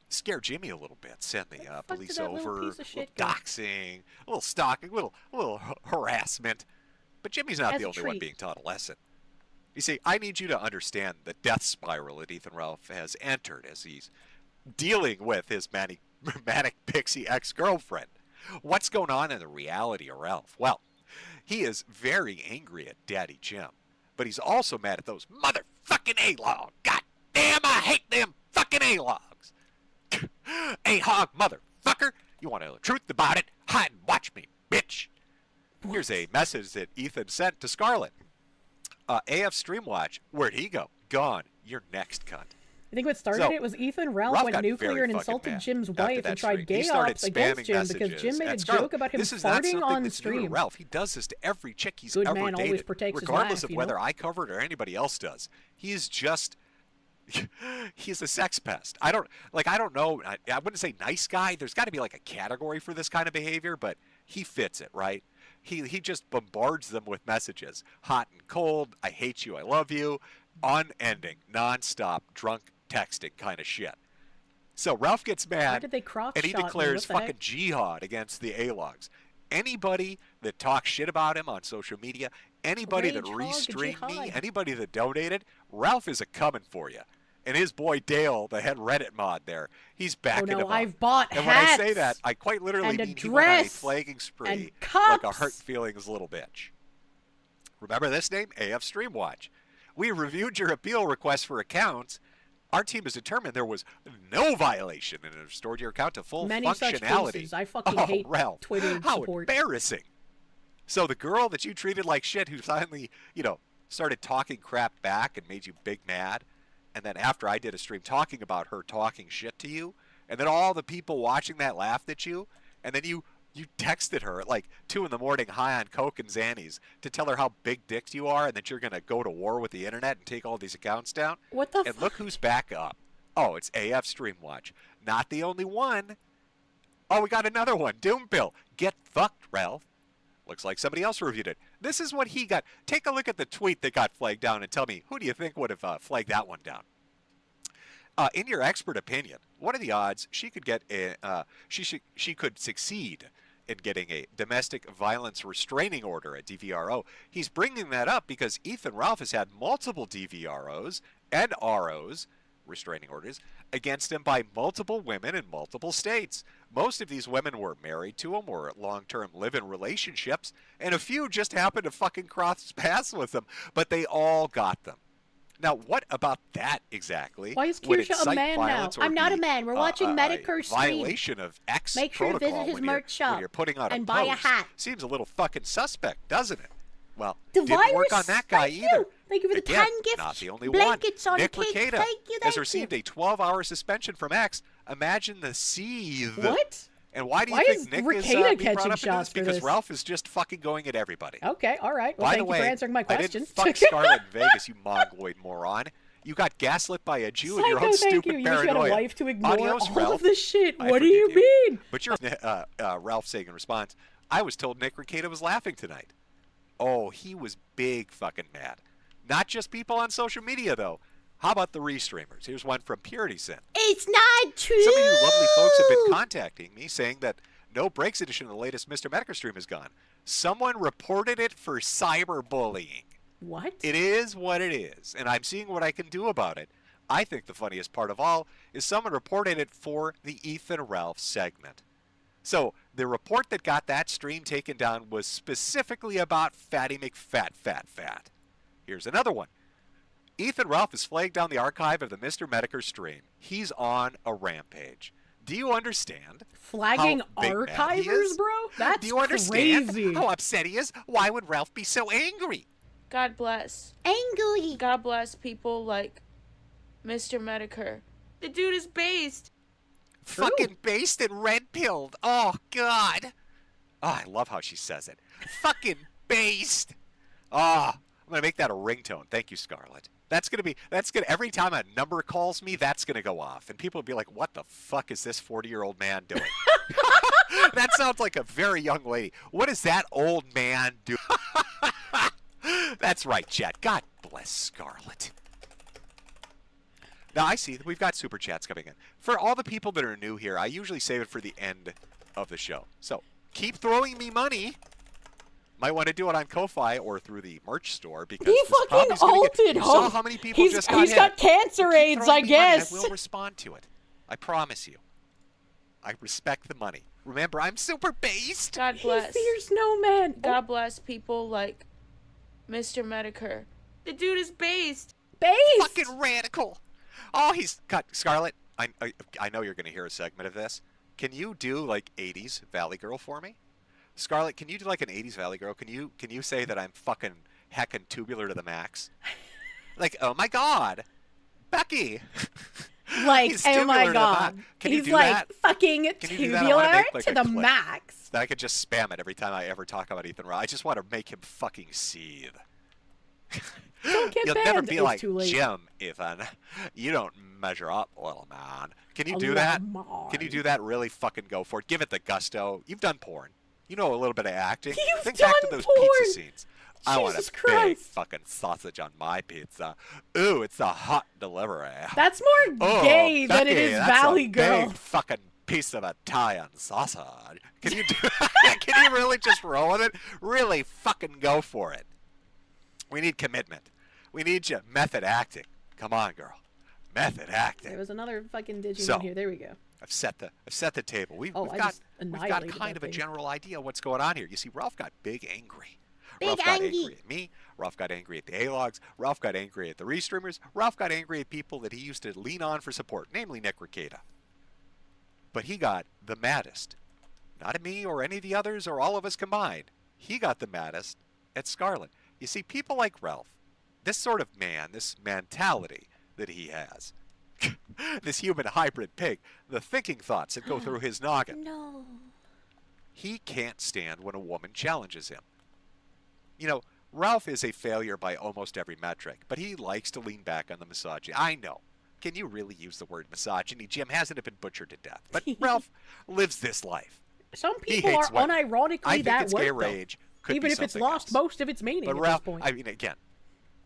Scare Jimmy a little bit. Send the police over. A little doxing, a little stalking, a little harassment. But Jimmy's not As the a only one treat. being taught a lesson. You see, I need you to understand the death spiral that Ethan Ralph has entered as he's dealing with his manic pixie ex-girlfriend. What's going on in the reality of Ralph? Well, he is very angry at Daddy Jim, but he's also mad at those motherfucking A-logs. God damn, I hate them fucking A-logs. A-hog motherfucker. You want to know the truth about it? Hide and watch me, bitch. Here's a message that Ethan sent to Scarlett. AF Streamwatch, where'd he go? Gone. You're next, cunt. I think what started So, it was Ethan Ralph Ralph went got nuclear very and fucking insulted mad Jim's after wife that and tried stream. He gay started ops against spamming Jim because messages Jim made at a Scarlett. joke about him This is not farting something on that's new to stream. Ralph. He does this to every chick he's Good ever man always dated, protects his regardless wife, of you whether know? I cover it or anybody else does. He's just he's a sex pest. I don't know. I wouldn't say nice guy. There's got to be like a category for this kind of behavior, but he fits it, right? He just bombards them with messages. Hot and cold, I hate you, I love you, unending, nonstop, drunk texting kind of shit. So Ralph gets mad, Why did they crotch and he shot me? declares What the fucking heck? jihad against the A-logs. Anybody that talks shit about him on social media, anybody that Rage hog restreamed me, jihad. anybody that donated, Ralph is a-coming for you. And his boy Dale, the head Reddit mod there, he's backing him up. I've bought And hats when I say that, I quite literally and a mean he went on a dress flagging spree and like a cups. hurt feelings little bitch. Remember this name? AF Streamwatch. We reviewed your appeal request for accounts. Our team has determined there was no violation and have restored your account to full Many such functionality. cases. I fucking Oh, hate Ralph, Twitter how support. embarrassing. So the girl that you treated like shit who finally, started talking crap back and made you big mad, and then after I did a stream talking about her talking shit to you, and then all the people watching that laughed at you, and then you texted her at like 2 in the morning high on coke and Xannies to tell her how big dicked you are and that you're going to go to war with the internet and take all these accounts down. What the And look who's back up. Oh, it's AF Streamwatch. Not the only one. Oh, we got another one. Doombill. Get fucked, Ralph. Looks like somebody else reviewed it. This is what he got. Take a look at the tweet that got flagged down and tell me, who do you think would have flagged that one down? In your expert opinion, what are the odds she could get she could succeed in getting a domestic violence restraining order at DVRO? He's bringing that up because Ethan Ralph has had multiple DVROs and ROs, restraining orders, against him by multiple women in multiple states. Most of these women were married to him or long-term live-in relationships, and a few just happened to fucking cross paths with him, but they all got them. Now, what about that exactly? Why is would Kirsche a incite man now? violence or I'm not a be, man. We're watching Medicare stream. Violation of X Make sure to protocol visit his when you're- merch shop when you're putting out and a buy a post. hat. Seems a little fucking suspect, doesn't it? Well, The didn't work on virus, that guy thank either. you. Thank you for the Again, 10 gifts, not the only blankets one. on Nick cake. Rekieta Thank you, has thank received you. a 12-hour suspension from X. Imagine the seethe. What? And why do you Why think is Nick Rekieta is being brought catching up into shots this? for Because this? Ralph is just fucking going at everybody. Okay, all right. Well, By thank the way, you for answering my I question. didn't fuck Scarlet in Vegas, you mongoloid moron. You got gaslit by a Jew and your own Psycho, thank stupid you. You wish you had a paranoia. wife to ignore Adios, all Ralph. of this shit. I What do you forgive mean? But you're Ralph saying in response, I was told Nick Rekieta was laughing tonight. Oh, he was big fucking mad. Not just people on social media, though. How about the restreamers? Here's one from Purity Sin. It's not true. Some of you lovely folks have been contacting me saying that no Breaks edition of the latest Mr. Medica stream is gone. Someone reported it for cyberbullying. What? It is what it is, and I'm seeing what I can do about it. I think the funniest part of all is someone reported it for the Ethan Ralph segment. So the report that got that stream taken down was specifically about Fatty McFat Fat. Here's another one. Ethan Ralph has flagged down the archive of the Mr. Medica stream. He's on a rampage. Do you understand? Flagging how big mad he archivers, is? bro? That's Do you understand crazy. how upset he is? Why would Ralph be so angry? God bless. Angry. God bless people like Mr. Medica. The dude is based. Fucking based and red-pilled. Oh, God. Oh, I love how she says it. Fucking based. Oh, I'm going to make that a ringtone. Thank you, Scarlett. That's going to every time a number calls me, that's going to go off. And people will be like, what the fuck is this 40-year-old man doing? That sounds like a very young lady. What is that old man doing? That's right, chat. God bless Scarlett. Now, I see that we've got super chats coming in. For all the people that are new here, I usually save it for the end of the show. So, keep throwing me money. Might want to do it on Ko-Fi or through the merch store because He this fucking hobby's gonna ulted. You saw how many people just got He's got hit. cancer Keep AIDS, throwing I me money, guess. I will respond to it. I promise you. I respect the money. Remember, I'm super based. God bless. He fears no man. God bless people like Mr. Medica. The dude is based. Based. Fucking radical. Oh, he's got Scarlett. I know you're gonna hear a segment of this. Can you do like 80s Valley Girl for me? Scarlett, can you do like an 80s Valley Girl? Can you say that I'm fucking heckin' tubular to the max? Like, oh my God, Becky. Like, He's oh my tubular to the God. max. Can He's you do like that? fucking Can you do that? I wanna tubular make, like, to a the clip max. That I could just spam it every time I ever talk about Ethan Ross. I just want to make him fucking seethe. Don't get You'll banned. never be It's like too late. Jim, Ethan. You don't measure up, little man. Can you A do little that? man. Can you do that? Really fucking go for it. Give it the gusto. You've done porn. You know a little bit of acting. You've Think back to done those porn. pizza scenes. I want Jesus a big Christ. fucking sausage on my pizza. Ooh, it's a hot delivery. That's more Oh, gay than Becky, it is that's Valley a Girl. big fucking piece of Italian sausage. Can you do? Can you really just roll with it? Really fucking go for it. We need commitment. We need you method acting. Come on, girl. Method acting. There was another fucking Digimon So, here. There we go. I've set the table. We've I got just kind annihilated of that a thing. general idea of what's going on here. You see, Ralph got big angry. Big Ralph got angy. angry at me. Ralph got angry at the A-Logs. Ralph got angry at the Restreamers. Ralph got angry at people that he used to lean on for support, namely Nick Ricada. But he got the maddest. Not at me or any of the others or all of us combined. He got the maddest at Scarlet. You see, people like Ralph, this sort of man, this mentality that he has, this human hybrid pig, the thinking thoughts that go through his noggin. No. He can't stand when a woman challenges him. You know, Ralph is a failure by almost every metric, but he likes to lean back on the misogyny. I know. Can you really use the word misogyny, Jim? Hasn't it been butchered to death? But Ralph lives this life. Some He people are hates women. unironically I think that it's way, gay though. rage. Could Even be if it's something lost else. most of its meaning But at Ralph, this point. I mean, again.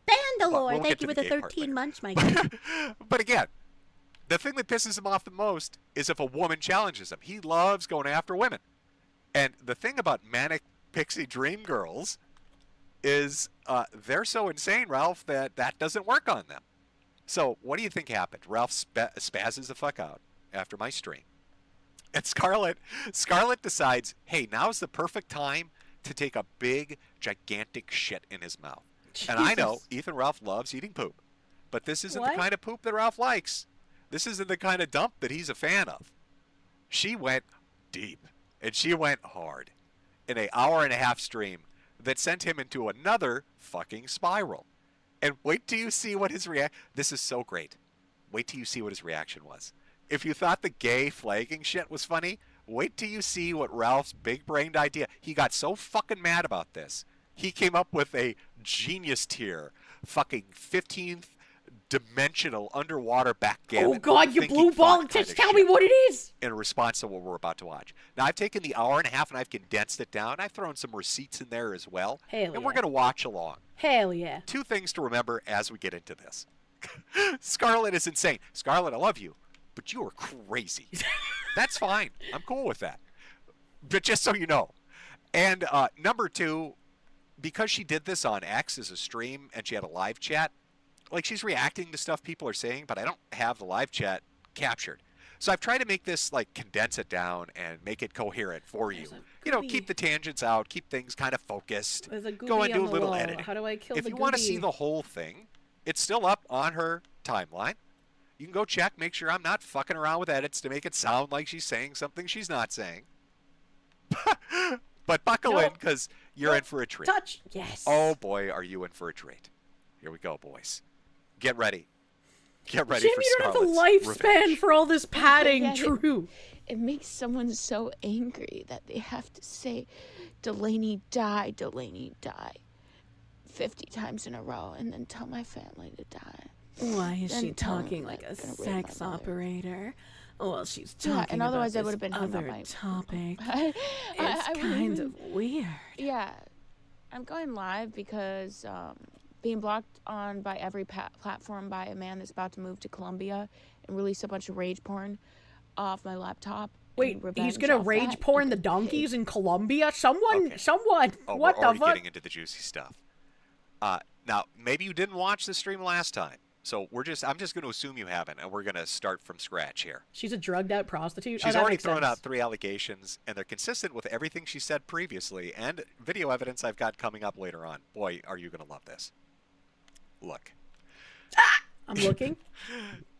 Bandalore, We'll thank get you to for the the gay part 13 later. months, Mike. But again, the thing that pisses him off the most is if a woman challenges him. He loves going after women. And the thing about manic pixie dream girls is they're so insane, Ralph, that doesn't work on them. So what do you think happened? Ralph spazzes the fuck out after my stream. And Scarlet decides, hey, now's the perfect time to take a big, gigantic shit in his mouth. And I know Ethan Ralph loves eating poop. But this isn't the kind of poop that Ralph likes. This isn't the kind of dump that he's a fan of. She went deep. And she went hard. In an hour-and-a-half stream that sent him into another fucking spiral. And wait till you see what his reaction... This is so great. Wait till you see what his reaction was. If you thought the gay flagging shit was funny, wait till you see what Ralph's big-brained idea... He got so fucking mad about this. He came up with a genius tier, fucking 15th dimensional underwater backgammon. Oh God, you blue ball! Just tell me what it is! In response to what we're about to watch. Now, I've taken the hour and a half and I've condensed it down. I've thrown some receipts in there as well. Hell and we're going to watch along. Hell yeah. Two things to remember as we get into this. Scarlet is insane. Scarlet, I love you, but you are crazy. That's fine. I'm cool with that. But just so you know. And number two, because she did this on X as a stream and she had a live chat, like she's reacting to stuff people are saying, but I don't have the live chat captured. So I've tried to make this, like, condense it down and make it coherent for you. You know, keep the tangents out, keep things kind of focused. Go and do a little editing. How do I kill if the you want to see goodie? the whole thing, it's still up on her timeline. You can go check, make sure I'm not fucking around with edits to make it sound like she's saying something she's not saying. But buckle in, because you're in for a treat. Touch. Yes. Oh, boy, are you in for a treat. Here we go, boys. Get ready. Get ready Jim, for you don't have the Scarlet's lifespan revenge. for all this padding, Yeah, Drew. It makes someone so angry that they have to say, Delaney, die, 50 times in a row, and then tell my family to die. Why is Then she tell them, talking like a gonna rape sex my mother. operator? Well, she's Yeah, talking and otherwise I about would've this been hung on other my- topic. I It's wouldn't kind even- of weird. Yeah, I'm going live because being blocked on by every platform by a man that's about to move to Colombia and release a bunch of rage porn off my laptop. Wait, he's gonna rage porn the donkeys in Colombia? Someone, Oh, what we're the already fuck? getting into the juicy stuff. Now, maybe you didn't watch the stream last time. So I'm just going to assume you haven't, and we're going to start from scratch here. She's a drugged out prostitute? She's that already makes thrown sense. out 3 allegations, and they're consistent with everything she said previously, and video evidence I've got coming up later on. Boy, are you going to love this. Look. I'm looking.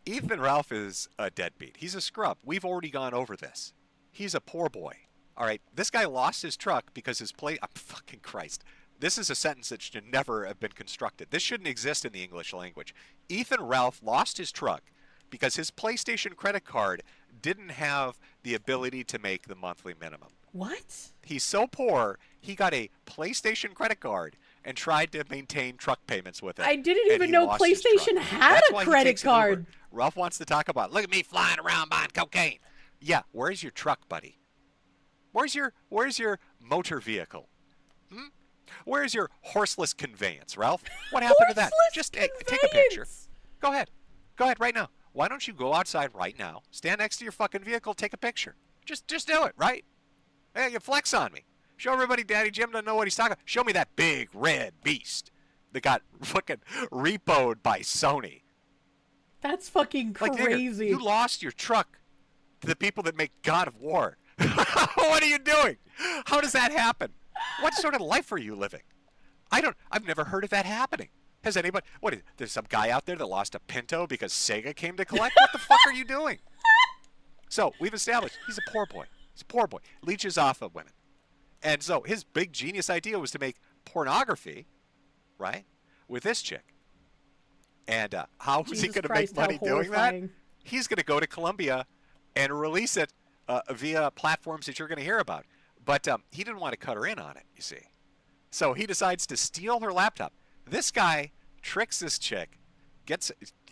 Ethan Ralph is a deadbeat. He's a scrub. We've already gone over this. He's a poor boy. All right, this guy lost his truck because his fucking Christ. This is a sentence that should never have been constructed. This shouldn't exist in the English language. Ethan Ralph lost his truck because his PlayStation credit card didn't have the ability to make the monthly minimum. What? He's so poor, he got a PlayStation credit card and tried to maintain truck payments with it. I didn't and even he know lost his PlayStation truck. had That's a why he credit takes an Uber. card. Ralph wants to talk about, look at me flying around buying cocaine. Yeah, where's your truck, buddy? Where's your motor vehicle? Where's your horseless conveyance, Ralph? What happened to that? Just take a picture. Go ahead right now. Why don't you go outside right now, stand next to your fucking vehicle, take a picture? Just do it, right? Hey, you flex on me. Show everybody Daddy Jim doesn't know what he's talking about. Show me that big red beast that got fucking repoed by Sony. That's fucking crazy. Like, nigga, you lost your truck to the people that make God of War. What are you doing? How does that happen? What sort of life are you living? I've never heard of that happening. Has anybody? There's some guy out there that lost a Pinto because Sega came to collect? What the fuck are you doing? So we've established he's a poor boy. He's a poor boy. Leeches off of women. And so his big genius idea was to make pornography, right, with this chick. And how is he going to make money doing that? He's going to go to Colombia and release it via platforms that you're going to hear about. But he didn't want to cut her in on it, you see. So he decides to steal her laptop. This guy tricks this chick.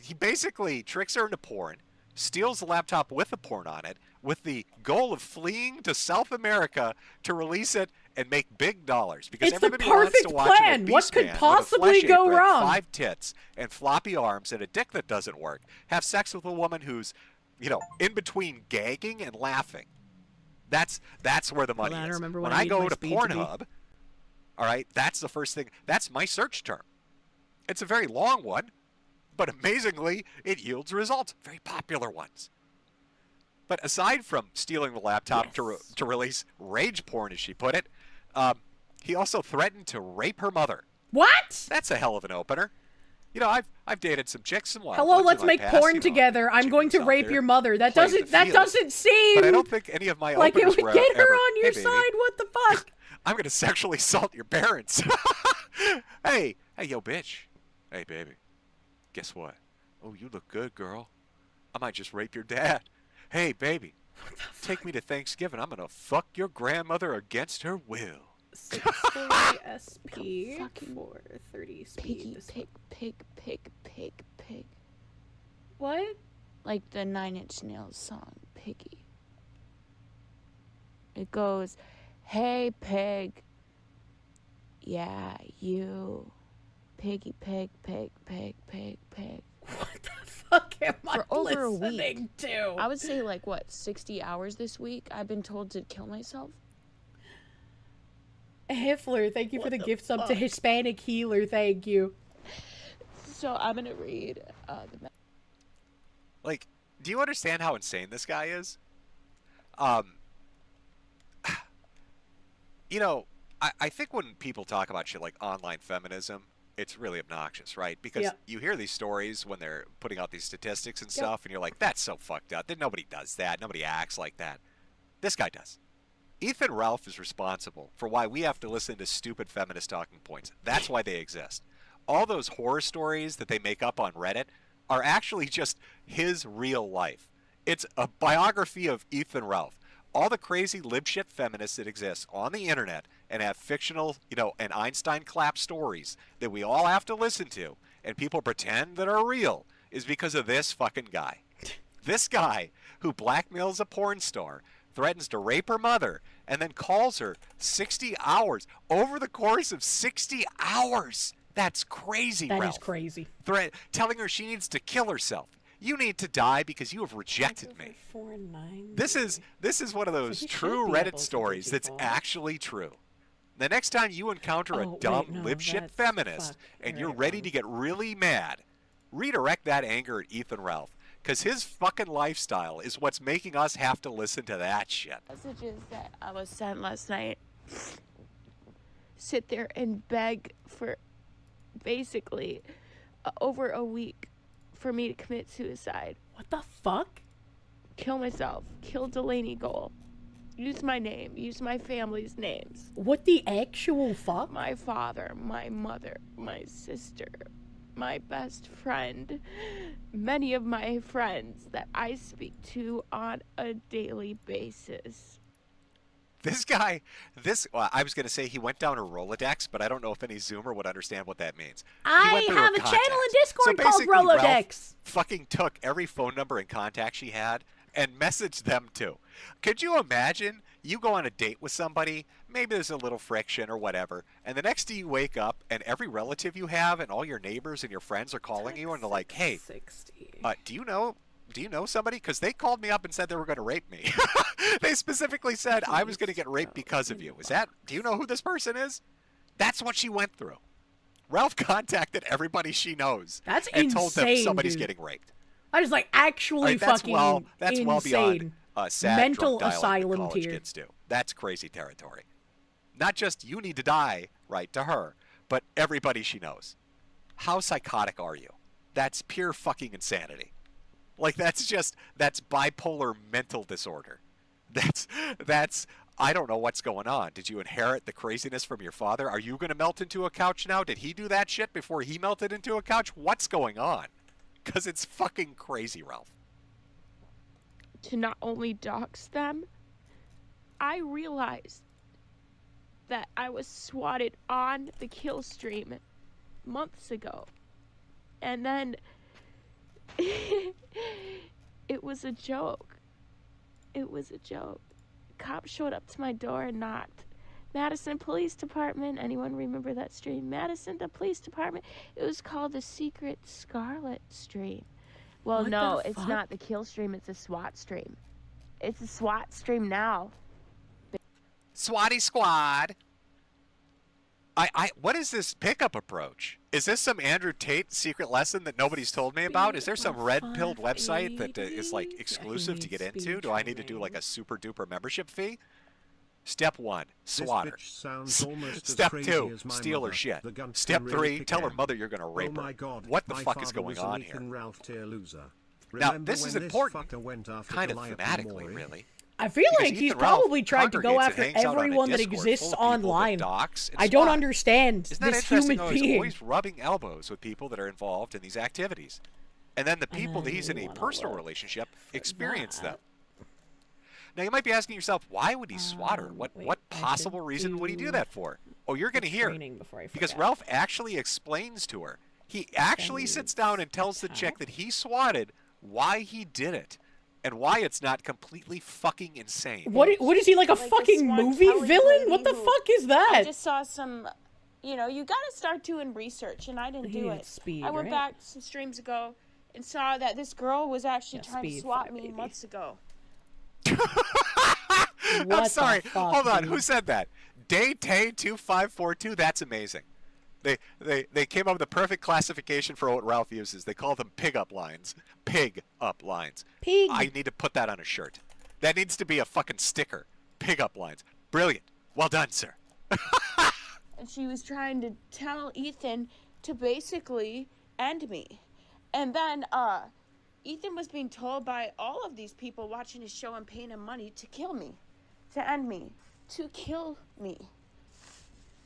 He basically tricks her into porn, steals the laptop with the porn on it, with the goal of fleeing to South America to release it and make big dollars. Because it's the everybody wants perfect to watch plan. a What could man possibly with a flesh go apron, wrong? 5 tits and floppy arms and a dick that doesn't work. Have sex with a woman who's, in between gagging and laughing. That's where the money is. When I go to Pornhub, all right, that's the first thing. That's my search term. It's a very long one, but amazingly, it yields results. Very popular ones. But aside from stealing the laptop to release rage porn, as she put it, he also threatened to rape her mother. What? That's a hell of an opener. I've dated some chicks and Hello, let's make porn together. I'm going to rape your mother. That doesn't seem. But I don't think any of my like it openers would were get her ever, on your "Hey, baby, side. What the fuck? I'm gonna sexually assault your parents." Hey, yo, bitch. Hey, baby. Guess what? Oh, you look good, girl. I might just rape your dad. Hey, baby. Take me to Thanksgiving. I'm gonna fuck your grandmother against her will. 640 SP, 430 speed. Pig. What? Like the 9 Inch Nails song, Piggy. It goes, hey, pig. Yeah, you. Piggy, pig. What the fuck am I For over a listening week. to? I would say 60 hours this week. I've been told to kill myself. Hiffler, thank you for the gift sub to Hispanic Healer. Thank you. So I'm gonna read the. Do you understand how insane this guy is? I think when people talk about shit like online feminism, it's really obnoxious, right? Because you hear these stories when they're putting out these statistics and stuff, and you're like, that's so fucked up. Nobody does that. Nobody acts like that. This guy does. Ethan Ralph is responsible for why we have to listen to stupid feminist talking points. That's why they exist. All those horror stories that they make up on Reddit are actually just his real life. It's a biography of Ethan Ralph. All the crazy libshit feminists that exist on the internet and have fictional, and Einstein clap stories that we all have to listen to and people pretend that are real is because of this fucking guy. This guy who blackmails a porn star, threatens to rape her mother, and then calls her 60 hours over the course of 60 hours. That's crazy, Ralph. That is crazy. Telling her she needs to kill herself. You need to die because you have rejected me. This is one of those true Reddit stories that's actually true. The next time you encounter a dumb libshit feminist and you're ready to get really mad, redirect that anger at Ethan Ralph. Because his fucking lifestyle is what's making us have to listen to that shit. Messages that I was sent last night. Sit there and beg for basically over a week for me to commit suicide. What the fuck? Kill myself. Kill Delaney Goal. Use my name. Use my family's names. What the actual fuck? My father, my mother, my sister, my best friend, many of my friends that I speak to on a daily basis. This guy, I was going to say he went down a Rolodex, but I don't know if any Zoomer would understand what that means. I have a channel in Discord called Rolodex. Ralph fucking took every phone number and contact she had and messaged them too. Could you imagine you go on a date with somebody, maybe there's a little friction or whatever, and the next day you wake up and every relative you have and all your neighbors and your friends are calling you and they're like, hey, do you know somebody? Because they called me up and said they were going to rape me. They specifically said I was going to get raped because of you. Do you know who this person is? That's what she went through. Ralph contacted everybody she knows. That's and told them insane, somebody's dude. getting raped. I was like, actually that's fucking that's insane. well beyond sad mental drunk dialect asylum college tier. kids do. That's crazy territory. Not just you need to die, right, to her, but everybody she knows. How psychotic are you? That's pure fucking insanity. Like, that's bipolar mental disorder. That's I don't know what's going on. Did you inherit the craziness from your father? Are you going to melt into a couch now? Did he do that shit before he melted into a couch? What's going on? Because it's fucking crazy, Ralph. To not only dox them, I realized that I was swatted on the kill stream months ago. And then it was a joke. It was a joke. Cops showed up to my door and knocked. Madison Police Department. Anyone remember that stream? Madison, the police department. It was called the Secret Scarlet stream. Well, What no, the it's fuck? not the kill stream. It's a SWAT stream. It's a SWAT stream now. Swatty squad. What is this pickup approach? Is this some Andrew Tate secret lesson that nobody's told me about? Is there some red-pilled website that is like exclusive to get into? Do I need to do like a super duper membership fee? Step 1, swat her. Step 2, steal her shit. Step 3, tell her mother you're gonna rape her. What the fuck is going on here? Now, this is important, kind of thematically, really. I feel Because like he's Ethan Ralph probably tried to go congregates after and hangs out on a everyone that Discord exists full of people that online. dox and I don't swat. understand Isn't that this interesting, human though? He's being. always rubbing elbows with people that are involved in these activities. And then the people that he's in a personal relationship experience them. Now, you might be asking yourself, why would he swat her? What possible reason would he do that for? Oh, you're going to hear. Because Ralph actually explains to her. He actually sits down and tells the chick that he swatted why he did it. And why it's not completely fucking insane. What is he, like a fucking movie villain? What the fuck is that? I just saw some, you gotta start doing research, and I didn't do it. Speed, I went right? back some streams ago and saw that this girl was actually trying to speed, swat me months ago. I'm sorry. Hold on. Who said that? Daytay2542. That's amazing. They came up with the perfect classification for what Ralph uses. They call them pig-up lines. Pig-up lines. Pig. I need to put that on a shirt. That needs to be a fucking sticker. Pig-up lines. Brilliant. Well done, sir. And she was trying to tell Ethan to basically end me. And then Ethan was being told by all of these people watching his show and paying him money to kill me, to end me, to kill me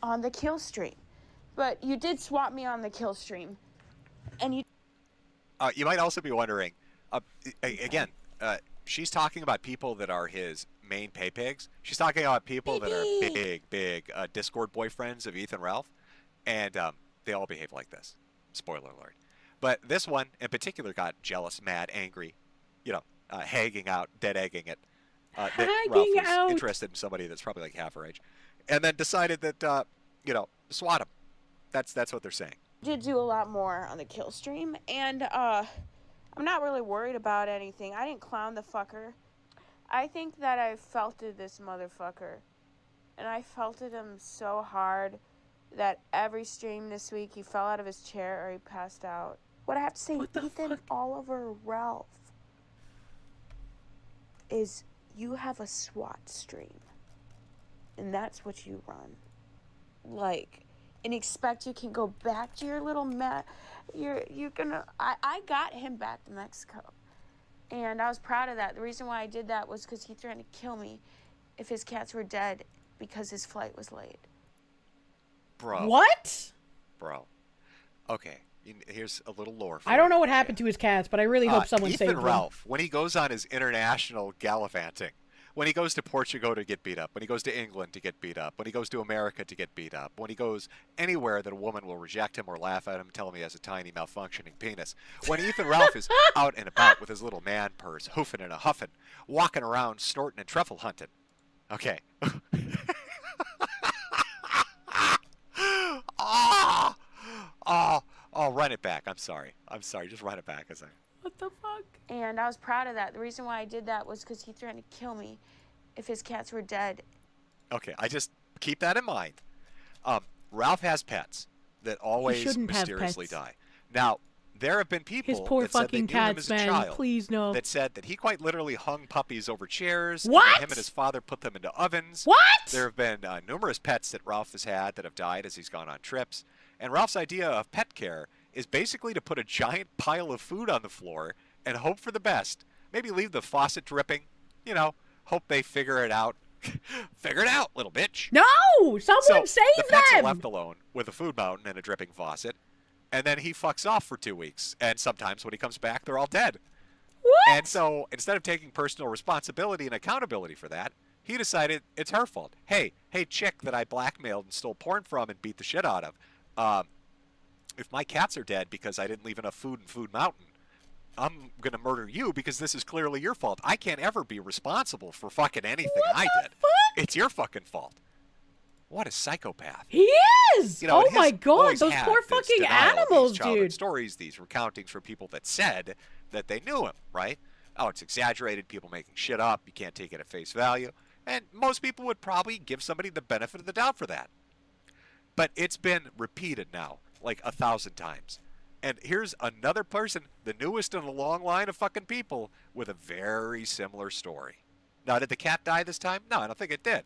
on the kill stream. But you did swat me on the kill stream. And you... You might also be wondering, again, she's talking about people that are his main pay pigs. She's talking about people that are big Discord boyfriends of Ethan Ralph. And they all behave like this. Spoiler alert. But this one in particular got jealous, mad, angry, hagging out, dead egging it. That Ralph was interested in somebody that's probably like half her age. And then decided that, swat him. That's what they're saying. did do a lot more on the kill stream, and I'm not really worried about anything. I didn't clown the fucker. I think that I felted this motherfucker, and I felted him so hard that every stream this week he fell out of his chair or he passed out. What I have to say, Ethan Oliver Ralph, is you have a SWAT stream, and that's what you run. Like, and expect you can go back to your little you're gonna, I got him back to Mexico, and I was proud of that. The reason why I did that was because he threatened to kill me if his cats were dead because his flight was late. Bro. What? Bro. Okay. Here's a little lore for I don't know what happened to his cats, but I really hope someone saved Ethan them. Ralph, when he goes on his international gallivanting, when he goes to Portugal to get beat up, when he goes to England to get beat up, when he goes to America to get beat up, when he goes anywhere that a woman will reject him or laugh at him, tell him he has a tiny malfunctioning penis, when Ethan Ralph is out and about with his little man purse, hoofing and a huffing, walking around snorting and truffle hunting, Okay. Oh, run it back. I'm sorry. Just run it back a second. What the fuck? And I was proud of that. The reason why I did that was because he threatened to kill me if his cats were dead. Okay, I just keep that in mind. Ralph has pets that always mysteriously die. Now, there have been people His poor that said they fucking knew him cats, as a man. child Please no. that said that he quite literally hung puppies over chairs. What? And him and his father put them into ovens. What? There have been numerous pets that Ralph has had that have died as he's gone on trips. And Ralph's idea of pet care is basically to put a giant pile of food on the floor and hope for the best. Maybe leave the faucet dripping. You know, hope they figure it out. Figure it out, little bitch. No! Someone save the pets them! are left alone with a food mountain and a dripping faucet. And then he fucks off for 2 weeks. And sometimes when he comes back, they're all dead. What? And so instead of taking personal responsibility and accountability for that, he decided it's her fault. Hey, chick that I blackmailed and stole porn from and beat the shit out of. If my cats are dead because I didn't leave enough food in Food Mountain, I'm going to murder you because this is clearly your fault. I can't ever be responsible for fucking anything I did. Fuck? It's your fucking fault. What a psychopath. He is! You know, oh and my his god, always those had poor this fucking denial of animals, these childhood dude. Stories, these recountings from people that said that they knew him, right? Oh, it's exaggerated, people making shit up, you can't take it at face value. And most people would probably give somebody the benefit of the doubt for that. But it's been repeated now, like 1,000 times. And here's another person, the newest in a long line of fucking people, with a very similar story. Now, did the cat die this time? No, I don't think it did.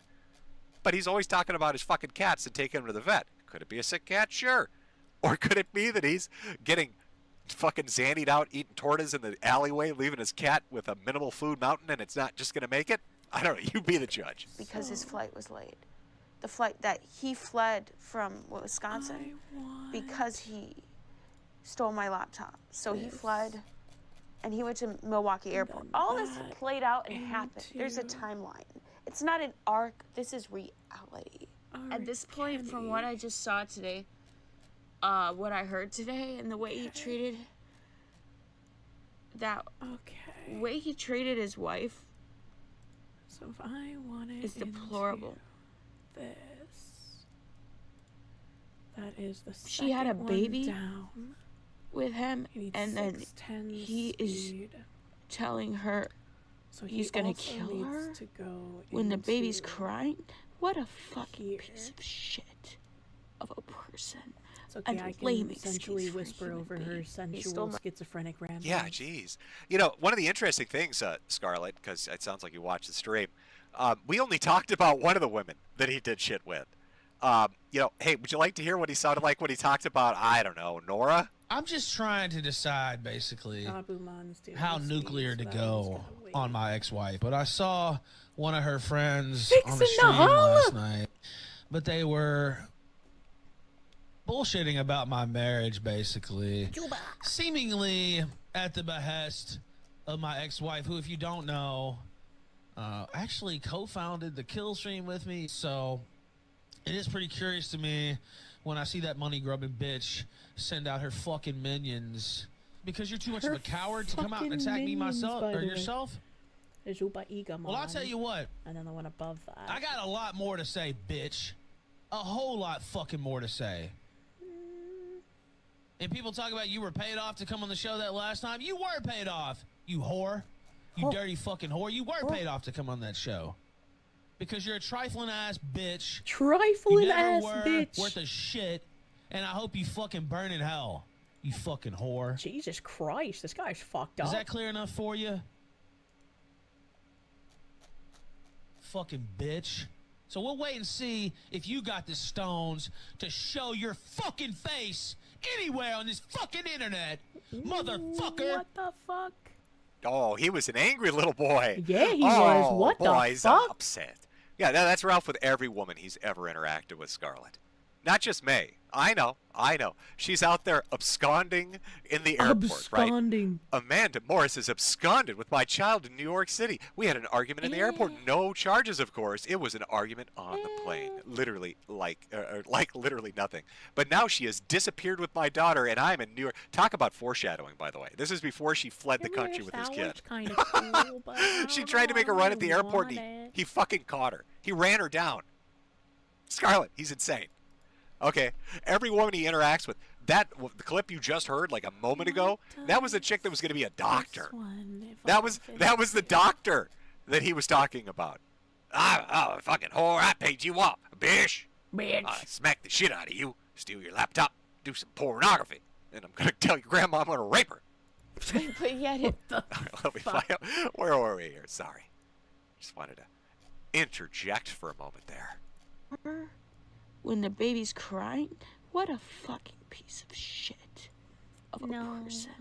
But he's always talking about his fucking cats and taking them to the vet. Could it be a sick cat? Sure. Or could it be that he's getting fucking zannied out, eating tortas in the alleyway, leaving his cat with a minimal food mountain and it's not just going to make it? I don't know. You be the judge. Because his flight was late. The flight that he fled from Wisconsin because he stole my laptop. So he fled and he went to Milwaukee Airport. All this played out and happened. There's a timeline. It's not an arc. This is reality. At this point, from what I just saw today, what I heard today, and the way he treated way he treated his wife, so if I wanted is deplorable. This, that is the she had a baby down. With him, and then he is telling her he's gonna kill her when the baby's crying. What a fucking piece of shit of a person. It's okay, I can essentially whisper over her sensual schizophrenic ramblings. Yeah, jeez. You know, one of the interesting things, Scarlett, because it sounds like you watched the stream, we only talked about one of the women that he did shit with. You know, hey, would you like to hear what he sounded like when he talked about, I don't know, Nora? I'm just trying to decide, basically, how nuclear to go on my ex-wife. But I saw one of her friends on the stream last night, but they were bullshitting about my marriage, basically, seemingly at the behest of my ex-wife, who, if you don't know, actually co-founded the kill stream with me. So it is pretty curious to me when I see that money-grubbing bitch send out her fucking minions, because you're too much of a coward to come out and attack me myself or yourself. Well, I'll tell you what. And then the one above that. I got a lot more to say, bitch. A whole lot fucking more to say. And people talk about you were paid off to come on the show that last time. You were paid off, you whore. You dirty fucking whore. You were paid off to come on that show. Because you're a trifling ass bitch. Trifling ass bitch. Worth of shit. And I hope you fucking burn in hell. You fucking whore. Jesus Christ, this guy's fucked up. Is that clear enough for you? Fucking bitch. So we'll wait and see if you got the stones to show your fucking face anywhere on this fucking internet, motherfucker. What the fuck? Oh, he was an angry little boy. Yeah, he was. What the He's fuck? upset. Yeah, that's Ralph with every woman he's ever interacted with, Scarlett. Not just May. I know. She's out there absconding in the airport, right? Amanda Morris is absconded with my child in New York City. We had an argument in the airport. No charges, of course. It was an argument on the plane. Literally, like literally nothing. But now she has disappeared with my daughter, and I'm in New York. Talk about foreshadowing, by the way. This is before she fled the country with his kid. Kind of cool, but she tried to make a run at the airport, and he He fucking caught her. He ran her down. Scarlet, he's insane. Okay, every woman he interacts with, the clip you just heard like a moment ago, that was a chick that was going to be a doctor. That was the doctor that he was talking about. Oh, fucking whore, I paid you up, bitch. Smack the shit out of you, steal your laptop, do some pornography, and I'm going to tell your grandma I'm going to rape her. But yet Let me find out. Where were we here? Sorry. Just wanted to interject for a moment there. When the baby's crying, what a fucking piece of shit of a person.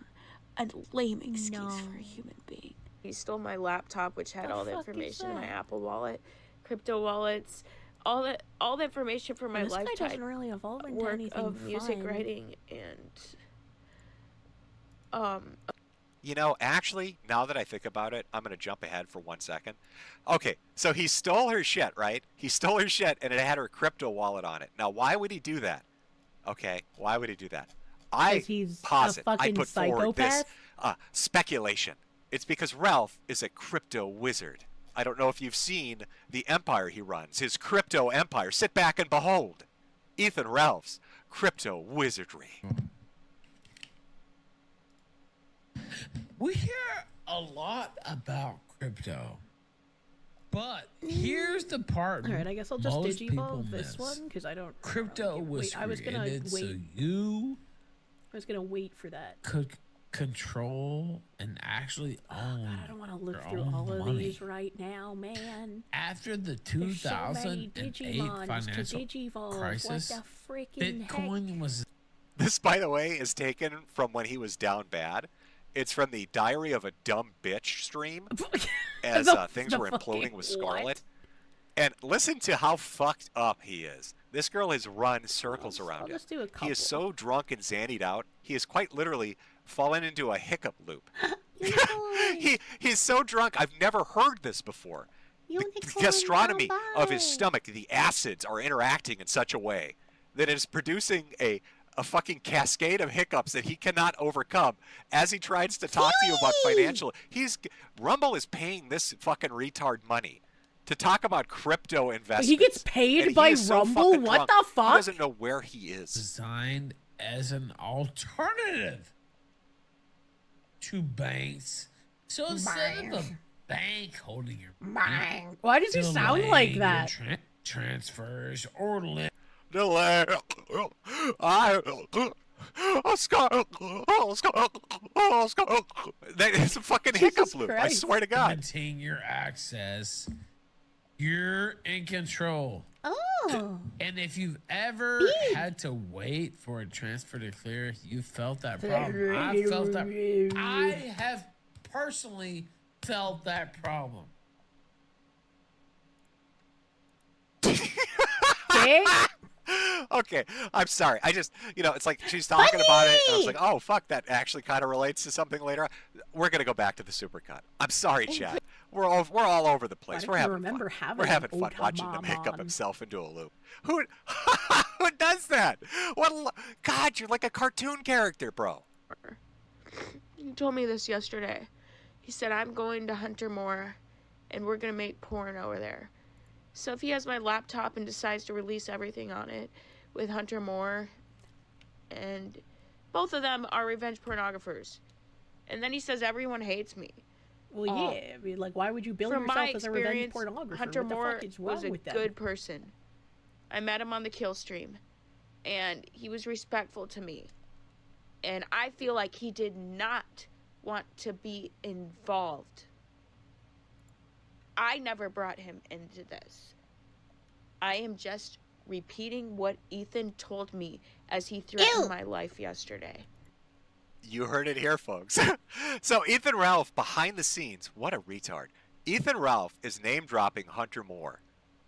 A lame excuse for a human being. He stole my laptop, which had all the information in my Apple Wallet, crypto wallets, all the information for my lifetime. This guy doesn't really evolve into work anything of music fun. writing and You know, actually, now that I think about it, I'm going to jump ahead for 1 second. Okay, so he stole her shit, right? He stole her shit, and it had her crypto wallet on it. Now, why would he do that? Okay, why would he do that? I posit, I put forward this speculation. It's because Ralph is a crypto wizard. I don't know if you've seen the empire he runs, his crypto empire. Sit back and behold Ethan Ralph's crypto wizardry. We hear a lot about crypto, but here's the part. All right, I guess I'll just most people digivolve this miss. one because I don't. Crypto was I was gonna created wait. so you I was gonna wait for that. could control and actually own. I don't want to look your through own all of money. these right now, man. After the There's so many 2008 Digimons financial to digivolve. crisis, What the freaking Bitcoin was. This, by the way, is taken from when he was down bad. It's from the Diary of a Dumb Bitch stream as things were imploding with Scarlet. And listen to how fucked up he is. This girl has run circles around him. He is so drunk and zannied out, he is quite literally fallen into a hiccup loop. He's so drunk, I've never heard this before. The gastronomy of his stomach, the acids are interacting in such a way that it is producing a fucking cascade of hiccups that he cannot overcome as he tries to talk to you about financial. Rumble is paying this fucking retard money to talk about crypto investments. He gets paid by Rumble? What the fuck? He doesn't know where he is. Designed as an alternative to banks. So instead of a bank holding your money, Why does he sound like delaying that? your transfers or Delay. That is a fucking hiccup loop. I swear to God. Limiting your access. You're in control. Oh. And if you've ever had to wait for a transfer to clear, you felt that problem. I felt that. I have personally felt that problem. Okay, I'm sorry. I just, it's like she's talking about it, and I was like, oh, fuck, that actually kind of relates to something later on. We're going to go back to the supercut. I'm sorry, Chad. We're all over the place. We're having fun. We're having fun watching him hiccup himself into a loop. Who does that? God, you're like a cartoon character, bro. He told me this yesterday. He said, I'm going to Hunter Moore, and we're going to make porn over there. So if he has my laptop and decides to release everything on it with Hunter Moore, and both of them are revenge pornographers, and then he says everyone hates me. Well, yeah. I mean, like, why would you build yourself as a revenge pornographer? Hunter what the Moore fuck is wrong was a with them? good person. I met him on the kill stream, and he was respectful to me. And I feel like he did not want to be involved. I never brought him into this. I am just repeating what Ethan told me as he threatened my life yesterday. You heard it here, folks. So Ethan Ralph, behind the scenes, what a retard. Ethan Ralph is name-dropping Hunter Moore.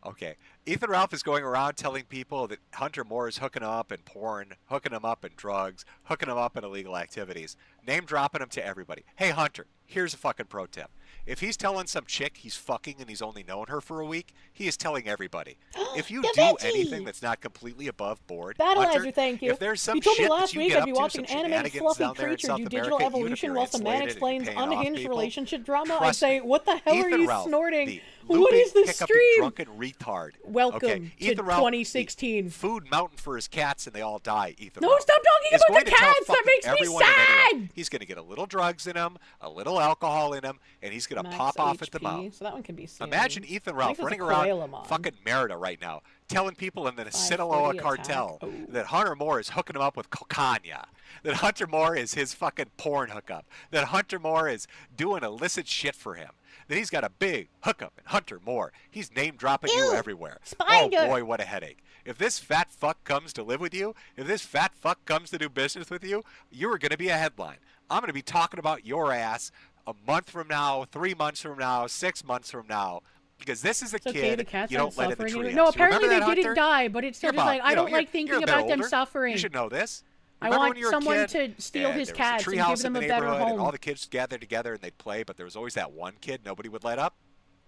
Okay. Ethan Ralph is going around telling people that Hunter Moore is hooking him up in porn, hooking him up in drugs, hooking him up in illegal activities, name-dropping him to everybody. Hey, Hunter, Here's a fucking pro tip. If he's telling some chick he's fucking and he's only known her for a week, he is telling everybody. If you do anything that's not completely above board, Battleizer, thank you. if there's some you told me shit last that you week get I'd be up to, watching some an animated shenanigans fluffy down there in creature South do America, digital even if evolution you're whilst a man insulated and explains paying off unhinged people, relationship drama. I'd trust say, me, what the hell Ethan are you Ralph, snorting? the What is loopy, this hiccupy, stream? drunken retard. Welcome okay? to Ethan Ralph, 2016. the food mountain for his cats and they all die. Ethan No, Ralph stop talking is about going the to tell cats. That fucking makes me everyone and anyone. sad. He's going to get a little drugs in him, a little alcohol in him, and he's going to Max pop off at the HP, mouth. so that one can be seen. Imagine Ethan Ralph running around fucking Merida right now, telling people in the Sinaloa cartel that Hunter Moore is hooking him up with cocaine, that Hunter Moore is his fucking porn hookup, that Hunter Moore is doing illicit shit for him, that he's got a big hookup in Hunter Moore. He's name dropping you everywhere. Spider. Oh boy, what a headache. If this fat fuck comes to live with you, if this fat fuck comes to do business with you, you are going to be a headline. I'm going to be talking about your ass a month from now, 3 months from now, 6 months from now. Because this is a kid you don't let in the treehouse. No, apparently they Hunter? didn't die, but it's still just like, I don't like thinking about them suffering. You should know this. I Remember want when you were a someone kid, to steal his there was cats and treehouse give them in a the better neighborhood, and all home. the kids gathered together and they'd play, but there was always that one kid nobody would let up.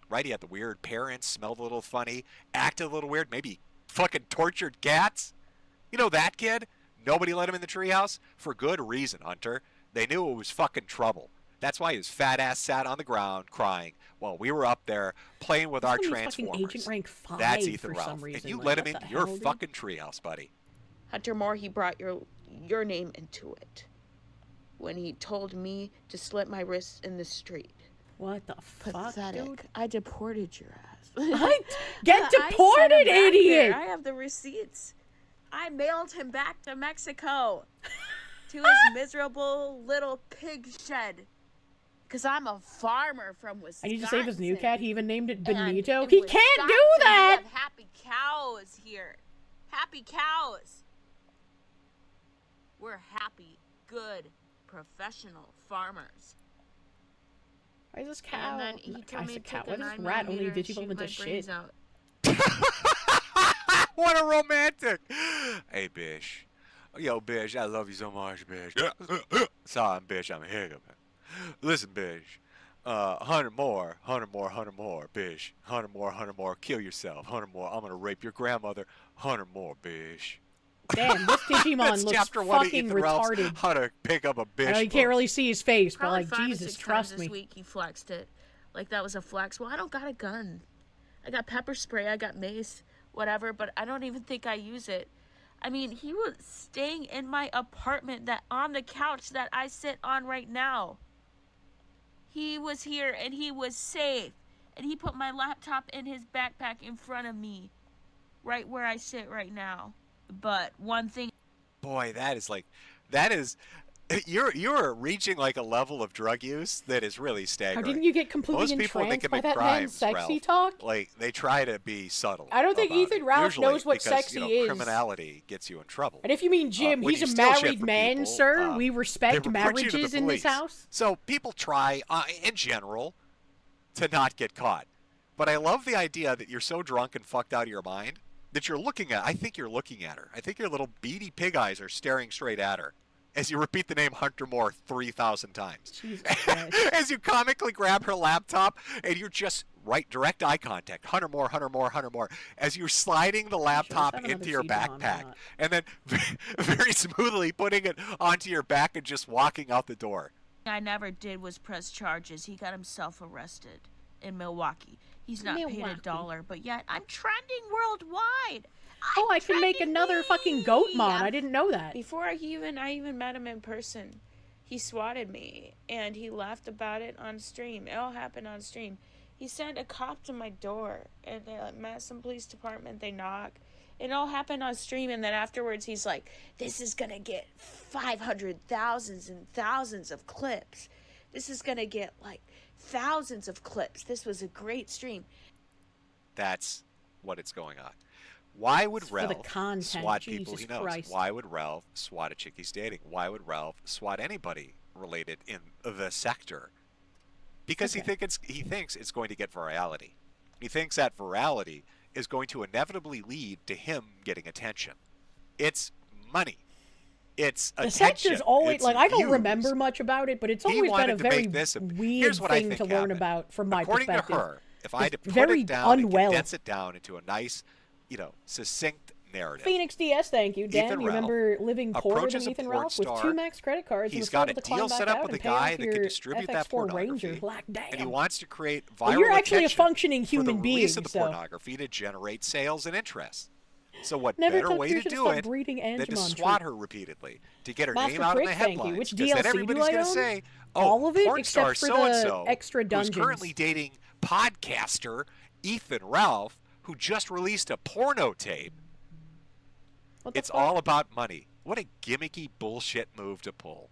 Right? He had the weird parents, smelled a little funny, acted a little weird, maybe fucking tortured cats. You know that kid? Nobody let him in the treehouse for good reason, Hunter. They knew it was fucking trouble. That's why his fat ass sat on the ground crying while we were up there playing with our Transformers. Agent rank 5 That's Ethan for Ralph. some reason. And you like, let him what into the your hell, dude? fucking treehouse, buddy. Hunter Moore, he brought your name into it when he told me to slit my wrists in the street. What the fuck, Pathetic. dude? I deported your ass. Get deported, idiot! I have the receipts. I mailed him back to Mexico to his miserable little pig shed. Because I'm a farmer from Wisconsin. I need to save his new cat. He even named it Benito. And He in can't do Wisconsin, that! We have happy cows here. Happy cows. We're happy, good, professional farmers. Why is this cow? And then he told me to take a Why does this 9mm rat only and digital shoot into my brains shit? out. What a romantic. Hey, Bish. Yo, Bish, I love you so much, Bish. Sorry, Bish, I'm a hiccup. Listen, Bish. Hunter Moore, Bish. Hunter Moore, kill yourself. Hunter Moore, I'm gonna rape your grandmother. Hunter Moore, Bish. Damn, this Digimon That's looks chapter 1 of fucking Ethan Ralph's retarded. How to pick up a Bish. I know you book. can't really see his face, but Probably like, 5 or Jesus, 6 trust times me. this week he flexed it. Like that was a flex. Well, I don't got a gun. I got pepper spray, I got mace, whatever, but I don't even think I use it. I mean, he was staying in my apartment that on the couch that I sit on right now. He was here and he was safe. And he put my laptop in his backpack in front of me. Right where I sit right now. But one thing... Boy, that is you're reaching like a level of drug use that is really staggering. Didn't you get completely Most people when they entranced by commit that man's crimes, sexy Ralph, talk? like they try to be subtle. I don't think about Ethan it. Ralph Usually knows what because, sexy is. Criminality gets you in trouble. And if you mean Jim, when he's you a steal shit married from man, people, sir. We they respect report you to marriages the in this police. house. So people try, in general, to not get caught. But I love the idea that you're so drunk and fucked out of your mind that you're looking at. I think you're looking at her. I think your little beady pig eyes are staring straight at her as you repeat the name Hunter Moore 3,000 times. As you comically grab her laptop and you're just direct eye contact. Hunter Moore, Hunter Moore, Hunter Moore. As you're sliding the laptop into your backpack and then very smoothly putting it onto your back and just walking out the door. I never did was press charges. He got himself arrested in Milwaukee. He's not paid a dollar, but yet I'm trending worldwide. I can make another fucking goat mod. I didn't know that. Before I even met him in person, he swatted me and he laughed about it on stream. It all happened on stream. He sent a cop to my door and they Madison Police Department. They knock. It all happened on stream, and then afterwards he's like, "This is gonna get 500,000 and thousands of clips. This is gonna get like thousands of clips. This was a great stream." That's what it's going on. Why would for the Ralph content, swat people Jesus he knows? Christ. Why would Ralph swat a chick he's dating? Why would Ralph swat anybody related in the sector? Because he thinks it's going to get virality. He thinks that virality is going to inevitably lead to him getting attention. It's money. It's the attention. sector's always it's like I don't views. remember much about it, but it's He always been wanted a to very make this weird Here's what I thing think to learn happened. about from my According perspective. to her, if I had to It's put very it down unwell. and condense it down into a nice, succinct narrative. Phoenix DS, thank you, Dan. Ethan You Ralph remember living poorer than approaches a Ethan porn Ralph with star. 2 max credit cards? He's and was got able a to climb deal back set up out with a and pay guy off that your can distribute that FX4 Ranger. pornography, Like, damn. and he wants to create viral Well, you're actually a attention functioning for human the release being, of the so- pornography to generate sales and interest. So what Never better thought way you to should do stop it breeding than to Angemon swat tree. her repeatedly, to get her Master name out in the Prick, thank you. headlines. Which Because DLC then do everybody's I going to own? say, All of it, porn except star for the so-and-so, extra who's dungeons. currently dating podcaster Ethan Ralph, who just released a porno tape. It's all about money. What a gimmicky bullshit move to pull.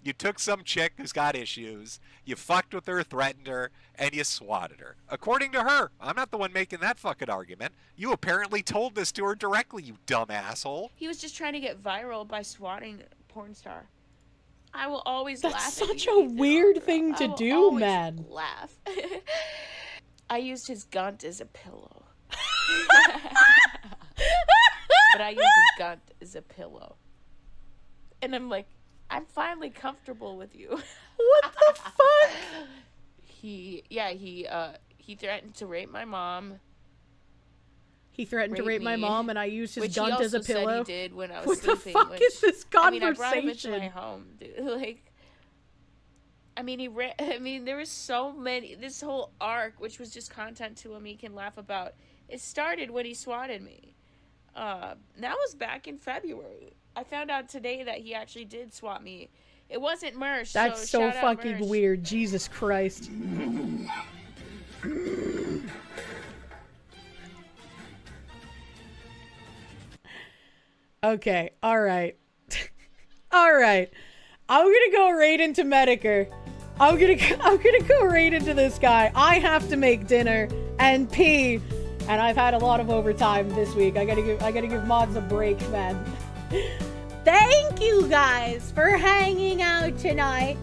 You took some chick who's got issues, you fucked with her, threatened her, and you swatted her. According to her. I'm not the one making that fucking argument. You apparently told this to her directly, you dumb asshole. He was just trying to get viral by swatting a porn star. I will always That's laugh. such a weird thing to do, man. Laugh. I used his gunt as a pillow. But I use his gunt as a pillow. And I'm like, I'm finally comfortable with you. What the fuck? He threatened to rape my mom. He threatened to rape my me, mom, and I used his which he gunt as a also said pillow. he did when I was What the sleeping. fuck is this I mean, I brought him into conversation? my home, dude. Like, I mean, there was so many. This whole arc, which was just content to him, he can laugh about. It started when he swatted me. That was back in February. I found out today that he actually did swat me. It wasn't Mersh. That's so so shout out fucking Mersh. weird. Jesus Christ. Okay, alright. Alright. I'm gonna go right into Mediker. I'm gonna go right into this guy. I have to make dinner and pee. And I've had a lot of overtime this week. I gotta give mods a break, man. Thank you guys for hanging out tonight.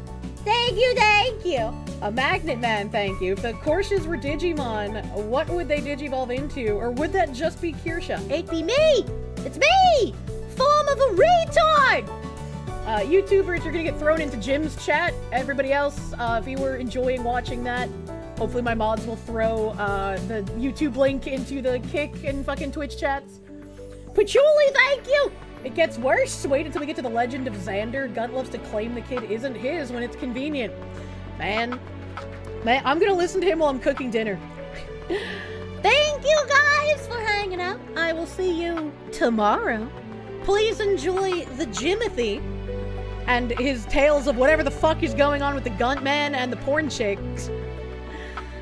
Thank you. A Magnet Man, thank you. If the Kirsches were Digimon, what would they Digivolve into? Or would that just be Kirsche? It'd be me! It's me! Form of a retard! YouTubers are gonna get thrown into Jim's chat. Everybody else, if you were enjoying watching that, hopefully my mods will throw the YouTube link into the Kick and fucking Twitch chats. Patchouli, thank you! It gets worse. Wait until we get to the Legend of Xander. Gunt loves to claim the kid isn't his when it's convenient. Man, I'm gonna listen to him while I'm cooking dinner. Thank you guys for hanging out. I will see you tomorrow. Please enjoy the Jimothy and his tales of whatever the fuck is going on with the Gunt Man and the porn chicks.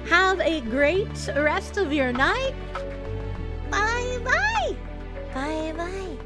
Have a great rest of your night. Bye-bye. Bye-bye.